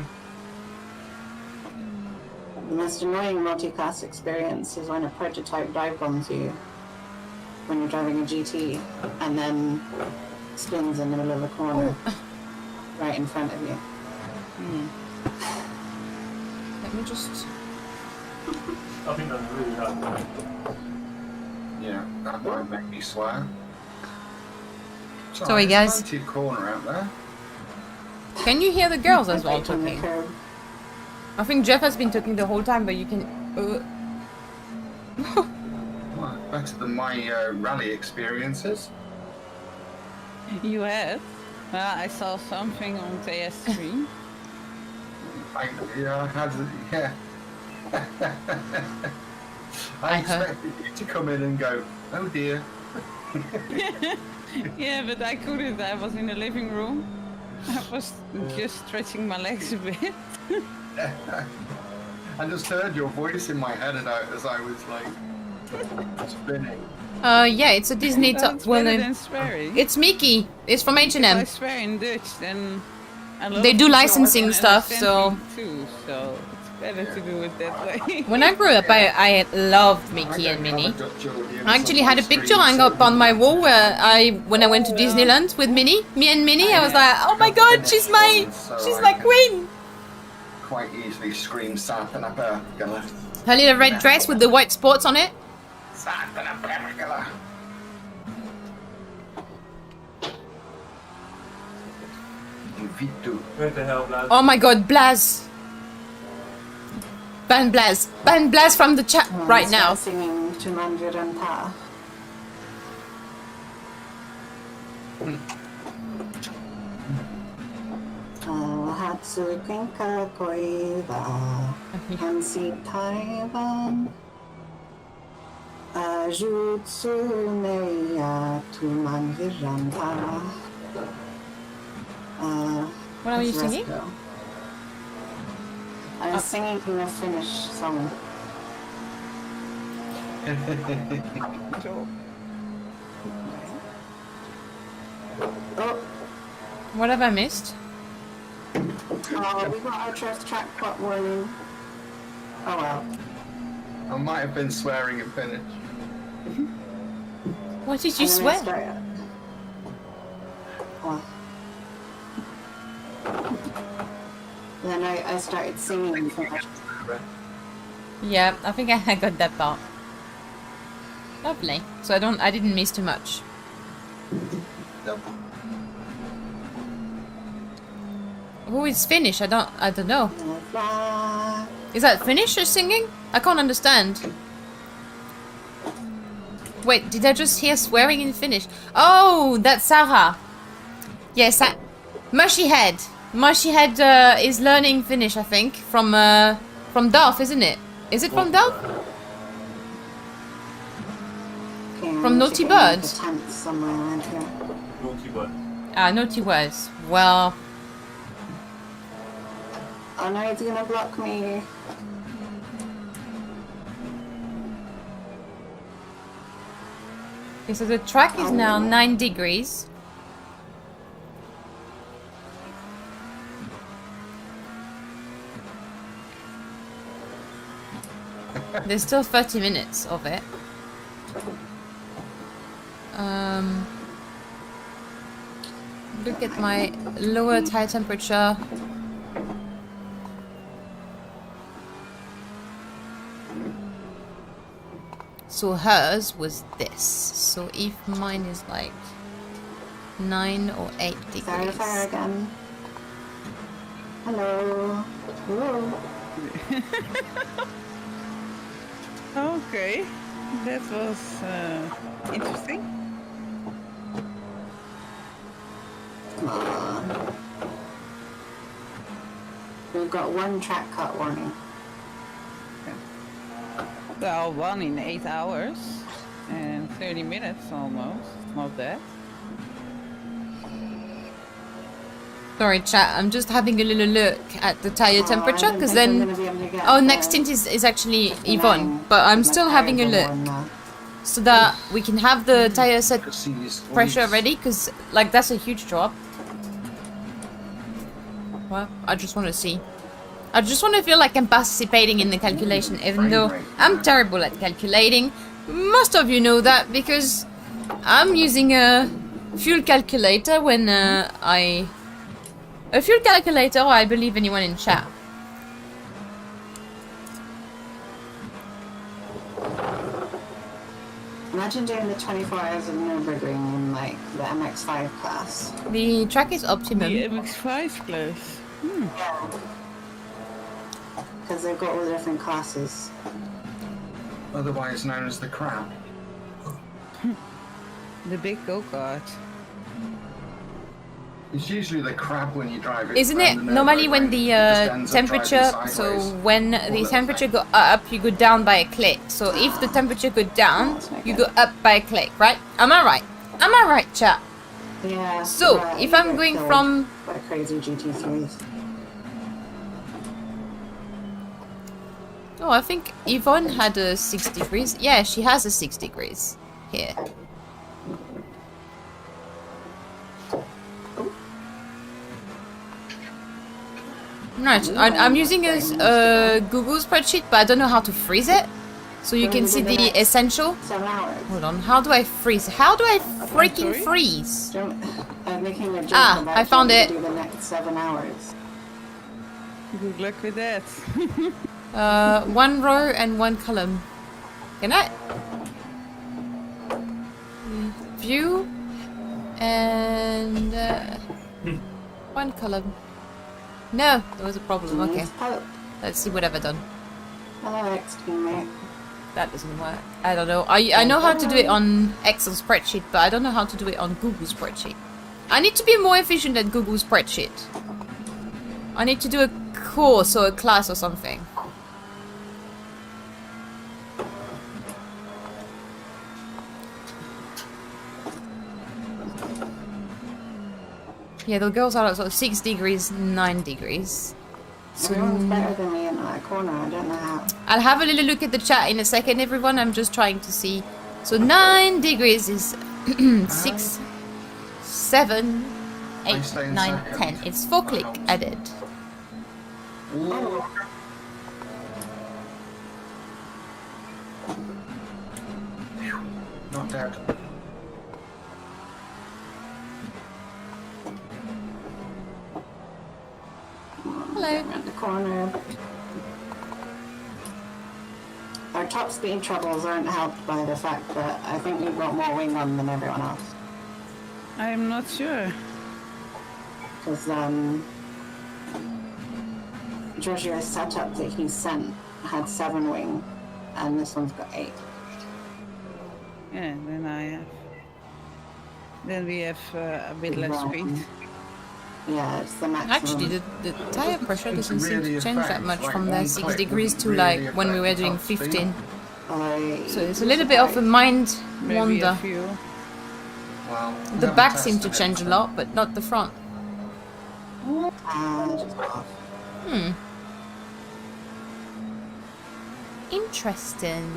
The most annoying multi-class experience is when a prototype dive bombs you when you're driving a GT and then spins in the middle of the corner right in front of you. Let me just... I think that's really hard. Yeah, that might make me swear. Sorry, guys. There's plenty of corner out there. Can you hear the girls as well Right on the talking? curb. I think Jeff has been talking the whole time, but you can... Well, better than my rally experiences. You have? I saw something on TS3. I had, yeah. I expected you to come in and go, oh dear. Yeah, but I couldn't. I was in the living room. I was just stretching my legs a bit. I just heard your voice in my head as I was like spinning. yeah, it's a Disney top. That's Well, better than swearing. it's Mickey. It's from If I H&M. swear in Dutch, then a lot They of do people licensing can stuff, understand me too, so it's better to do it that way. When I grew up, I loved Mickey and Minnie. I actually had a picture hung up on my wall where when I went to Disneyland with Minnie. Me and Minnie, I was like, oh my god, she's my queen. Quite easily scream Sapphire Pulse. Her little red dress with the white spots on it. Sapphire Pulse. Where the hell, lads? Oh my god, Blaz. Ban Blaz. Ban Blaz from the chat right now. Singing 200 and par. Hatsu Kinka Koiva Hansi Taiwan Jutsu Neya Tumanviranta. What are you singing? I was singing a Finnish song. Oh, What have I missed? oh, we got our first track pot warning. Oh well. I might have been swearing in Finnish. What did you And then I swear? started- Oh. Then I started singing in Finnish. Yeah, I think I got that part. Lovely. So I didn't miss too much. Nope. Who is Finnish? I don't know. Fly. Is that Finnish you're singing? I can't understand. Wait, did I just hear swearing in Finnish? Oh, that's Sarah. Yes, Mushy Head. Mushy Head is learning Finnish, I think, from Dove, isn't it? Is it from Dove? From Naughty Bird? Somewhere around here. Naughty word. Ah, Naughty Words. Well, Oh no, he's gonna block me. okay, so the track is now 9 degrees. There's still 30 minutes of it. Look at my lower tire temperature. So hers was this. So if mine is like 9 or 8 degrees. Sorry, fire again. Hello. Hello. Okay, that was interesting. Come on. We've got one track cut warning. Well, 1 in 8 hours and 30 minutes almost. Not bad. Sorry, chat. I'm just having a little look at the tire temperature because then. Oh, Nxtgen is actually Yvonne, but I'm still having a look so that we can have the tire set pressure ready because, like, that's a huge drop. Well, I just want to see. I just want to feel like I'm participating in the calculation, even though I'm terrible at calculating. Most of you know that because I'm using a fuel calculator when A fuel calculator, or I believe anyone in chat. Imagine doing the 24 hours of Nürburgring in like the MX-5 class. The track is optimum. The MX-5 class. Yeah. Because they've got all the different classes. Otherwise known as the crab. The big go-kart. It's usually the crab when you drive it. Isn't it normally when the temperature, so when the temperature go up, you go down by a click. So if the temperature go down, you go up by a click, right? Am I right? Am I right, chat? Yeah. So yeah, if I'm going from... By crazy GT3s. Oh, I think Yvonne had a 6 degrees. Yeah, she has a 6 degrees here. Right, I'm using a Google spreadsheet, but I don't know how to freeze it. So you can see the essential. 7 hours. Hold on, how do I freeze? How do I freaking freeze? I'm making a joke Ah, about I found trying it. to do the next 7 hours. Good luck with that. 1 row and 1 column. Can I? View and 1 column. No, there was a problem. Okay, let's see what I've done. Hello, ex-teammate. That doesn't work. I don't know. I know how to do it on Excel spreadsheet, but I don't know how to do it on Google spreadsheet. I need to be more efficient at Google spreadsheet. I need to do a course or a class or something. Yeah, the girls are sort of 6 degrees, 9 degrees. So Everyone's better than me in that corner. I don't know how. I'll have a little look at the chat in a second, everyone. I'm just trying to see. So 9 degrees is 6, 7, 8, 9, 10. It's 4 click added. Ooh. Not dead. Hello. Around the corner. Our top speed troubles aren't helped by the fact that I think we've got more wing on than everyone else. I'm not sure. Because Giorgio's setup that he sent had 7 wing, and this one's got 8. Yeah, then I have. Then we have a bit less speed. Yeah, it's the maximum. Actually, the tire pressure doesn't seem to change that much from the 6 degrees to like when we were doing 15. So it's a little bit of a mind wander. Well, The back seemed to change a lot, but not the front. Interesting.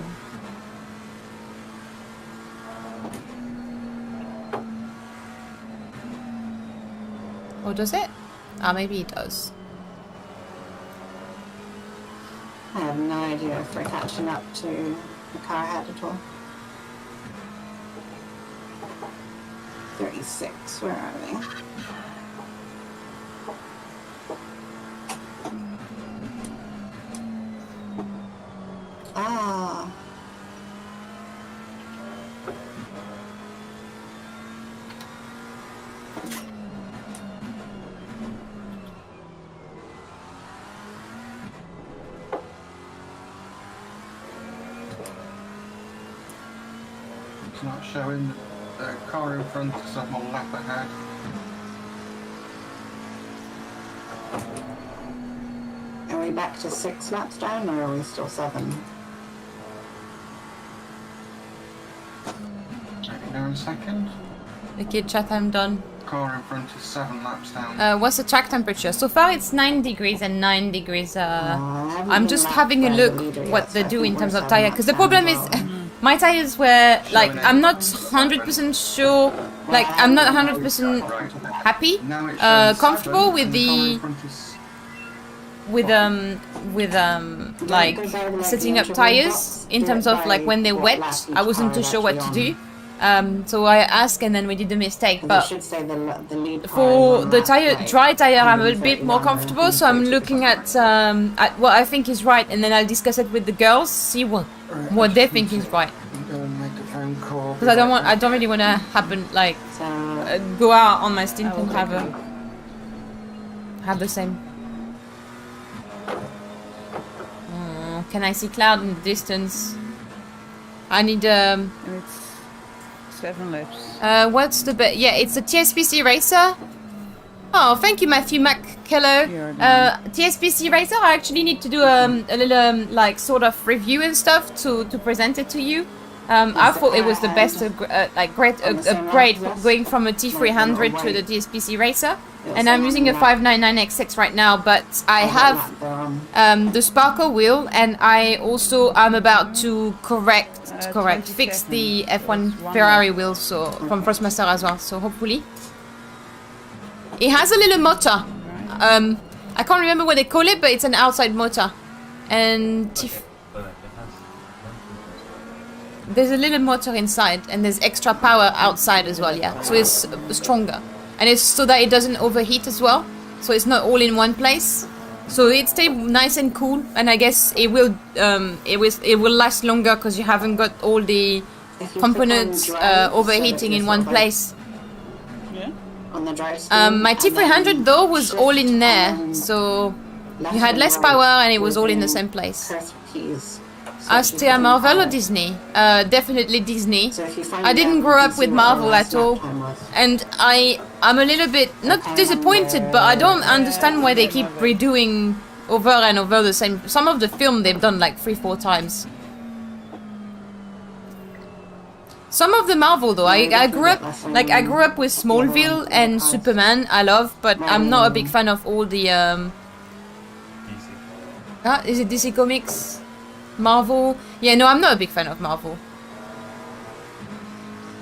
Or does it? Ah, maybe it does. I have no idea if we're catching up to the car ahead at all. 36, where are they? Ah. It's not showing. The car in front is on a lap ahead. Are we back to 6 laps down, or are we still 7? Checking now in a second. Okay, chat, I'm done. Car in front is 7 laps down. What's the track temperature? So far it's 9 degrees and 9 degrees. I'm just having a look what they do in terms of tire. Because the problem is, my tires were like, I'm not 100% sure, like I'm not 100% happy, comfortable with the like setting up tires in terms of like when they're wet. I wasn't too sure what to do. So I asked and then we did a mistake, but for the dry tire I'm a bit more comfortable, so I'm looking at what I think is right, and then I'll discuss it with the girls, see what they think is right. Because I don't really want to go out on my stint and have the same. Can I see cloud in the distance? I need It's 7 laps. what's the bit? Yeah, it's a TSPC racer. Oh, thank you, Matthew McKello. TSPC racer. I actually need to do a little like sort of review and stuff to present it to you. I thought it was the best great upgrade going from a T300 to the TSPC racer. And I'm using a 599XX right now, but I have the sparkle wheel, and I'm about to fix the F1 Ferrari wheel, so from Thrustmaster as well. So hopefully, it has a little motor. I can't remember what they call it, but it's an outside motor, and there's a little motor inside, and there's extra power outside as well. Yeah, so it's stronger. And it's so that it doesn't overheat as well, so it's not all in one place. So it stays nice and cool, and I guess it will last longer because you haven't got all the components overheating in one place. Yeah. On the dry my T300 though was all in there, so you had less power and it was all in the same place. Astia Marvel or Disney? Definitely Disney. I didn't grow up with Marvel at all, and I'm a little bit not disappointed, but I don't understand why they keep redoing over and over the same. Some of the film they've done like 3-4 times. Some of the Marvel though, I grew up with Smallville and Superman. I love, but I'm not a big fan of all the is it DC Comics? Marvel? Yeah, no, I'm not a big fan of Marvel.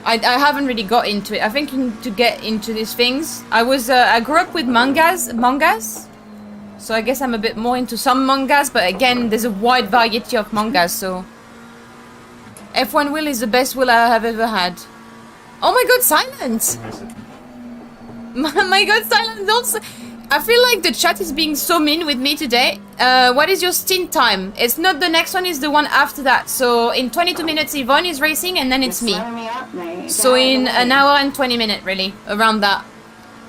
I haven't really got into it. I think to get into these things, I grew up with mangas, so I guess I'm a bit more into some mangas, but again, there's a wide variety of mangas, so F1 wheel is the best wheel I have ever had. Oh my god, silence! My god, silence also. I feel like the chat is being so mean with me today. What is your stint time? It's not the next one, it's the one after that. So in 22 minutes Yvonne is racing and then it's me. So in an hour and 20 minutes really, around that.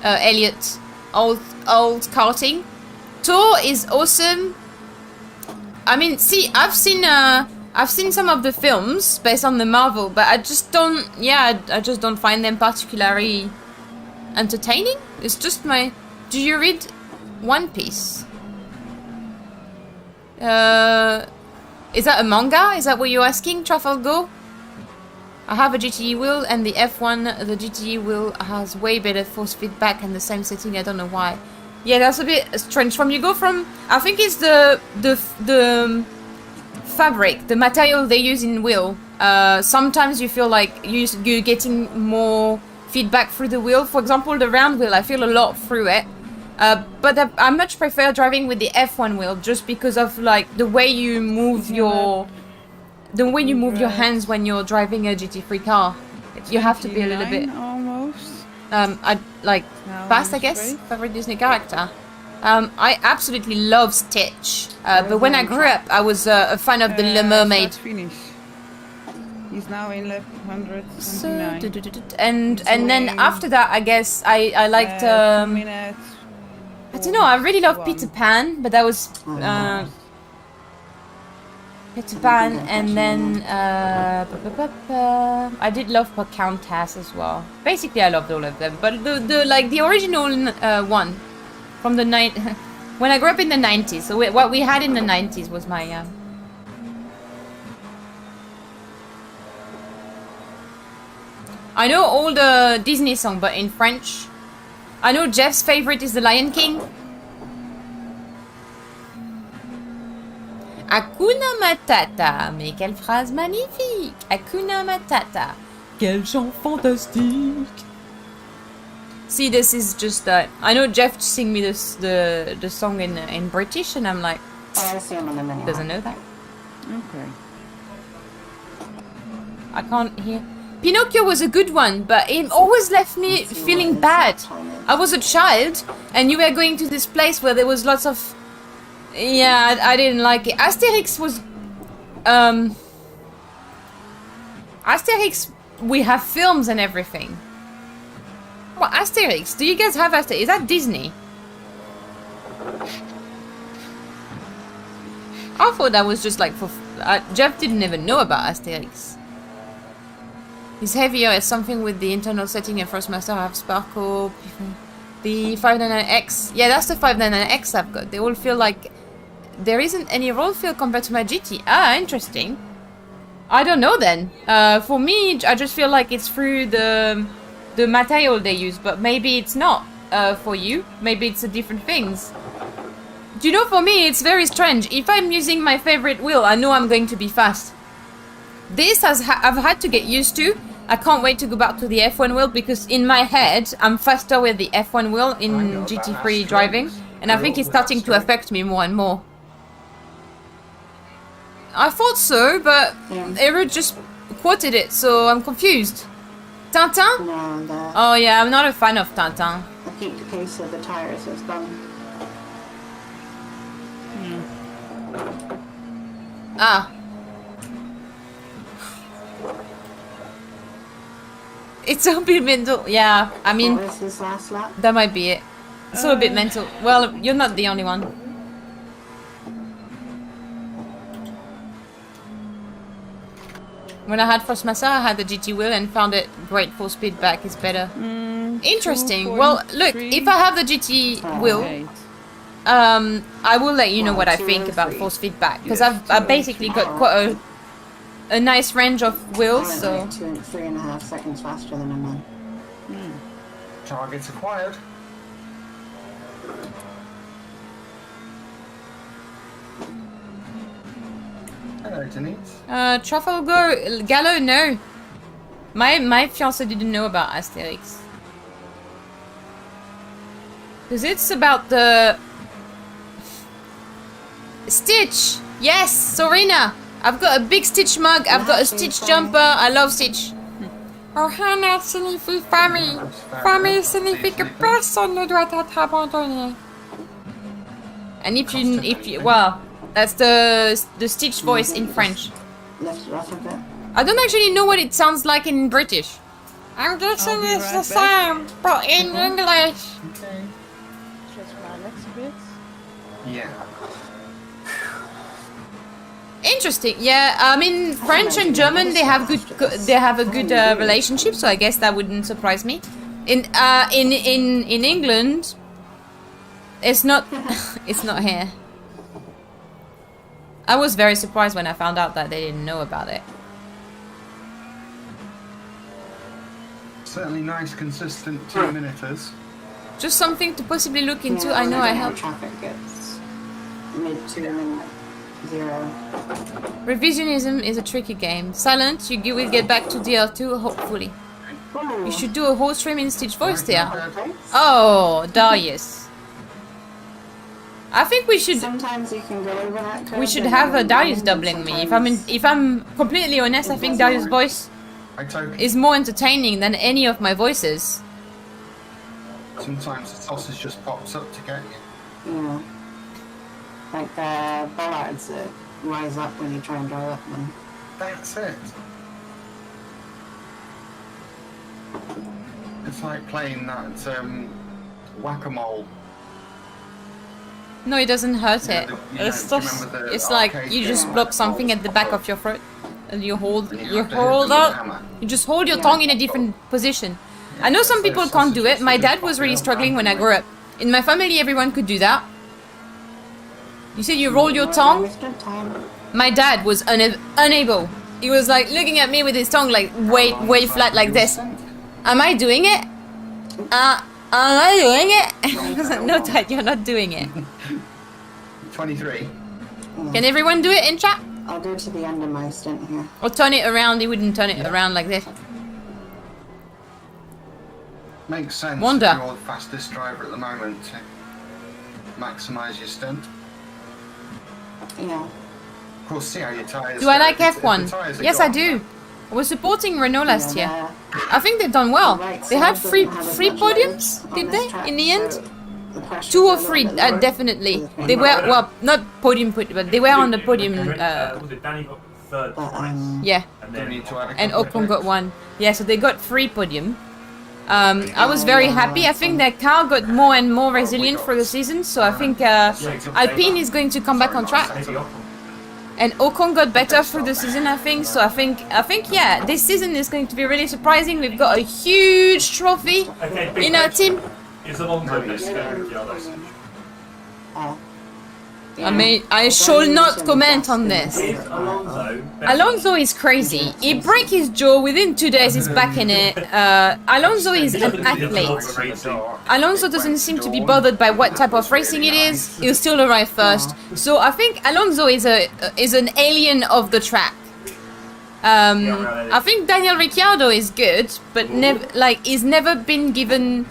Elliot, old karting. Tour is awesome. I mean, see, I've seen some of the films based on the Marvel, but I just don't find them particularly entertaining. It's just my... Do you read One Piece? Is that a manga? Is that what you're asking, Trafalgar? I have a GTE wheel and the F1, the GTE wheel has way better force feedback and the same setting, I don't know why. Yeah, that's a bit strange. You go from, I think it's the fabric, the material they use in wheel. Sometimes you feel like you're getting more feedback through the wheel. For example, the round wheel, I feel a lot through it. But I much prefer driving with the F1 wheel just because of like the way you move your hands when you're driving a GT3 car. You have to be a little bit almost. I like fast, I guess. Favorite Disney character. I absolutely love Stitch. But when I grew up, I was a fan of the Little Mermaid. Finish. He's now in lap 129. And then after that, I guess I liked. I don't know. I really love Peter Pan, but that was. Peter Pan, and then I did love Countess as well. Basically, I loved all of them, but the original one from the night when I grew up in the 90s. So what we had in the 90s was my. I know all the Disney song, but in French. I know Jeff's favorite is The Lion King. Hakuna Matata, mais quelle phrase magnifique! Hakuna Matata, quel chant fantastique! See, this is just I know Jeff sing me the song in British, and I'm like, Oh, I see him on the menu. doesn't know that. Okay. I can't hear. Pinocchio was a good one, but it always left me feeling bad. I was a child, and you were going to this place where there was lots of. Yeah, I didn't like it. Asterix was... Asterix, we have films and everything. What, Asterix? Do you guys have Asterix? Is that Disney? I thought that was just like for... Jeff didn't even know about Asterix. It's heavier, it's something with the internal setting and Thrustmaster have sparkle. The 599X. Yeah, that's the 599X I've got. They all feel like... There isn't any roll feel compared to my GT. Ah, interesting. I don't know then. For me, I just feel like it's through the material they use, but maybe it's not for you. Maybe it's a different things. Do you know, for me, it's very strange. If I'm using my favorite wheel, I know I'm going to be fast. This I've had to get used to. I can't wait to go back to the F1 wheel because in my head, I'm faster with the F1 wheel in GT3 driving. And I think it's starting to affect me more and more. I thought so, but Eru just quoted it, so I'm confused. Tintin? No, Oh yeah, I'm not a fan of Tintin. I think the case of the tires is done. Ah. It's a bit mental. Yeah, I mean, What was his last lap? that might be it. It's all a bit mental. Well, you're not the only one. When I had Thrustmaster, I had the GT wheel and found it great for speed back. It's better. Interesting. Well, look, if I have the GT wheel, I will let you know what I think about force feedback because I've basically got quite a nice range of wheels. So 3.5 seconds faster than I'm on. Targets acquired. Hello, Denise. Trafalgar Gallo, no. My fiance didn't know about Asterix. Because it's about the Stitch. Yes, Sorina. I've got a big Stitch mug. I've got a Stitch jumper. I love Stitch. Ohana signifie famille. Famille signifie que personne ne doit être abandonné. And if you, well, that's the Stitch voice in French. Lift it off a bit. I don't actually know what it sounds like in British. I'm guessing it's the same, but in English. Okay. Just relax a bit. Yeah. Interesting. Yeah, I mean French and German they have a good relationship, so I guess that wouldn't surprise me. In England, it's not here. I was very surprised when I found out that they didn't know about it. Certainly nice, consistent 2-minuters. Just something to possibly look into. Yeah, I know I how helped. traffic gets mid-2 and then 0. Revisionism is a tricky game. Silent, you will get back to DR2, hopefully. Ooh. You should do a whole stream in Stitch voice there. Okay. Oh, Darius. I think we should. Sometimes you can go over that curve. We should and have a then Darius run, doubling me. sometimes If I'm completely honest, I think Darius' voice I took is more entertaining than any of my voices. sometimes the sausage just pops up to get you. Yeah. Like the bollards that rise up when you try and drive up them. That's it. It's like playing that whack-a-mole. No, it doesn't hurt You know, it. do you remember the It's like arcade you just game block where something the at the back balls of your throat, and you hold and you you have to hit them hold with a up. hammer? You just hold your Yeah. tongue in a different position. I know some people can't do it. My dad was really struggling when I grew up. In my family, everyone could do that. You said you roll your tongue. My dad was unable. He was like looking at me with his tongue like way flat like this. Am I doing it? Am I doing it? I was like, no, Dad, you're not doing it. 23. Can everyone do it in chat? I'll go to the end of my stint here. Or turn it around. He wouldn't turn it around like this. Makes sense. Wonder. If you're the fastest driver at the moment to maximise your stint. Yeah. Of course, see how your tyres. Do I like if the F1? tyres are Yes, I gone, do. I was supporting Renault last year. Yeah, I think they've done well. right, They so had it three doesn't have as much podiums, load did on they? this track, In the end, so the pressure's 2 or a little 3, bit lower. definitely. They were well, not podium, but they were on the podium. Was it Danny got third But, twice? Yeah, And Do we then need to add a and couple Ocon of got 1. Yeah, so they got 3 podium. I was very happy. I think their car got more and more resilient for the season, so I think Alpine is going to come back on track. maybe Ocon. And Ocon got better through the season, I think. So I think yeah, this season is going to be really surprising. We've got a huge trophy Okay, big in our question. team. Is Alonso next to Ricciardo? I shall not comment on this. Is Alonso better? Alonso is crazy. He break his jaw within 2 days. He's back in it. Alonso is an athlete. Alonso doesn't seem to be bothered by what type of racing it is. He'll still arrive first. So I think Alonso is an alien of the track. I think Daniel Ricciardo is good, but he's never been given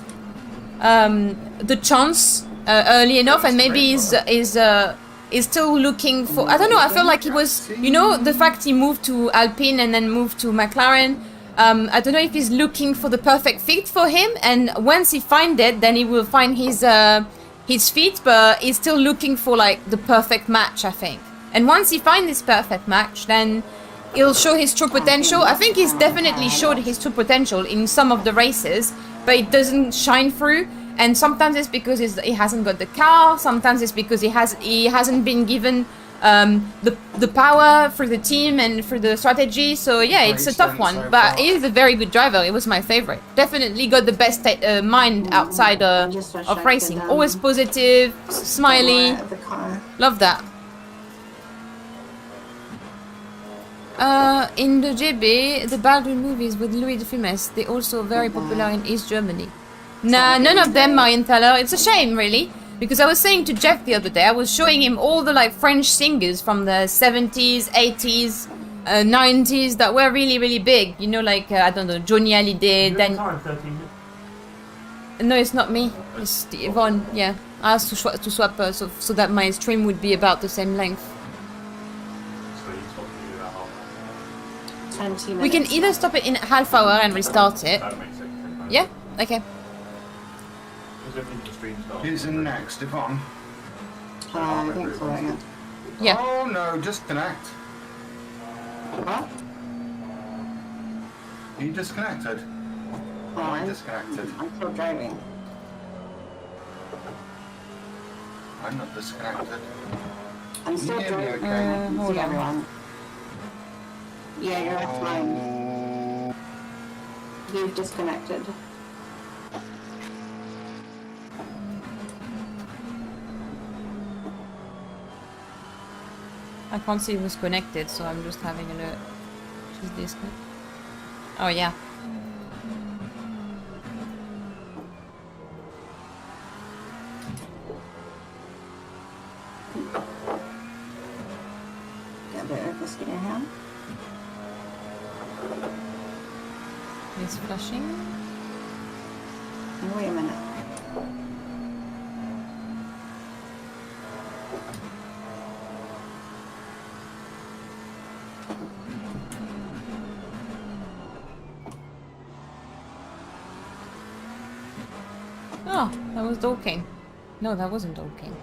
the chance early enough, and maybe is still looking for. I don't know. I felt like he was. The fact he moved to Alpine and then moved to McLaren. I don't know if he's looking for the perfect fit for him, and once he finds it, then he will find his fit. But he's still looking for like the perfect match, I think. And once he finds this perfect match, then he'll show his true potential. I think he's definitely showed his true potential in some of the races, but it doesn't shine through. And sometimes it's because he hasn't got the car. Sometimes it's because he hasn't been given the power for the team and for the strategy. So yeah, it's a tough one. But he is a very good driver. It was my favorite. Definitely got the best mind outside of racing. Always positive, smiley. Love that. In the JB, the Baldwin movies with Louis de Funès, they're also very popular in East Germany. Nah, none of them are in Thaler. It's a shame, really, because I was saying to Jeff the other day, I was showing him all the like French singers from the 70s, 80s, 90s that were really, really big. Like I don't know, Johnny Hallyday. Then no, it's not me. It's Yvonne. Yeah, I asked to swap so that my stream would be about the same length. So you talked to me about half 20 minutes. We can either stop it in half hour and restart it. that makes sense. Yeah. Okay. Who's in next, Yvonne? I think so, yeah. Yeah. Oh no, disconnect. What? Are you disconnected? Oh, Am I disconnected? I'm still driving. I'm not disconnected. I'm still Can you hear me driving. okay? Hold See on. everyone. Yeah, you're offline. You've disconnected. I can't see who's connected, so I'm just having a look. She's disconnected. Oh yeah. Get a bit of this in your hand. It's flashing. Wait a minute. Oh, that was Dorking. No, that wasn't Dorking.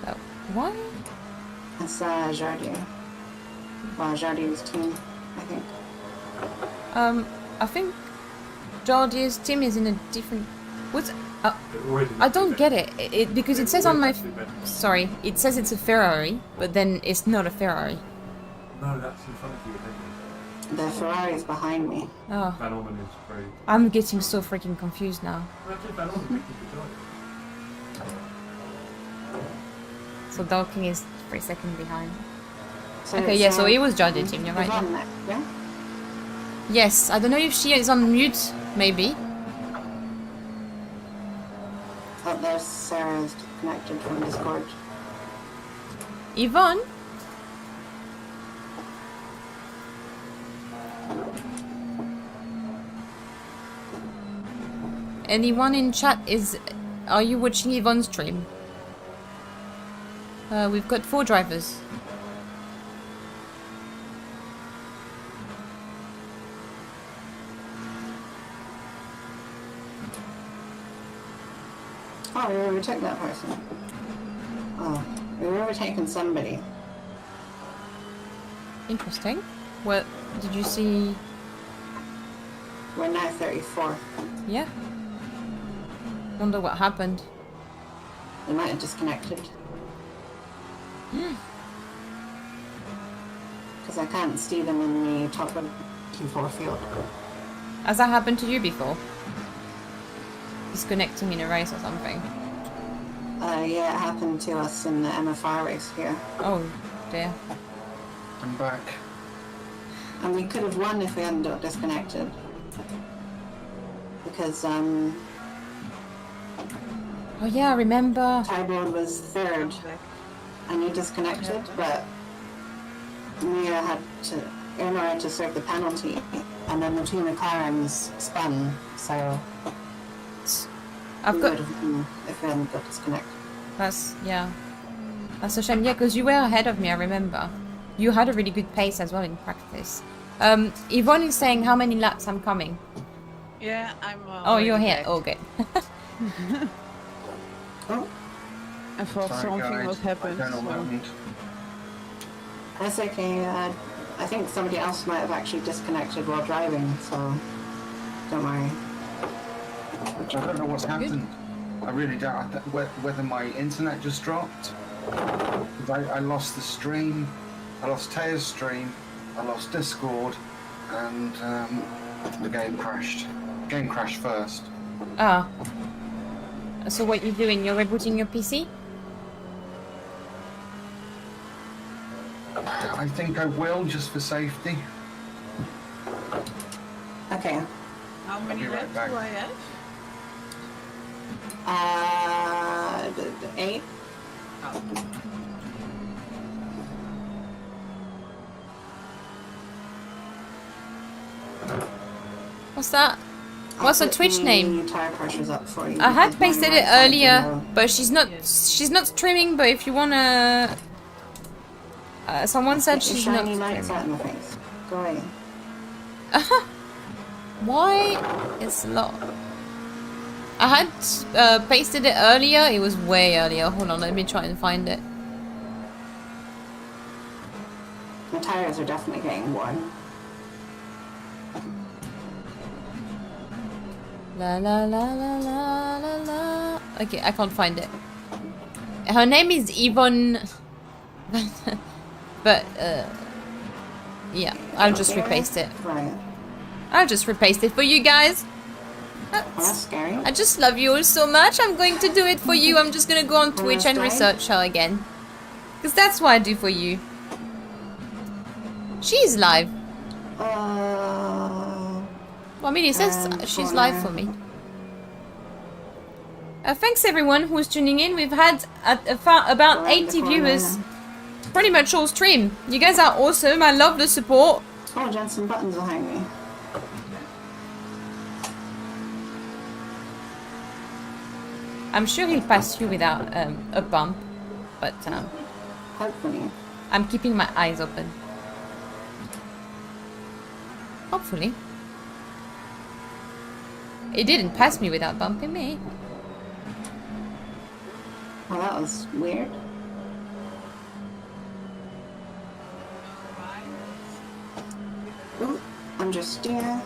That what? That's Jardier. Well, Jardier's team, I think. I think Georgia's team is in a different. They're always in I the don't two get it, because it says on my... two bed. Sorry, it says it's a Ferrari, but then it's not a Ferrari. No, that's in front of you, isn't The Ferrari's behind me. Oh, it? Van Orman is very... I'm getting so freaking confused now. Well, actually, Van Orman picked you to drive. So Dalking is 3 seconds behind. So Okay, it's, yeah, so he was judging him, you're right. Yvonne next, yeah? Yes, I don't know if she is on mute, maybe. Oh, there's Sarah's connected from Discord. Yvonne? Anyone in chat is... Are you watching Yvonne's stream? We've got 4 drivers. Oh, we overtook that person. Oh, we were overtaking somebody. Interesting. What did you see? We're now 34. Yeah. Wonder what happened. They might have disconnected. Because I can't see them in the top of Q4 field. Has that happened to you before? Disconnecting in a race or something? Yeah, it happened to us in the MFR race here. Oh dear. I'm back. And we could have won if we hadn't got disconnected. Because, Oh yeah, I remember. Tybold was third. And he disconnected, but Mia had to serve the penalty. And then the 2 McLarens spun, so... I've we got... would have won if we hadn't got disconnected. That's... yeah. That's a shame. Yeah, because you were ahead of me, I remember. You had a really good pace as well in practice. Yvonne is saying how many laps I'm coming. Yeah, I'm. Oh, you're already here. back. Oh, good. Oh, I thought Sorry, something guys. would happen. I don't know what So. happened. that's okay. I think somebody else might have actually disconnected while driving, so don't worry. I don't know what's happened. I really don't. Whether my internet just dropped. 'Cause I lost the stream. I lost Taya's stream. I lost Discord, and the game crashed. Game crashed first. Ah. So what you doing? You're rebooting your PC? I think I will, just for safety. Okay. How many be right laps back. do I have? 8. What's that? What's her Twitch name? Tire pressure's up for you. I had because mine pasted might it find earlier, below. but she's not streaming. But if you wanna, someone said Get your she's not shiny lights streaming. out in the face. Go away. Why? It's locked. I had pasted it earlier. It was way earlier. Hold on, let me try and find it. The tires are definitely getting worn. La la la la la la la. Okay, I can't find it. Her name is Yvonne. But yeah, I'll just repaste it. Right. I'll just repaste it for you guys. Well, that's scary. I just love you all so much. I'm going to do it for you. I'm just gonna go on Twitch and research her again. Because that's what I do for you. She's live. Well, I mean, it says she's live for me. Thanks everyone who's tuning in. We've had about 80 viewers pretty much all stream. You guys are awesome. I love the support. Oh, Johnson Buttons behind me. I'm sure he'll pass you without a bump, but Hopefully. I'm keeping my eyes open. Hopefully. He didn't pass me without bumping me. Well, that was weird. Ooh, understeer.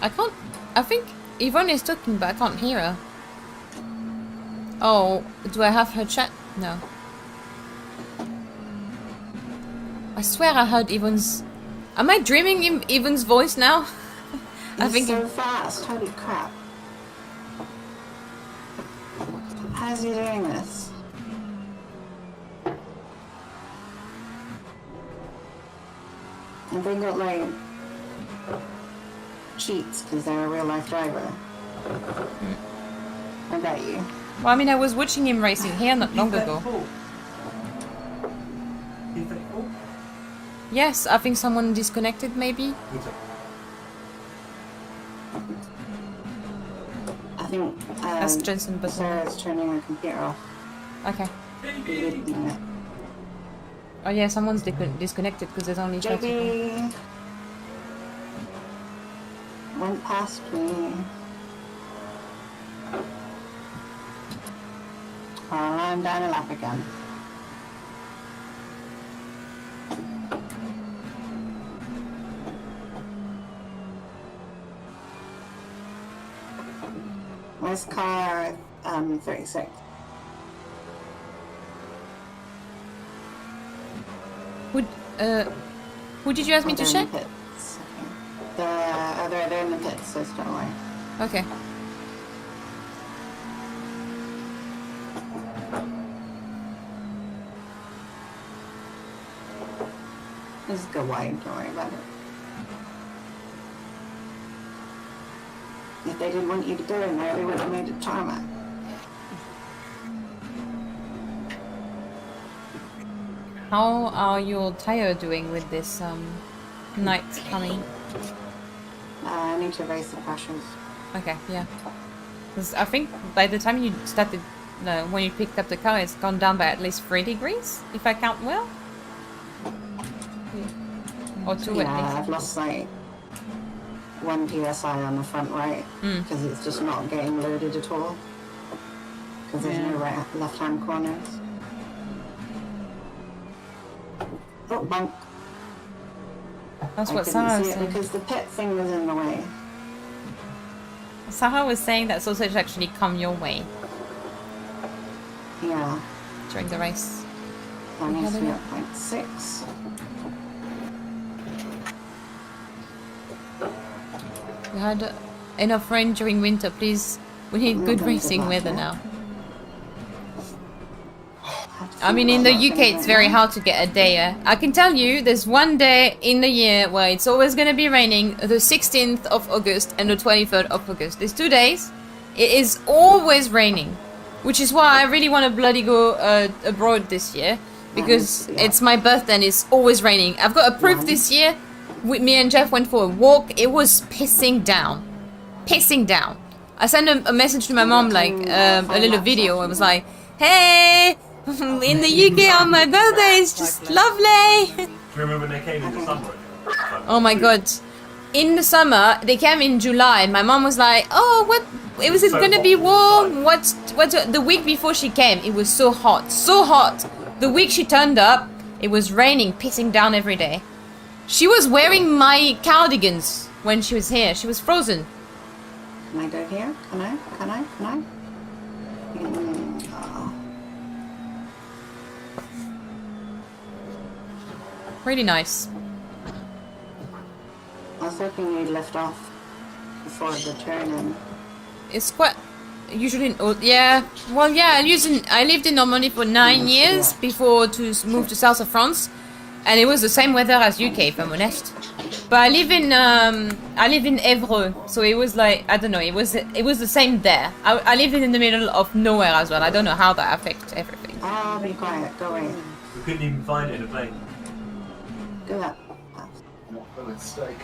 I can't... I think Yvonne is talking, but I can't hear her. Oh, do I have her chat? No. I swear I heard Yvonne's... Am I dreaming in Yvonne's voice now? I think so fast, holy crap. How's he doing this? Have they got like cheats because they're a real life driver? I bet you. Well, I mean, I was watching him racing here not long ago. Yes, I think someone disconnected maybe. I think That's Johnson, but Sarah's turning her computer off. okay. Oh yeah, someone's disconnected because there's only 30 people. JB went past me. Oh, I'm down a lap again. Where's car 36? Who did you ask me to check? They're in the pits, so don't worry. Okay. Just go wide, don't worry about it. If they didn't want you to go in there, they would have made it tarmac. How are your tire doing with this night coming? I need to raise the pressures. Okay, yeah. 'Cause I think by the time you started, when you picked up the car, it's gone down by at least 3 degrees, if I count well. Or 2 at least. I've lost like 1 PSI on the front right because it's just not getting loaded at all. Because there's no left-hand corners. Oh, bunk. That's what I Sarah couldn't was see it saying. because the pit thing was in the way. Sarah was saying that sausage actually come your way Yeah. during the race. That needs to be at 0.6. We had enough rain during winter, please. We need good racing weather now. I mean, in the UK, it's very hard to get a day. I can tell you, there's one day in the year where it's always going to be raining, the 16th of August and the 23rd of August. There's 2 days. It is always raining, which is why I really want to bloody go abroad this year, because it's my birthday and it's always raining. I've got a proof this year. Me and Jeff went for a walk. It was pissing down. Pissing down. I sent a message to my mom, like a little video. I was like, hey, in the UK on my birthday, it's just lovely. Do you remember when they came in the summer? Oh my god. In the summer, they came in July. My mom was like, oh, what? Was it going to be warm? What? The week before she came, it was so hot. So hot. The week she turned up, it was raining, pissing down every day. She was wearing my cardigans when she was here. She was frozen. Can I go here? Can I? Can I? Can I? Oh. Really nice. I was hoping you'd lift off before the turn in. It's quite... Usually... yeah. Well, yeah, I lived in Normandy for 9 years before to move to south of France. And it was the same weather as UK, if I'm honest. But I live in Évreux, so it was like, I don't know, it was the same there. I live in the middle of nowhere as well. I don't know how that affects everything. Oh, be quiet. Go away. We couldn't even find it in a plane. Go up. Not for the steak,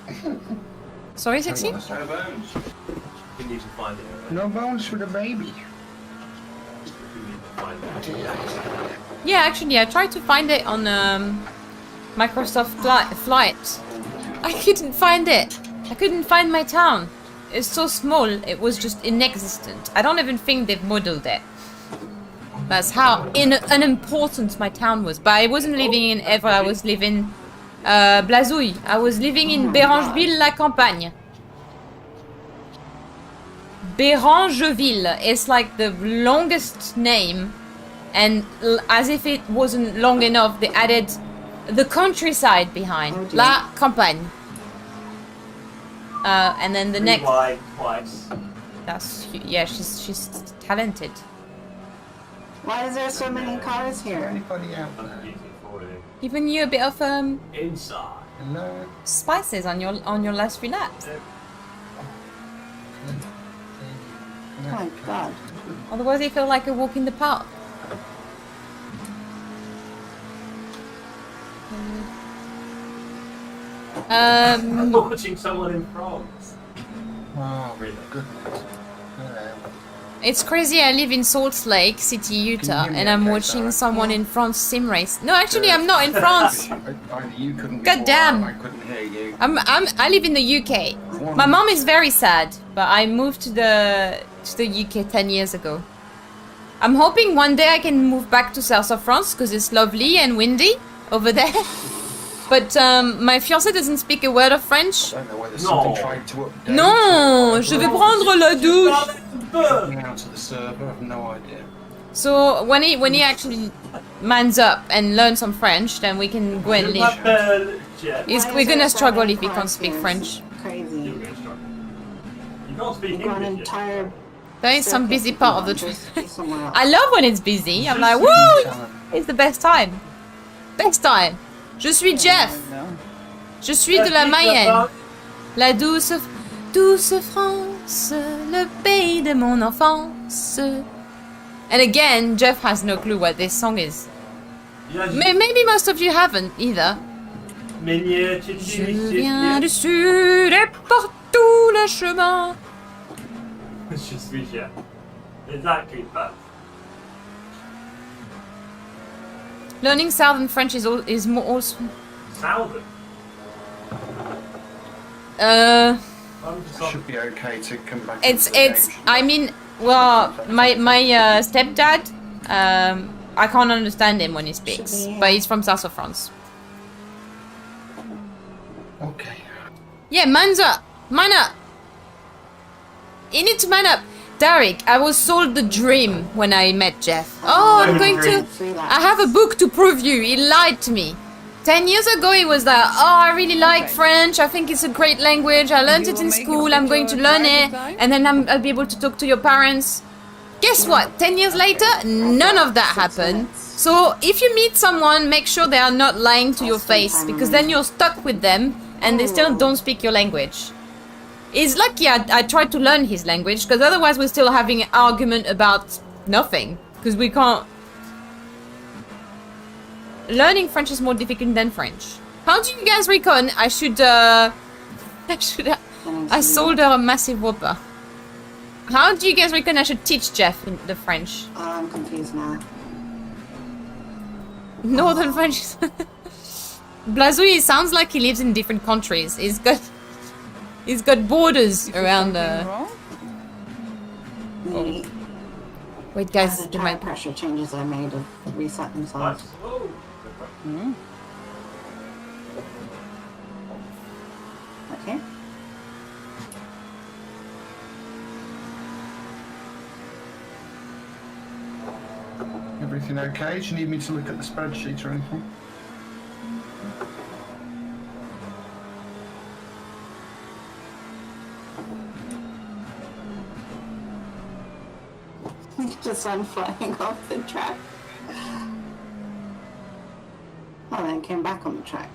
I'm not. Sorry, Sexy? No bones. Couldn't even find it in a plane. No bones for the baby. Couldn't even find it. Yeah, actually, I tried to find it on Microsoft Flight. I couldn't find it. I couldn't find my town. It's so small, it was just inexistent. I don't even think they've modeled it. That's how unimportant my town was. But I wasn't living in Évreux, I was living Blazouille. I was living in Bérangerville-la-Campagne. Bérangeville. It's like the longest name, and as if it wasn't long enough, they added the countryside behind. Oh, dear. La Campagne. And then the next. Rewind twice. That's yeah. She's talented. Why is there so many cars here? Anybody out That's there? beauty for you. Giving you a bit of Inside. Hello? spices on your last few laps. Oh my god. Otherwise, you feel like a walk in the park. I'm watching someone in France. Oh, Really? goodness. Hello. It's crazy. I live in Salt Lake City, Utah, hear me and I'm okay, watching Sarah? someone in France sim race. No, actually, I'm not in France. Either you couldn't be God more damn. loud, I couldn't hear you. I live in the UK. My mom is very sad, but I moved to the UK 10 years ago. I'm hoping one day I can move back to south of France because it's lovely and windy over there. But my fiancé doesn't speak a word of French. I don't know whether No. something tried to update. Non, je vais prendre la douche. Coming out of the server, I've no idea. So when he actually mans up and learns some French, then we can go and live. Jet. We're Why is gonna there so struggle many if he can't cars speak here? French. It's crazy. You're gonna struggle. You can't speak We've got an English yet. entire There is some busy part of the trip. trip. Somewhere else. I love when it's busy. I'm like, woo! It's the best time. Best time. Je suis Jeff. Je suis de la Mayenne. La douce France, le pays de mon enfance. And again, Jeff has no clue what this song is. Yeah, Maybe most of you haven't either. Minier, Je viens du sud et partout le chemin. Je suis Jet. Exactly that. Learning Southern French is more also. Southern. Uh, I'm just on. Should be okay to come back. it's into the it's. game, I mean, well, my stepdad. I can't understand him when he speaks, Should be, but he's from south of France. Okay. Yeah, man's up, man up. You need to man up. Derek, I was sold the dream when I met Jeff. Oh, I'm going to. I have a book to prove you. He lied to me. 10 years ago, he was like, oh, I really like French. I think it's a great language. I learned it in school. I'm going to learn it. And then I'll be able to talk to your parents. Guess what? 10 years later, none of that happened. So if you meet someone, make sure they are not lying to your face, because then you're stuck with them and they still don't speak your language. He's lucky I tried to learn his language, because otherwise we're still having an argument about nothing, because we can't. Learning French is more difficult than French. How do you guys reckon I should I sold her a massive whopper. How do you guys reckon I should teach Jeff in the French? I'm confused now. Northern French. Blazouille sounds like he lives in different countries. He's got borders around the. The Wait, guys, the do tire my. pressure changes I made have reset themselves. Oh. Okay. Everything okay? Do you need me to look at the spreadsheet or anything? Just went flying off the track. Oh, then came back on the track.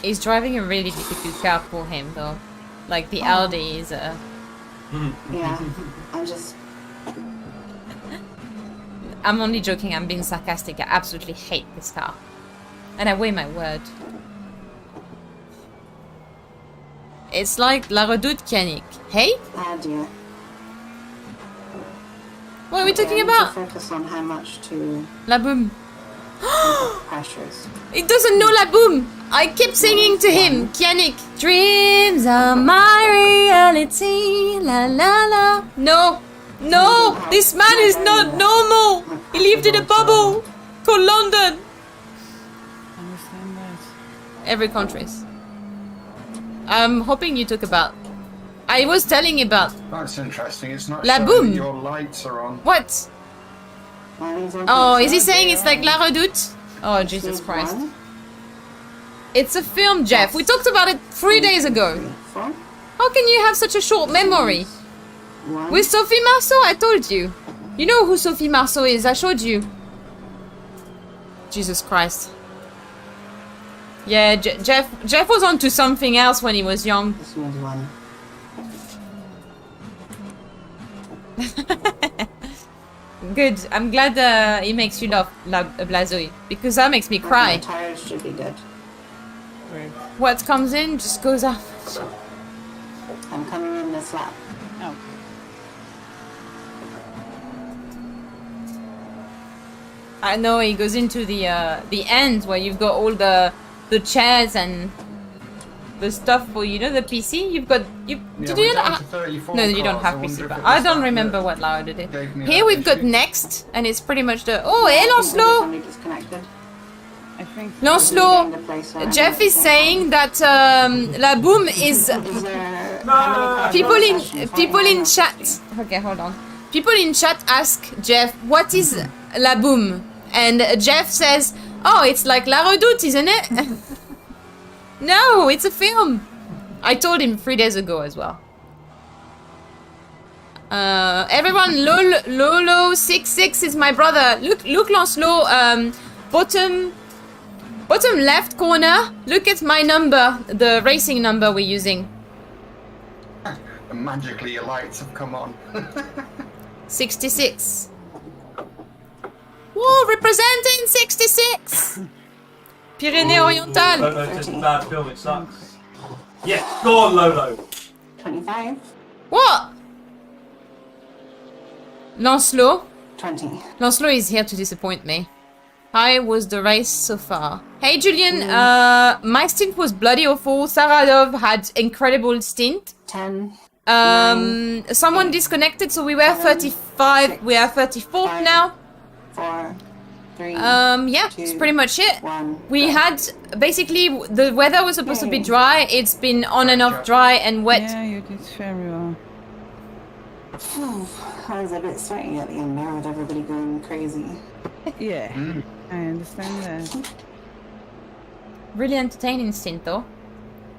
He's driving a really difficult car for him, though. Like the Audi is a. Yeah, I'm just. I'm only joking. I'm being sarcastic. I absolutely hate this car, and I weigh my word. It's like La Redoute Kianik. Hey, Ah, dear. what are we Okay, talking I need about? to focus on how much to La Boom. pressures. He doesn't know La Boom. I keep singing to him. Kianik. Dreams are my reality. La la la. No. No. This man is not normal. He lived in a bubble called London. understand that. Every countries. I'm hoping you talk about. I was telling about. That's interesting. It's not La showing Boom. that your lights are on. What? Oh, is he saying it's like La Redoute? Oh, Jesus Christ. It's a film, Jeff. We talked about it 3 days ago. How can you have such a short memory? With Sophie Marceau, I told you. You know who Sophie Marceau is, I showed you. Jesus Christ. Yeah, Jeff was onto something else when he was young. This one's one. Good. I'm glad he makes you laugh, Blazoi, because that makes me cry. The tires should be good. What comes in just goes out. I'm coming in this lap. Oh. I know he goes into the end where you've got all the chairs and the stuff for the PC. You've got Yeah, did we're you down not to 34 no, you don't cars. have I wonder PC, if but it I was don't that remember that what Lara did. gave me Here that we've got issue. Next, and it's pretty much the hey Lancelot. Somebody disconnected. I think Lancelot, The place where Jeff I'm is saying that La Boom is Is there people in chat. Okay, hold on. People in chat ask Jeff, what is La Boom? And Jeff says, oh, it's like La Redoute, isn't it? No, it's a film. I told him 3 days ago as well. Everyone, Lolo66 is my brother. Look, Lancelot, bottom left corner. Look at my number, the racing number we're using. And magically your lights have come on. 66. Whoa, representing 66. Pyrénées Orientales. Lolo, it's just a bad film, it sucks. Yes, go on, Lolo. 25, What? Lancelot. 20. Lancelot is here to disappoint me. How was the race so far? Hey Julian, my stint was bloody awful. Sara Dove had incredible stint. 10. Someone disconnected, so we were 35. We are 34th now. 4. 3. Yeah, it's pretty much it. 1. We had basically the weather was supposed to be dry. It's been on and off dry and wet. yeah, you did very well. I was a bit sweaty at the end there with everybody going crazy. Yeah, I understand that. Really entertaining stint though.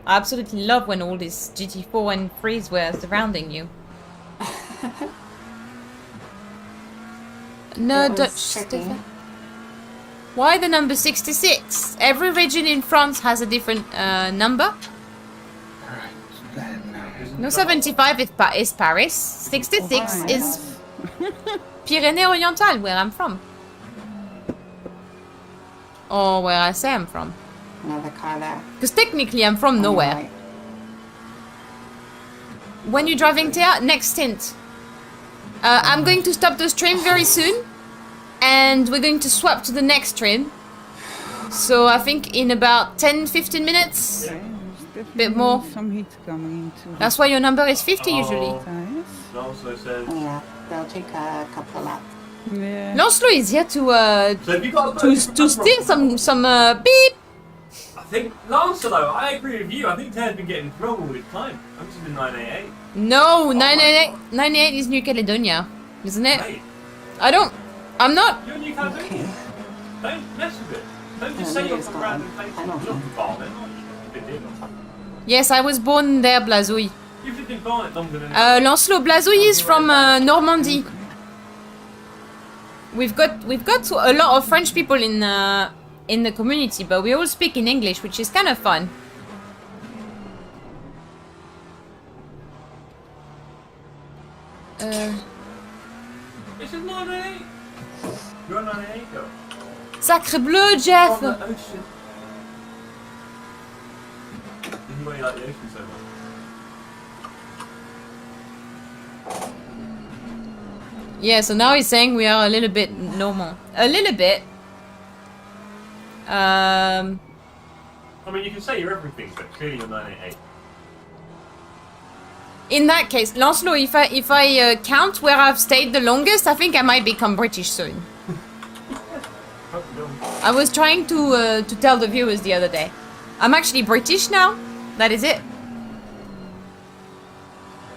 I absolutely love when all these GT4 and 3s were surrounding you. No It was Dutch tricky. Stefan. Why the number 66? Every region in France has a different number. No, 75 is Paris. 66 is Pyrénées Orientales, where I'm from. Or where I say I'm from. Another car there. Because technically I'm from nowhere. Right. When you're driving Thea, next stint. I'm going to stop the stream very soon. And we're going to swap to the next stream. So I think in about 10-15 minutes. Bit more. Some heat coming into That's why your number is 50 usually. the tires. Also says. Yeah, they'll take a couple of laps. Yeah. Lancelot is here to So have you got to steal some beep. I think Lancelot, I agree with you. I think Ted's been getting trouble with time. I'm just in 988. No, 988 is New Caledonia, isn't it? Mate, I'm not. you're New Caledonia. Don't mess with it. Don't just say you're from random places. I don't You're know. from Barnet. You've been here. Yes, I was born there, Blazouille. You've lived in Barnet longer than Lancelot Blazouille is from Normandy. We've got a lot of French people in the community, but we all speak in English, which is kind of fun. This is 988. You're a 988 girl. Sacre bleu, Jeff! From the ocean. This is why you like the ocean so much. Yeah, so now he's saying we are a little bit normal. A little bit. I mean, you can say you're everything, but clearly you're 988. In that case, Lancelot, if I count where I've stayed the longest, I think I might become British soon. Hope you don't. I was trying to tell the viewers the other day. I'm actually British now. That is it.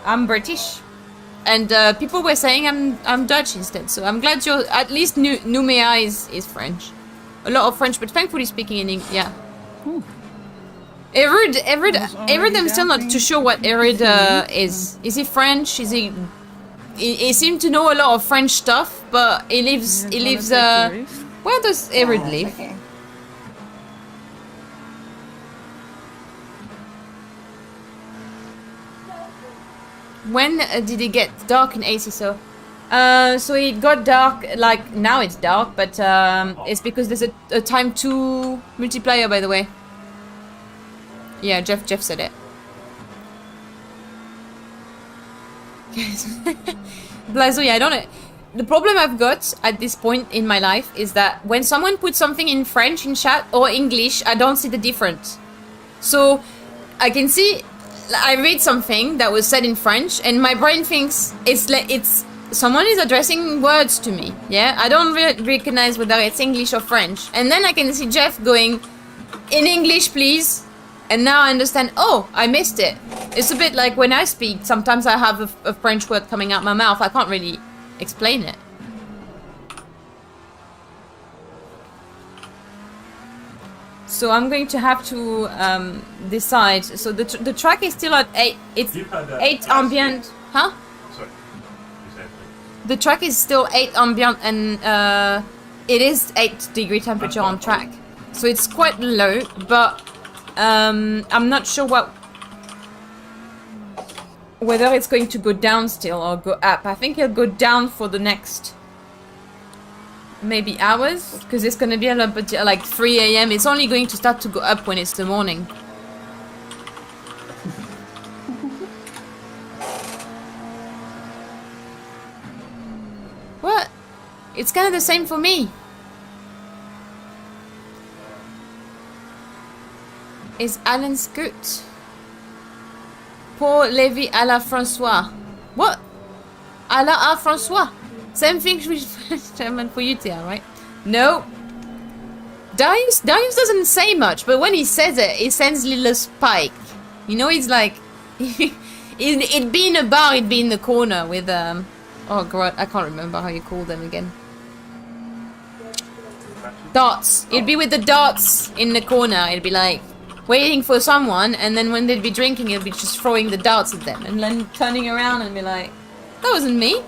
I'm British. And people were saying I'm Dutch instead. So I'm glad you're at least Numea is French. A lot of French, but thankfully speaking in English. Yeah. Erid, I'm still not too sure what Erid is. Is he French? Is he? He seemed to know a lot of French stuff, but he lives. Where does Erid live? Okay. When did it get dark in AC? So it got dark. Like now it's dark, but it's because there's a time 2 multiplayer. By the way. Yeah, Jeff said it. Blazo, yeah, I don't know. The problem I've got at this point in my life is that when someone puts something in French in chat or English, I don't see the difference. So I can see, I read something that was said in French, and my brain thinks it's someone is addressing words to me. Yeah, I don't recognize whether it's English or French, and then I can see Jeff going, "In English, please." And now I understand, oh, I missed it. It's a bit like when I speak, sometimes I have a French word coming out my mouth. I can't really explain it. So I'm going to have to decide. So the track is still at 8. It's 8 ambient. Huh? Sorry. You said The track is still 8 ambient and it is 8-degree temperature on track. So it's quite low, but I'm not sure whether it's going to go down still or go up. I think it'll go down for the next maybe hours, because it's going to be a little bit like 3 AM. It's only going to start to go up when it's the morning. What? It's kind of the same for me. Is Alan Scoot? Paul Levy à la François. What? À la François. Same thing with German for you, Tia, right? No. Darius doesn't say much, but when he says it, he sends little spike. You know, it's like it'd be in a bar, it'd be in the corner with oh god, I can't remember how you call them again. Darts. It'd be with the darts in the corner. It'd be like waiting for someone, and then when they'd be drinking, it'd be just throwing the darts at them, and then turning around and be like, that wasn't me.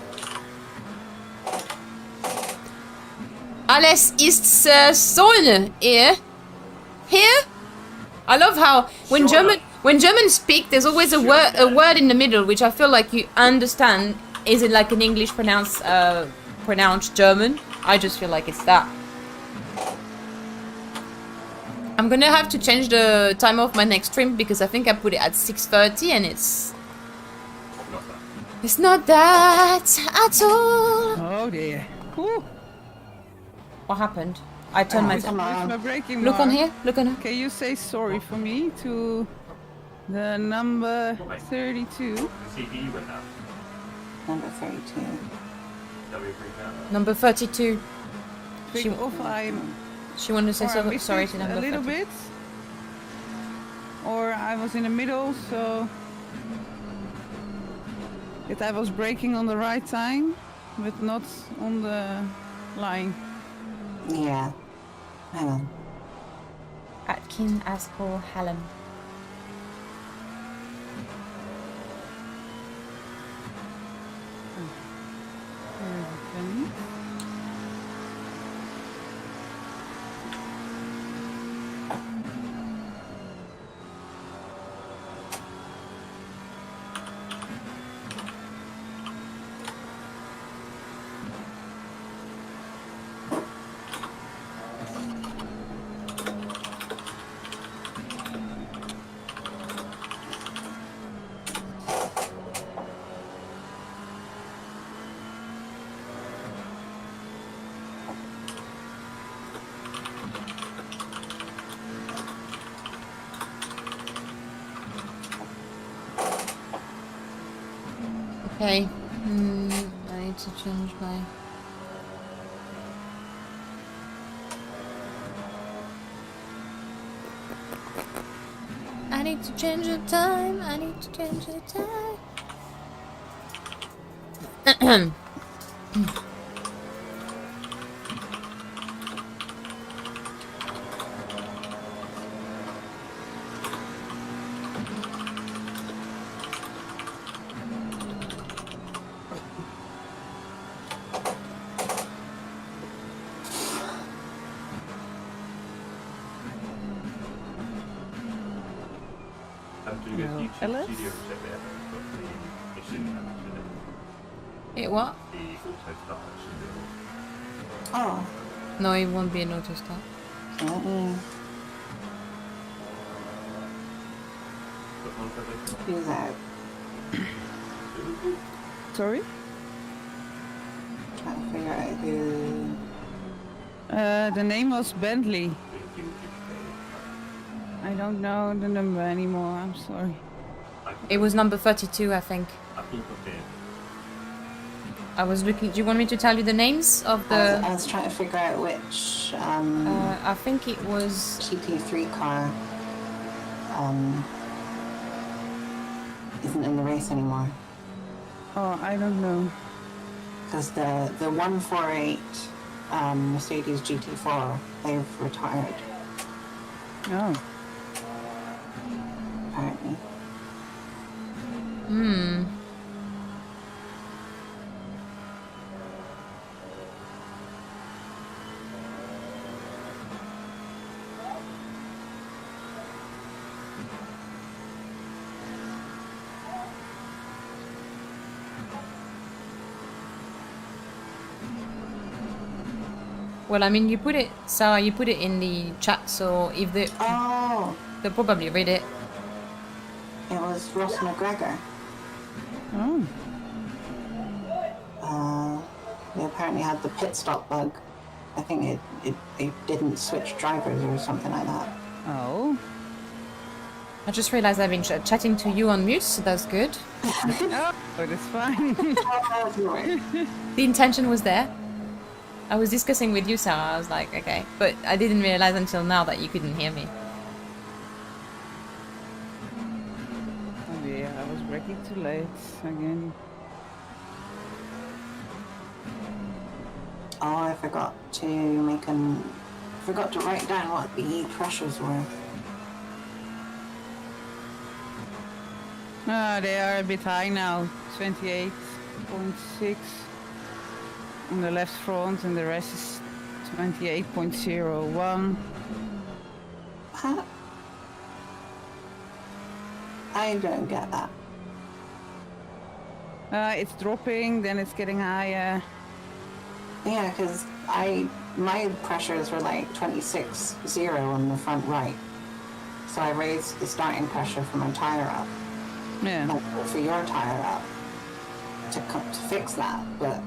Alles ist Sonne here. Here? I love how when Germans speak, there's always a word in the middle, which I feel like you understand. Is it like an English pronounced German? I just feel like it's that. I'm gonna have to change the time of my next stream because I think I put it at 6:30 and it's not that at all. Oh dear. Ooh. What happened? I turned my Look on here. Look on here. Can you say sorry for me to the number 32? the CPU went down. Number 32. Number 32. She wanted to say sorry to number a little 32. bit, or I was in the middle, so that I was braking on the right time, but not on the line. Yeah. Hang on. Atkin Askell Hallam. Okay. I need to change my... I need to change the time. I need to change the time. Do you guys Alice? studio check there? But the mission It what? the auto start actually. Oh. No, it won't be an auto start. Do that. Sorry? Trying to figure out who. The name was Bentley. I don't know the number anymore, I'm sorry. It was number 32, I think. I was looking. Do you want me to tell you the names of the? I was trying to figure out which I think it was. GT3 car isn't in the race anymore. Oh, I don't know. Because the 148 Mercedes GT4, they've retired, Oh. apparently. Hmm. Well, I mean, you put it, Sarah, you put it in the chat, so if they, Oh, they'll probably read it. it was Ross McGregor. Oh. They apparently had the pit stop bug. I think it didn't switch drivers or something like that. Oh. I just realized I've been chatting to you on mute, so that's good. Oh, but it's fine. The intention was there. I was discussing with you, Sarah. I was like, okay. But I didn't realize until now that you couldn't hear me. Oh yeah, I was braking too late again. Oh, I forgot to write down what the pressures were. Ah, they are a bit high now. 28.6 on the left front, and the rest is 28.01. Huh? I don't get that. It's dropping, then it's getting higher. Yeah, because my pressures were like 26.0 on the front right. So I raised the starting pressure for my tire up. Yeah. Like for your tire up to fix that, but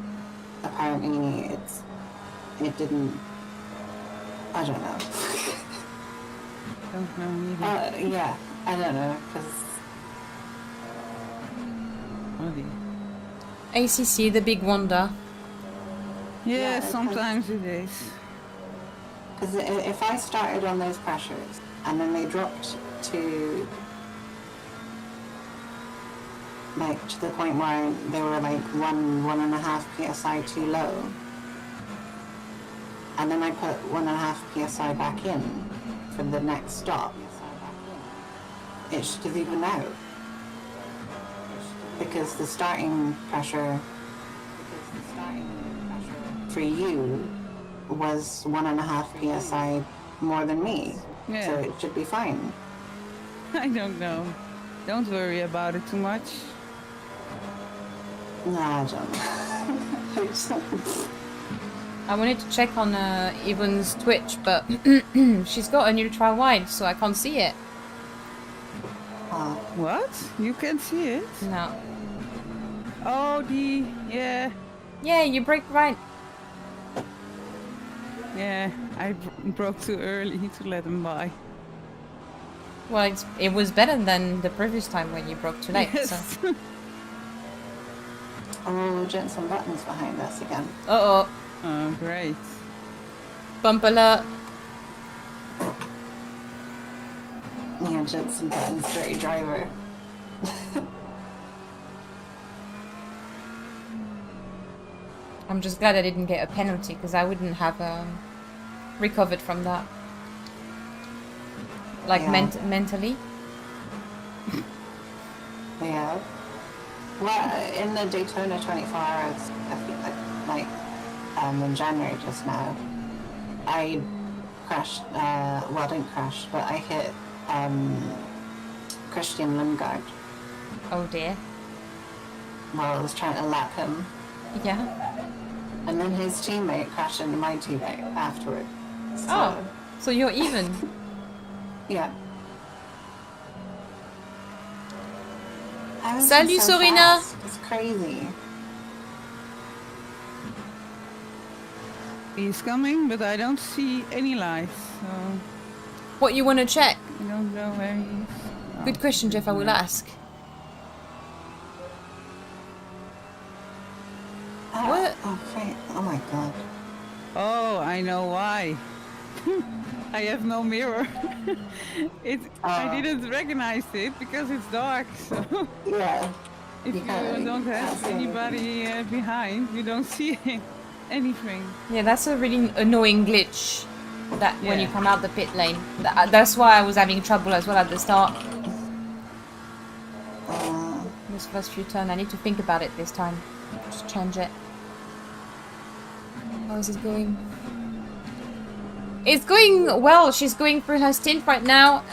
apparently it didn't. I don't know. Don't know either. Yeah, I don't know because. Oh dear. ACC, the big wonder. Yeah, Yeah, sometimes it is. Because if I started on those pressures and then they dropped to the point where they were like 1.5 psi too low, and then I put 1.5 psi back in for the next stop, it should have evened out because the starting pressure for you was 1.5 psi more than me, Yeah. so it should be fine. I don't know. Don't worry about it too much. Nah, I don't. I wanted to check on Yvonne's Twitch, but she's got an ultra wide, so I can't see it. What? You can see it? No. Oh, yeah. Yeah, you brake right. Yeah, I broke too early to let him by. Well, it was better than the previous time when you broke too late. Yes. So. Oh, Johnson Buttons behind us again. Uh-oh. Oh, great. Bump alert. Yeah, Johnson Buttons, dirty driver. I'm just glad I didn't get a penalty because I wouldn't have recovered from that. Like Yeah. mentally. Yeah. Well, in the Daytona 24 hours, I feel like in January just now, I crashed, well, I didn't crash, but I hit Christian Lundgaard Oh dear. while I was trying to lap him. Yeah. And then his teammate crashed into my teammate afterward. So, Oh, so you're even. yeah. I was Salut, so Sorina. fast. It's crazy. He's coming, but I don't see any lights, so What you want to check? I don't know where he is. Good question, Jeff. I will ask. What? Oh, wait. Oh my god. Oh, I know why. I have no mirror. I didn't recognize it because it's dark. So Yeah. if you don't have anybody behind, you don't see anything. Yeah, that's a really annoying glitch. That when you Yeah. come out the pit lane. That's why I was having trouble as well at the start. This first few turns, I need to think about it this time. Just change it. How is it going? It's going well. She's going through her stint right now.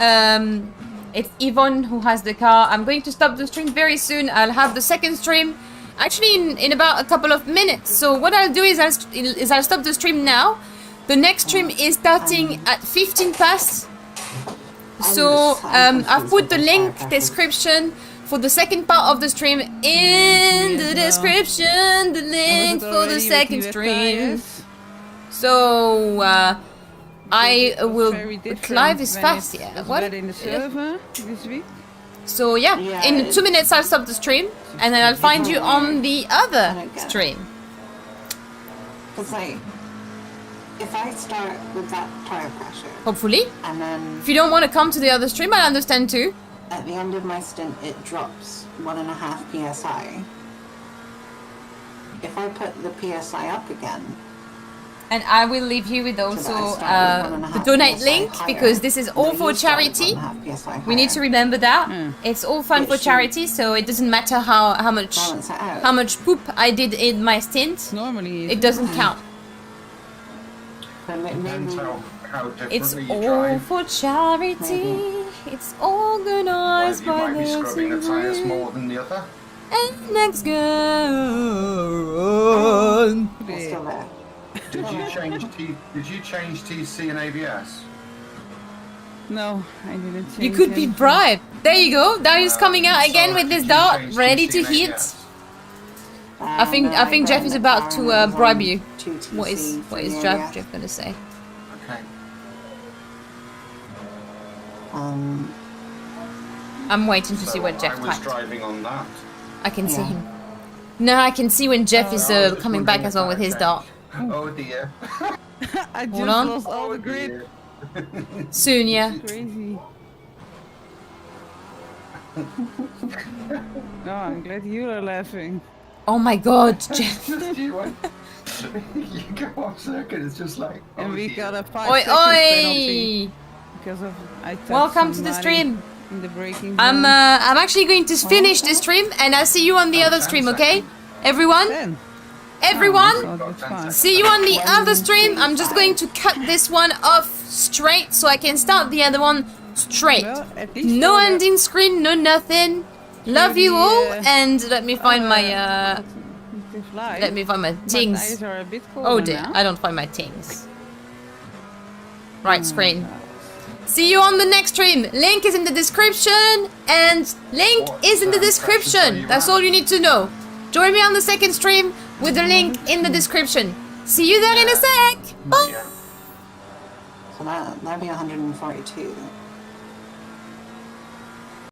It's Yvonne who has the car. I'm going to stop the stream very soon. I'll have the second stream actually in about a couple of minutes. So what I'll do is I'll stop the stream now. The next stream is starting at 15 past. So I've put the link description for the second part of the stream in the description. The link for the second stream. So I will. Live is fast, yeah. What? In the server this week. So yeah, in 2 minutes I'll stop the stream, and then I'll find you on the other stream. Because like, if I start with that tire pressure, Hopefully. and then If you don't want to come to the other stream, I understand too. at the end of my stint it drops 1.5 psi. If I put the psi up again, And I will leave you with also start with the 1.5 donate PSI link higher. because this is all then for you start with charity. 1.5 PSI We need to higher. remember that it's all fun for charity, so it doesn't matter how much poop I did in my stint. Normally It doesn't count. But Depends maybe how differently It's you all drive. for charity. It's organized You by might be the scrubbing the tyres team. more than the other. And next go. it's still there. Did you change TC and ABS? No, I didn't. You change could be anything. bribed. There you go. Darius coming out again with this dart, ready to hit. I think Jeff is about to bribe you. What is Jeff gonna say? Okay. I'm waiting to see what Jeff I was typed. driving on that. I can see him. No, I can see when Jeff is coming back as well with his dart. Oh dear. I just Hold on. lost all the grid. Soon, yeah. Crazy. No, I'm glad you are laughing. Oh my God, Jeff. you go off circuit, it's just like. And we got a 5 Oi, seconds oi! penalty because of I touched Welcome to the somebody stream. in the braking I'm zone. I'm actually going to finish the stream, and I'll see you on the other stream, okay? Everyone, 10. everyone. Oh, that's fine. See you on the other stream. I'm just going to cut this one off straight so I can start the other one straight. Well, at least No for the- ending screen, no nothing. Love you all, and let me find my to fly. let me find my My things. eyes are a bit Oh colder dear, now. I don't find my things. Right screen. See you on the next stream. Link is in the description, and link is in the description. That's all you need to know. Join me on the second stream with the link in the description. See you there in a sec. Bye. Yeah. So that'd be 142.